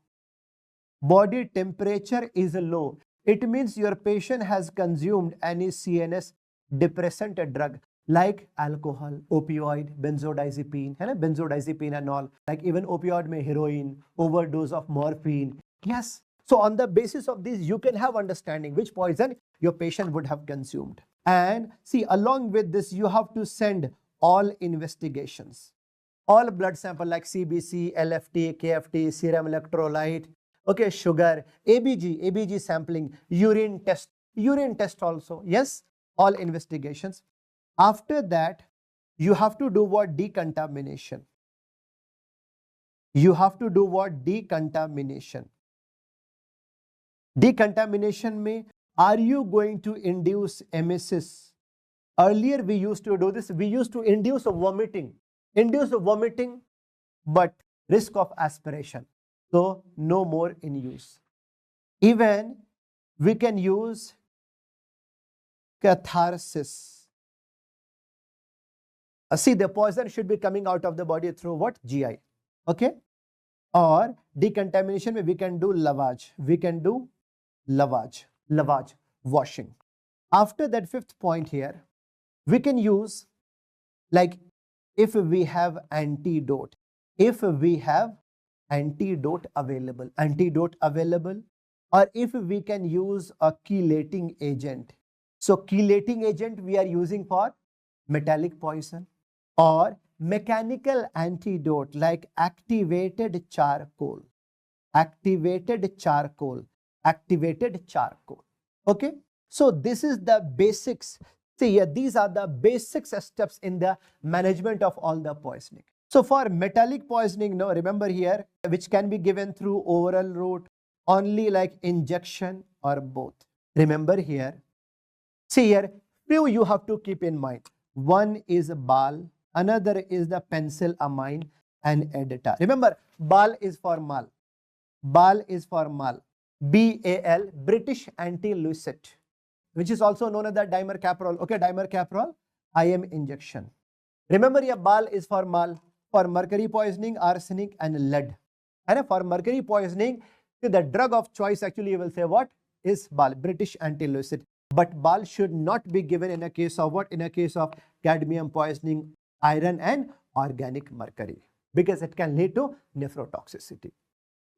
it means your patient has consumed any CNS depressant drug like alcohol, opioid, benzodiazepine and all, like even opioid may heroin, overdose of morphine. Yes. So on the basis of this, you can have understanding which poison your patient would have consumed. And see, along with this, you have to send all investigations, all blood sample like CBC, LFT, KFT, serum electrolyte, okay, sugar, ABG sampling, urine test also. Yes, all investigations. After that, you have to do what? Decontamination. You have to do what? Decontamination. Decontamination में, are you going to induce emesis? Earlier we used to do this. We used to induce vomiting, but risk of aspiration. So no more in use. Even we can use catharsis. See, the poison should be coming out of the body through what? GI. Okay. Or decontamination, we can do lavage. We can do lavage, washing. After that, fifth point here, we can use, like, if we have antidote, available, or if we can use a chelating agent. So chelating agent we are using for metallic poison, or mechanical antidote like activated charcoal. Okay, so this is the basics. See here, these are the basic steps in the management of all the poisoning. So for metallic poisoning, no, remember here, which can be given through oral route, only like injection or both. Remember here, see here, few you have to keep in mind. One is BAL, another is the penicillamine and EDTA. Remember, BAL is for mal. BAL, British anti-lucite, which is also known as the dimercaprol. Okay, dimercaprol, IM injection. Remember here, BAL is for mal, for mercury poisoning, arsenic and lead. And for mercury poisoning, the drug of choice actually you will say what is BAL, British anti-lucite. But BAL should not be given in a case of what? In a case of cadmium poisoning, iron and organic mercury, because it can lead to nephrotoxicity.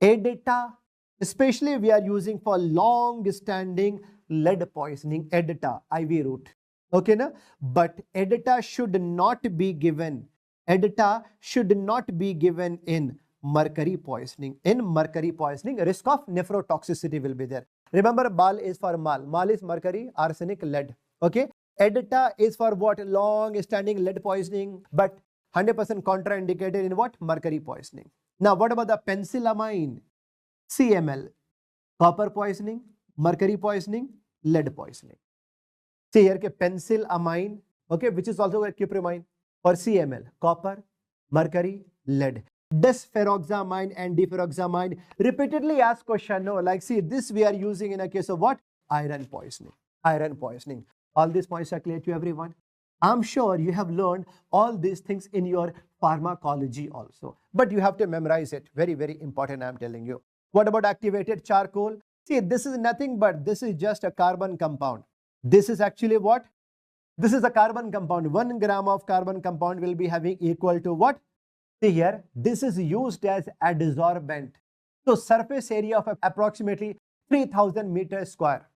EDTA, especially we are using for long-standing lead poisoning, EDTA, IV route. Okay, na? But EDTA should not be given. EDTA should not be given in mercury poisoning. In mercury poisoning, risk of nephrotoxicity will be there. Remember, BAL is for mal. Mal is mercury, arsenic, lead. Okay. EDTA is for what? Long-standing lead poisoning, but 100% contraindicated in what? Mercury poisoning. Now, what about the penicillamine? CML, copper poisoning, mercury poisoning, lead poisoning. See here, penicillamine, okay, which is also a cuprimine, or CML, copper, mercury, lead. Desferoxamine and deferoxamine, repeatedly asked question, no, like see, this we are using in a case of what? Iron poisoning. All these points are clear to everyone. I'm sure you have learned all these things in your pharmacology also, but you have to memorize it. Very, very important, I'm telling you. What about activated charcoal? See, this is nothing but this is just a carbon compound. This is actually what? This is a carbon compound. 1 gram of carbon compound will be having equal to what? See here, this is used as adsorbent. So surface area of approximately 3000 meters square.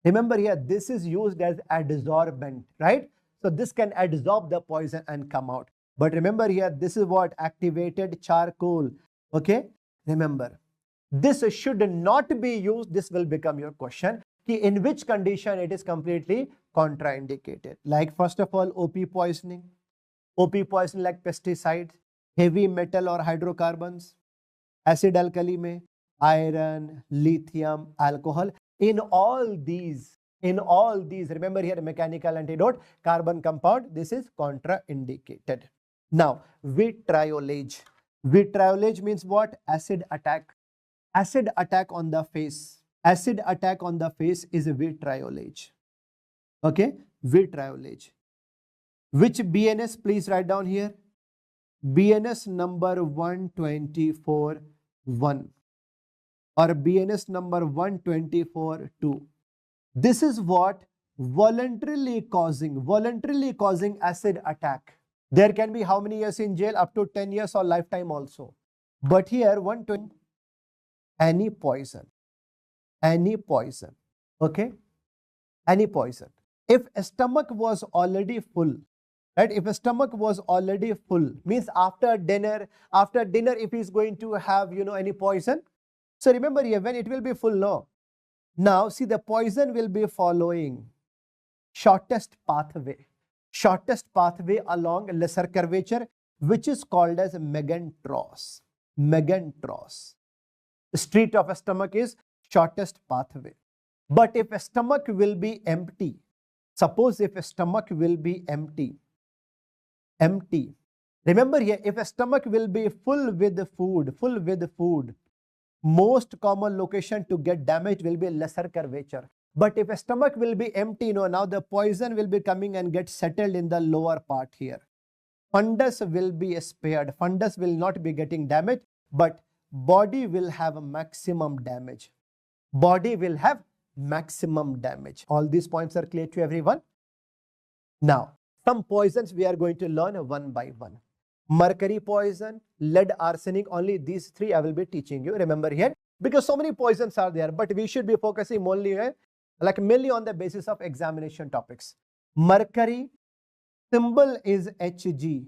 Remember here, this is used as adsorbent, right? So this can adsorb the poison and come out. But remember here, this is what? Activated charcoal. Okay? Remember, this should not be used. This will become your question. In which condition it is completely contraindicated? Like first of all, OP poisoning. OP poisoning like pesticides, heavy metal or hydrocarbons, acid alkali mein, iron, lithium, alcohol. In all these, remember here, mechanical antidote, carbon compound, this is contraindicated. Now, vitriolage. Vitriolage means what? Acid attack. Acid attack on the face. Acid attack on the face is a vitriolage. Okay, vitriolage. Which BNS, please write down here. BNS number 124.1 or BNS number 124.2. This is what? Voluntarily causing acid attack. There can be how many years in jail? Up to 10 years or lifetime also. But here 120, any poison, okay? Any poison. If a stomach was already full, right? If a stomach was already full, means after dinner, if he's going to have, any poison. So remember here, when it will be full, no. Now see, the poison will be following shortest pathway along lesser curvature, which is called as megantros. Megantros. The street of a stomach is shortest pathway. But if a stomach will be empty, suppose if a stomach will be empty. Remember here, if a stomach will be full with food, most common location to get damage will be lesser curvature. But if a stomach will be empty, now the poison will be coming and get settled in the lower part here. Fundus will be spared. Fundus will not be getting damaged, but body will have a maximum damage. Body will have maximum damage. All these points are clear to everyone? Now, some poisons we are going to learn one by one. Mercury poison, lead, arsenic, only these three I will be teaching you. Remember here, because so many poisons are there, but we should be focusing only mainly on the basis of examination topics. Mercury, symbol is Hg.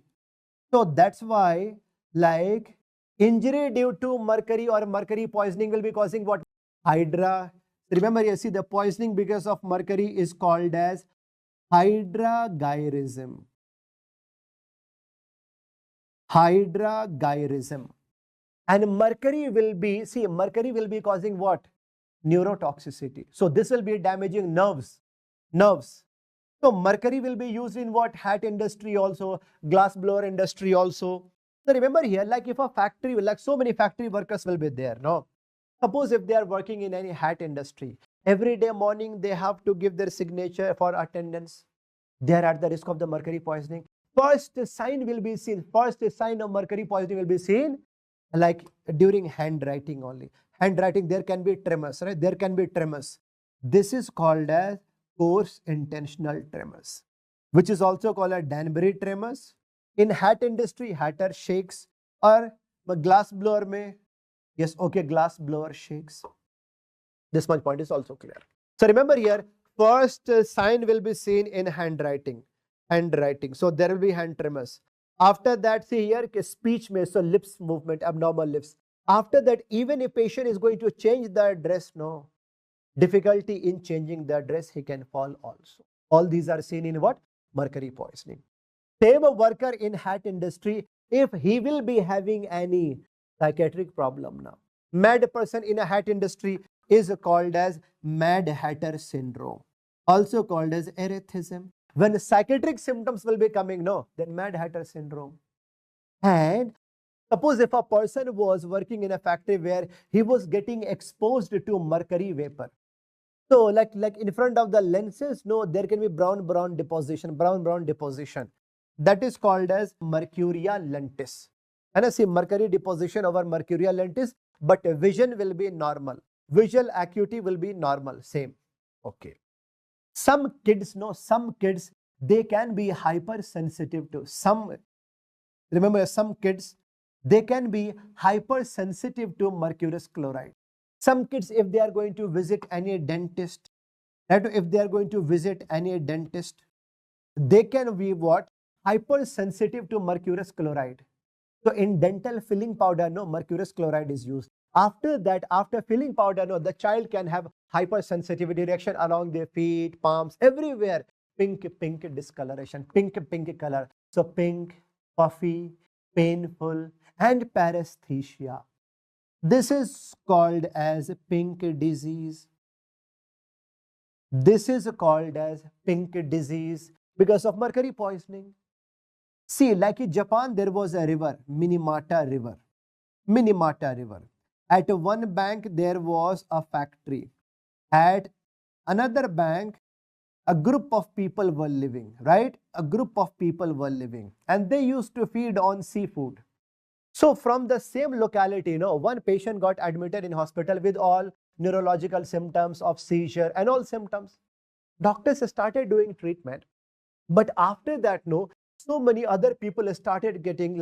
So that's why like injury due to mercury or mercury poisoning will be causing what? Hydra. Remember you see the poisoning because of mercury is called as hydragyrism. Hydragyrism. And mercury will be causing what? Neurotoxicity. So this will be damaging nerves. So mercury will be used in what? Hat industry also, glass blower industry also. So remember here, like if a factory, like so many factory workers will be there, no? Suppose if they are working in any hat industry, every day morning they have to give their signature for attendance. They are at the risk of the mercury poisoning. First sign will be seen, first sign of mercury poisoning will be seen like during handwriting only. Handwriting, there can be tremors, right? There can be tremors. This is called as coarse intentional tremors, which is also called a Danbury tremors. In hat industry, hatter shakes, or glass blower mein, yes, okay, glass blower shakes. This much point is also clear. So remember here, first sign will be seen in handwriting. So there will be hand tremors. After that, see here, speech may, so lips movement, abnormal lips. After that, even if patient is going to change the address, no, difficulty in changing the address, he can fall also. All these are seen in what? Mercury poisoning. Same worker in hat industry, if he will be having any psychiatric problem now. Mad person in a hat industry is called as Mad Hatter syndrome, also called as erethism. When psychiatric symptoms will be coming, no, then Mad Hatter syndrome. And suppose if a person was working in a factory where he was getting exposed to mercury vapor. So like in front of the lenses, no, there can be brown deposition. That is called as mercuria lentis. And I see mercury deposition over mercuria lentis, but vision will be normal. Visual acuity will be normal, same. Okay. Some kids, they can be hypersensitive to some. Remember, some kids, they can be hypersensitive to mercurous chloride. Some kids, if they are going to visit any dentist, they can be what? Hypersensitive to mercurous chloride. So in dental filling powder, no, mercurous chloride is used. After that, after filling powder, no, the child can have hypersensitivity reaction along their feet, palms, everywhere. Pink discoloration, pink color. So pink, puffy, painful, and paresthesia. This is called as pink disease. This is called as pink disease because of mercury poisoning. See, like in Japan, there was a river, Minamata River. At one bank, there was a factory. At another bank, a group of people were living, right? And they used to feed on seafood. So from the same locality, one patient got admitted in hospital with all neurological symptoms of seizure and all symptoms. Doctors started doing treatment. But after that, so many other people started coming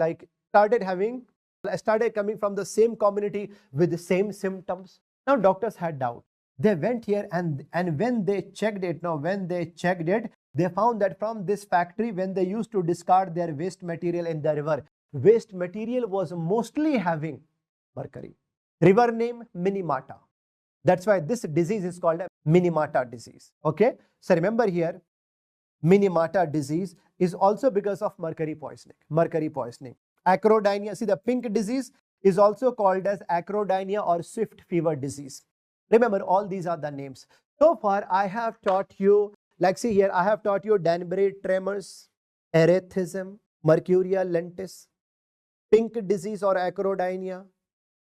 from the same community with the same symptoms. Now doctors had doubt. They went here and when they checked it, they found that from this factory, when they used to discard their waste material in the river, waste material was mostly having mercury. River name Minamata. That's why this disease is called a Minamata disease. Okay, so remember here, Minamata disease is also because of mercury poisoning. Acrodynia, see, the pink disease is also called as acrodynia or swift fever disease. Remember, all these are the names. So far, I have taught you, like see here, I have taught you Danbury tremors, erethism, mercuria lentis, pink disease or acrodynia,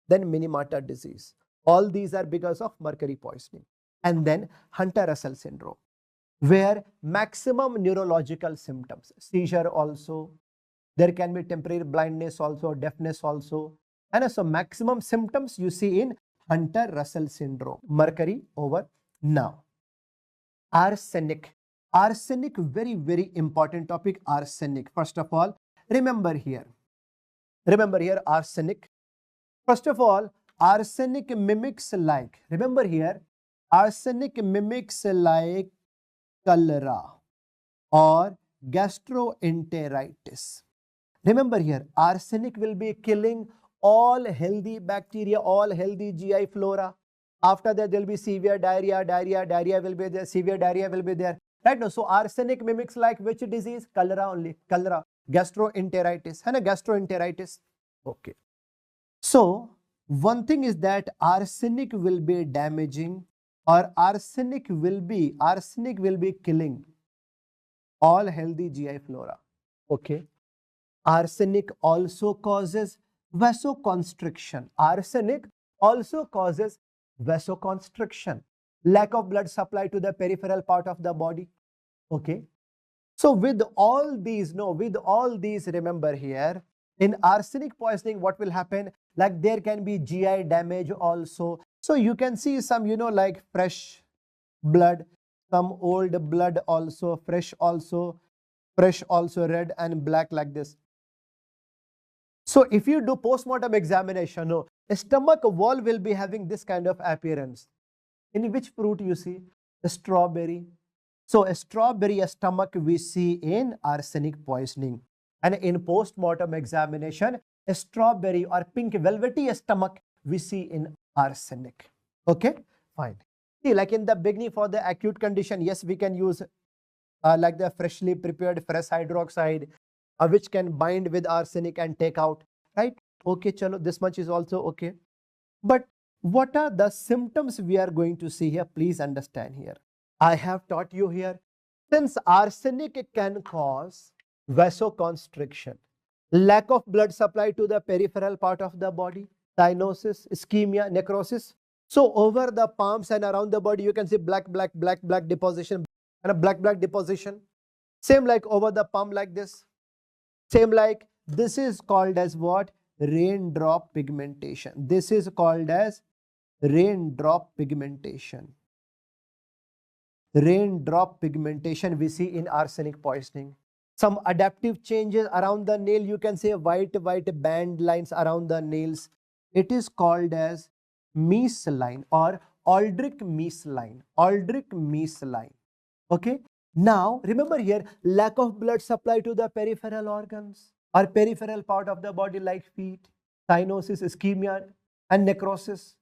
then Minamata disease. All these are because of mercury poisoning. And then Hunter-Russell syndrome, where maximum neurological symptoms, seizure also, there can be temporary blindness also, deafness also, and so maximum symptoms you see in Hunter-Russell syndrome, mercury over. Now, arsenic, very important topic, arsenic. First of all, remember here arsenic. First of all, arsenic mimics like, remember here, arsenic mimics like cholera or gastroenteritis. Remember here, arsenic will be killing all healthy bacteria, all healthy GI flora. After that, there will be severe diarrhea will be there, severe diarrhea will be there. Right now, so arsenic mimics like which disease? Cholera only, cholera, gastroenteritis, and a gastroenteritis. Okay. So, one thing is that arsenic will be damaging, or arsenic will be killing all healthy GI flora. Okay. Arsenic also causes vasoconstriction. Lack of blood supply to the peripheral part of the body. Okay. So with all these, remember here, in arsenic poisoning, what will happen? Like there can be GI damage also. So you can see some, like fresh blood, some old blood also, fresh also, red and black like this. So if you do post-mortem examination, a stomach wall will be having this kind of appearance. In which fruit you see? A strawberry. So a strawberry, a stomach we see in arsenic poisoning. And in post-mortem examination, a strawberry or pink velvety stomach we see in arsenic. Okay, fine. See, like in the beginning for the acute condition, yes, we can use like the freshly prepared ferrous hydroxide, which can bind with arsenic and take out, right? Okay, chalo, this much is also okay. But what are the symptoms we are going to see here? Please understand here. I have taught you here, since arsenic can cause vasoconstriction, lack of blood supply to the peripheral part of the body, cyanosis, ischemia, necrosis. So over the palms and around the body, you can see black deposition and a black deposition. Same like over the palm like this. Same like this is called as what? Raindrop pigmentation. This is called as raindrop pigmentation. Raindrop pigmentation we see in arsenic poisoning. Some adaptive changes around the nail, you can say white band lines around the nails. It is called as Meese line or Aldrich Meese line. Aldrich Meese line. Okay. Now remember here, lack of blood supply to the peripheral organs or peripheral part of the body like feet, cyanosis, ischemia and necrosis.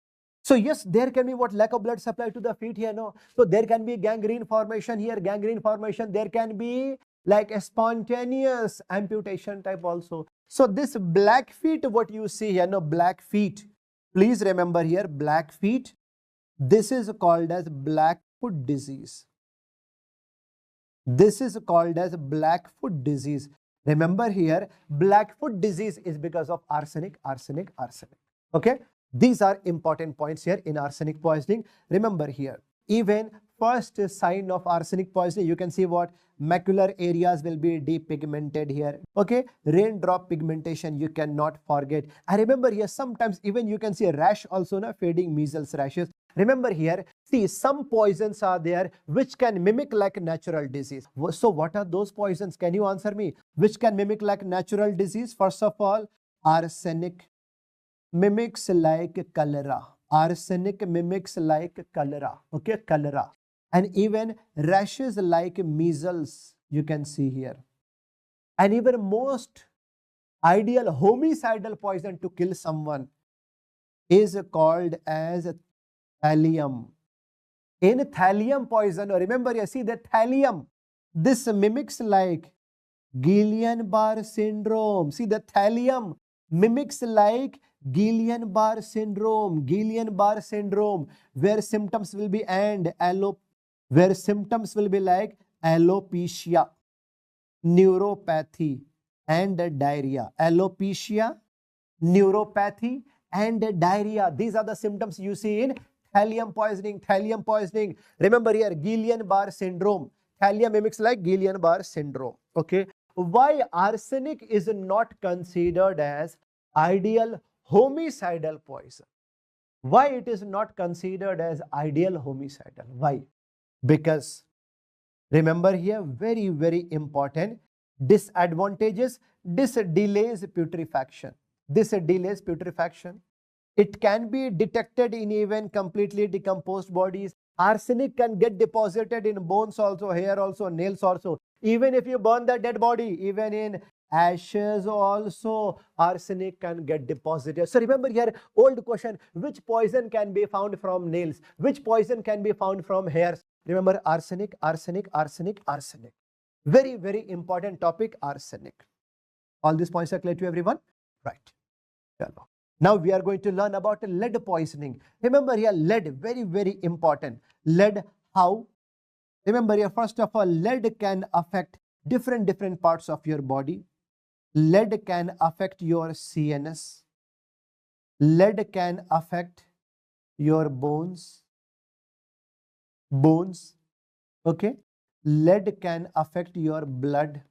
So yes, there can be what? Lack of blood supply to the feet here, no? So there can be gangrene formation here, gangrene formation. There can be like a spontaneous amputation type also. So this black feet, what you see here, no? Black feet. Please remember here, black feet. This is called as Blackfoot disease. This is called as Blackfoot disease. Remember here, Blackfoot disease is because of arsenic. Okay. These are important points here in arsenic poisoning. Remember here, even first sign of arsenic poisoning, you can see what? Macular areas will be depigmented here. Okay. Raindrop pigmentation, you cannot forget. I remember here, sometimes even you can see a rash also, na, fading measles rashes. Remember here, see some poisons are there which can mimic like natural disease. So what are those poisons? Can you answer me? Which can mimic like natural disease? First of all, arsenic mimics like cholera. Arsenic mimics like cholera. Okay, cholera. And even rashes like measles, you can see here. And even most ideal homicidal poison to kill someone is called as thallium. In thallium poison, remember you see the thallium, this mimics like Guillain-Barré syndrome. See the thallium mimics like Guillain-Barré syndrome, where symptoms will be like alopecia, neuropathy and diarrhea. Alopecia, neuropathy and diarrhea. These are the symptoms you see in thallium poisoning. Remember here, Guillain-Barré syndrome. Thallium mimics like Guillain-Barré syndrome. Okay. Why arsenic is not considered as ideal homicidal poison? Why it is not considered as ideal homicidal? Why? Because remember here, very important disadvantages. This delays putrefaction. It can be detected in even completely decomposed bodies. Arsenic can get deposited in bones also, hair also, nails also. Even if you burn the dead body, even in ashes also, arsenic can get deposited. So remember here, old question, which poison can be found from nails? Which poison can be found from hairs? Remember arsenic. Very important topic, arsenic. All these points are clear to everyone? Right. Now we are going to learn about lead poisoning. Remember here, lead, very important. Lead, how? Remember here, first of all, lead can affect different parts of your body. Lead can affect your CNS. Lead can affect your bones. Okay. Lead can affect your blood.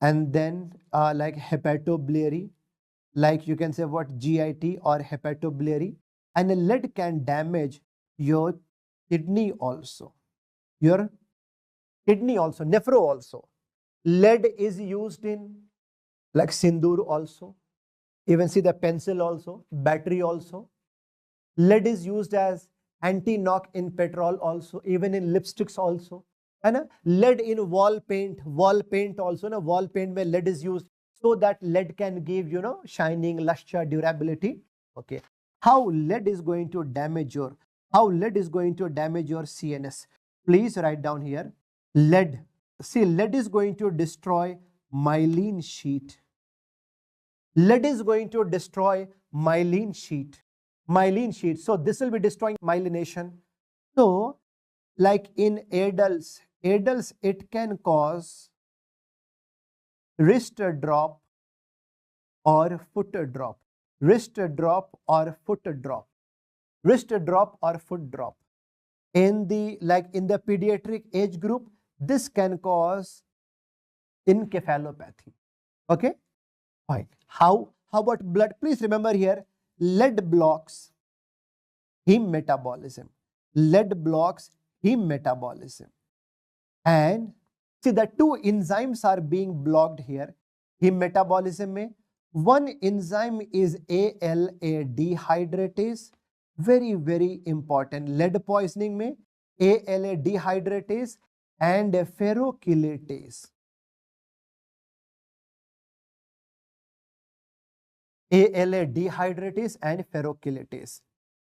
And then like hepatobiliary, like you can say what, GIT or hepatobiliary. And lead can damage your kidney also. Nephro also. Lead is used in like sindoor also. Even see the pencil also, battery also. Lead is used as anti-knock in petrol also, even in lipsticks also. And lead in wall paint also. Wall paint where lead is used, so that lead can give, shining, luster, durability. Okay. How lead is going to damage your CNS? Please write down here. Lead. See, lead is going to destroy myelin sheath. Lead is going to destroy myelin sheath. So this will be destroying myelination. So like in adults, it can cause wrist drop or foot drop. wrist drop or foot drop. Wrist drop or foot drop. In the pediatric age group, this can cause encephalopathy. Okay, fine. How about blood? Please remember here, lead blocks heme metabolism. Lead blocks heme metabolism. And see, the two enzymes are being blocked here. Heme metabolism mein, one enzyme is ALA dehydratase. Very, very important. Lead poisoning mein ALA dehydratase and ferrochelatase. ALA dehydratase and ferrochelatase.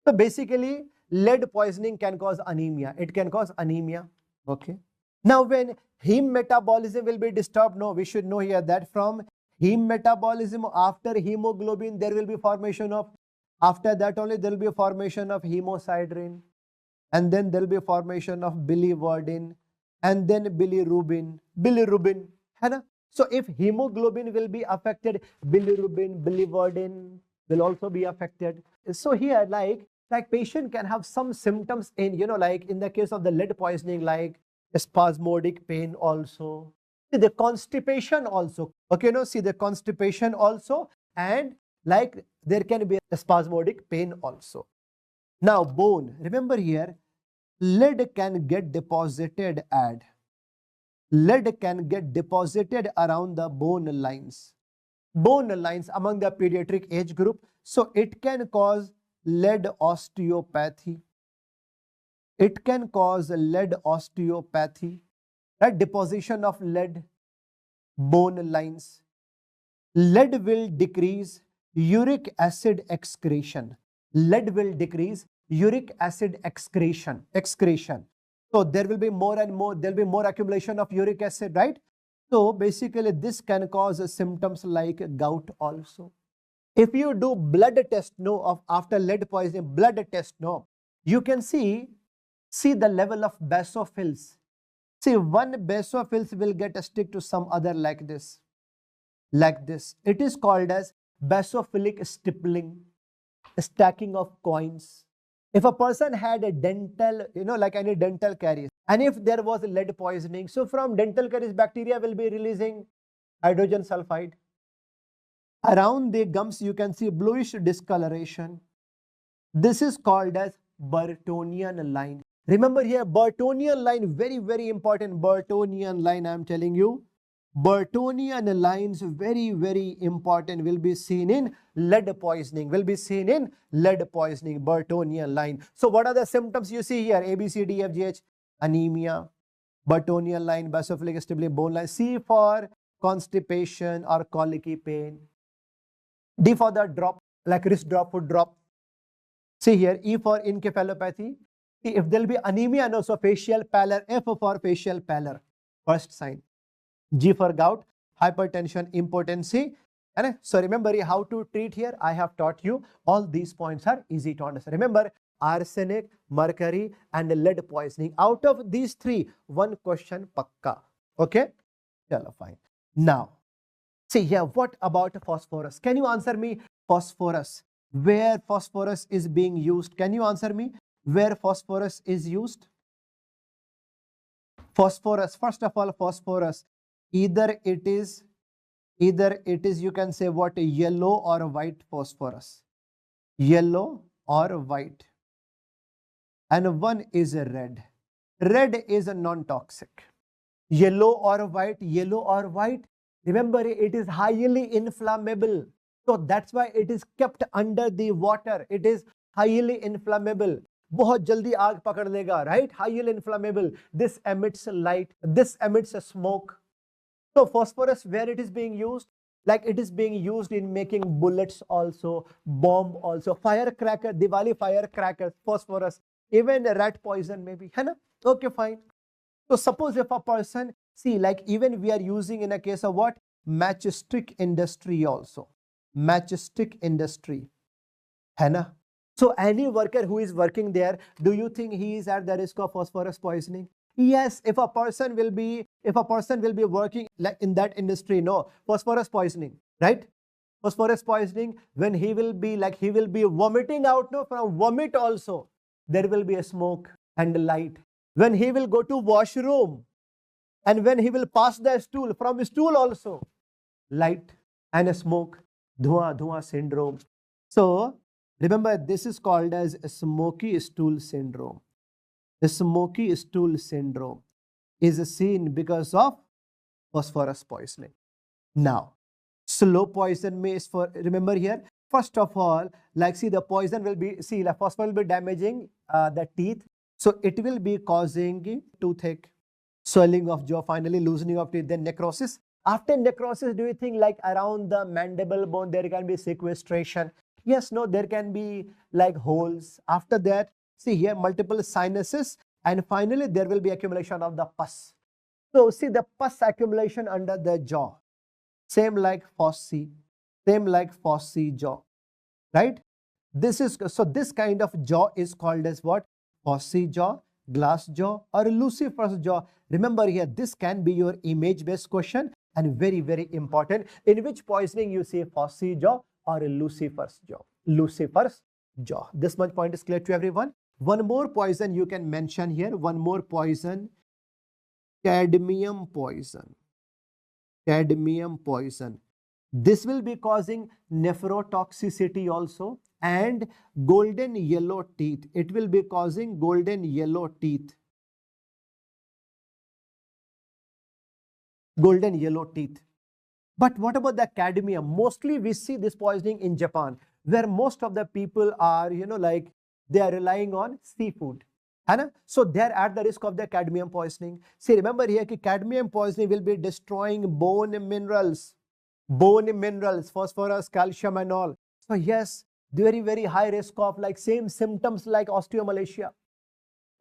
So basically, lead poisoning can cause anemia. It can cause anemia. Okay. Now, when heme metabolism will be disturbed, no, we should know here that from heme metabolism after hemoglobin, there will be formation of, after that only there will be a formation of hemosiderin, and then there will be a formation of biliverdin, and then bilirubin. है ना? So if hemoglobin will be affected, bilirubin, biliverdin will also be affected. So here, like patient can have some symptoms in, like in the case of the lead poisoning, like spasmodic pain also. See the constipation also. Okay, no, see the constipation also, and like there can be a spasmodic pain also. Now bone, remember here, lead can get deposited at, lead can get deposited around the bone lines among the pediatric age group. So it can cause lead osteopathy. It can cause lead osteopathy, right? Deposition of lead, bone lines. Lead will decrease uric acid excretion. Lead will decrease uric acid excretion. So there will be more and more, there will be more accumulation of uric acid, right? So basically this can cause symptoms like gout also. If you do blood test, no, of after lead poisoning, blood test, no, you can see the level of basophils. See, one basophils will get stick to some other like this. It is called as basophilic stippling, stacking of coins. If a person had a dental, like any dental caries, and if there was lead poisoning, so from dental caries, bacteria will be releasing hydrogen sulfide. Around the gums, you can see bluish discoloration. This is called as Burtonian line. Remember here, Burtonian line, very, very important. Burtonian line, I am telling you. Burtonian lines, very, very important, will be seen in lead poisoning. Burtonian line. So what are the symptoms you see here? A, B, C, D, F, G, H. Anemia, Burtonian line, basophilic stippling, bone line. C for constipation or colicky pain. D for the drop, like wrist drop, foot drop. See here, E for encephalopathy. See, if there will be anemia and also facial pallor, F for facial pallor, first sign. G for gout, hypertension, impotency. And so remember how to treat here. I have taught you. All these points are easy to understand. Remember, arsenic, mercury, and lead poisoning. Out of these three, one question pakka. Okay? Chalo, fine. Now, see here, what about phosphorus? Can you answer me phosphorus? Where phosphorus is being used? Can you answer me where phosphorus is used? Phosphorus, first of all, phosphorus. Either it is, you can say what, yellow or white phosphorus. Yellow or white. And one is red. Red is a non-toxic. Yellow or white, remember it is highly inflammable. So that's why it is kept under the water. It is highly inflammable. बहुत जल्दी आग पकड़ लेगा, right? Highly inflammable. This emits light. This emits a smoke. So phosphorus, where it is being used? Like it is being used in making bullets also, bomb also, firecracker, Diwali firecrackers, phosphorus, even rat poison maybe. है ना? Okay, fine. So suppose if a person, see, like even we are using in a case of what? Matchstick industry also. Matchstick industry. है ना? So any worker who is working there, do you think he is at the risk of phosphorus poisoning? Yes, if a person will be working like in that industry, no, phosphorus poisoning, right? phosphorus poisoning, when he will be vomiting out, no, from vomit also, there will be a smoke and light. When he will go to washroom, and when he will pass the stool, from stool also, light and a smoke, dhua syndrome. So remember, this is called as a smoky stool syndrome. The smoky stool syndrome is seen because of phosphorus poisoning. Now, slow poison is for, remember here, first of all, see the poison will be, like phosphorus will be damaging the teeth. So it will be causing toothache, swelling of jaw, finally loosening of teeth, then necrosis. After necrosis, do you think like around the mandible bone there can be sequestration? Yes, no, there can be like holes. After that, see here, multiple sinuses, and finally there will be accumulation of the pus. So see the pus accumulation under the jaw, same like Fosse jaw, right? This is, so this kind of jaw is called as what? Fosse jaw, glass jaw, or Lucifer's jaw. Remember here, this can be your image-based question and very, very important. In which poisoning you say Fosse jaw or Lucifer's jaw? Lucifer's jaw. This much point is clear to everyone. One more poison you can mention here. One more poison, cadmium poison. Cadmium poison. This will be causing nephrotoxicity also, and golden yellow teeth. It will be causing golden yellow teeth. Golden yellow teeth. But what about the cadmium? Mostly we see this poisoning in Japan, where most of the people are, like they are relying on seafood. So they are at the risk of the cadmium poisoning. See, remember here, cadmium poisoning will be destroying bone minerals, phosphorus, calcium and all. So yes, very, very high risk of like same symptoms like osteomalacia.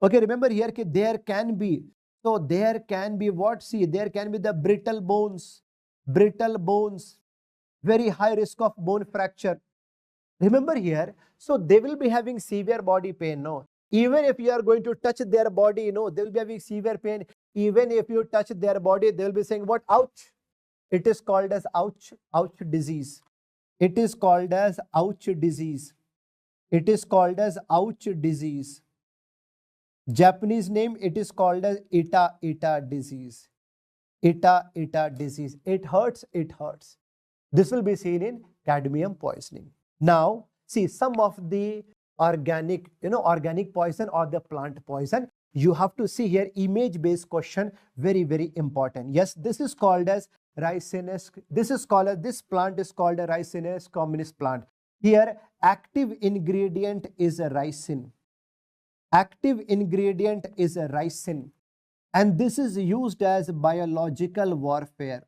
Okay, remember here, there can be what? See, there can be the brittle bones, very high risk of bone fracture. Remember here, so they will be having severe body pain, no? Even if you are going to touch their body, they will be having severe pain. Even if you touch their body, they will be saying what? Ouch. It is called as ouch disease. It is called as ouch disease. It is called as ouch disease. Japanese name, it is called as ita disease. Ita disease. It hurts. This will be seen in cadmium poisoning. Now, see some of the organic poison or the plant poison. You have to see here image-based question, very, very important. Yes, this is called as Ricinus. This plant is called a Ricinus communis plant. Here, active ingredient is a ricin. Active ingredient is a ricin. And this is used as biological warfare.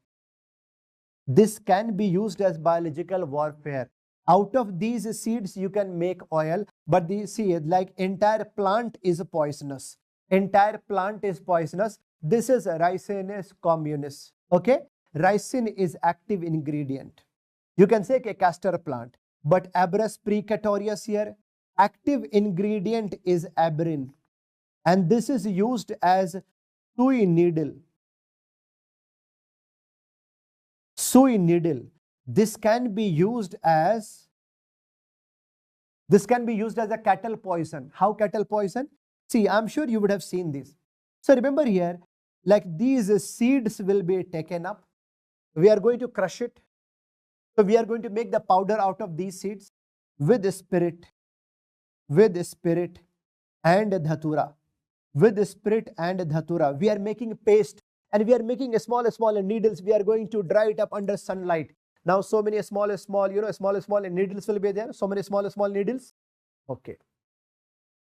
This can be used as biological warfare. Out of these seeds, you can make oil, but like entire plant is poisonous. Entire plant is poisonous. This is Ricinus communis. Okay, ricin is active ingredient. You can say a castor plant, but Abrus precatorius here, active ingredient is abrin, and this is used as sui needle. Sui needle. This can be used as a cattle poison. How cattle poison? See, I'm sure you would have seen this. So remember here, like these seeds will be taken up. We are going to crush it. So we are going to make the powder out of these seeds with spirit and dhatura. With spirit and dhatura. We are making paste, and we are making small needles. We are going to dry it up under sunlight. Now, so many small needles will be there. So many small needles. Okay.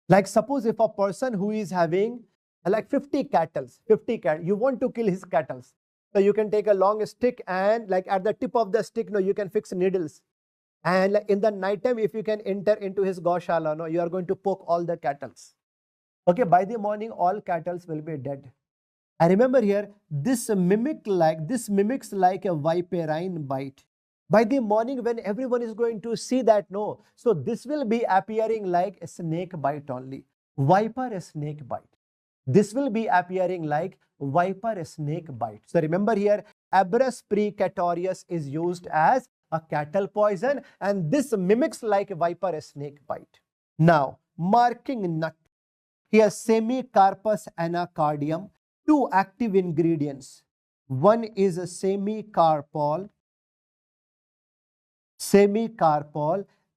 Like suppose if a person who is having like 50 cattle, you want to kill his cattle. So you can take a long stick and like at the tip of the stick, you can fix needles. And like in the night time, if you can enter into his goshala, you are going to poke all the cattle. Okay, by the morning, all cattle will be dead. And remember here, this mimics like a viperine bite. By the morning, when everyone is going to see that, so this will be appearing like a snake bite only. Viper, a snake bite. This will be appearing like viper, a snake bite. So remember here, Abrus precatorius is used as a cattle poison, and this mimics like viper snake bite. Now, marking nut. Here, semicarpus anacardium, two active ingredients. One is a semicarpol,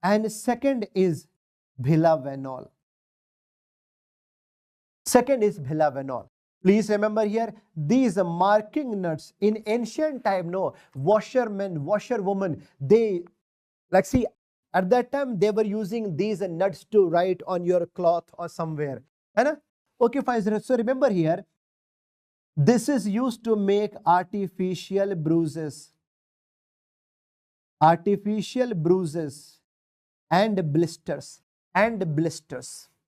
and second is bilavanol. Please remember here, these marking nuts in ancient time, no, washerwomen, they, like, see, at that time they were using these nuts to write on your cloth or somewhere. Okay, fine. So remember here, this is used to make artificial bruises and blisters,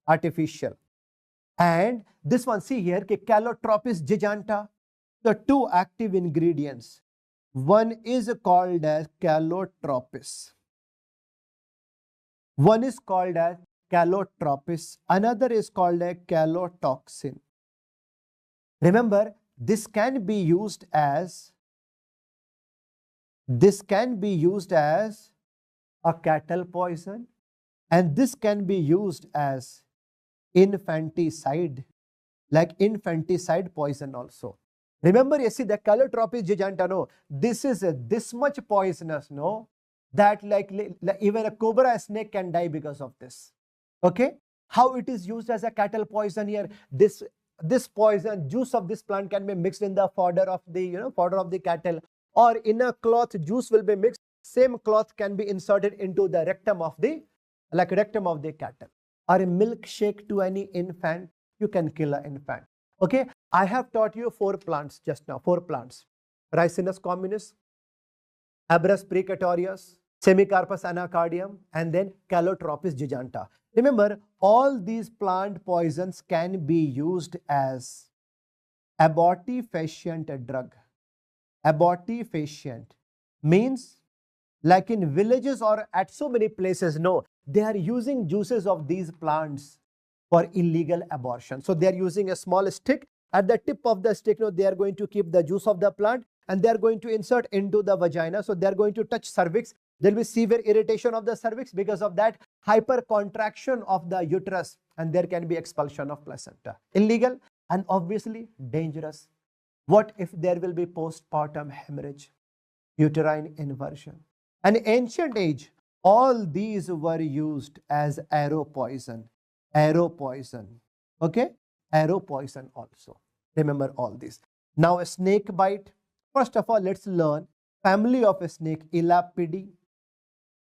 artificial. And this one, see here, Calotropis giganta, the two active ingredients. One is called as calotropis. Another is called a calotoxin. Remember, this can be used as a cattle poison, and this can be used as infanticide, like infanticide poison also. Remember, you see the Calotropis giganta, no, this is this much poisonous, no, that like even a cobra snake can die because of this. Okay, how it is used as a cattle poison here? This poison, juice of this plant can be mixed in the fodder of the cattle, or in a cloth, juice will be mixed. Same cloth can be inserted into the rectum of the cattle. Or a milkshake to any infant, you can kill an infant. Okay, I have taught you 4 plants just now, 4 plants. Ricinus communis, Abrus precatorius, Semicarpus anacardium, and then Calotropis giganta. Remember, all these plant poisons can be used as abortifacient drug. Abortifacient means, like in villages or at so many places, no, they are using juices of these plants for illegal abortion. So they are using a small stick. At the tip of the stick, no, they are going to keep the juice of the plant and they are going to insert into the vagina. So they are going to touch cervix. There will be severe irritation of the cervix. Because of that, hypercontraction of the uterus, and there can be expulsion of placenta. Illegal and obviously dangerous. What if there will be postpartum hemorrhage, uterine inversion? In ancient age, all these were used as arrow poison. Okay, arrow poison also. Remember all these. Now a snake bite. First of all, let's learn family of a snake: Elapidae,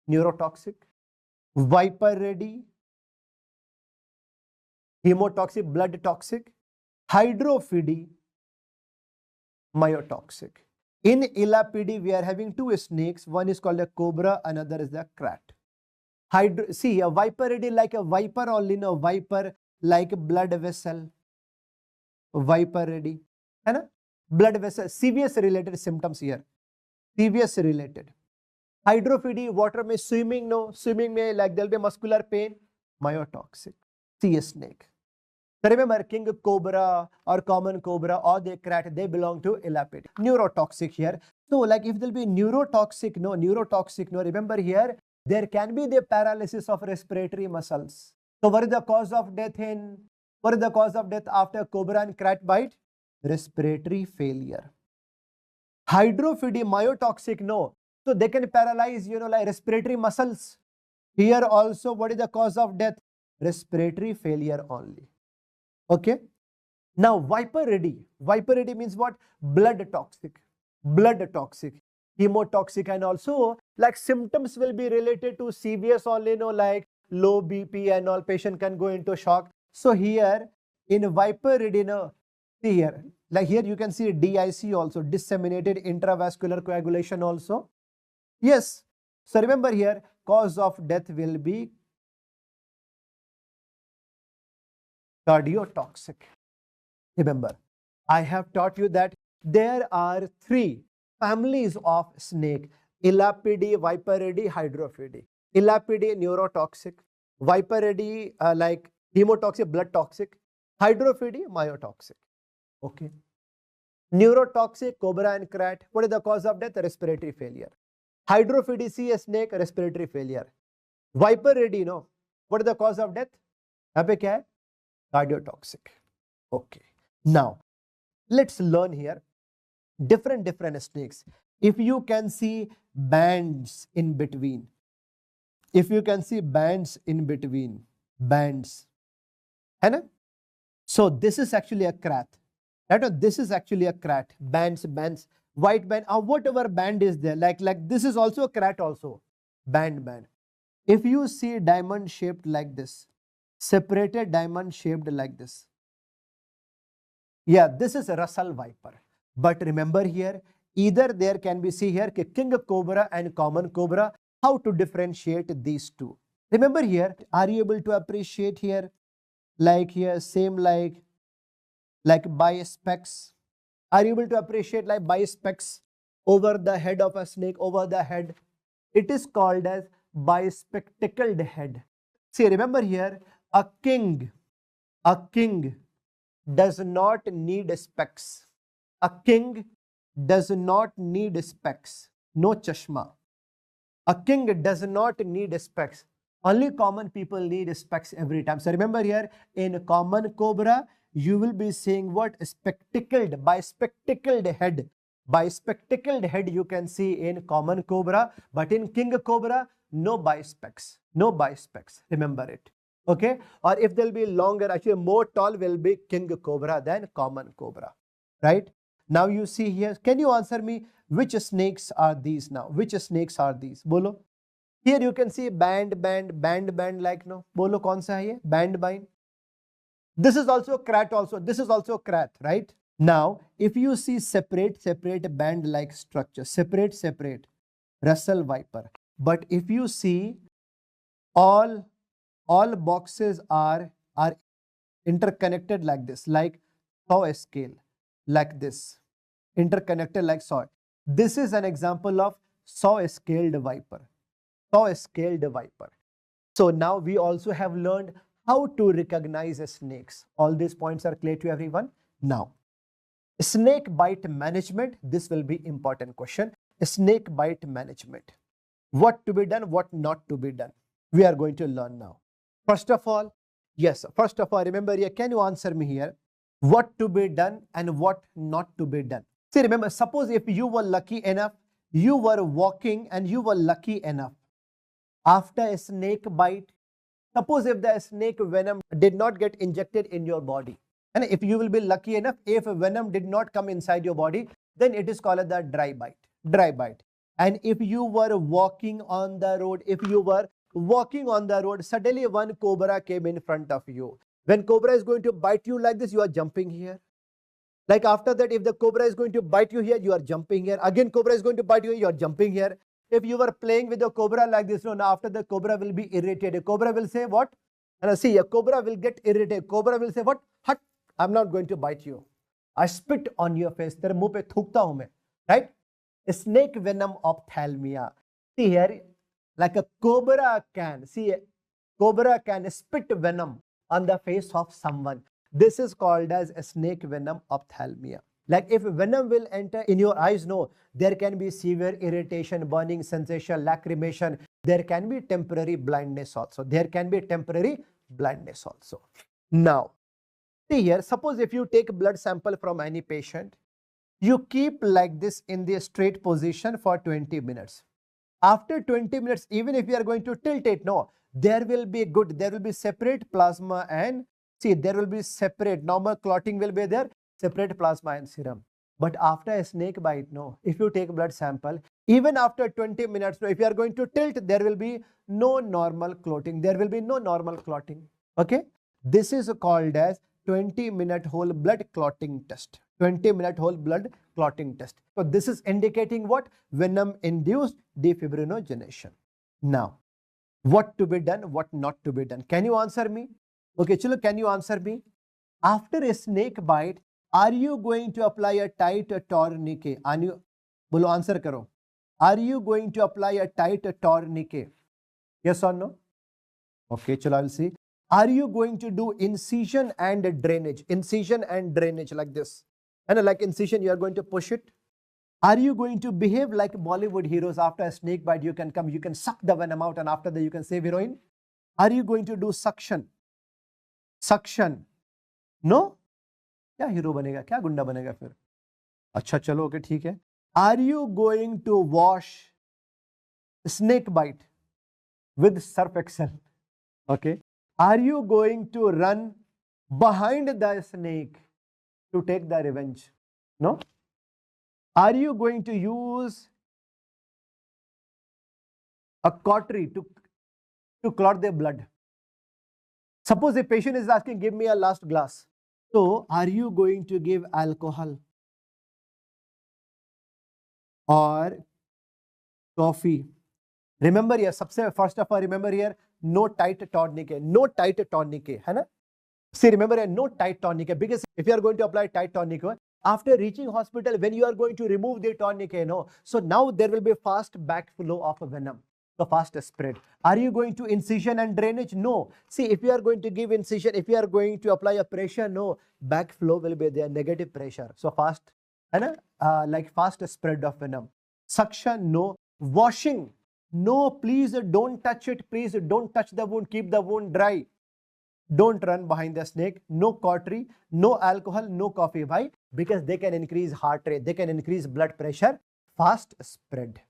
neurotoxic; Viperidae, hemotoxic, blood toxic; Hydrophidae, myotoxic. In Elapidae, we are having 2 snakes. One is called a cobra, another is the krat. See, a Viperidae like a viper only, no, viper like a blood vessel. Viperidae, blood vessel, CVS related symptoms here. CVS related. Hydrophidae, water में swimming, no, swimming में like there will be muscular pain. Myotoxic, sea snake. So remember, king cobra or common cobra or the krat, they belong to Elapidae. Neurotoxic here. So like if there will be neurotoxic, no, remember here, there can be the paralysis of respiratory muscles. So what is the cause of death after cobra and krat bite? Respiratory failure. Hydrophidae, myotoxic, no. So they can paralyze, like respiratory muscles. Here also, what is the cause of death? Respiratory failure only. Okay. Now Viperidae means what? Blood toxic, hemotoxic, and also like symptoms will be related to CVS only, like low BP and all. Patient can go into shock. So here in Viperidae, see here, like here you can see DIC also, disseminated intravascular coagulation also. Yes. So remember here, cause of death will be cardiotoxic. Remember, I have taught you that there are 3 families of snake: Elapidae, Viperidae, Hydrophidae. Elapidae, neurotoxic; Viperidae, like hemotoxic, blood toxic; Hydrophidae, myotoxic. Okay. Neurotoxic, cobra and krat. What is the cause of death? Respiratory failure. Hydrophidacy, a snake, respiratory failure. Viper ready, no? What is the cause of death? यहाँ पे क्या है? Cardiotoxic. Okay. Now, let's learn here different snakes. If you can see bands in between, bands, है ना? So this is actually a crath. This is actually a crath. Bands, white band, or whatever band is there. Like this is also a crath also. Band. If you see diamond shaped like this, separated diamond shaped like this. Yeah, this is a Russell viper. But remember here, either there can be, see here, king cobra and common cobra. How to differentiate these two? Remember here, are you able to appreciate here? Like here, same like bispects. Are you able to appreciate like bispects over the head of a snake, over the head? It is called as bispectacled head. See, remember here, a king does not need specs. A king does not need specs. No chashma. A king does not need specs. Only common people need specs every time. So remember here, in common cobra, you will be seeing what? Spectacled, bispectacled head. Bispectacled head you can see in common cobra, but in king cobra, no bispecs. No bispecs. Remember it. Okay? Or if they'll be longer, actually more tall will be king cobra than common cobra. Right? Now you see here, can you answer me which snakes are these now? Which snakes are these? Bolo. Here you can see band like no. Bolo kaun sa hai ye? Band. This is also crath also. This is also crath, right? Now, if you see separate band like structure, separate Russell viper. But if you see all boxes are interconnected like this, like saw scale, like this, interconnected like saw. This is an example of saw-scaled viper. Saw-scaled viper. So now we also have learned how to recognize snakes. All these points are clear to everyone. Now, snake bite management. This will be important question. Snake bite management. What to be done, what not to be done. We are going to learn now. First of all, remember here, can you answer me here? What to be done and what not to be done. See, remember, suppose if you were lucky enough, you were walking and you were lucky enough. After a snake bite, suppose if the snake venom did not get injected in your body, and if you will be lucky enough, if venom did not come inside your body, then it is called the dry bite. And if you were walking on the road, suddenly one cobra came in front of you. When cobra is going to bite you like this, you are jumping here. Like after that, if the cobra is going to bite you here, you are jumping here. Again, cobra is going to bite you here, you are jumping here. If you were playing with the cobra like this, now after the cobra will be irritated. Cobra will say what? And see, a cobra will get irritated. Cobra will say what? Hut, I'm not going to bite you. I spit on your face. Tere muh pe thukta hu main. Right? Snake venom ophthalmia. See here, like a cobra can. See, cobra can spit venom on the face of someone. This is called as a snake venom ophthalmia. Like if venom will enter in your eyes, no, there can be severe irritation, burning sensation, lacrimation. There can be temporary blindness also. Now, see here, suppose if you take blood sample from any patient, you keep like this in the straight position for 20 minutes. After 20 minutes, even if you are going to tilt it, no, there will be separate plasma and see, there will be separate, normal clotting will be there, separate plasma and serum. But after a snake bite, no, if you take blood sample, even after 20 minutes, no, if you are going to tilt, there will be no normal clotting. Okay? This is called as 20-minute whole blood clotting test. 20-minute whole blood clotting test. So this is indicating what? Venom-induced defibrinogenation. Now, what to be done, what not to be done? Can you answer me? Okay, chalo, can you answer me? After a snake bite, are you going to apply a tight tourniquet? Bolo, answer karo. Are you going to apply a tight tourniquet? Yes or no? Okay, chalo, I'll see. Are you going to do incision and drainage? Incision and drainage like this. And like incision, you are going to push it. Are you going to behave like Bollywood heroes? After a snake bite, you can come, you can suck the venom out, and after that you can save heroine? Are you going to do suction? Suction? No? क्या hero बनेगा, क्या गुंडा बनेगा फिर? अच्छा चलो, okay ठीक है. Are you going to wash snake bite with surf excel? Okay. Are you going to run behind the snake to take the revenge? No. Are you going to use a cautery to clot their blood? Suppose a patient is asking, give me a last glass. So, are you going to give alcohol or coffee? Remember here, first of all, remember here, no tight tourniquet, no tight tourniquet, है ना? See, remember here, no tight tourniquet, because if you are going to apply tight tourniquet, after reaching hospital, when you are going to remove the tourniquet, no, so now there will be a fast backflow of venom, the fast spread. Are you going to incision and drainage? No. See, if you are going to give incision, if you are going to apply a pressure, no, backflow will be there, negative pressure. So fast, like fast spread of venom. Suction, no. Washing, no, please don't touch it. Please don't touch the wound. Keep the wound dry. Don't run behind the snake. No cautery, no alcohol, no coffee. Why? Because they can increase heart rate. They can increase blood pressure. Fast spread.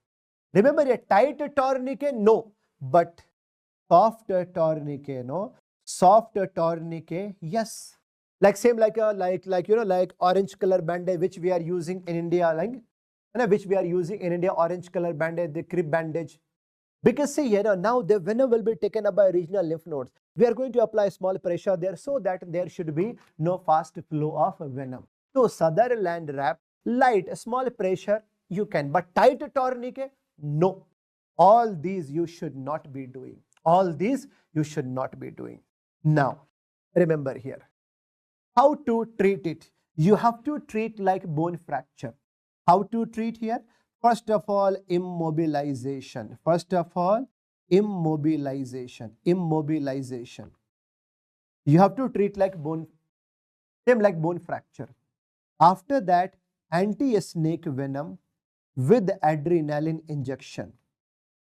Remember a tight tourniquet? No. But soft tourniquet, no. Soft tourniquet, yes. Like same like orange color bandage which we are using in India, orange color bandage, the crib bandage. Because see here, now the venom will be taken up by regional lymph nodes. We are going to apply small pressure there so that there should be no fast flow of venom. So Sutherland wrap, light, small pressure, you can. But tight tourniquet, no. All these you should not be doing. All these you should not be doing. Now, remember here, how to treat it. You have to treat like bone fracture. How to treat here? First of all, immobilization. First of all, immobilization. Immobilization. You have to treat like bone, same like bone fracture. After that, anti-snake venom with adrenaline injection.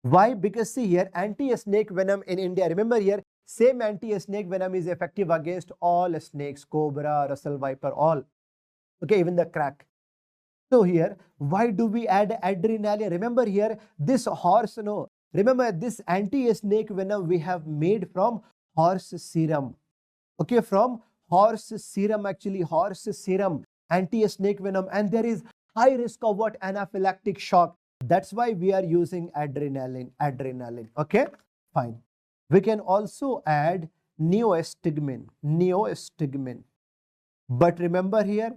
Why? Because see here, anti-snake venom in India, remember here, same anti-snake venom is effective against all snakes, cobra, Russell viper, all. Okay, even the crack. So here, why do we add adrenaline? Remember here, this horse, no, remember this anti-snake venom we have made from horse serum. Okay, from horse serum, actually horse serum, anti-snake venom, and there is high risk of what? Anaphylactic shock. That's why we are using adrenaline. Okay, fine. We can also add neostigmine. But remember here,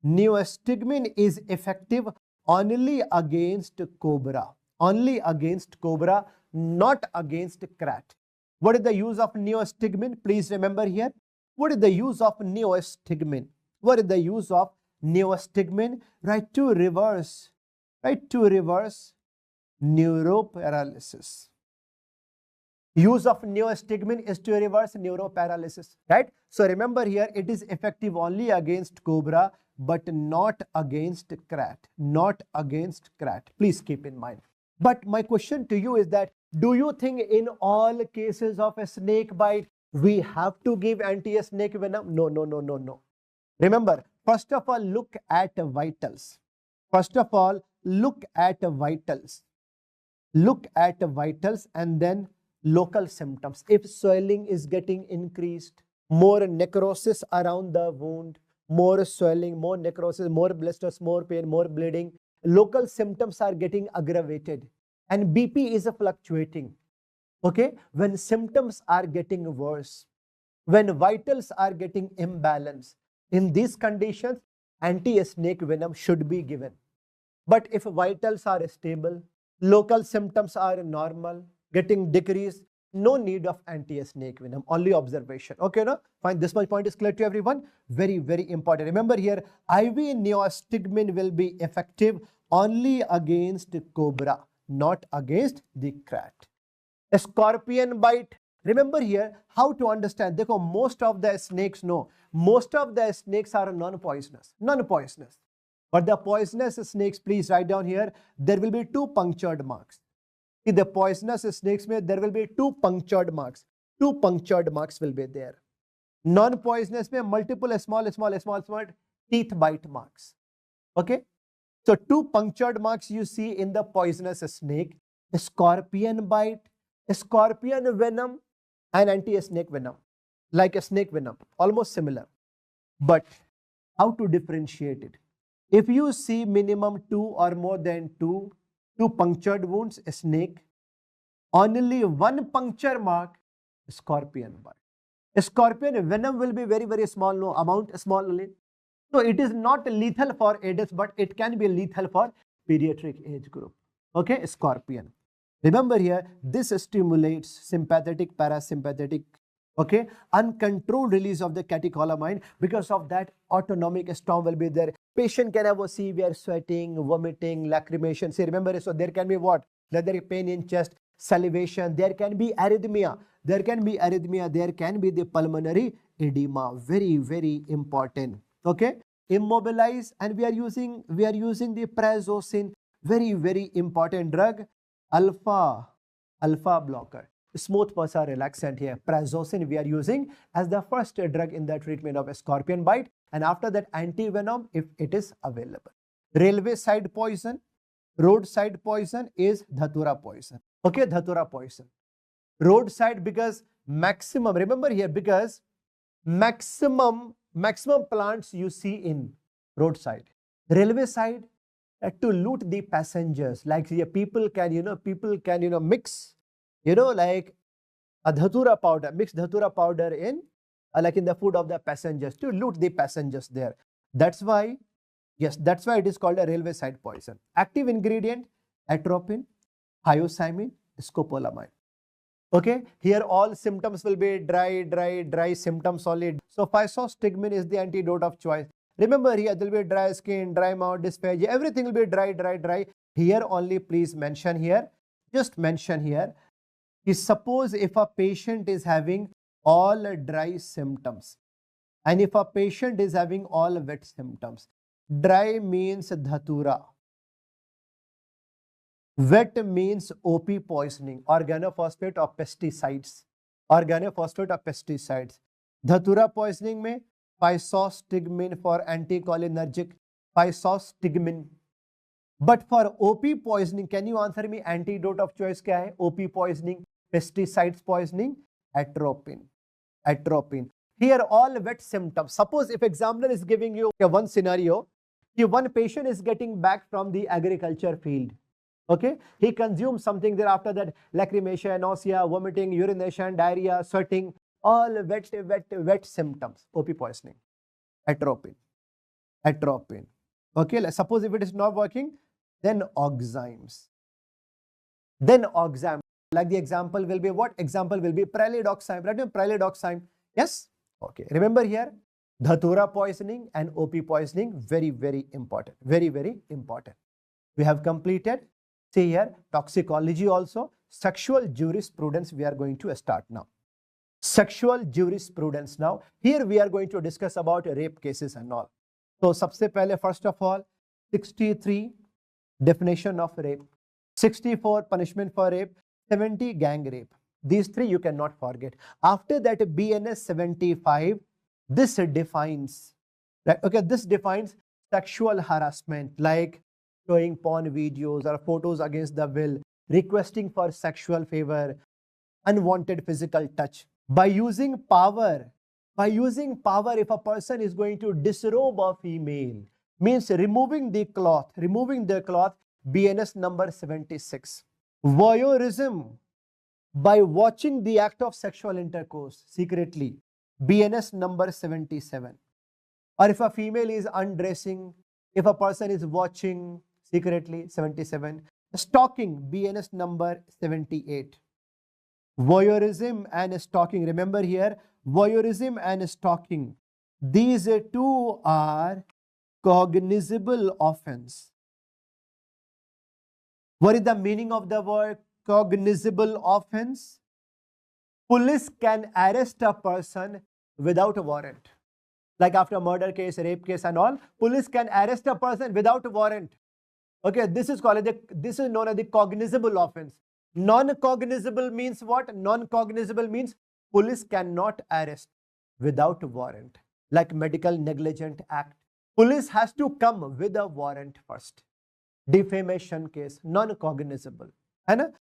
neostigmine is effective only against cobra. Only against cobra, not against rat. What is the use of neostigmine? Please remember here. What is the use of neostigmine? What is the use of neostigmine? Right, to reverse neuroparalysis. Use of neostigmine is to reverse neuroparalysis, right? So remember here, it is effective only against cobra, but not against rat. Not against rat. Please keep in mind. But my question to you is that, do you think in all cases of a snake bite, we have to give anti-snake venom? No. Remember, first of all, look at vitals. First of all, look at vitals. Look at vitals and then local symptoms. If swelling is getting increased, more necrosis around the wound, more swelling, more necrosis, more blisters, more pain, more bleeding, local symptoms are getting aggravated, and BP is fluctuating. Okay, when symptoms are getting worse, when vitals are getting imbalanced, in these conditions, anti-snake venom should be given. But if vitals are stable, local symptoms are normal, getting decreased, no need of anti-snake venom, only observation. Okay, no? Fine, this much point is clear to everyone. Very, very important. Remember here, IV neostigmine will be effective only against cobra, not against the rat. A scorpion bite. Remember here, how to understand. Because most of the snakes, no, most of the snakes are non-poisonous. Non-poisonous. But the poisonous snakes, please write down here, there will be 2 punctured marks. In the poisonous snakes, there will be 2 punctured marks. 2 punctured marks will be there. Non-poisonous, multiple small teeth bite marks. Okay. So 2 punctured marks you see in the poisonous snake: scorpion bite, scorpion venom, and anti-snake venom. Like a snake venom, almost similar. But how to differentiate it? If you see minimum 2 or more than 2 punctured wounds, a snake, only 1 puncture mark, scorpion bite. A scorpion venom will be very, very small, no amount, small only. So it is not lethal for adults, but it can be lethal for pediatric age group. Okay, scorpion. Remember here, this stimulates sympathetic, parasympathetic, okay, uncontrolled release of the catecholamine. Because of that, autonomic storm will be there. Patient can have a severe sweating, vomiting, lacrimation. See, remember, so there can be what? There pain in chest, salivation. There can be arrhythmia. There can be arrhythmia. There can be the pulmonary edema. Very, very important. Okay, immobilize, and we are using the prazosin. Very, very important drug. Alpha blocker. Smooth muscle relaxant here. Prazosin we are using as the first drug in the treatment of a scorpion bite, and after that anti-venom if it is available. Railway side poison, roadside poison is dhatura poison. Okay, dhatura poison. Roadside, because maximum, remember here, because maximum plants you see in roadside. Railway side, to loot the passengers, like here people can mix, like a dhatura powder, mix dhatura powder in like in the food of the passengers to loot the passengers there. That's why, yes, that's why it is called a railway side poison. Active ingredient: atropine, hyoscyamin, scopolamine. Okay, here all symptoms will be dry symptoms only. So physostigmine is the antidote of choice. Remember here, there will be dry skin, dry mouth, dysphagia, everything will be dry. Here only please mention here, just mention here, is suppose if a patient is having all dry symptoms and if a patient is having all wet symptoms. Dry means dhatura. Wet means OP poisoning, organophosphate of pesticides. Dhatura poisoning में physostigmine for anticholinergic, physostigmine. But for OP poisoning, can you answer me? Antidote of choice क्या है? OP poisoning, pesticides poisoning, atropine. Here all wet symptoms. Suppose if examiner is giving you one scenario, one patient is getting back from the agriculture field. Okay, he consumes something there, after that lacrimation, nausea, vomiting, urination, diarrhea, sweating, all wet symptoms. OP poisoning, atropine. Okay, suppose if it is not working, then oxymes. Like the example will be what? Example will be pralidoxime. Right? Pralidoxime. Yes. Okay. Remember here, dhatura poisoning and OP poisoning, very, very important. Very, very important. We have completed. See here, toxicology also. Sexual jurisprudence we are going to start now. Sexual jurisprudence now. Here we are going to discuss about rape cases and all. So, सबसे पहले, first of all, 63 definition of rape, 64 punishment for rape, 70 gang rape. These 3 you cannot forget. After that, BNS 75, this defines, right? Okay, this defines sexual harassment, like showing porn videos or photos against the will, requesting for sexual favor, unwanted physical touch. By using power, if a person is going to disrobe a female, means removing the cloth, BNS number 76. Voyeurism, by watching the act of sexual intercourse secretly, BNS number 77. Or if a female is undressing, if a person is watching secretly, 77. Stalking, BNS number 78. Voyeurism and stalking, remember here, voyeurism and stalking, these 2 are cognizable offense. What is the meaning of the word cognizable offense? Police can arrest a person without a warrant. like after murder case, rape case and all, police can arrest a person without a warrant. Okay, this is known as the cognizable offense. Non-cognizable means what? Non-cognizable means police cannot arrest without a warrant. Like medical negligence act, police has to come with a warrant first. Defamation case, non-cognizable.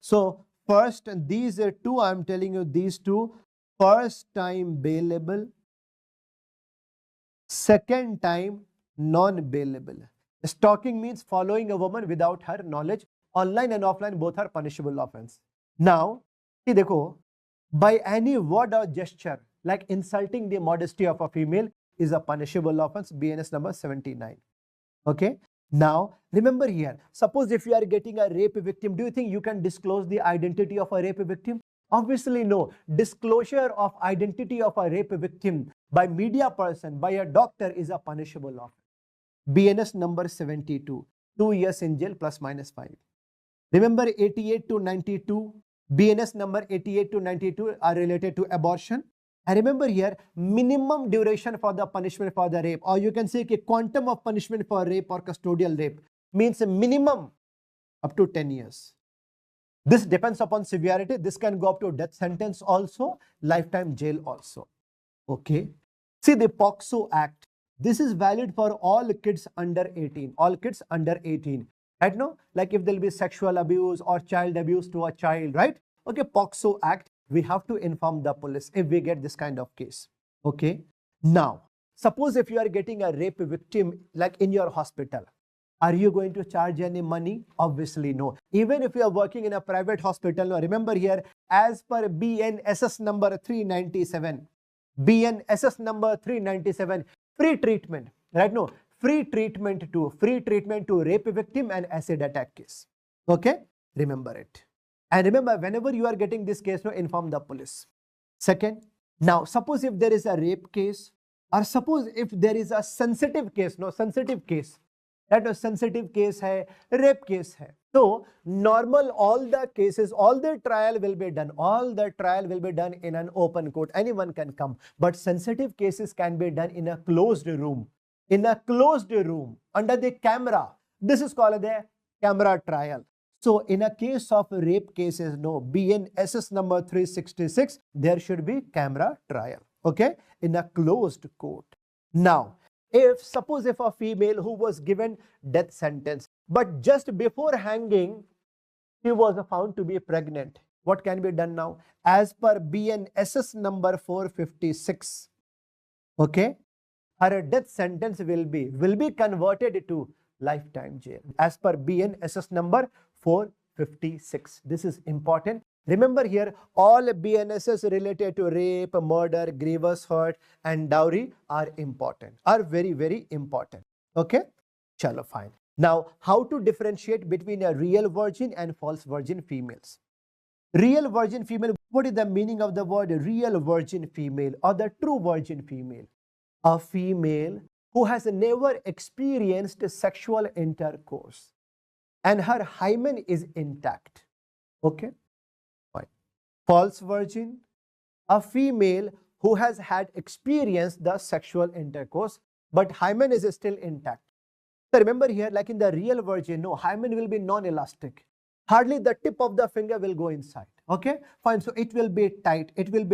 So first, and these are two, I'm telling you these two, first time bailable, second time non-bailable. Stalking means following a woman without her knowledge. Online and offline both are punishable offense. Now, see, dekho, by any word or gesture, like insulting the modesty of a female is a punishable offense, BNS number 79. Okay. Now, remember here, suppose if you are getting a rape victim, do you think you can disclose the identity of a rape victim? Obviously no. Disclosure of identity of a rape victim by media person, by a doctor is a punishable offense. BNS number 72, 2 years in jail plus minus 5. Remember 88 to 92, BNS number 88 to 92 are related to abortion. And remember here, minimum duration for the punishment for the rape, or you can say quantum of punishment for rape or custodial rape means a minimum up to 10 years. This depends upon severity. This can go up to death sentence also, lifetime jail also. Okay. See the POCSO Act. This is valid for all kids under 18. All kids under 18. Right now, like if there will be sexual abuse or child abuse to a child, right? Okay, POCSO Act, we have to inform the police if we get this kind of case. Okay. Now, suppose if you are getting a rape victim like in your hospital, are you going to charge any money? Obviously no. Even if you are working in a private hospital, remember here, as per BNSS number 397, BNSS number 397, free treatment, right? No, free treatment to rape victim and acid attack case. Okay, remember it. And remember, whenever you are getting this case, inform the police. Second, now suppose if there is a rape case, or suppose if there is a sensitive case, sensitive case, that a sensitive case hai, rape case hai. So normal, all the cases, all the trial will be done in an open court. Anyone can come, but sensitive cases can be done in a closed room. Under the camera. This is called the camera trial. So in a case of rape cases, no, BNSS number 366, there should be camera trial. Okay, in a closed court. Now, suppose if a female who was given death sentence, but just before hanging, she was found to be pregnant. What can be done now? As per BNSS number 456, okay, her death sentence will be converted to lifetime jail as per BNSS number 456. This is important. Remember here, all BNSS related to rape, murder, grievous hurt and dowry are important, are very, very important. Okay, chalo, fine. Now, how to differentiate between a real virgin and false virgin females? Real virgin female, what is the meaning of the word real virgin female or the true virgin female? A female who has never experienced sexual intercourse and her hymen is intact. Okay, fine. False virgin, a female who has had experienced the sexual intercourse but hymen is still intact. So remember here, like in the real virgin, no, hymen will be non-elastic. Hardly the tip of the finger will go inside. Okay, fine. So it will be tight. It will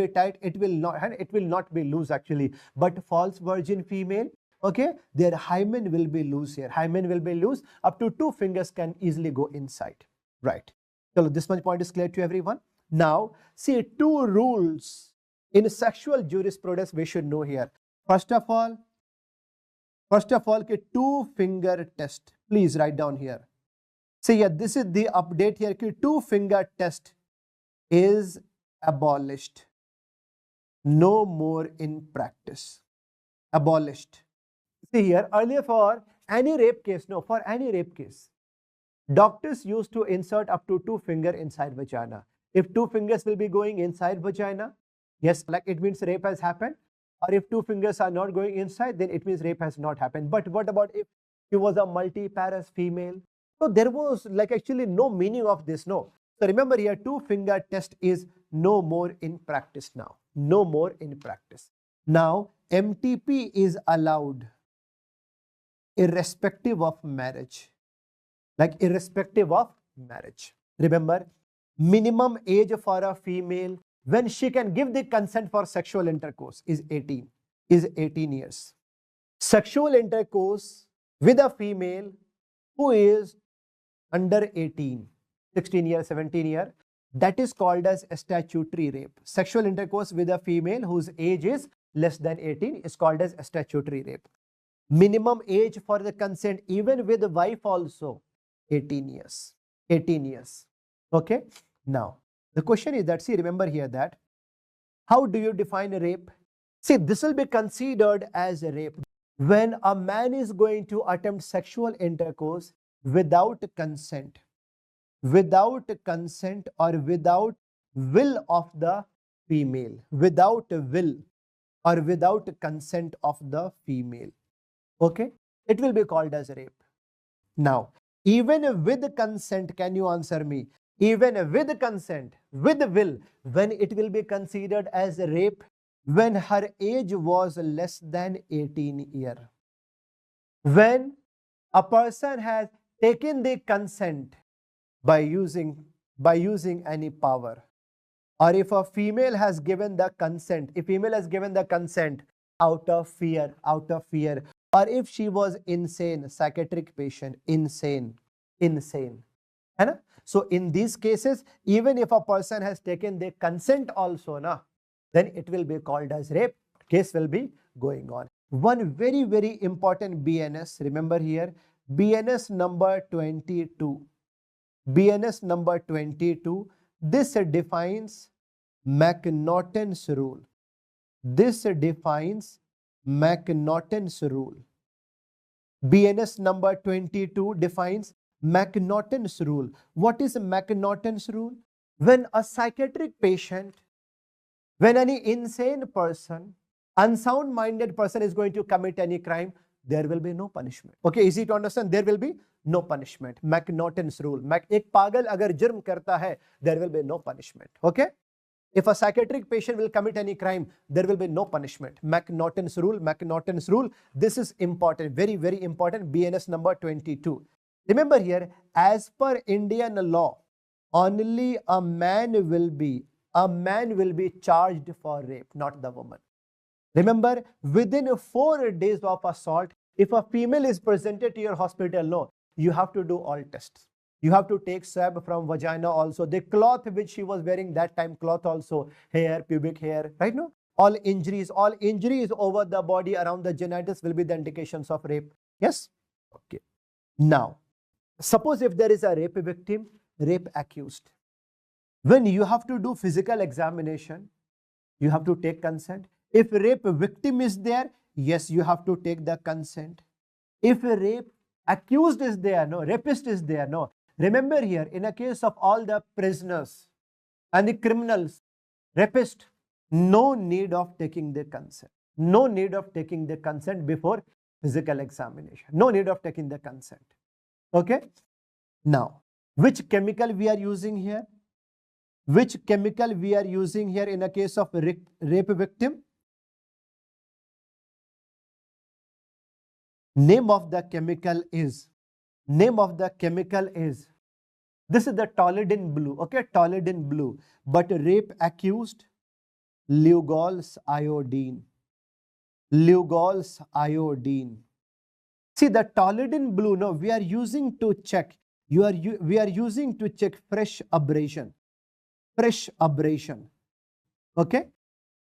not be loose actually. But false virgin female, okay, their hymen will be loose here. Hymen will be loose. Up to 2 fingers can easily go inside. Right. So this much point is clear to everyone. Now, see 2 rules in sexual jurisprudence we should know here. First of all, 2-finger test. Please write down here. See here, this is the update here. 2-finger test is abolished. No more in practice. Abolished. See here, earlier for any rape case, doctors used to insert up to 2 fingers inside vagina. If 2 fingers will be going inside vagina, yes, like it means rape has happened. Or if 2 fingers are not going inside, then it means rape has not happened. But what about if she was a multiparous female? So there was like actually no meaning of this, no. So remember here, 2-finger test is no more in practice now. No more in practice. Now, MTP is allowed irrespective of marriage. Like irrespective of marriage. Remember, minimum age for a female when she can give the consent for sexual intercourse is 18 years. Sexual intercourse with a female who is under 18, 16 years, 17 years, that is called as a statutory rape. Sexual intercourse with a female whose age is less than 18 is called as a statutory rape. Minimum age for the consent even with the wife also 18 years. 18 years. Okay. Now, the question is that, see, remember here that how do you define a rape? See, this will be considered as a rape when a man is going to attempt sexual intercourse without consent or without will of the female, without will or without consent of the female. Okay, it will be called as rape. Now, even with consent, can you answer me? Even with consent, with will, when it will be considered as rape? When her age was less than 18 years. When a person has taken the consent by using any power, or if a female has given the consent, out of fear, or if she was insane, psychiatric patient, insane. Hai? So in these cases, even if a person has taken the consent also, then it will be called as rape. Case will be going on. One very, very important BNS, remember here, BNS number 22. BNS number 22, this defines McNaughton's rule. This defines McNaughton's rule. BNS number 22 defines McNaughton's rule. What is McNaughton's rule? When a psychiatric patient, when any insane person, unsound-minded person is going to commit any crime, there will be no punishment. Okay, easy to understand? There will be no punishment. McNaughton's rule. Ek pagal agar jurm karta hai, there will be no punishment. Okay? If a psychiatric patient will commit any crime, there will be no punishment. McNaughton's rule. This is important, very, very important. BNS number 22. Remember here, as per Indian law, only a man will be charged for rape, not the woman. Remember, within 4 days of assault, if a female is presented to your hospital, you have to do all tests. You have to take swab from vagina also. The cloth which she was wearing that time, cloth also, hair, pubic hair, right? No? All injuries over the body around the genitals will be the indications of rape. Yes? Okay. Now, suppose if there is a rape victim, rape accused. When you have to do physical examination, you have to take consent. If rape victim is there, yes, you have to take the consent. If a rape accused is there, rapist is there, Remember here, in a case of all the prisoners and the criminals, rapist, no need of taking the consent. No need of taking the consent before physical examination. No need of taking the consent. Okay? Now, which chemical we are using here? Which chemical we are using here in a case of rape victim? Name of the chemical is, this is the toluidine blue, okay, toluidine blue. But rape accused, Lugol's iodine. See, the toluidine blue, we are using to check, we are using to check fresh abrasion. Okay?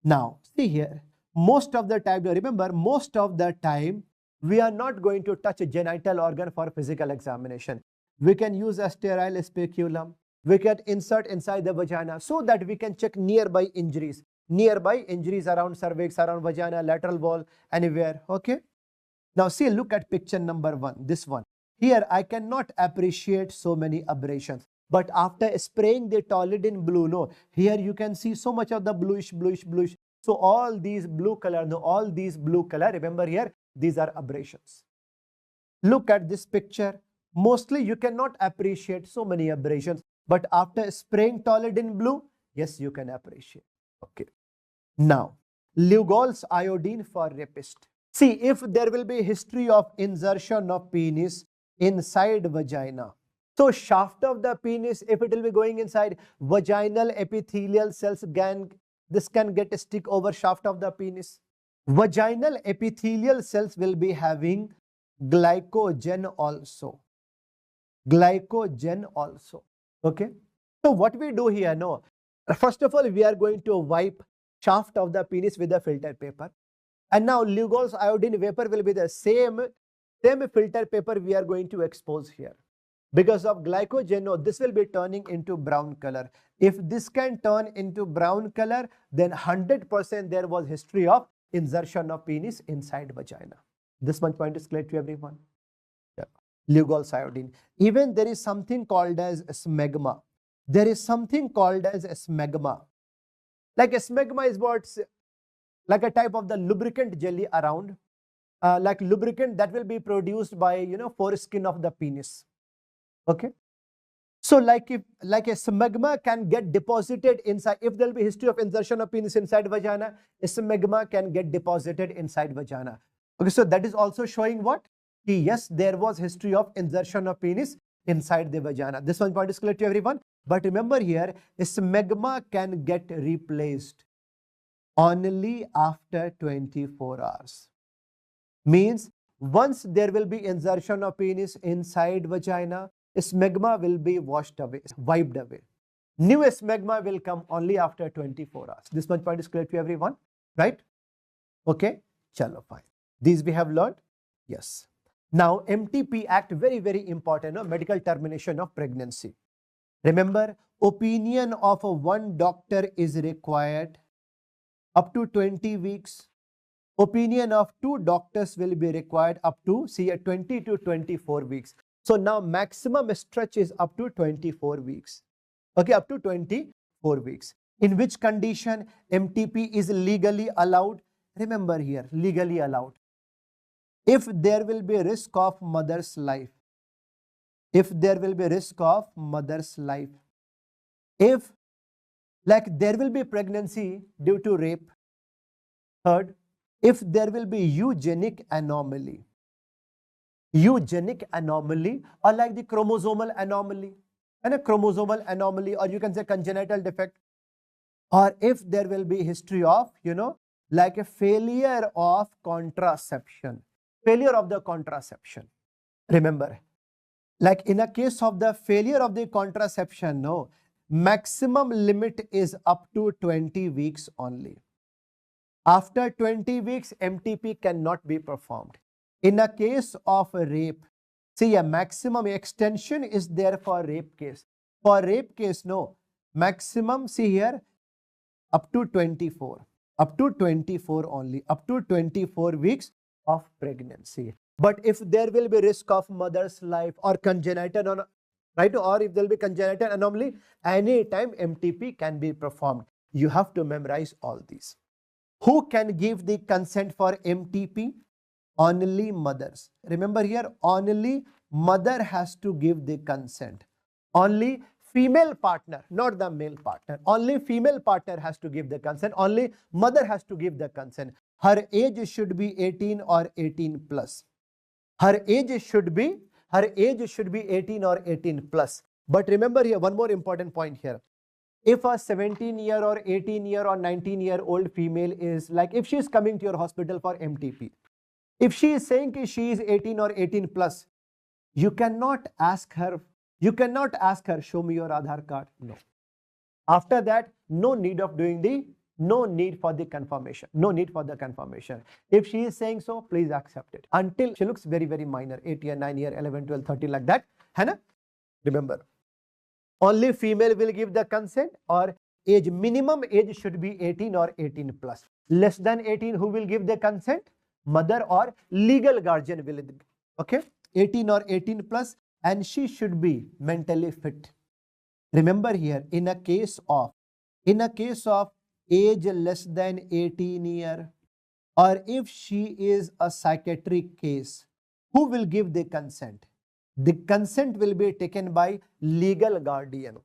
Now, see here, most of the time, remember, most of the time, we are not going to touch a genital organ for physical examination. We can use a sterile speculum. We can insert inside the vagina so that we can check nearby injuries. Nearby injuries around cervix, around vagina, lateral wall, anywhere. Okay? Now see, look at picture number 1, this one. Here I cannot appreciate so many abrasions. But after spraying the toluidine blue, here you can see so much of the bluish. So all these blue color, remember here, these are abrasions. Look at this picture. Mostly you cannot appreciate so many abrasions, but after spraying toluidine blue, yes, you can appreciate. Okay. Now, Lugol's iodine for rapist. See, if there will be history of insertion of penis inside vagina, so shaft of the penis, if it will be going inside vaginal epithelial cells, this can get a stick over shaft of the penis. Vaginal epithelial cells will be having glycogen also. Glycogen also. Okay. So what we do here, no. First of all, we are going to wipe shaft of the penis with a filter paper. And now Lugol's iodine vapor will be the same filter paper we are going to expose here. Because of glycogen, no, this will be turning into brown color. If this can turn into brown color, then 100% there was history of insertion of penis inside vagina. This much point is clear to everyone. Yeah. Lugol's iodine. Even there is something called as smegma. There is something called as smegma. Like a smegma is what, like a type of the lubricant jelly around, like lubricant that will be produced by foreskin of the penis. Okay. So like a smegma can get deposited inside, if there will be history of insertion of penis inside vagina, a smegma can get deposited inside vagina. Okay, so that is also showing what? Yes, there was history of insertion of penis inside the vagina. This one point is clear to everyone. But remember here, a smegma can get replaced only after 24 hours. Means once there will be insertion of penis inside vagina, smegma will be washed away, wiped away. New smegma will come only after 24 hours. This much point is clear to everyone, right? Okay, chalo, fine. These we have learned. Yes. Now MTP Act, very, very important, no? Medical termination of pregnancy. Remember, opinion of one doctor is required up to 20 weeks. Opinion of 2 doctors will be required up to 20 to 24 weeks. So now maximum stretch is up to 24 weeks. Okay, up to 24 weeks. In which condition MTP is legally allowed? Remember here, legally allowed. If there will be risk of mother's life. If there will be risk of mother's life. If like there will be pregnancy due to rape. Third, if there will be eugenic anomaly. Eugenic anomaly, or like the chromosomal anomaly, and a chromosomal anomaly, or you can say congenital defect, or if there will be history of, like a failure of contraception, failure of the contraception. Remember, like in a case of the failure of the contraception, no, maximum limit is up to 20 weeks only. After 20 weeks, MTP cannot be performed. In a case of rape, see, a maximum extension is there for rape case. For rape case, no, maximum, see here, up to 24. Up to 24 only. Up to 24 weeks of pregnancy. But if there will be risk of mother's life or congenital, right, or if there will be congenital anomaly, any time MTP can be performed. You have to memorize all these. Who can give the consent for MTP? Only mothers. Remember here, only mother has to give the consent. Only female partner, not the male partner. Only female partner has to give the consent. Only mother has to give the consent. Her age should be 18 or 18 plus. Her age should be 18 or 18 plus. But remember here, one more important point here. If a 17-year or 18-year or 19-year-old female is like, if she is coming to your hospital for MTP, if she is saying that she is 18 or 18 plus, you cannot ask her, show me your Aadhaar card. No. After that, no need for the confirmation. No need for the confirmation. If she is saying so, please accept it. Until she looks very, very minor, 8 year, 9 year, 11, 12, 13, like that. Hana? Remember, only female will give the consent, or minimum age should be 18 or 18 plus. Less than 18, who will give the consent? Mother or legal guardian will. Okay, 18 or 18 plus, and she should be mentally fit. Remember here, in a case of age less than 18 year, or if she is a psychiatric case, who will give the consent? The consent will be taken by legal guardian.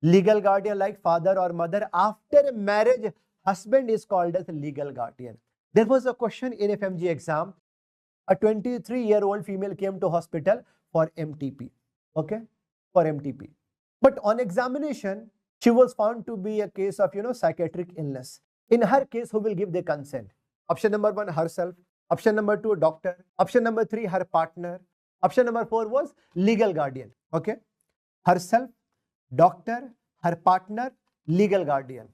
Legal guardian like father or mother. After marriage, husband is called as a legal guardian. There was a question in FMGE exam. A 23-year-old female came to hospital for MTP. Okay, for MTP. But on examination, she was found to be a case of, psychiatric illness. In her case, who will give the consent? Option number 1, herself. Option number 2, doctor. Option number 3, her partner. Option number 4 was legal guardian. Okay, herself, doctor, her partner, legal guardian.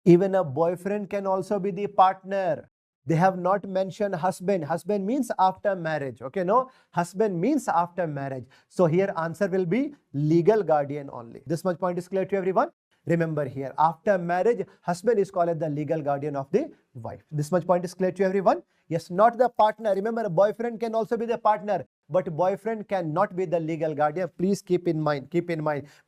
Even a boyfriend can also be the partner. They have not mentioned husband. Husband means after marriage. Okay, no, husband means after marriage. So here answer will be legal guardian only. This much point is clear to everyone. Remember here, after marriage, husband is called as the legal guardian of the wife. This much point is clear to everyone. Yes, not the partner. Remember, boyfriend can also be the partner, but boyfriend cannot be the legal guardian. Please keep in mind,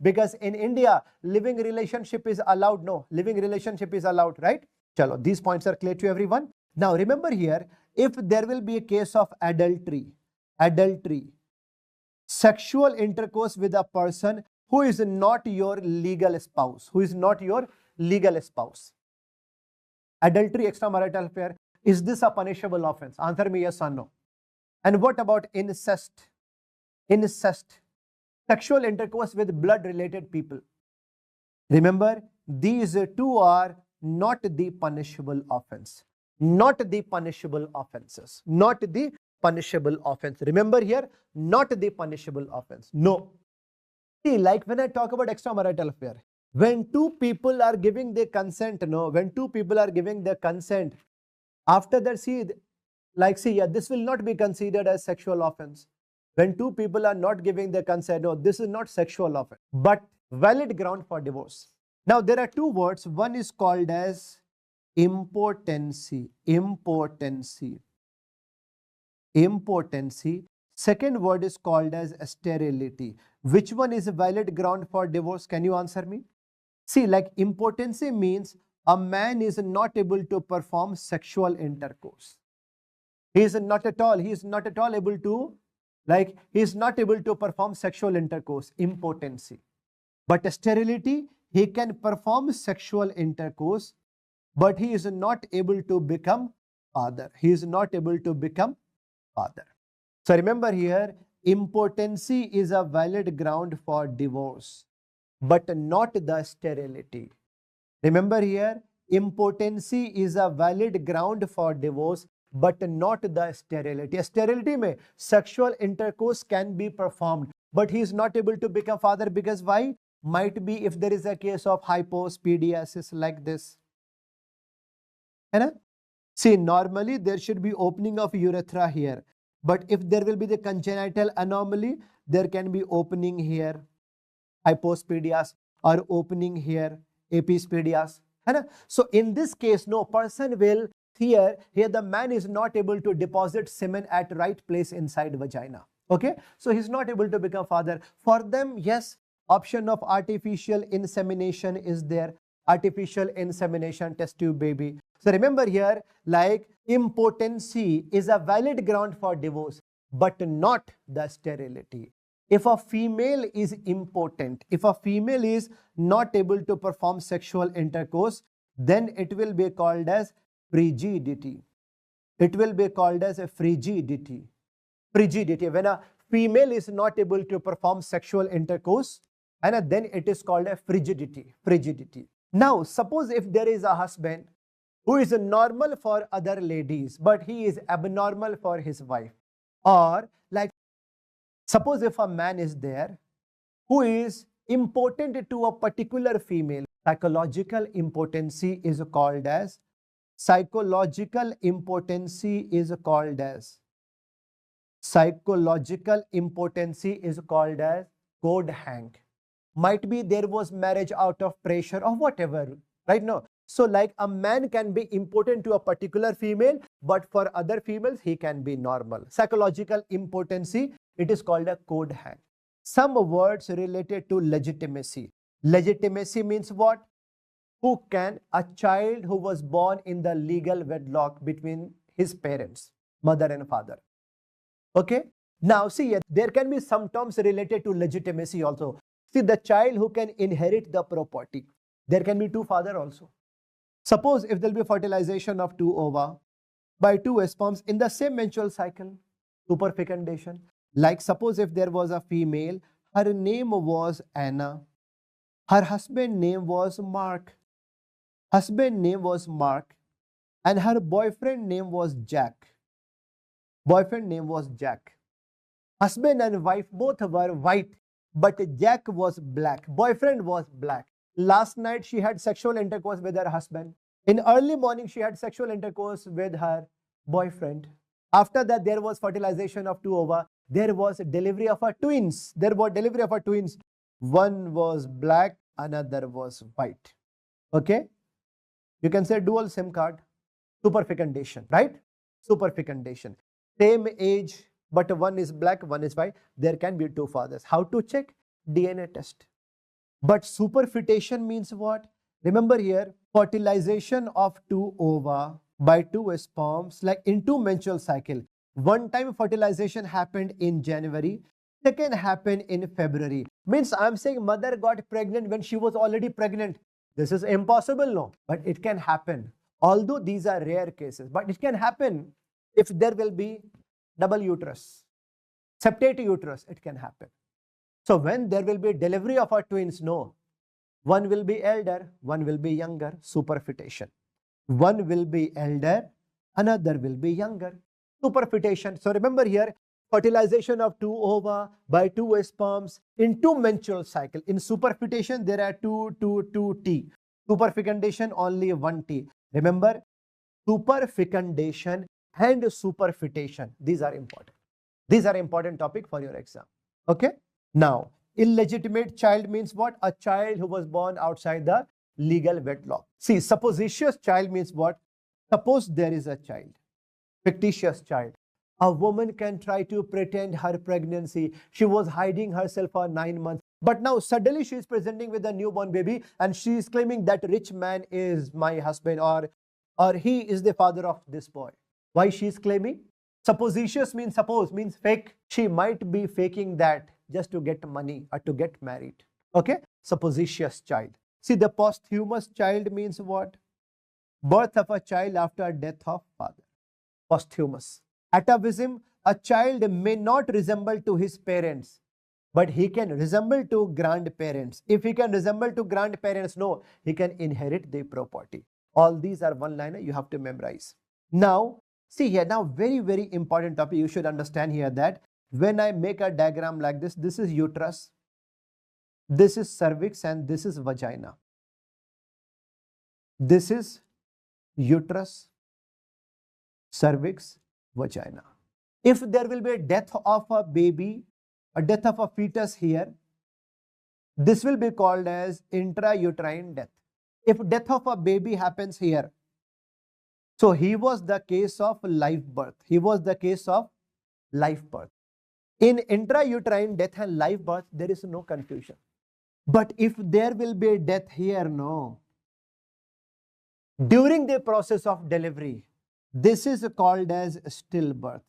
because in India, living relationship is allowed. No, living relationship is allowed, right? Chalo, these points are clear to everyone. Now remember here, if there will be a case of adultery, sexual intercourse with a person who is not your legal spouse, adultery, extramarital affair, is this a punishable offense? Answer me yes or no. And what about incest? Sexual intercourse with blood related people. Remember, these two are not the punishable offense. Not the punishable offenses. Not the punishable offense. Remember here, not the punishable offense. No. See, like when I talk about extramarital affair, when two people are giving their consent, after that, this will not be considered as sexual offense. When two people are not giving their consent, no, this is not sexual offense, but valid ground for divorce. Now, there are two words. One is called as impotency. Second word is called as sterility. Which one is a valid ground for divorce? Can you answer me? See, like impotency means a man is not able to perform sexual intercourse. He is not at all able to, he is not able to perform sexual intercourse, impotency. But sterility, he can perform sexual intercourse, but he is not able to become father. So remember here, impotency is a valid ground for divorce, but not the sterility. Remember here, impotency is a valid ground for divorce, but not the sterility. Sterility mein sexual intercourse can be performed, but he is not able to become father because why? Might be if there is a case of hypostasis like this. See, normally there should be opening of urethra here, but if there will be the congenital anomaly, there can be opening here, hypospadias, or opening here, epispadias. So in this case, no person will, here the man is not able to deposit semen at right place inside vagina. Okay, so he's not able to become father. For them, yes, option of artificial insemination is there. Artificial insemination, test tube baby. So remember here, like impotency is a valid ground for divorce, but not the sterility. If a female is impotent, if a female is not able to perform sexual intercourse, then it will be called as frigidity. It will be called as a frigidity. When a female is not able to perform sexual intercourse, and then it is called a frigidity. Now, suppose if there is a husband who is normal for other ladies, but he is abnormal for his wife. Or like, suppose if a man is there who is impotent to a particular female, psychological impotency is called as code hang. Might be there was marriage out of pressure or whatever, right? No. So like a man can be impotent to a particular female, but for other females, he can be normal. Psychological impotency, it is called a code hang. Some words related to legitimacy. Legitimacy means what? A child who was born in the legal wedlock between his parents, mother and father. Okay. Now see, there can be some terms related to legitimacy also. See, the child who can inherit the property. There can be two fathers also. Suppose if there will be fertilization of 2 ova by 2 sperms in the same menstrual cycle, superfecundation. Like suppose if there was a female, her name was Anna, her husband name was Mark, and her boyfriend name was Jack. Husband and wife both were white, but Jack was black. Boyfriend was black. Last night she had sexual intercourse with her husband. In early morning she had sexual intercourse with her boyfriend. After that there was fertilization of 2 ova. There was delivery of her twins. One was black, another was white. Okay? You can say dual SIM card. Superfecundation, right? Superfecundation. Same age, but one is black, one is white. There can be 2 fathers. How to check? DNA test. But superfetation means what? Remember here, fertilization of 2 ova by 2 sperms, like in 2 menstrual cycle. One time fertilization happened in January, second happened in February. Means I'm saying mother got pregnant when she was already pregnant. This is impossible, no? But it can happen. Although these are rare cases, but it can happen if there will be double uterus, septate uterus, it can happen. So when there will be delivery of our twins, no. One will be elder, one will be younger, superfetation. One will be elder, another will be younger, superfetation. So remember here, fertilization of 2 ova by 2 sperms in 2 menstrual cycle. In superfetation, there are 2 T. Superfecundation, only 1 T. Remember, superfecundation and superfetation. These are important. These are important topic for your exam. Okay. Now, illegitimate child means what? A child who was born outside the legal wedlock. See, supposititious child means what? Suppose there is a child, fictitious child. A woman can try to pretend her pregnancy. She was hiding herself for 9 months. But now suddenly she is presenting with a newborn baby and she is claiming that rich man is my husband or he is the father of this boy. Why she is claiming? Supposititious means suppose, means fake. She might be faking that just to get money or to get married. Okay? Supposititious child. See, the posthumous child means what? Birth of a child after death of father. Posthumous. Atavism, a child may not resemble to his parents, but he can resemble to grandparents. If he can resemble to grandparents, no, he can inherit the property. All these are one-liner you have to memorize. Now, see here, now very, very important topic. You should understand here that when I make a diagram like this, this is uterus, this is cervix, and this is vagina. This is uterus, cervix, vagina. If there will be a death of a baby, a death of a fetus here, this will be called as intrauterine death. If death of a baby happens here, so he was the case of live birth. He was the case of live birth. In intrauterine death and live birth, there is no confusion. But if there will be a death here, no. During the process of delivery, this is called as stillbirth.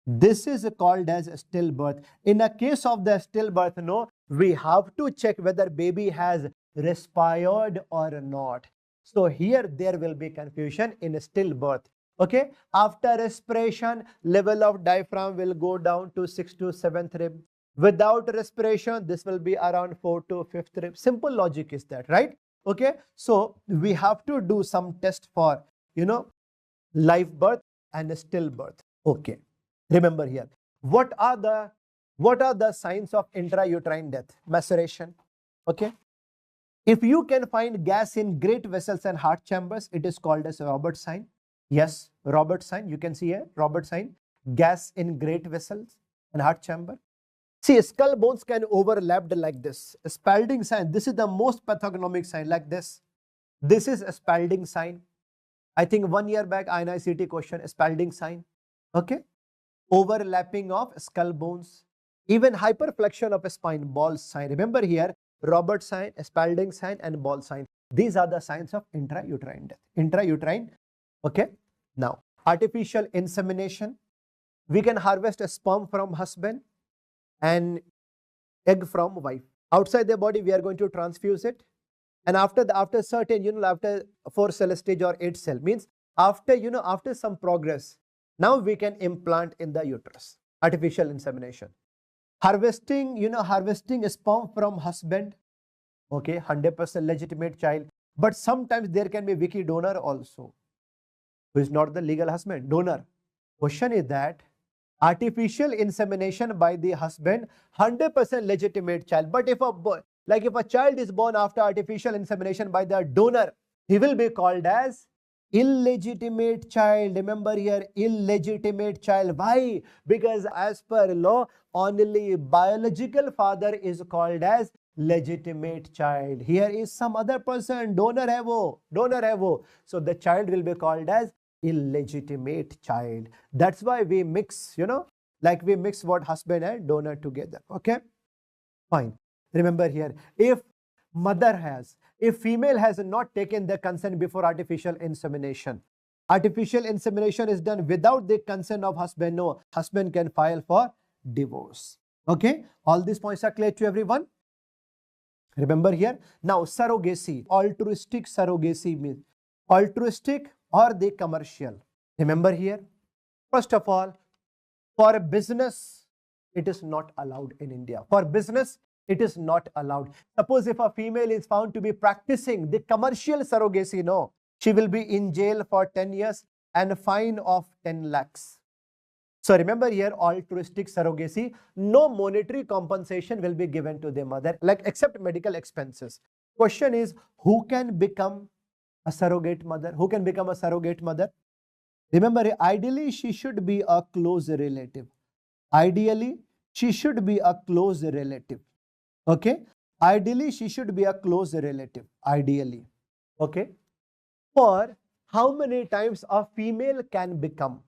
This is called as stillbirth. In a case of the stillbirth, no, we have to check whether baby has respired or not. So here there will be confusion in stillbirth. Okay, after respiration, level of diaphragm will go down to 6th to 7th rib. Without respiration, this will be around 4th to 5th rib. Simple logic is that, right? Okay, so we have to do some test for, live birth and stillbirth. Okay, remember here, what are the signs of intrauterine death? Maceration. Okay, if you can find gas in great vessels and heart chambers, it is called as Robert sign. Yes, Robert sign. You can see here, Robert sign, gas in great vessels and heart chamber. See, skull bones can overlap like this. Spalding sign, this is the most pathognomic sign, like this. This is a Spalding sign. I think 1 year back, INICT question, Spalding sign. Okay. Overlapping of skull bones. Even hyperflexion of a spine, ball sign. Remember here, Robert sign, Spalding sign, and ball sign. These are the signs of intrauterine death. Intrauterine. Okay. Now, artificial insemination. We can harvest a sperm from husband and egg from wife. Outside the body, we are going to transfuse it And after certain, after 4-cell stage or 8-cell, means after some progress, now we can implant in the uterus, artificial insemination. Harvesting sperm from husband, okay, 100% legitimate child. But sometimes there can be wiki donor also, who is not the legal husband, donor. Question is that artificial insemination by the husband, 100% legitimate child. But if a child is born after artificial insemination by the donor, he will be called as illegitimate child. Remember here, illegitimate child. Why? Because as per law, only biological father is called as legitimate child. Here is some other person, donor hai wo. So the child will be called as illegitimate child. That's why we mix, we mix what husband and donor together. Okay, fine. Remember here, if female has not taken the consent before artificial insemination is done without the consent of husband, no, husband can file for divorce. Okay, all these points are clear to everyone? Remember here. Now surrogacy, altruistic surrogacy means altruistic or the commercial. Remember here, first of all, for business, it is not allowed in India. For business, it is not allowed. Suppose if a female is found to be practicing the commercial surrogacy, no, she will be in jail for 10 years and a fine of 10 lakhs. So remember here, altruistic surrogacy, no monetary compensation will be given to the mother, except medical expenses. Question is, who can become a surrogate mother? Who can become a surrogate mother? Remember, ideally, she should be a close relative. Ideally, she should be a close relative. Okay? Ideally, she should be a close relative. Ideally. Okay? For how many times a female can become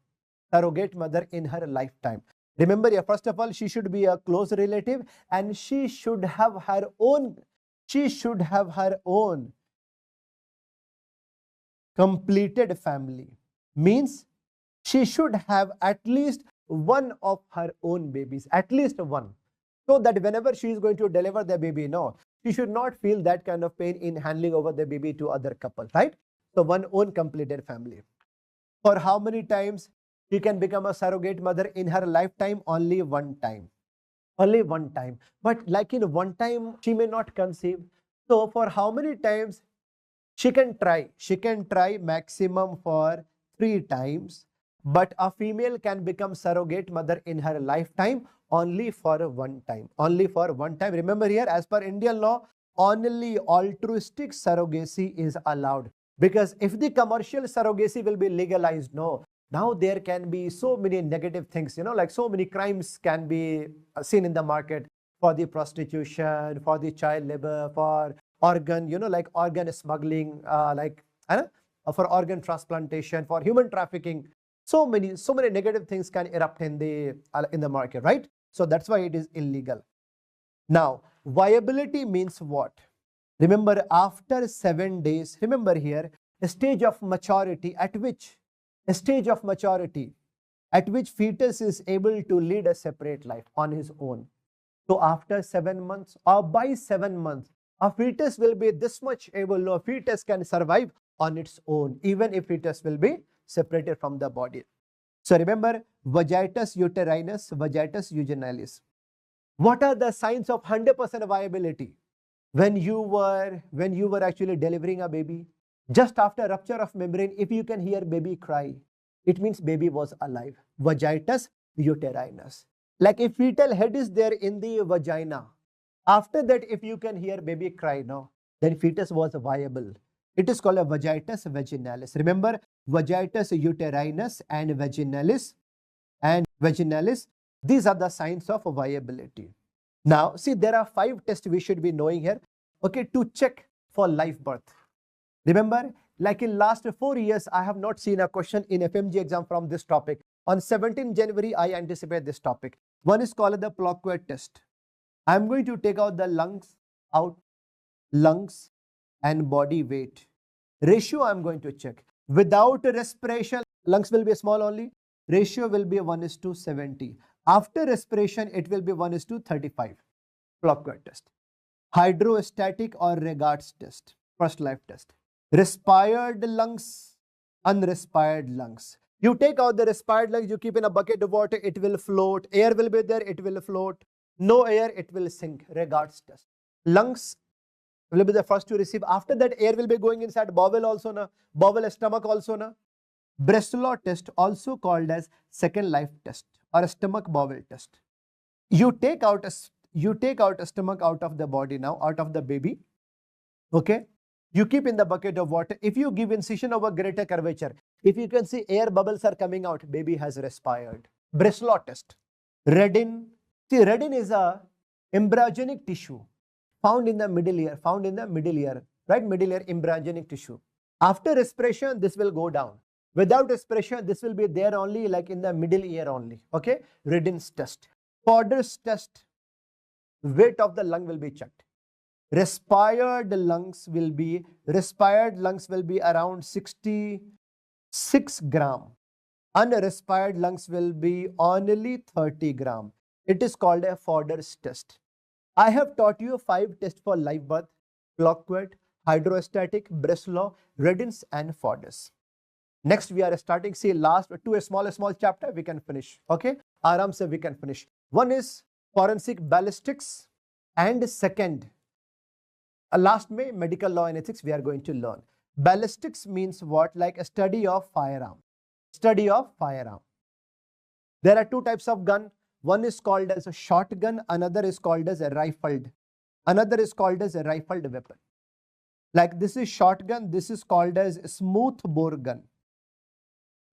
surrogate mother in her lifetime? Remember, first of all, she should be a close relative and she should have her own completed family. Means she should have at least one of her own babies, at least one. So that whenever she is going to deliver the baby, no, she should not feel that kind of pain in handing over the baby to other couple, right? So one own completed family. For how many times she can become a surrogate mother in her lifetime? Only one time. Only one time. But like in one time, she may not conceive. So for how many times she can try? She can try maximum for 3 times. But a female can become surrogate mother in her lifetime only for one time. Only for one time. Remember here, as per Indian law, only altruistic surrogacy is allowed. Because if the commercial surrogacy will be legalized, no, now there can be so many negative things, like so many crimes can be seen in the market for the prostitution, for the child labor, for organ, like organ smuggling, for organ transplantation, for human trafficking. So many negative things can erupt in the market, right? So that's why it is illegal. Now, viability means what? Remember, after 7 days, remember here, a stage of maturity at which fetus is able to lead a separate life on his own. So after 7 months or by 7 months, a fetus will be this much able, no, fetus can survive on its own, even if fetus will be separated from the body. So remember, vagitus uterinus, vagitus uginalis. What are the signs of 100% viability? When you were actually delivering a baby, just after rupture of membrane, if you can hear baby cry, it means baby was alive. Vagitus uterinus. Like if fetal head is there in the vagina, after that, if you can hear baby cry, no, then fetus was viable. It is called a vagitus vaginalis. Remember, vagitus uterinus and vaginalis. These are the signs of viability. Now, see, there are 5 tests we should be knowing here, okay, to check for live birth. Remember, like in last 4 years, I have not seen a question in FMGE exam from this topic. On 17 January, I anticipate this topic. One is called the Ploquet test. I'm going to take out the lungs and body weight. Ratio I'm going to check. Without respiration, lungs will be small only. Ratio will be 1:70. After respiration, it will be 1:35. Ploquet test. Hydrostatic or Regards test. First life test. Respired lungs, unrespired lungs. You take out the respired lungs, you keep in a bucket of water, it will float. Air will be there, it will float. No air, it will sink. Regards test. Lungs will be the first to receive. After that, air will be going inside bowel also, na? Bowel, stomach also, na? Breslow test, also called as second life test or a stomach bowel test. You take out a stomach out of the body now, out of the baby. Okay. You keep in the bucket of water. If you give incision over greater curvature, if you can see air bubbles are coming out, baby has respired. Breslow test. Redin. See, redin is a embryogenic tissue found in the middle ear, right? Middle ear embryogenic tissue. After respiration, this will go down. Without respiration, this will be there only, like in the middle ear only. Okay. Redin's test. Fodder's test. Weight of the lung will be checked. Respired lungs will be around 66 gram. Unrespired lungs will be only 30 gram. It is called a Fodder's test. I have taught you 5 tests for live birth: Clockwork, hydrostatic, Breslow, Redin's and Fodder's. Next we are starting, see, last two a small chapter we can finish. Okay, Aram se we can finish. One is forensic ballistics, and second, last May, medical law and ethics we are going to learn. Ballistics means what? Like a study of firearm. Study of firearm. There are 2 types of gun. One is called as a shotgun, another is called as a rifled. Another is called as a rifled weapon. Like this is shotgun, this is called as smooth bore gun.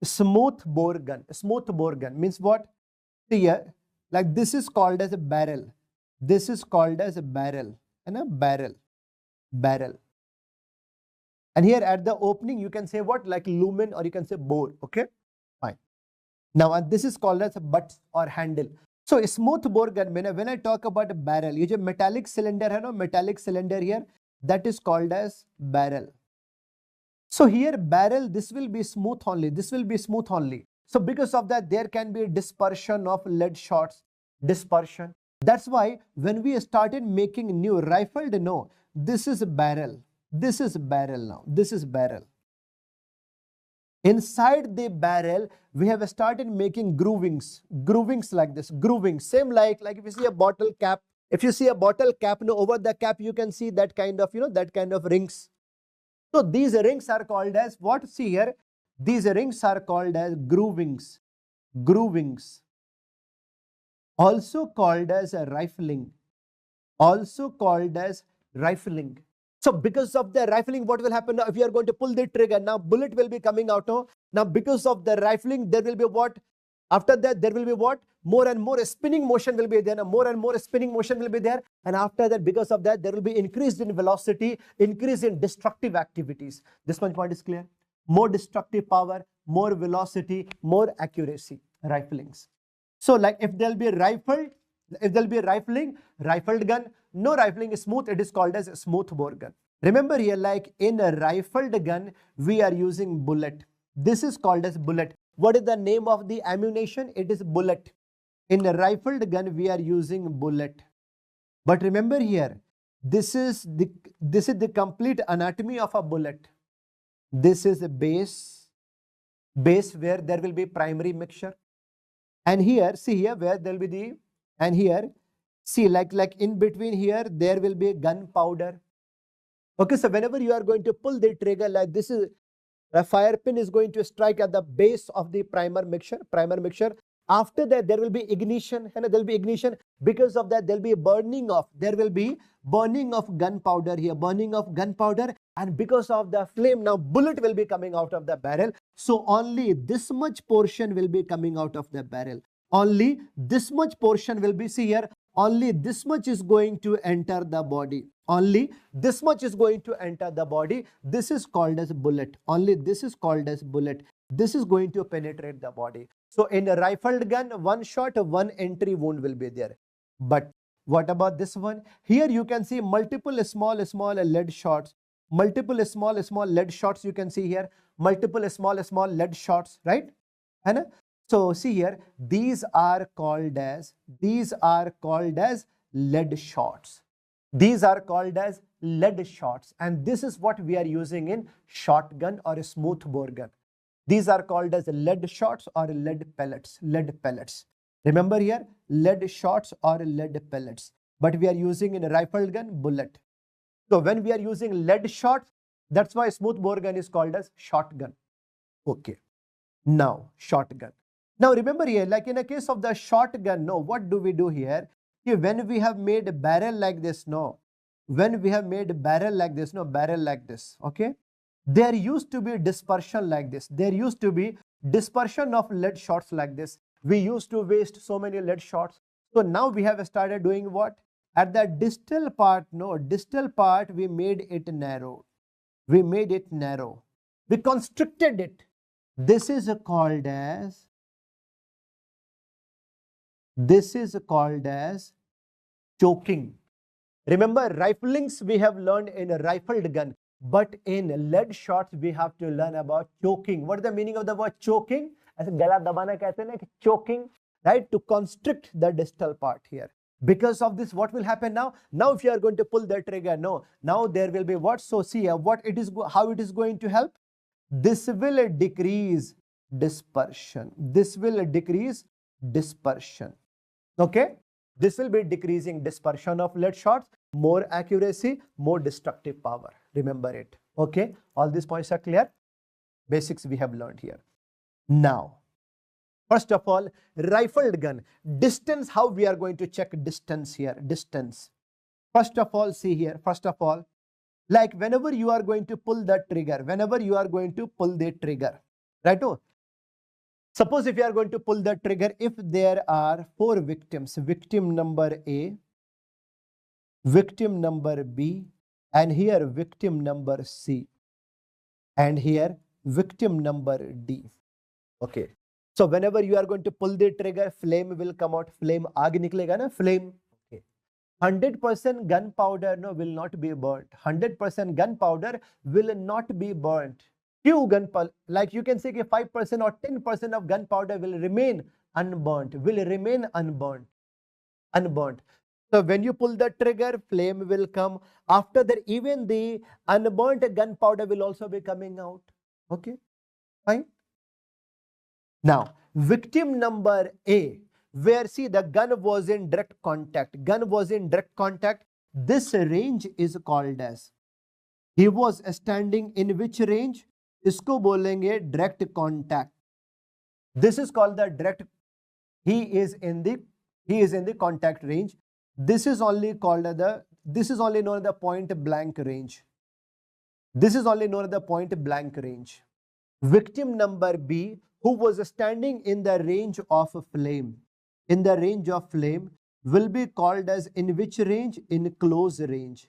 Smooth bore gun. Smooth bore gun means what? See here, like this is called as a barrel. This is called as a barrel. And a barrel. And here at the opening you can say what? Like lumen, or you can say bore. Okay, fine. Now and this is called as a butt or handle. So a smooth bore gun, when I talk about a barrel, ये जो metallic cylinder है, no, metallic cylinder here, that is called as barrel. So here barrel, this will be smooth only. This will be smooth only. So because of that, there can be a dispersion of lead shots. Dispersion. That's why when we started making new rifled, no, this is barrel. This is barrel now. This is barrel. Inside the barrel, we have started making groovings. Groovings like this. Groovings. Same like if you see a bottle cap. If you see a bottle cap, no, over the cap you can see that kind of, that kind of rings. So these rings are called as what? See here. These rings are called as groovings. Groovings. Also called as a rifling. Also called as rifling. So because of the rifling, what will happen now? If you are going to pull the trigger, now bullet will be coming out. No? Now because of the rifling, there will be what? After that, there will be what? More and more spinning motion will be there. Now, more and more spinning motion will be there. And after that, because of that, there will be increase in velocity, increase in destructive activities. This one point is clear. More destructive power, more velocity, more accuracy. Riflings. So like if there will be rifled, if there will be rifling, rifled gun, no rifling is smooth, it is called as a smooth bore gun. Remember here, like in a rifled gun, we are using bullet. This is called as bullet. What is the name of the ammunition? It is bullet. In a rifled gun, we are using bullet. But remember here, this is the complete anatomy of a bullet. This is a base where there will be primary mixture. And here, see here where there will be the, and here, see like in between here, there will be gunpowder. Okay, so whenever you are going to pull the trigger, like this is, a fire pin is going to strike at the base of the primer mixture. After that, there will be ignition, and there will be ignition. Because of that, there will be burning of, gunpowder here, burning of gunpowder. And because of the flame, now bullet will be coming out of the barrel. So only this much portion will be coming out of the barrel. Only this much portion will be, see here, only this much is going to enter the body. Only this much is going to enter the body. This is called as bullet. Only this is called as bullet. This is going to penetrate the body. So in a rifled gun, one shot, one entry wound will be there. But what about this one? Here you can see multiple small lead shots. Multiple small lead shots you can see here. Multiple small lead shots, right? And so see here, these are called as lead shots. These are called as lead shots, and this is what we are using in shotgun or a smooth bore gun. These are called as lead shots or lead pellets. Lead pellets. Remember here, lead shots or lead pellets. But we are using in a rifle gun, bullet. So when we are using lead shots, that's why smooth bore gun is called as shotgun. Okay. Now, shotgun. Now remember here, like in a case of the shotgun, no, what do we do here? When we have made a barrel like this, no, when we have made a barrel like this, no, barrel like this, okay, there used to be dispersion like this. There used to be dispersion of lead shots like this. We used to waste so many lead shots. So now we have started doing what? At the distal part, no, distal part, we made it narrow. We made it narrow. We constricted it. This is called as choking. Remember, riflings we have learned in a rifled gun, but in lead shots we have to learn about choking. What is the meaning of the word choking? As gala dabana kehte hain na, choking, right? To constrict the distal part here. Because of this, what will happen now? Now, if you are going to pull the trigger, no, now there will be what? So see what it is, how it is going to help. This will decrease dispersion. This will decrease dispersion. Okay, this will be decreasing dispersion of lead shots, more accuracy, more destructive power. Remember it. Okay, all these points are clear. Basics we have learned here. Now, first of all, rifled gun distance. How we are going to check distance here? Distance. First of all, see here. First of all, like whenever you are going to pull the trigger, right? Oh, suppose if you are going to pull the trigger, if there are 4 victims, victim number A, victim number B, and here victim number C, and here victim number D. Okay. So whenever you are going to pull the trigger, flame will come out. Flame, aag niklega na, flame. Okay. 100% gunpowder no will not be burnt. 100% gunpowder will not be burnt. Few gunpowder, like you can say 5% or 10% of gunpowder will remain unburnt. Unburnt. So when you pull the trigger, flame will come. After that, even the unburnt gunpowder will also be coming out. Okay, fine. Now, victim number A, where see the gun was in direct contact. This range is called as, he was standing in which range? इसको बोलेंगे direct contact. This is called the direct. He is in the contact range. This is only known as the point blank range. Victim number B, who was standing in the range of flame, will be called as in which range? In close range.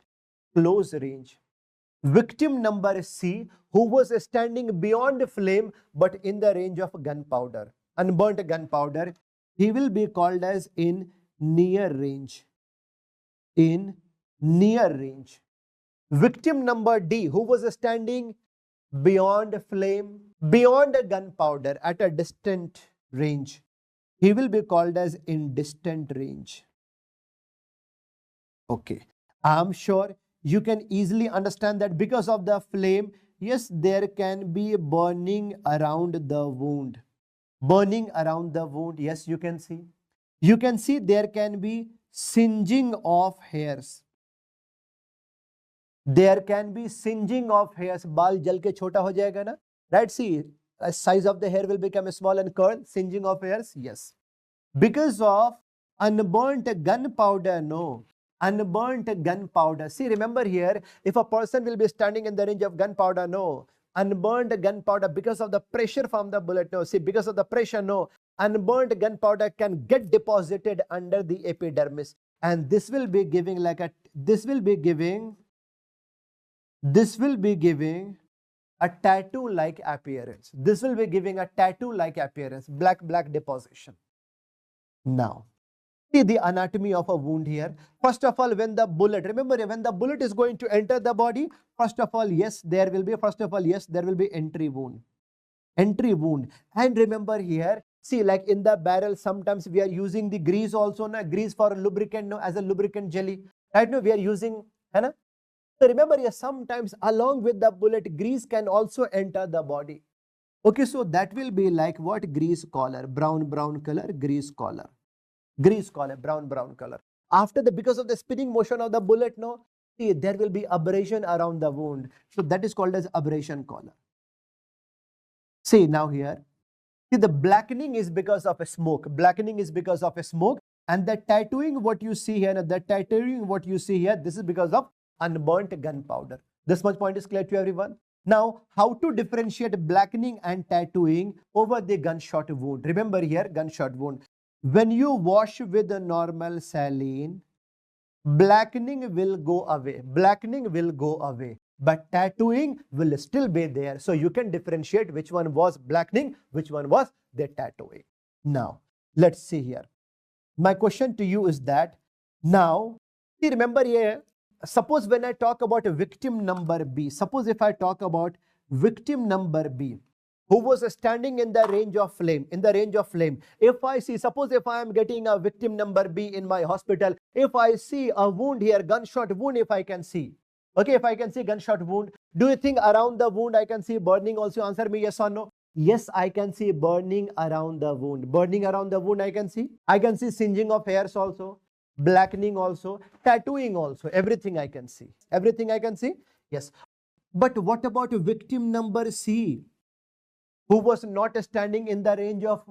Victim number C, who was standing beyond flame but in the range of gunpowder, unburnt gunpowder, he will be called as in near range. Victim number D, who was standing beyond flame, beyond gunpowder at a distant range, he will be called as in distant range. Okay, I am sure you can easily understand that because of the flame, yes, there can be burning around the wound. Yes, you can see. There can be singeing of hairs. Baal jal ke chota ho jayega na. Right? See, the size of the hair will become small and curl. Singeing of hairs, yes. Because of unburnt gunpowder, no. Unburnt gunpowder. See, remember here, if a person will be standing in the range of gunpowder, no. Unburnt gunpowder, because of the pressure from the bullet, no. See, because of the pressure, no. Unburnt gunpowder can get deposited under the epidermis, and this will be giving like a, this will be giving a tattoo-like appearance. Black deposition. Now, see the anatomy of a wound here. First of all, when the bullet, remember, when the bullet is going to enter the body, first of all, yes, there will be entry wound. And remember here, see, like in the barrel, sometimes we are using the grease also, na, grease for lubricant, no, as a lubricant jelly. Right now, we are using, hai na? So remember here, sometimes along with the bullet, grease can also enter the body. Okay, so that will be like what? Grease color, brown color, grease color, brown color. After the, because of the spinning motion of the bullet, no, see, there will be abrasion around the wound. So that is called as abrasion color. See now here, see, the blackening is because of a smoke. Blackening is because of a smoke, and the tattooing what you see here, this is because of unburnt gunpowder. This much point is clear to everyone. Now, how to differentiate blackening and tattooing over the gunshot wound? Remember here, gunshot wound. When you wash with a normal saline, blackening will go away. But tattooing will still be there. So you can differentiate which one was blackening, which one was the tattooing. Now, let's see here. My question to you is that, now, see, remember here, suppose when I talk about a victim number B, suppose if I talk about victim number B, who was standing in the range of flame, if I see, suppose if I am getting a victim number B in my hospital, if I see a wound here, gunshot wound, if I can see, okay, if I can see gunshot wound, do you think around the wound I can see burning also? Answer me yes or no. Yes, I can see burning around the wound. I can see singeing of hairs also, blackening also, tattooing also, everything I can see. Yes. But what about victim number C, who was not standing in the range of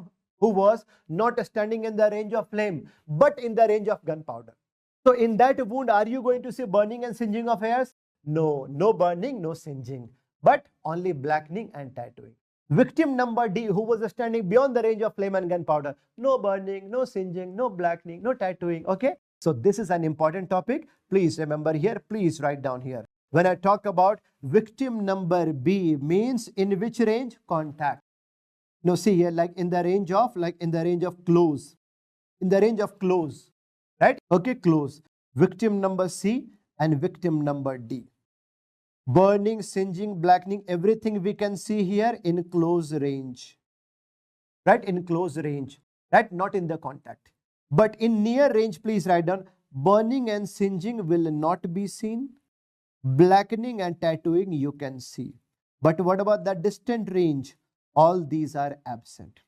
flame, but in the range of gunpowder? So in that wound, are you going to see burning and singeing of hairs? No, no burning, no singeing, but only blackening and tattooing. Victim number D, who was standing beyond the range of flame and gunpowder, no burning, no singeing, no blackening, no tattooing. Okay, so this is an important topic. Please remember here, please write down here. When I talk about victim number B, means in which range? Contact. Now see here, like in the range of close. Right? Okay, close. Victim number C and victim number D. Burning, singeing, blackening, everything we can see here in close range. Right? In close range. Right? Not in the contact. But in near range, please write down, burning and singeing will not be seen. Blackening and tattooing you can see. But what about the distant range? All these are absent.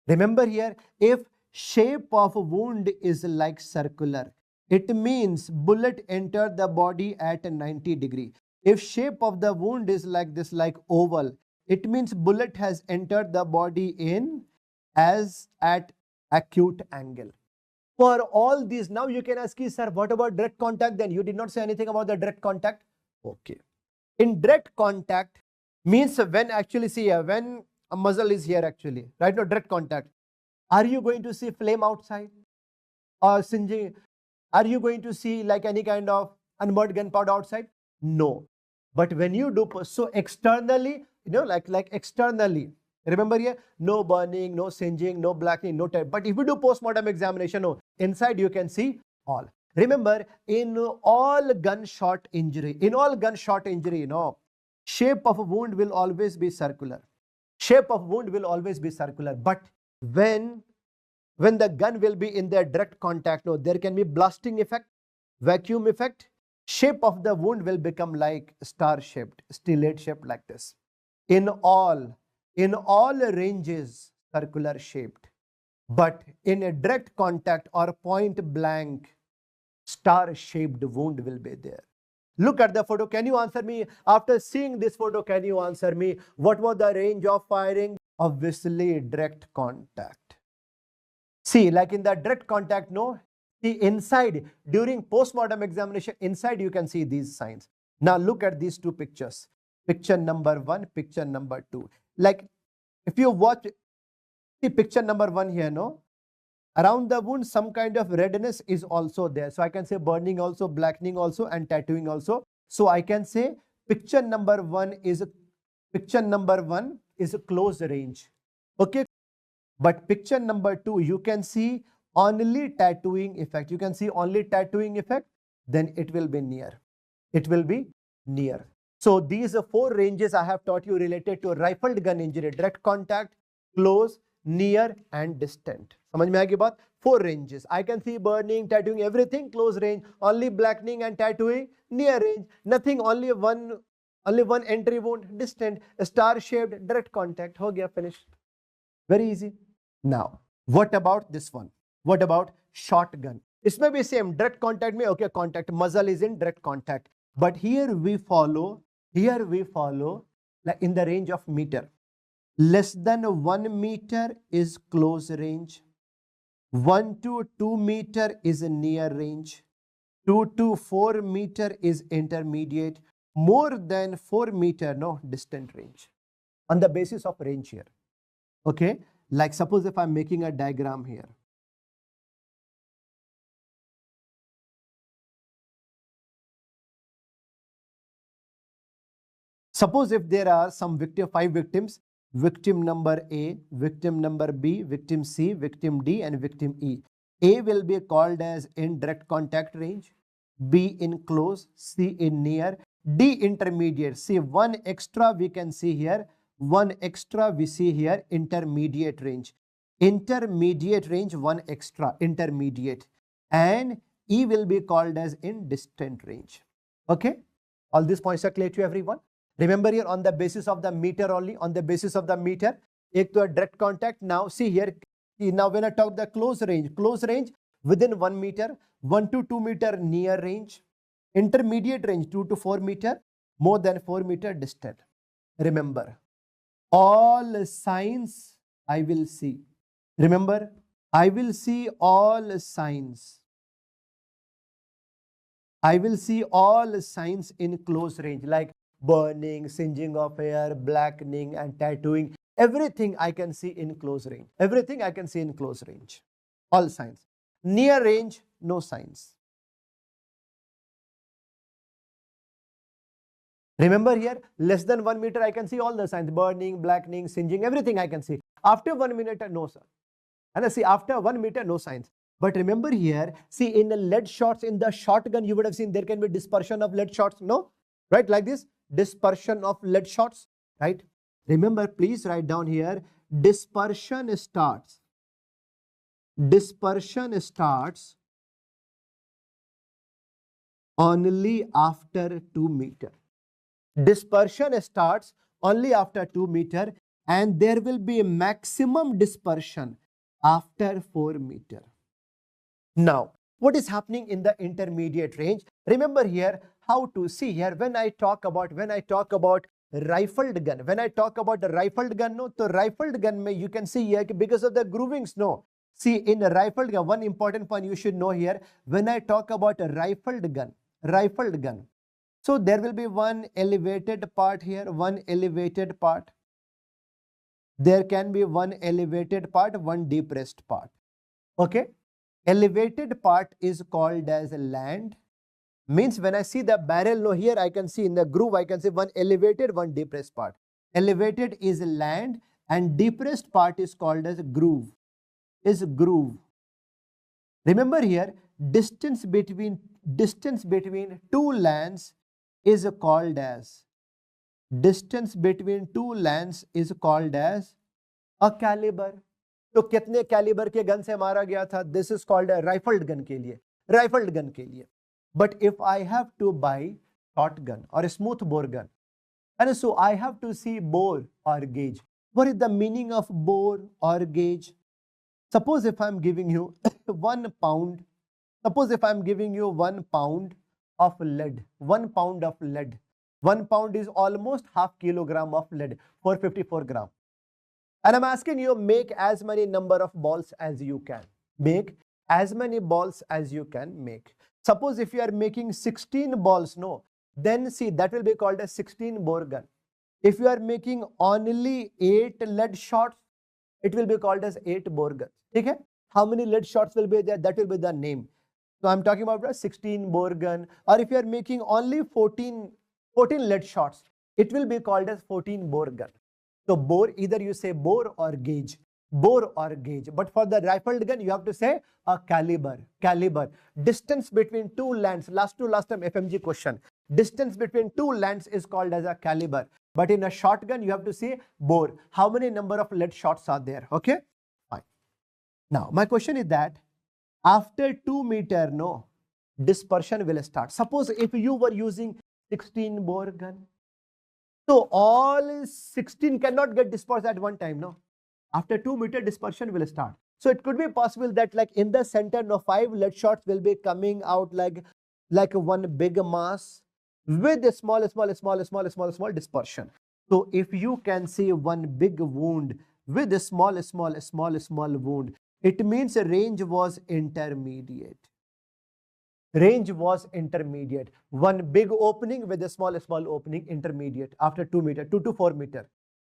Remember here, if shape of wound is like circular, it means bullet entered the body at 90 degree. If shape of the wound is like this, like oval, it means bullet has entered the body in as at acute angle. For all these, now you can ask, sir, what about direct contact? Then you did not say anything about the direct contact. Okay. In direct contact means when actually, see, when a muzzle is here actually, right? No, direct contact. Are you going to see flame outside or singeing? Are you going to see like any kind of unburned gunpowder outside? No. But when you do, so externally, you know, like externally, remember here, no burning, no singeing, no blackening, no type. But if you do post-mortem examination, no, inside you can see all. Remember, in all gunshot injury, no, shape of a wound will always be circular. But when the gun will be in their direct contact, no, there can be blasting effect, vacuum effect. Shape of the wound will become like star-shaped, stellate shaped like this. In all ranges, circular shaped. But in a direct contact or point blank, star-shaped wound will be there. Look at the photo. Can you answer me? After seeing this photo, can you answer me? What was the range of firing? Obviously, direct contact. See, like in the direct contact, no? See, inside, during post-mortem examination, inside you can see these signs. Now look at these two pictures. Picture number 1, picture number 2. Like, if you watch, see picture number 1 here, no? Around the wound, some kind of redness is also there. So I can say burning also, blackening also, and tattooing also. So I can say picture number 1 is a close range. Okay. But picture number 2, you can see only tattooing effect. Then it will be near. So these are 4 ranges I have taught you related to rifled gun injury: direct contact, close, near, and distant. समझ में आएगी बात? 4 ranges. I can see burning, tattooing, everything close range. Only blackening and tattooing near range. Nothing, only one entry wound, distant. Star shaped, direct contact. Ho gaya, finished. Very easy. Now, what about this one? What about shotgun? Isme bhi same, direct contact mein, okay, contact, muzzle is in direct contact. But here we follow like in the range of meter. Less than 1 meter is close range. 1 to 2 meter is near range. 2 to 4 meter is intermediate. More than 4 meter, no, distant range. On the basis of range here. Okay, like suppose if I'm making a diagram here. Suppose if there are some 5 victims, victim number A, victim number B, victim C, victim D, and victim E. A will be called as in direct contact range, B in close, C in near, D intermediate. See, one extra we can see here, one extra we see here, intermediate range. Intermediate range, one extra, intermediate. And E will be called as in distant range. Okay? All these points are clear to everyone? Remember here on the basis of the meter only, on the basis of the meter, ek to a direct contact. Now see here, now when I talk the close range within 1 meter, 1 to 2 meter near range, intermediate range 2 to 4 meter, more than 4 meter distant. Remember, all signs I will see. Remember, I will see all signs. I will see all signs in close range, like burning, singeing of hair, blackening, and tattooing. Everything I can see in close range. Everything I can see in close range. All signs. Near range, no signs. Remember here, less than 1 meter, I can see all the signs. Burning, blackening, singeing, everything I can see. After 1 meter, no sign. And I see after 1 meter, no signs. But remember here, see in the lead shots, in the shotgun, you would have seen there can be dispersion of lead shots. No? Right? Like this. Dispersion of lead shots. Right? Remember, please write down here. Dispersion starts. Dispersion starts only after 2 meter. Dispersion starts only after 2 meter, and there will be a maximum dispersion after 4 meter. Now, what is happening in the intermediate range? Remember here how to see here when I talk about rifled gun. When I talk about the rifled gun, no, the rifled gun may you can see here because of the groovings, no. See in a rifled gun, one important point you should know here. When I talk about a rifled gun. So there will be one elevated part here, one elevated part. There can be one elevated part, one depressed part. Okay? Elevated part is called as land. Means when I see the barrel, no, here I can see in the groove, I can see one elevated, one depressed part. Elevated is land and depressed part is called as groove. Is groove. Remember here, distance between two lands is called as a caliber. तो कितने calibre के gun से मारा गया था? This is called a rifled gun के लिए. But if I have to buy shotgun or a smooth bore gun, and so I have to see bore or gauge. What is the meaning of bore or gauge? Suppose if I'm giving you 1 pound. Suppose if I'm giving you 1 pound of lead. 1 pound of lead. 1 pound is almost half kilogram of lead, 454 gram. And I'm asking you, make as many number of balls as you can. Make as many balls as you can make. Suppose if you are making 16 balls, no, then see that will be called a 16 bore gun. If you are making only 8 lead shots, it will be called as 8 bore guns. Okay? How many lead shots will be there? That will be the name. So I'm talking about a 16 bore gun. Or if you are making only 14 lead shots, it will be called as 14 bore gun. So bore, either you say bore or gauge. Bore or gauge. But for the rifled gun, you have to say a caliber. Distance between two lands. Last time FMG question. Distance between two lands is called as a caliber. But in a shotgun, you have to say bore. How many number of lead shots are there? Okay? Fine. Now, my question is that After 2 meter, no, dispersion will start. Suppose if you were using 16 bore gun, so all 16 cannot get dispersed at one time, no. After 2 meter, dispersion will start. So it could be possible that like in the center, no, 5 lead shots will be coming out like one big mass with a small dispersion. So if you can see one big wound with a small wound, it means range was intermediate. Range was intermediate. One big opening with a small opening, intermediate, after 2 meter, 2 to 4 meter.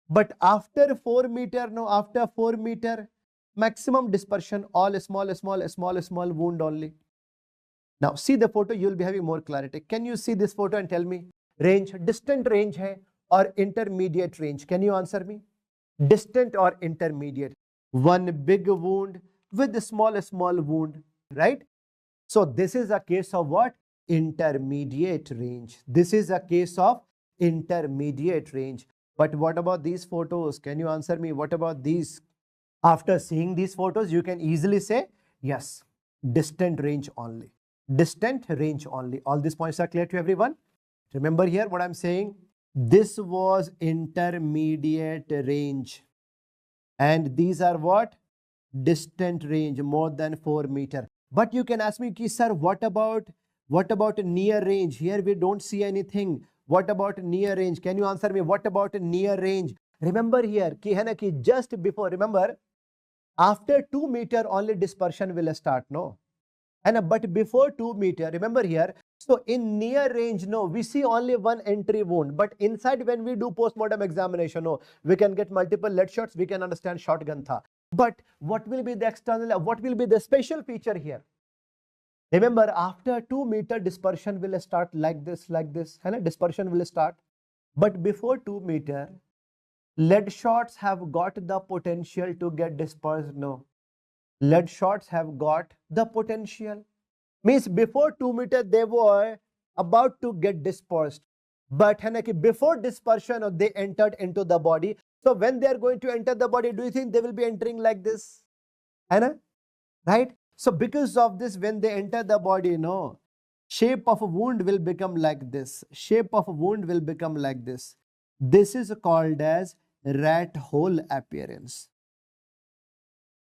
But after 4 meter, no, after 4 meter, maximum dispersion, all small wound only. Now see the photo, you will be having more clarity. Can you see this photo and tell me range, distant range hai or intermediate range? Can you answer me? Distant or intermediate? One big wound with a small wound, right? So this is a case of what? Intermediate range. This is a case of intermediate range. But what about these photos? Can you answer me? What about these? After seeing these photos, you can easily say, yes, distant range only. Distant range only. All these points are clear to everyone? Remember here what I'm saying? This was intermediate range. And these are what? Distant range, more than 4 meter. But you can ask me, sir, what about near range? Here we don't see anything. What about near range? Can you answer me? What about near range? Remember here, just before, remember, after 2 meter only dispersion will start, no? And but before 2 meter, remember here, so in near range, no, we see only one entry wound. But inside, when we do postmortem examination, no, we can get multiple lead shots, we can understand shotgun tha. But what will be the external, what will be the special feature here? Remember, after 2 meter, dispersion will start like this, and dispersion will start. But before 2 meter, lead shots have got the potential to get dispersed, no. Lead shots have got the potential. Means before 2 meter, they were about to get dispersed. But before dispersion, they entered into the body. So when they are going to enter the body, do you think they will be entering like this? Right? So because of this, when they enter the body, no, shape of a wound will become like this. Shape of a wound will become like this. This is called as rat hole appearance.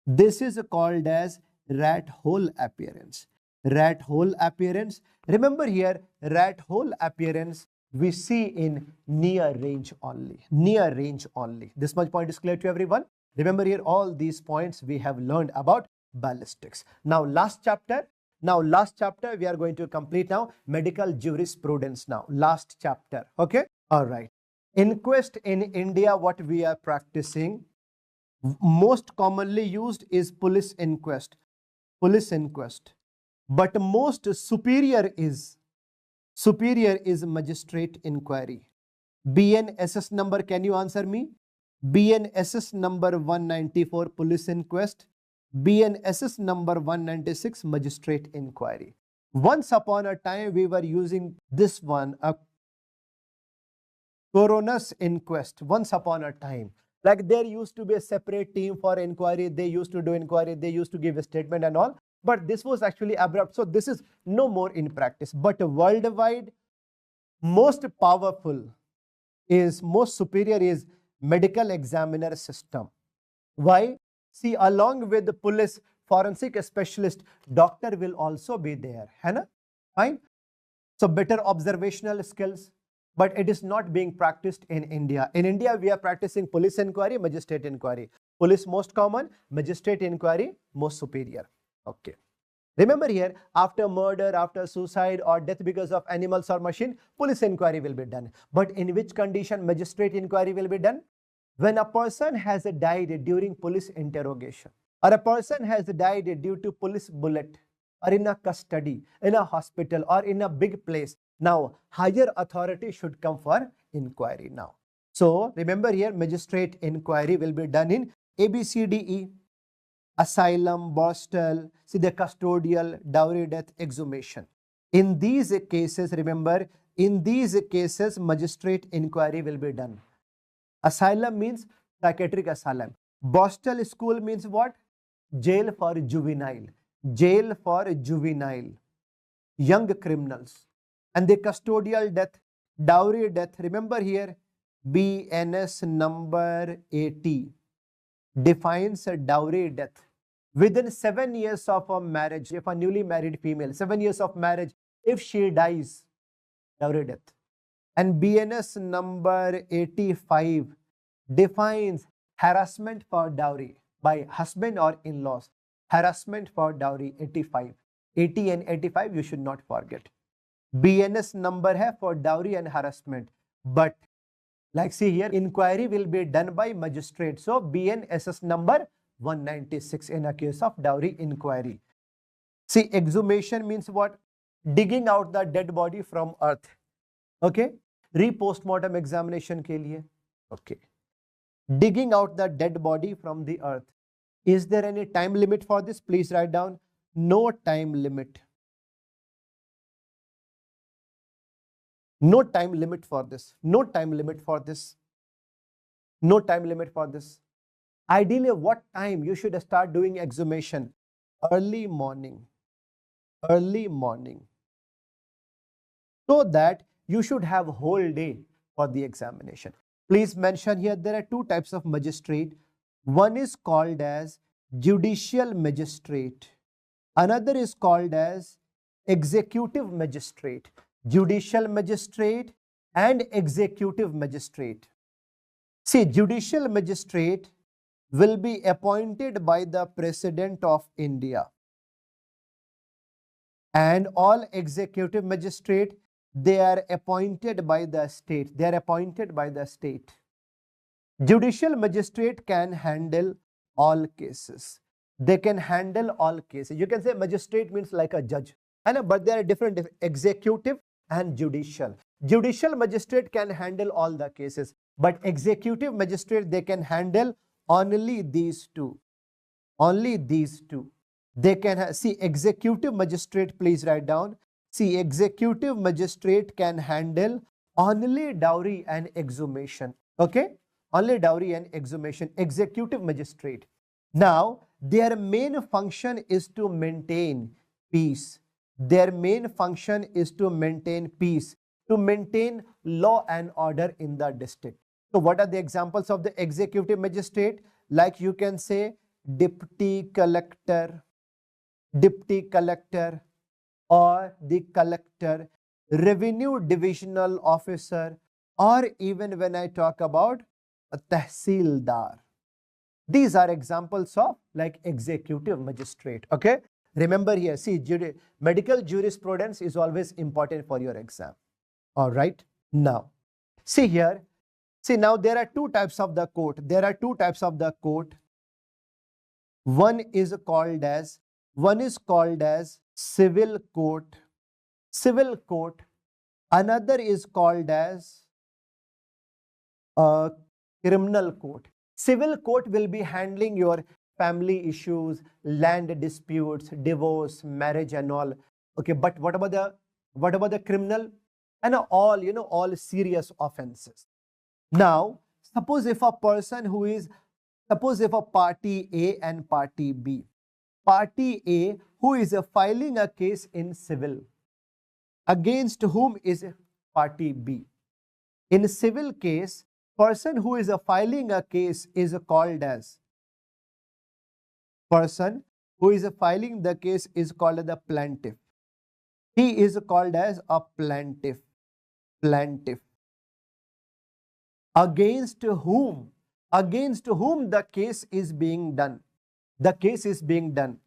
This is called as rat hole appearance. Rat hole appearance. Remember here, rat hole appearance we see in near range only. Near range only. This much point is clear to everyone. Remember here, all these points we have learned about ballistics. Now last chapter we are going to complete now medical jurisprudence now. Last chapter. Okay. All right. Inquest in India, what we are practicing, most commonly used is police inquest. Police inquest. But most superior is magistrate inquiry. BNSS number, can you answer me? BNSS number 194, police inquest. BNSS number 196, magistrate inquiry. Once upon a time, we were using this one, a coroner's inquest. Once upon a time. Like there used to be a separate team for inquiry. They used to do inquiry. They used to give a statement and all. But this was actually abrupt. So this is no more in practice. But worldwide, most powerful is, most superior is medical examiner system. Why? See, along with the police, forensic specialist, doctor will also be there. Fine. So better observational skills. But it is not being practiced in India. In India, we are practicing police inquiry, magistrate inquiry. Police most common, magistrate inquiry most superior. Okay. Remember here, after murder, after suicide or death because of animals or machine, police inquiry will be done. But in which condition magistrate inquiry will be done? When a person has died during police interrogation, or a person has died due to police bullet, or in a custody, in a hospital, or in a big place. Now, higher authority should come for inquiry now. So, remember here, magistrate inquiry will be done in ABCDE, asylum, bostal, see the custodial, dowry, death, exhumation. In these cases, remember, in these cases, magistrate inquiry will be done. Asylum means psychiatric asylum. Bostal school means what? Jail for juvenile. jail for juvenile, young criminals. And the custodial death, dowry death, remember here, BNS number 80 defines a dowry death. Within 7 years of a marriage, if a newly married female, 7 years of marriage, if she dies, dowry death. And BNS number 85 defines harassment for dowry by husband or in-laws. Harassment for dowry, 85. 80 and 85 you should not forget. BNS number hai for dowry and harassment. But like see here, inquiry will be done by magistrate. So BNSS number 196 in a case of dowry inquiry. See, exhumation means what? Digging out the dead body from earth. Okay? Re-postmortem examination ke liye. Okay. Digging out the dead body from the earth. Is there any time limit for this? Please write down. No time limit. No time limit for this. No time limit for this. No time limit for this. Ideally, what time you should start doing exhumation? Early morning. Early morning. So that you should have a whole day for the examination. Please mention here there are two types of magistrate. One is called as judicial magistrate. Another is called as executive magistrate. Judicial magistrate and executive magistrate. See, judicial magistrate will be appointed by the President of India. And all executive magistrate, they are appointed by the state. They are appointed by the state. Judicial magistrate can handle all cases. They can handle all cases. You can say magistrate means like a judge. But there are different executive and judicial. Judicial magistrate can handle all the cases. But executive magistrate, they can handle only these two. Only these two. They can see executive magistrate, please write down. See, executive magistrate can handle only dowry and exhumation. Okay? Only dowry and exhumation. Executive magistrate. Now, their main function is to maintain peace. Their main function is to maintain peace, to maintain law and order in the district. So, what are the examples of the executive magistrate? Like you can say deputy collector, or the collector, revenue divisional officer, or even when I talk about a tahsildar. These are examples of like executive magistrate. Okay? Remember here, see, medical jurisprudence is always important for your exam. All right? Now, see here. See, now there are two types of the court. There are two types of the court. One is called as civil court. Civil court. Another is called as criminal court. Civil court will be handling your family issues, land disputes, divorce, marriage and all. Okay, but what about the criminal? And all, all serious offenses. Now, suppose if a party A and party B. Party A who is filing a case in civil, against whom is party B. In civil case, person who is filing a case is called as person who is filing the case is called the plaintiff. He is called as a plaintiff. Plaintiff. Against whom the case is being done. The case is being done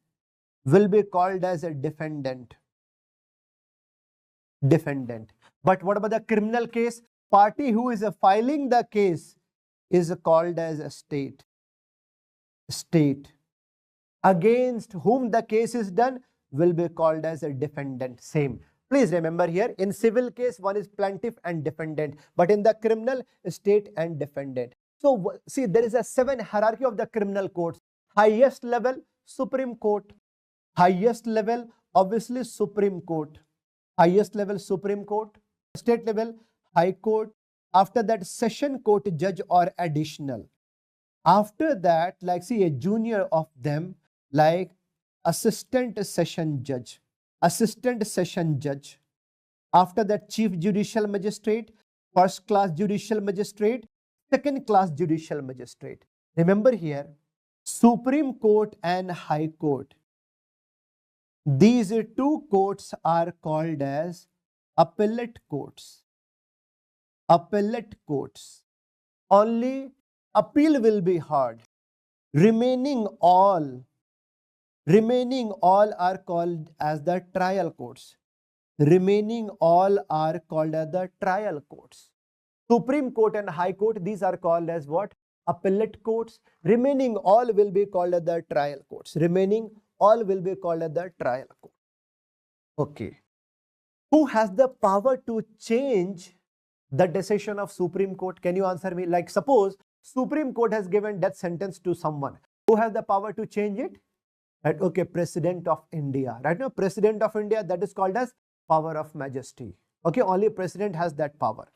will be called as a defendant. Defendant. But what about the criminal case? Party who is filing the case is called as a state. State. Against whom the case is done will be called as a defendant. Same. Please remember here, in civil case, one is plaintiff and defendant. But in the criminal, state and defendant. So, see, there is a 7 hierarchy of the criminal courts. Highest level, Supreme Court. Highest level, obviously, Supreme Court. Highest level, Supreme Court. State level, High Court. After that, Session Court judge or additional. After that, like see a junior of them, like assistant session judge, assistant session judge. After that, chief judicial magistrate, first class judicial magistrate, second class judicial magistrate. Remember here, Supreme Court and High Court. These two courts are called as appellate courts. Appellate courts. Only appeal will be heard. Remaining all are called as the trial courts. Remaining all are called as the trial courts. Supreme Court and High Court, these are called as what? Appellate courts. Remaining all will be called as the trial courts. Remaining all will be called as the trial court. Okay. Who has the power to change the decision of Supreme Court? Can you answer me? Like suppose Supreme Court has given death sentence to someone. Who has the power to change it? Right? Okay, President of India. Right now, President of India, that is called as power of majesty. Okay, only President has that power.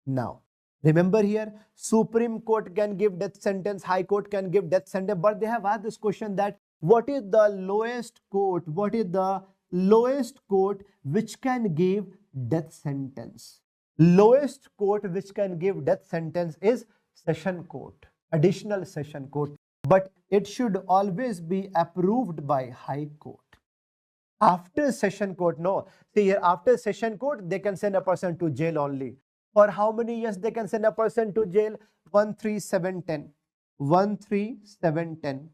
Now, remember here, Supreme Court can give death sentence, High Court can give death sentence, but they have asked this question that what is the lowest court? What is the lowest court which can give death sentence? Lowest court which can give death sentence is Session Court, additional Session Court, but it should always be approved by High Court. After Session Court, no. See here, after Session Court, they can send a person to jail only. For how many years they can send a person to jail? 13710. 13710.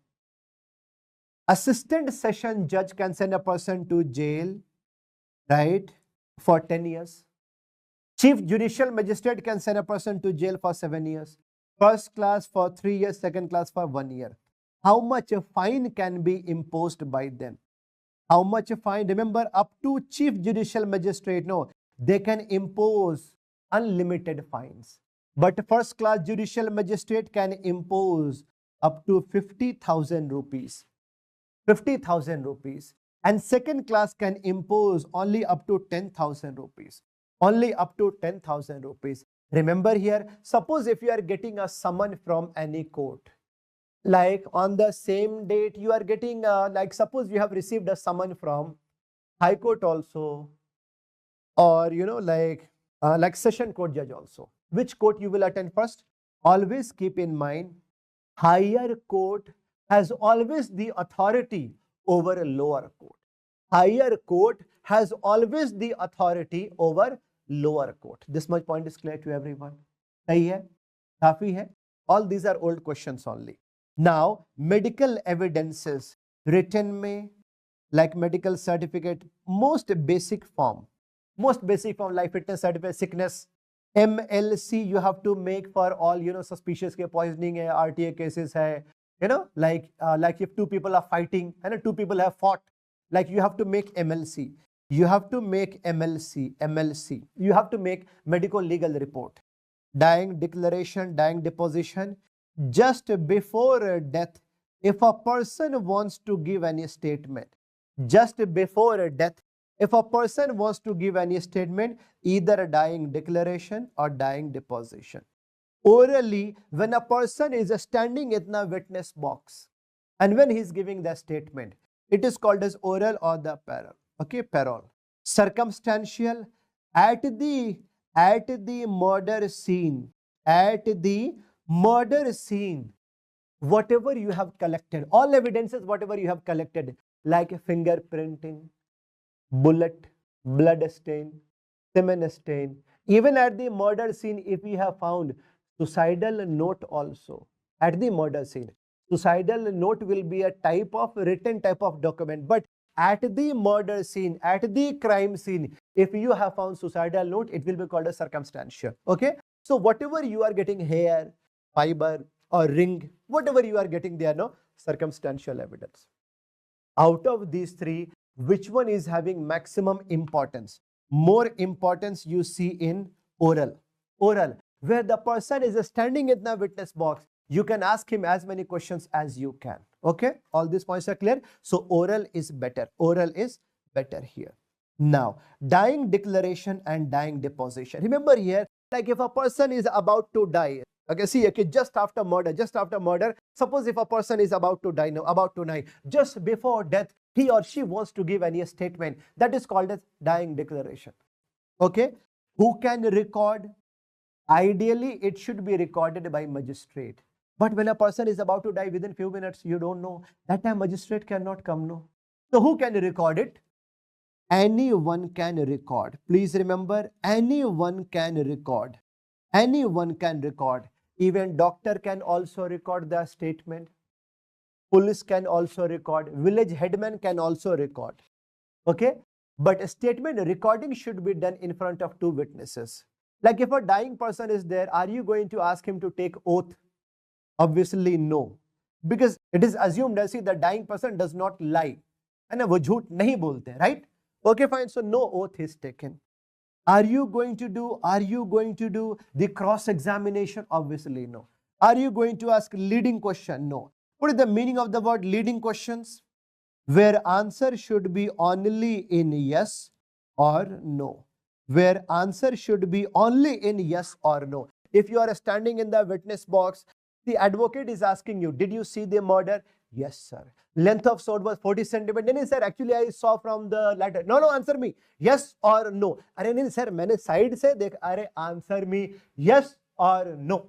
Assistant Session Judge can send a person to jail, right, for 10 years. Chief Judicial Magistrate can send a person to jail for 7 years. First class for 3 years, second class for 1 year. How much a fine can be imposed by them? How much a fine? Remember, up to Chief Judicial Magistrate, no, they can impose unlimited fines. But first class Judicial Magistrate can impose up to 50,000 rupees. 50,000 rupees. And second class can impose only up to 10,000 rupees. Only up to 10,000 rupees. Remember here, suppose if you are getting a summon from any court, like on the same date you are getting, like suppose you have received a summon from High Court also, or you know, like Session Court judge also. Which court you will attend first? Always keep in mind, higher court has always the authority over a lower court. Higher court has always the authority over lower court. This much point is clear to everyone. Sahi hai? Kafi hai? All these are old questions only. Now, medical evidences written में, like medical certificate, most basic form, like fitness certificate, sickness, MLC you have to make for all, you know, suspicious के poisoning hai, RTA cases hai, you know, like if two people are fighting and two people have fought, like you have to make MLC. You have to make MLC. You have to make medico-legal report. Dying declaration, dying deposition. Just before death, if a person wants to give any statement, just before death, if a person wants to give any statement, either a dying declaration or dying deposition. Orally, when a person is standing in the witness box and when he is giving the statement, it is called as oral or the parole. Okay, parole. Circumstantial, at the murder scene, whatever you have collected, all evidences, whatever you have collected, like fingerprinting, bullet, blood stain, semen stain, even at the murder scene, if you have found suicidal note also, at the murder scene, suicidal note will be a type of written type of document, but at the murder scene, at the crime scene, if you have found suicidal note, it will be called a circumstantial. Okay, so whatever you are getting, hair, fiber or ring, whatever you are getting there, no, circumstantial evidence. Out of these three, which one is having maximum importance? More importance you see in oral, where the person is standing in the witness box. You can ask him as many questions as you can. Okay, all these points are clear. So oral is better. Oral is better here. Now, dying declaration and dying deposition. Remember here, like if a person is about to die, Okay, see, okay, just after murder, suppose if a person is about to die, just before death, he or she wants to give any statement, that is called as dying declaration. Okay, who can record? Ideally, it should be recorded by magistrate. But when a person is about to die within few minutes, you don't know. That time magistrate cannot come, no. So who can record it? Anyone can record. Please remember, anyone can record. Anyone can record. Even doctor can also record the statement. Police can also record. Village headman can also record. Okay? But a statement recording should be done in front of two witnesses. Like if a dying person is there, are you going to ask him to take oath? Obviously no. Because it is assumed that the dying person does not lie. And वो झूठ नहीं बोलते, right? Okay, fine. So no oath is taken. Are you going to do the cross-examination? Obviously no. Are you going to ask leading question? No. What is the meaning of the word leading questions? Where answer should be only in yes or no. Where answer should be only in yes or no. If you are standing in the witness box, the advocate is asking you, did you see the murder? Yes, sir. Length of sword was 40 centimeters. No, sir, actually I saw from the ladder. No, answer me. Yes or no. Arey, no, sir, मैंने side से देख. Arey, answer me. Yes or no.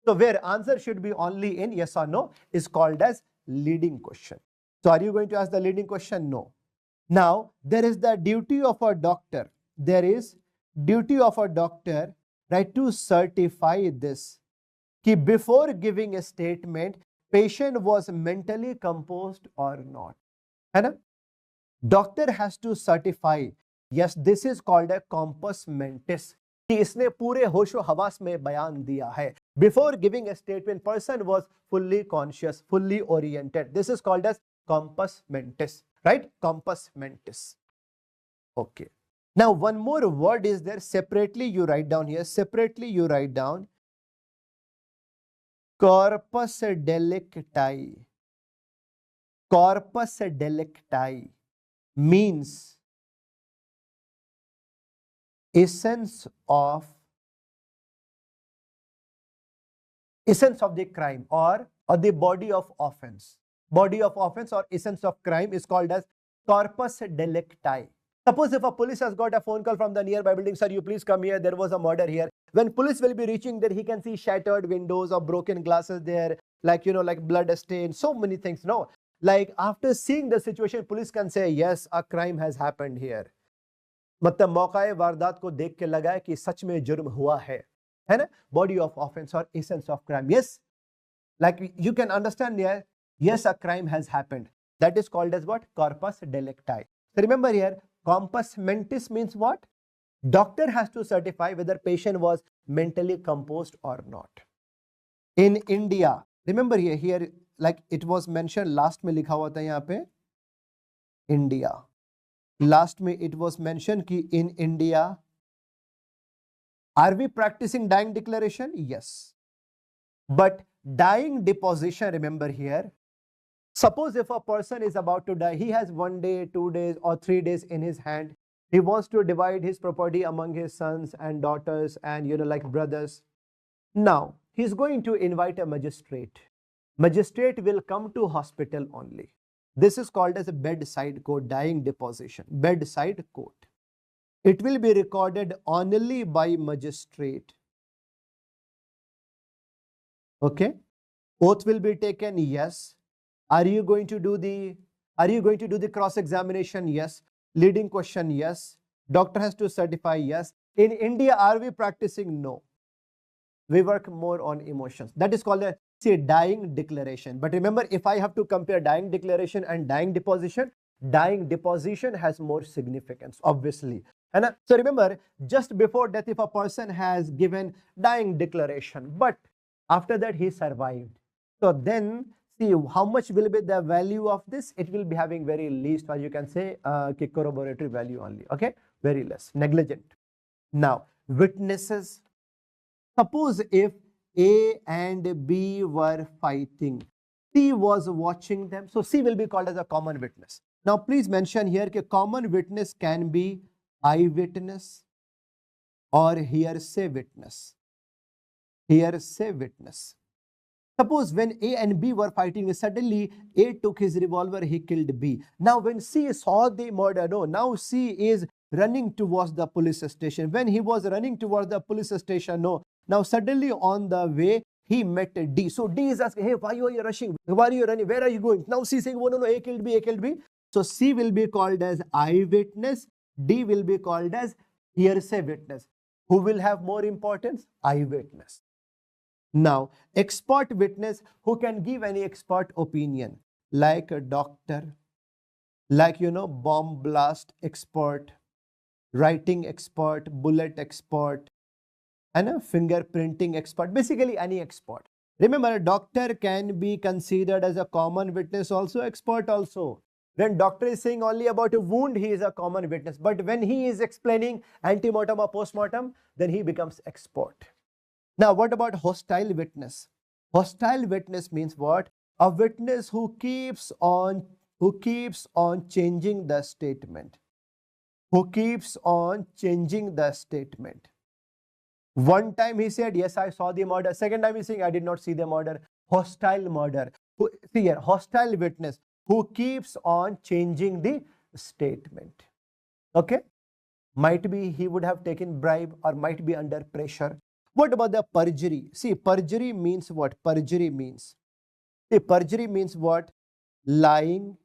So where answer should be only in yes or no is called as leading question. So are you going to ask the leading question? No. Now, there is the duty of a doctor. There is duty of a doctor, right, to certify this. Ki before giving a statement, patient was mentally composed or not. है ना? Doctor has to certify. Yes, this is called a compos mentis. कि इसने पूरे होशो हवास में बयान दिया है. Before giving a statement, person was fully conscious, fully oriented. This is called as compos mentis, right? Compos mentis. Okay. Now, one more word is there. Separately, you write down here. Separately, you write down corpus delicti. Corpus delicti means essence of the crime or the body of offense. Body of offense or essence of crime is called as corpus delicti. Suppose if a police has got a phone call from the nearby building, sir, you please come here, there was a murder here. When police will be reaching there, he can see shattered windows or broken glasses there, like, like blood stain, so many things. No, like after seeing the situation, police can say, yes, a crime has happened here. मतलब मौकाए वारदात को देख के लगा है कि सच में जुर्म हुआ है ना? Body of offense or essence of crime. Yes, like you can understand here, yes, a crime has happened. That is called as what? Corpus delicti. So remember here, compos mentis means what? Doctor has to certify whether patient was mentally composed or not. In India, remember here like it was mentioned, last में लिखा हुआ था यहाँ पे India. Last में it was mentioned कि in India, are we practicing dying declaration? Yes. But dying deposition, remember here, suppose if a person is about to die, he has 1 day, 2 days or 3 days in his hand. He wants to divide his property among his sons and daughters and, like brothers. Now, he's going to invite a magistrate. Magistrate will come to hospital only. This is called as a bedside court, dying deposition, bedside court. It will be recorded only by magistrate. Okay. Oath will be taken. Yes. Are you going to do the cross-examination? Yes. Leading question? Yes. Doctor has to certify? Yes. In India, are we practicing? No. We work more on emotions. That is called a dying declaration. But remember, if I have to compare dying declaration and dying deposition has more significance, obviously. And so remember, just before death, if a person has given dying declaration, but after that he survived, so then see how much will be the value of this. It will be having very least, or you can say corroboratory value only. Okay, very less, negligent. Now, witnesses. Suppose if A and B were fighting, C was watching them, so C will be called as a common witness. Now, please mention here that common witness can be eyewitness or hearsay witness. hearsay witness. Suppose when A and B were fighting, suddenly A took his revolver, he killed B. Now when C saw the murder, no, now C is running towards the police station. When he was running towards the police station, no, now suddenly on the way, he met D. So D is asking, hey, why are you rushing? Why are you running? Where are you going? Now C is saying, oh, no, A killed B, A killed B. So C will be called as eyewitness. D will be called as hearsay witness. Who will have more importance? Eyewitness. Now, expert witness, who can give any expert opinion, like a doctor, like, bomb blast expert, writing expert, bullet expert, and a fingerprinting expert, basically any expert. Remember, a doctor can be considered as a common witness also, expert also. When doctor is saying only about a wound, he is a common witness. But when he is explaining antemortem or postmortem, then he becomes expert. Now, what about hostile witness? Hostile witness means what? A witness who keeps on changing the statement. Who keeps on changing the statement. One time he said, yes, I saw the murder. Second time he's saying, I did not see the murder. Hostile murder. See here, hostile witness who keeps on changing the statement. Okay? Might be he would have taken bribe or might be under pressure. What about the perjury? See, perjury means what? Perjury means. See, perjury means what? Lying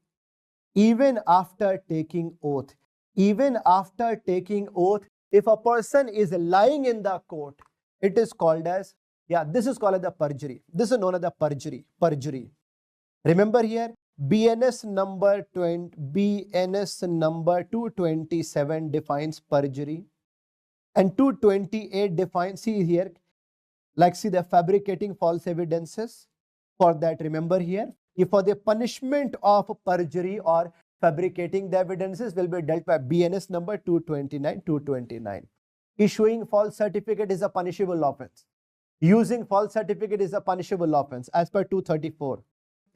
even after taking oath. Even after taking oath, if a person is lying in the court, it is called as, this is called as the perjury. This is known as the perjury. Perjury. Remember here, BNS number 227 defines perjury. And 228 defines, see here, like see the fabricating false evidences. For that, remember here, if for the punishment of perjury or fabricating the evidences will be dealt by BNS number 229. Issuing false certificate is a punishable offense. Using false certificate is a punishable offense as per 234.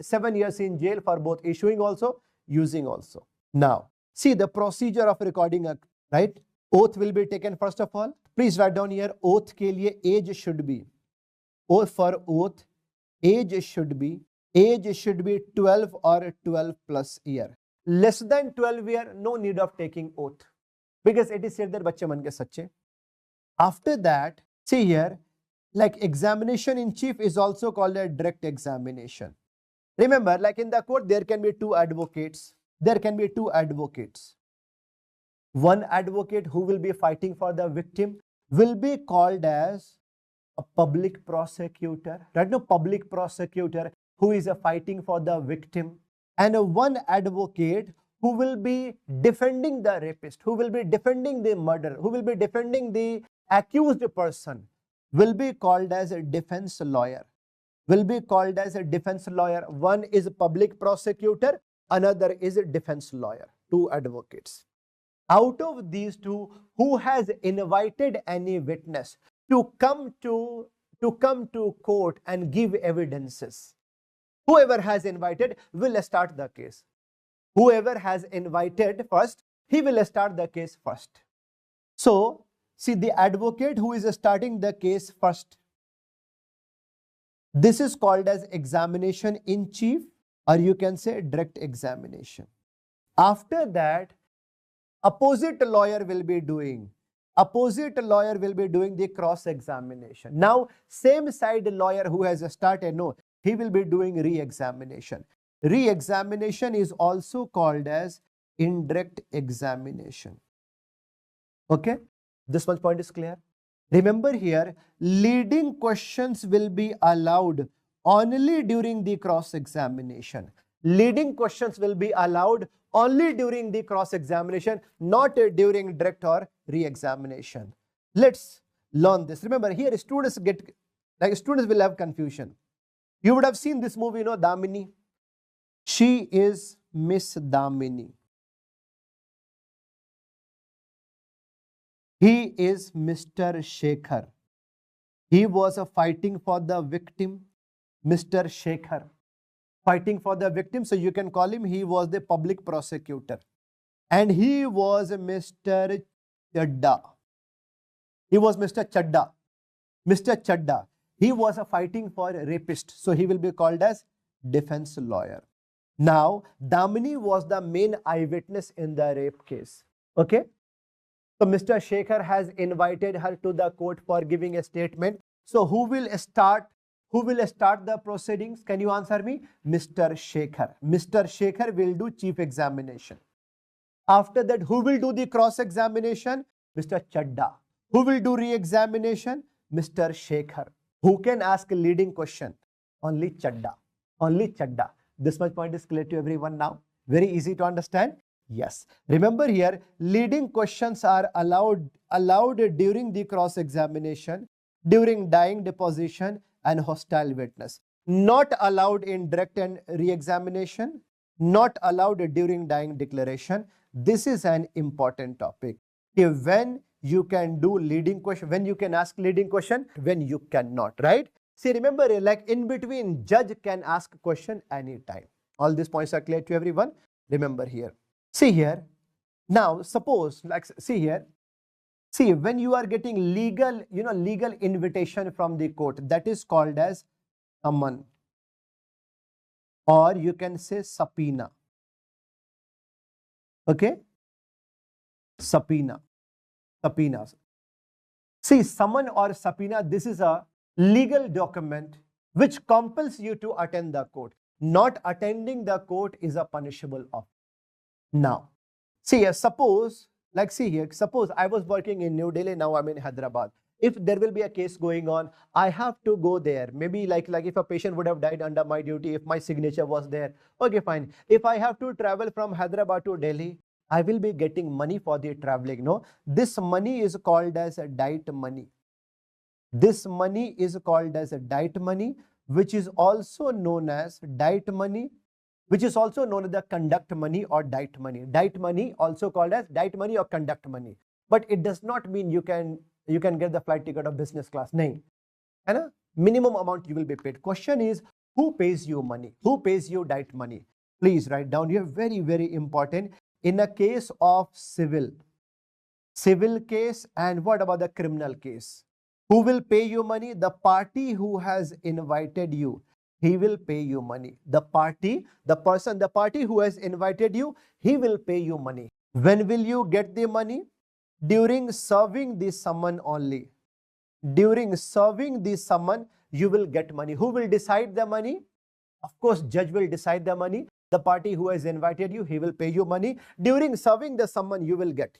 7 years in jail for both issuing also, using also. Now, see the procedure of recording, right? Oath will be taken first of all. Please write down here, oath ke liye age should be. Oath for oath, age should be 12 or 12 plus year. Less than 12 year, no need of taking oath. Because it is said that bachche man ke sache. After that, see here, like examination in chief is also called a direct examination. Remember, like in the court, there can be two advocates. There can be two advocates. One advocate who will be fighting for the victim will be called as a public prosecutor. Right now, public prosecutor who is fighting for the victim. And one advocate who will be defending the rapist, who will be defending the murderer, who will be defending the accused person will be called as a defense lawyer. Will be called as a defense lawyer. One is a public prosecutor, another is a defense lawyer. Two advocates. Out of these two, who has invited any witness to come to court and give evidences? Whoever has invited will start the case. Whoever has invited first, he will start the case first. So, see the advocate who is starting the case first. This is called as examination in chief, or you can say direct examination. After that, opposite lawyer will be doing the cross-examination. Now, same side lawyer who has started, no, he will be doing re-examination. Re-examination is also called as indirect examination. Okay, this much point is clear. Remember here, leading questions will be allowed only during the cross-examination. Leading questions will be allowed only during the cross-examination, not during direct or re-examination. Let's learn this. Remember here, students will have confusion. You would have seen this movie, Damini. She is Miss Damini. He is Mr. Shekhar. He was fighting for the victim, Mr. Shekhar. Fighting for the victim, so you can call him, he was the public prosecutor. And he was Mr. Chadda. He was Mr. Chadda. Mr. Chadda. He was fighting for a rapist, so he will be called as defense lawyer. Now, Damini was the main eyewitness in the rape case. Okay. So Mr. Shekhar has invited her to the court for giving a statement. So who will start the proceedings? Can you answer me? Mr. Shekhar. Mr. Shekhar will do chief examination. After that, who will do the cross-examination? Mr. Chadda. Who will do re-examination? Mr. Shekhar. Who can ask a leading question? Only Chadda. Only Chadda. This much point is clear to everyone now. Very easy to understand. Yes. Remember here, leading questions are allowed during the cross-examination, during dying deposition and hostile witness. Not allowed in direct and re-examination. Not allowed during dying declaration. This is an important topic. When you can do leading question, when you can ask leading question, when you cannot, right? See, remember, like in between, judge can ask question anytime. All these points are clear to everyone. Remember here. See here. Now, suppose, like, see here. See, when you are getting legal, legal invitation from the court, that is called as summon, or you can say subpoena. Okay? Subpoena. Subpoenas. See, summon or subpoena, this is a legal document which compels you to attend the court. Not attending the court is a punishable offense. Now, see here, suppose, like see here, suppose I was working in New Delhi, now I'm in Hyderabad. If there will be a case going on, I have to go there. Maybe like if a patient would have died under my duty, if my signature was there, okay, fine. If I have to travel from Hyderabad to Delhi, I will be getting money for the traveling. No, this money is called as a diet money. This money is called as a diet money, which is also known as diet money, which is also known as the conduct money or diet money. Diet money also called as diet money or conduct money. But it does not mean you can get the flight ticket of business class. No. And minimum amount you will be paid. Question is, who pays you money? Who pays you diet money? Please write down here, very, very important. In a case of civil case, and what about the criminal case? Who will pay you money? The party who has invited you. He will pay you money. The party who has invited you, he will pay you money. When will you get the money? During serving the summon only. During serving the summon, you will get money. Who will decide the money? Of course, judge will decide the money. The party who has invited you, he will pay you money. During serving the summon, you will get.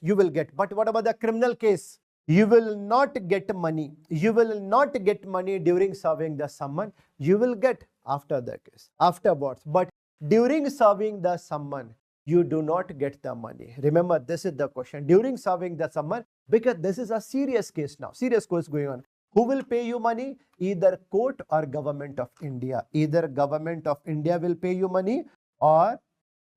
But what about the criminal case? You will not get money. You will not get money during serving the summon. You will get after the case, afterwards. But during serving the summon, you do not get the money. Remember, this is the question. During serving the summon, because this is a serious case now. Serious case going on. Who will pay you money? Either court or government of India. Either government of India will pay you money, or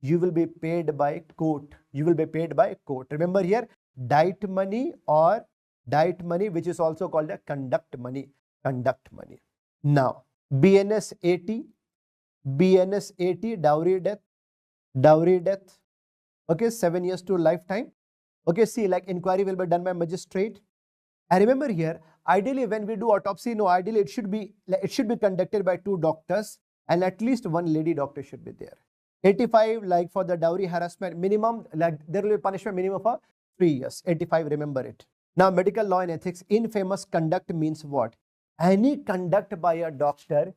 you will be paid by court. You will be paid by court. Remember here, diet money or diet money, which is also called a conduct money. Conduct money. Now, BNS 80, dowry death. Okay, 7 years to lifetime. Okay, see, like inquiry will be done by magistrate. And remember here, ideally when we do autopsy, no, ideally it should be conducted by 2 doctors and at least 1 lady doctor should be there. 85, like for the dowry harassment, minimum, like there will be punishment minimum for 3 years. 85, remember it. Now, medical law and ethics, infamous conduct means what? Any conduct by a doctor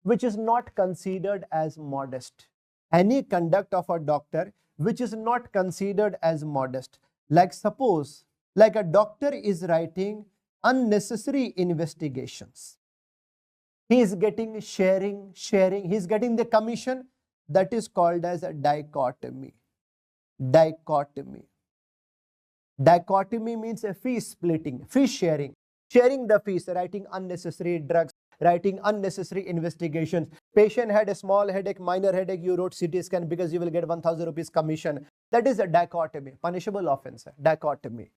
which is not considered as modest. Any conduct of a doctor which is not considered as modest. Like suppose, like a doctor is writing unnecessary investigations. He is getting sharing, he is getting the commission. That is called as a dichotomy. Dichotomy. Dichotomy means a fee splitting, fee sharing. Sharing the fees, writing unnecessary drugs, writing unnecessary investigations. Patient had a small headache, minor headache, you wrote CT scan because you will get 1,000 rupees commission. That is a dichotomy, punishable offense, dichotomy.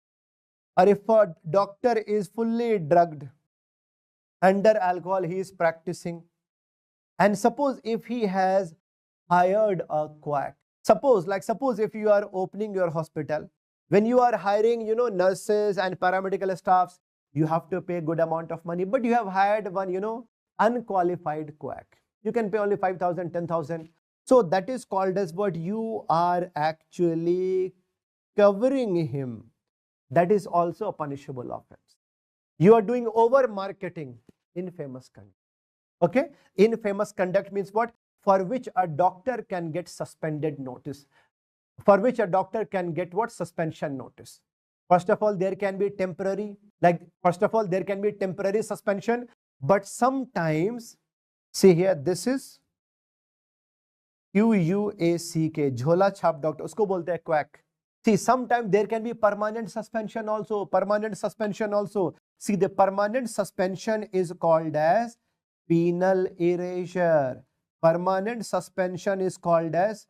Or if a doctor is fully drugged, under alcohol he is practicing, and suppose if he has hired a quack. Suppose if you are opening your hospital, when you are hiring, nurses and paramedical staffs, you have to pay good amount of money, but you have hired one, unqualified quack. You can pay only 5,000, 10,000. So that is called as what? You are actually covering him. That is also a punishable offense. You are doing over marketing, infamous conduct. Okay, infamous conduct means what? For which a doctor can get suspended notice. For which a doctor can get what? Suspension notice. First of all, there can be temporary, there can be temporary suspension, but sometimes, see here, this is QUACK, Jhola Chhap Doctor, usko bolte hai quack. See, sometimes there can be permanent suspension also, See, the permanent suspension is called as penal erasure. Permanent suspension is called as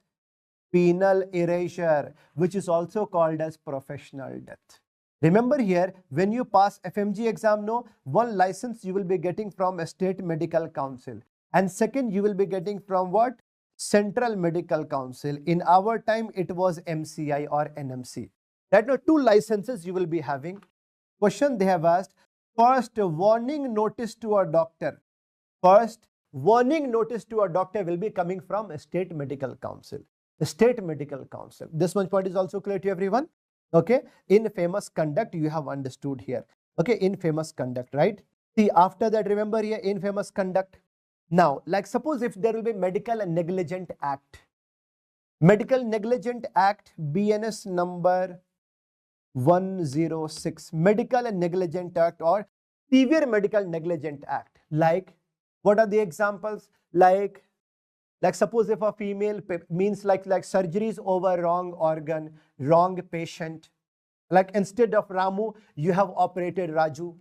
penal erasure, which is also called as professional death. Remember here, when you pass FMG exam, one license you will be getting from a state medical council, and second you will be getting from what? Central Medical Council. In our time, it was MCI or NMC. That now 2 licenses you will be having. Question they have asked, first warning notice to a doctor. First warning notice to a doctor will be coming from a state medical council. The state medical council. This one point is also clear to everyone. Okay, infamous conduct you have understood here. Okay, infamous conduct, right? See, after that, remember here, infamous conduct. Now, like suppose if there will be medical negligent act. Medical negligent act, BNS number 106. Medical negligent act or severe medical negligent act. Like, what are the examples? Like suppose if a female means like surgeries over wrong organ, wrong patient. Like instead of Ramu, you have operated Raju.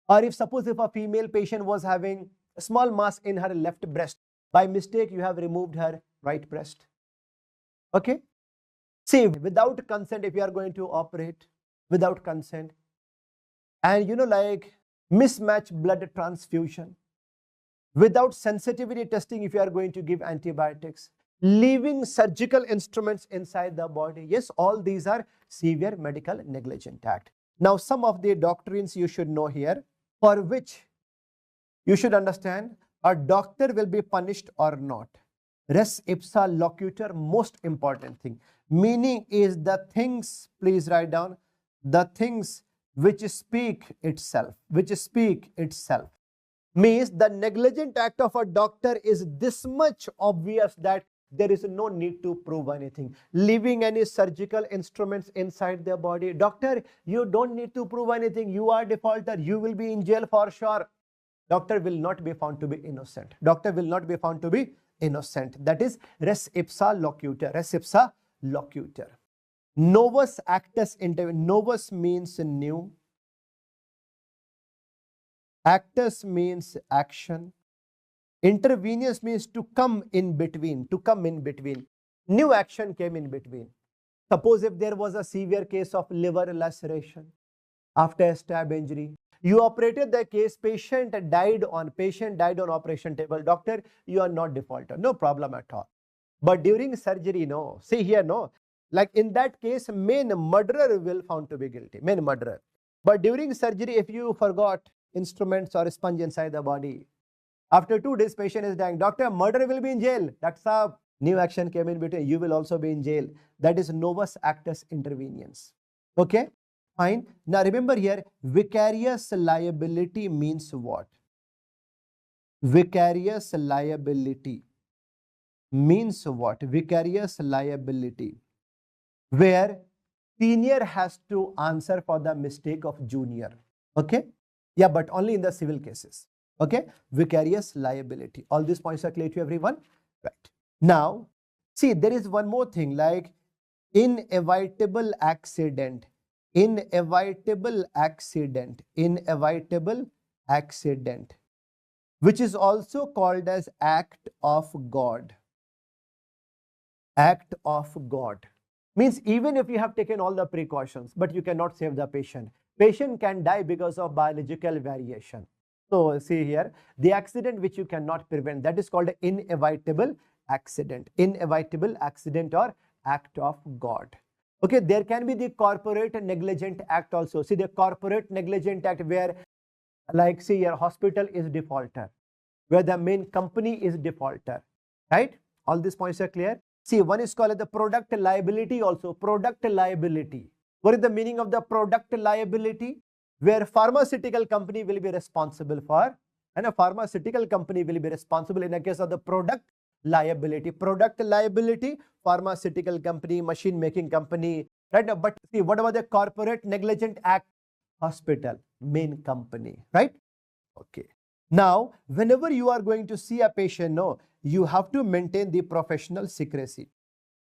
Or if suppose if a female patient was having a small mass in her left breast, by mistake you have removed her right breast. Okay. See, without consent, if you are going to operate without consent, and like mismatched blood transfusion, without sensitivity testing, if you are going to give antibiotics, leaving surgical instruments inside the body. Yes, all these are severe medical negligent act. Now, some of the doctrines you should know here, for which you should understand a doctor will be punished or not. Res ipsa locutor, most important thing. Meaning is the things, please write down, the things which speak itself, means the negligent act of a doctor is this much obvious that there is no need to prove anything. Leaving any surgical instruments inside their body. Doctor, you don't need to prove anything. You are defaulter. You will be in jail for sure. Doctor will not be found to be innocent. Doctor will not be found to be innocent. That is res ipsa locutor. Res ipsa locutor. Novus actus inter. Novus means new. Actus means action. Intervenous means to come in between. New action came in between. Suppose if there was a severe case of liver laceration after a stab injury, you operated the case, patient died on operation table. Doctor, you are not defaulter, no problem at all. But during surgery, no. See here, no. Like in that case, main murderer will found to be guilty, main murderer. But during surgery, if you forgot instruments or sponge inside the body, after 2 days, patient is dying. Doctor, murderer will be in jail. That's a new action came in between. You will also be in jail. That is novus actus interveniens. Okay, fine. Now remember here, vicarious liability means what? Vicarious liability means what? Vicarious liability, where senior has to answer for the mistake of junior. Okay, yeah, but only in the civil cases. Okay, vicarious liability. All these points are clear to everyone, right? Now, see, there is one more thing, like inevitable accident, which is also called as act of God. Act of God means even if you have taken all the precautions, but you cannot save the patient. Patient can die because of biological variation. So see here, the accident which you cannot prevent, that is called an inevitable accident. Inevitable accident or act of God. Okay, there can be the corporate negligent act also. See, the corporate negligent act where, like, see, your hospital is defaulter, where the main company is defaulter, right? All these points are clear. See, one is called the product liability also. Product liability. What is the meaning of the product liability? Where pharmaceutical company will be responsible for, and a pharmaceutical company will be responsible in the case of the product liability. Product liability, pharmaceutical company, machine making company, right? But see, what about the corporate negligent act? Hospital, main company, right? Okay. Now, whenever you are going to see a patient, no, you have to maintain the professional secrecy.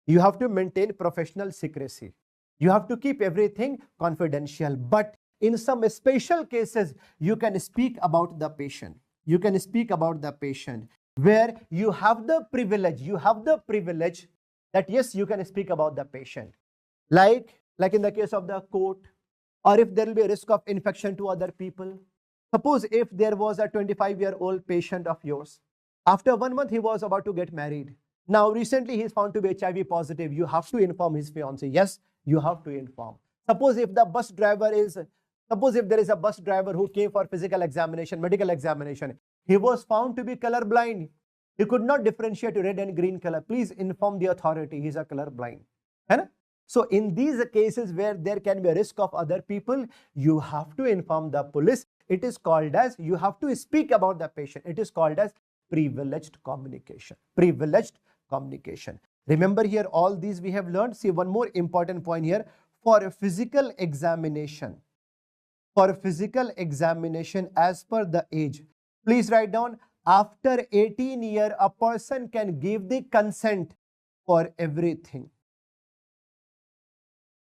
You have to maintain professional secrecy. You have to keep everything confidential. But in some special cases, you can speak about the patient. You can speak about the patient where you have the privilege. You have the privilege that yes, you can speak about the patient. Like in the case of the court, or if there will be a risk of infection to other people. Suppose if there was a 25-year-old patient of yours. After 1 month, he was about to get married. Now, recently, he is found to be HIV positive. You have to inform his fiancée. Yes, you have to inform. Suppose if there is a bus driver who came for physical examination, medical examination, he was found to be colorblind. He could not differentiate red and green color. Please inform the authority. He is a colorblind. So in these cases where there can be a risk of other people, you have to inform the police. It is called as, you have to speak about the patient. It is called as privileged communication. Privileged communication. Remember here, all these we have learned. See, one more important point here. For a physical examination, as per the age, please write down, after 18 years, a person can give the consent for everything.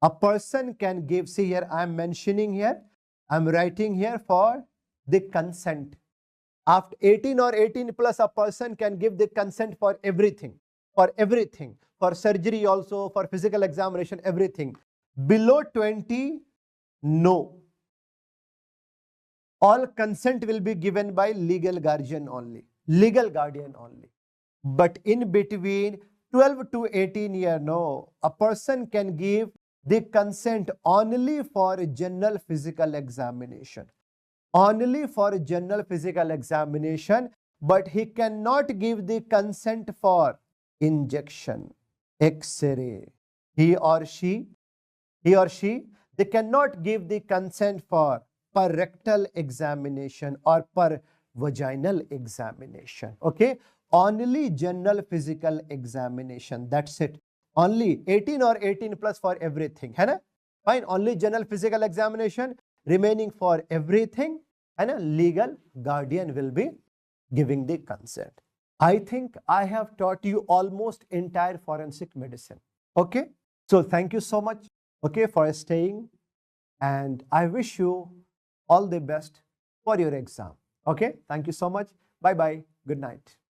A person can give, see here, I am mentioning here, I am writing here for the consent. After 18 or 18 plus, a person can give the consent for everything, for surgery also, for physical examination, everything. Below 20, no. All consent will be given by legal guardian only. But in between 12 to 18 years, no. A person can give the consent only for general physical examination. Only for general physical examination, but he cannot give the consent for injection, X-ray. He or she, they cannot give the consent for per rectal examination or per vaginal examination. Okay, only general physical examination. That's it. Only 18 or 18 plus for everything. Fine. Only general physical examination, remaining for everything, and a legal guardian will be giving the consent. I think I have taught you almost entire forensic medicine. Okay. So thank you so much, okay, for staying, and I wish you all the best for your exam. Okay. Thank you so much. Bye bye. Good night.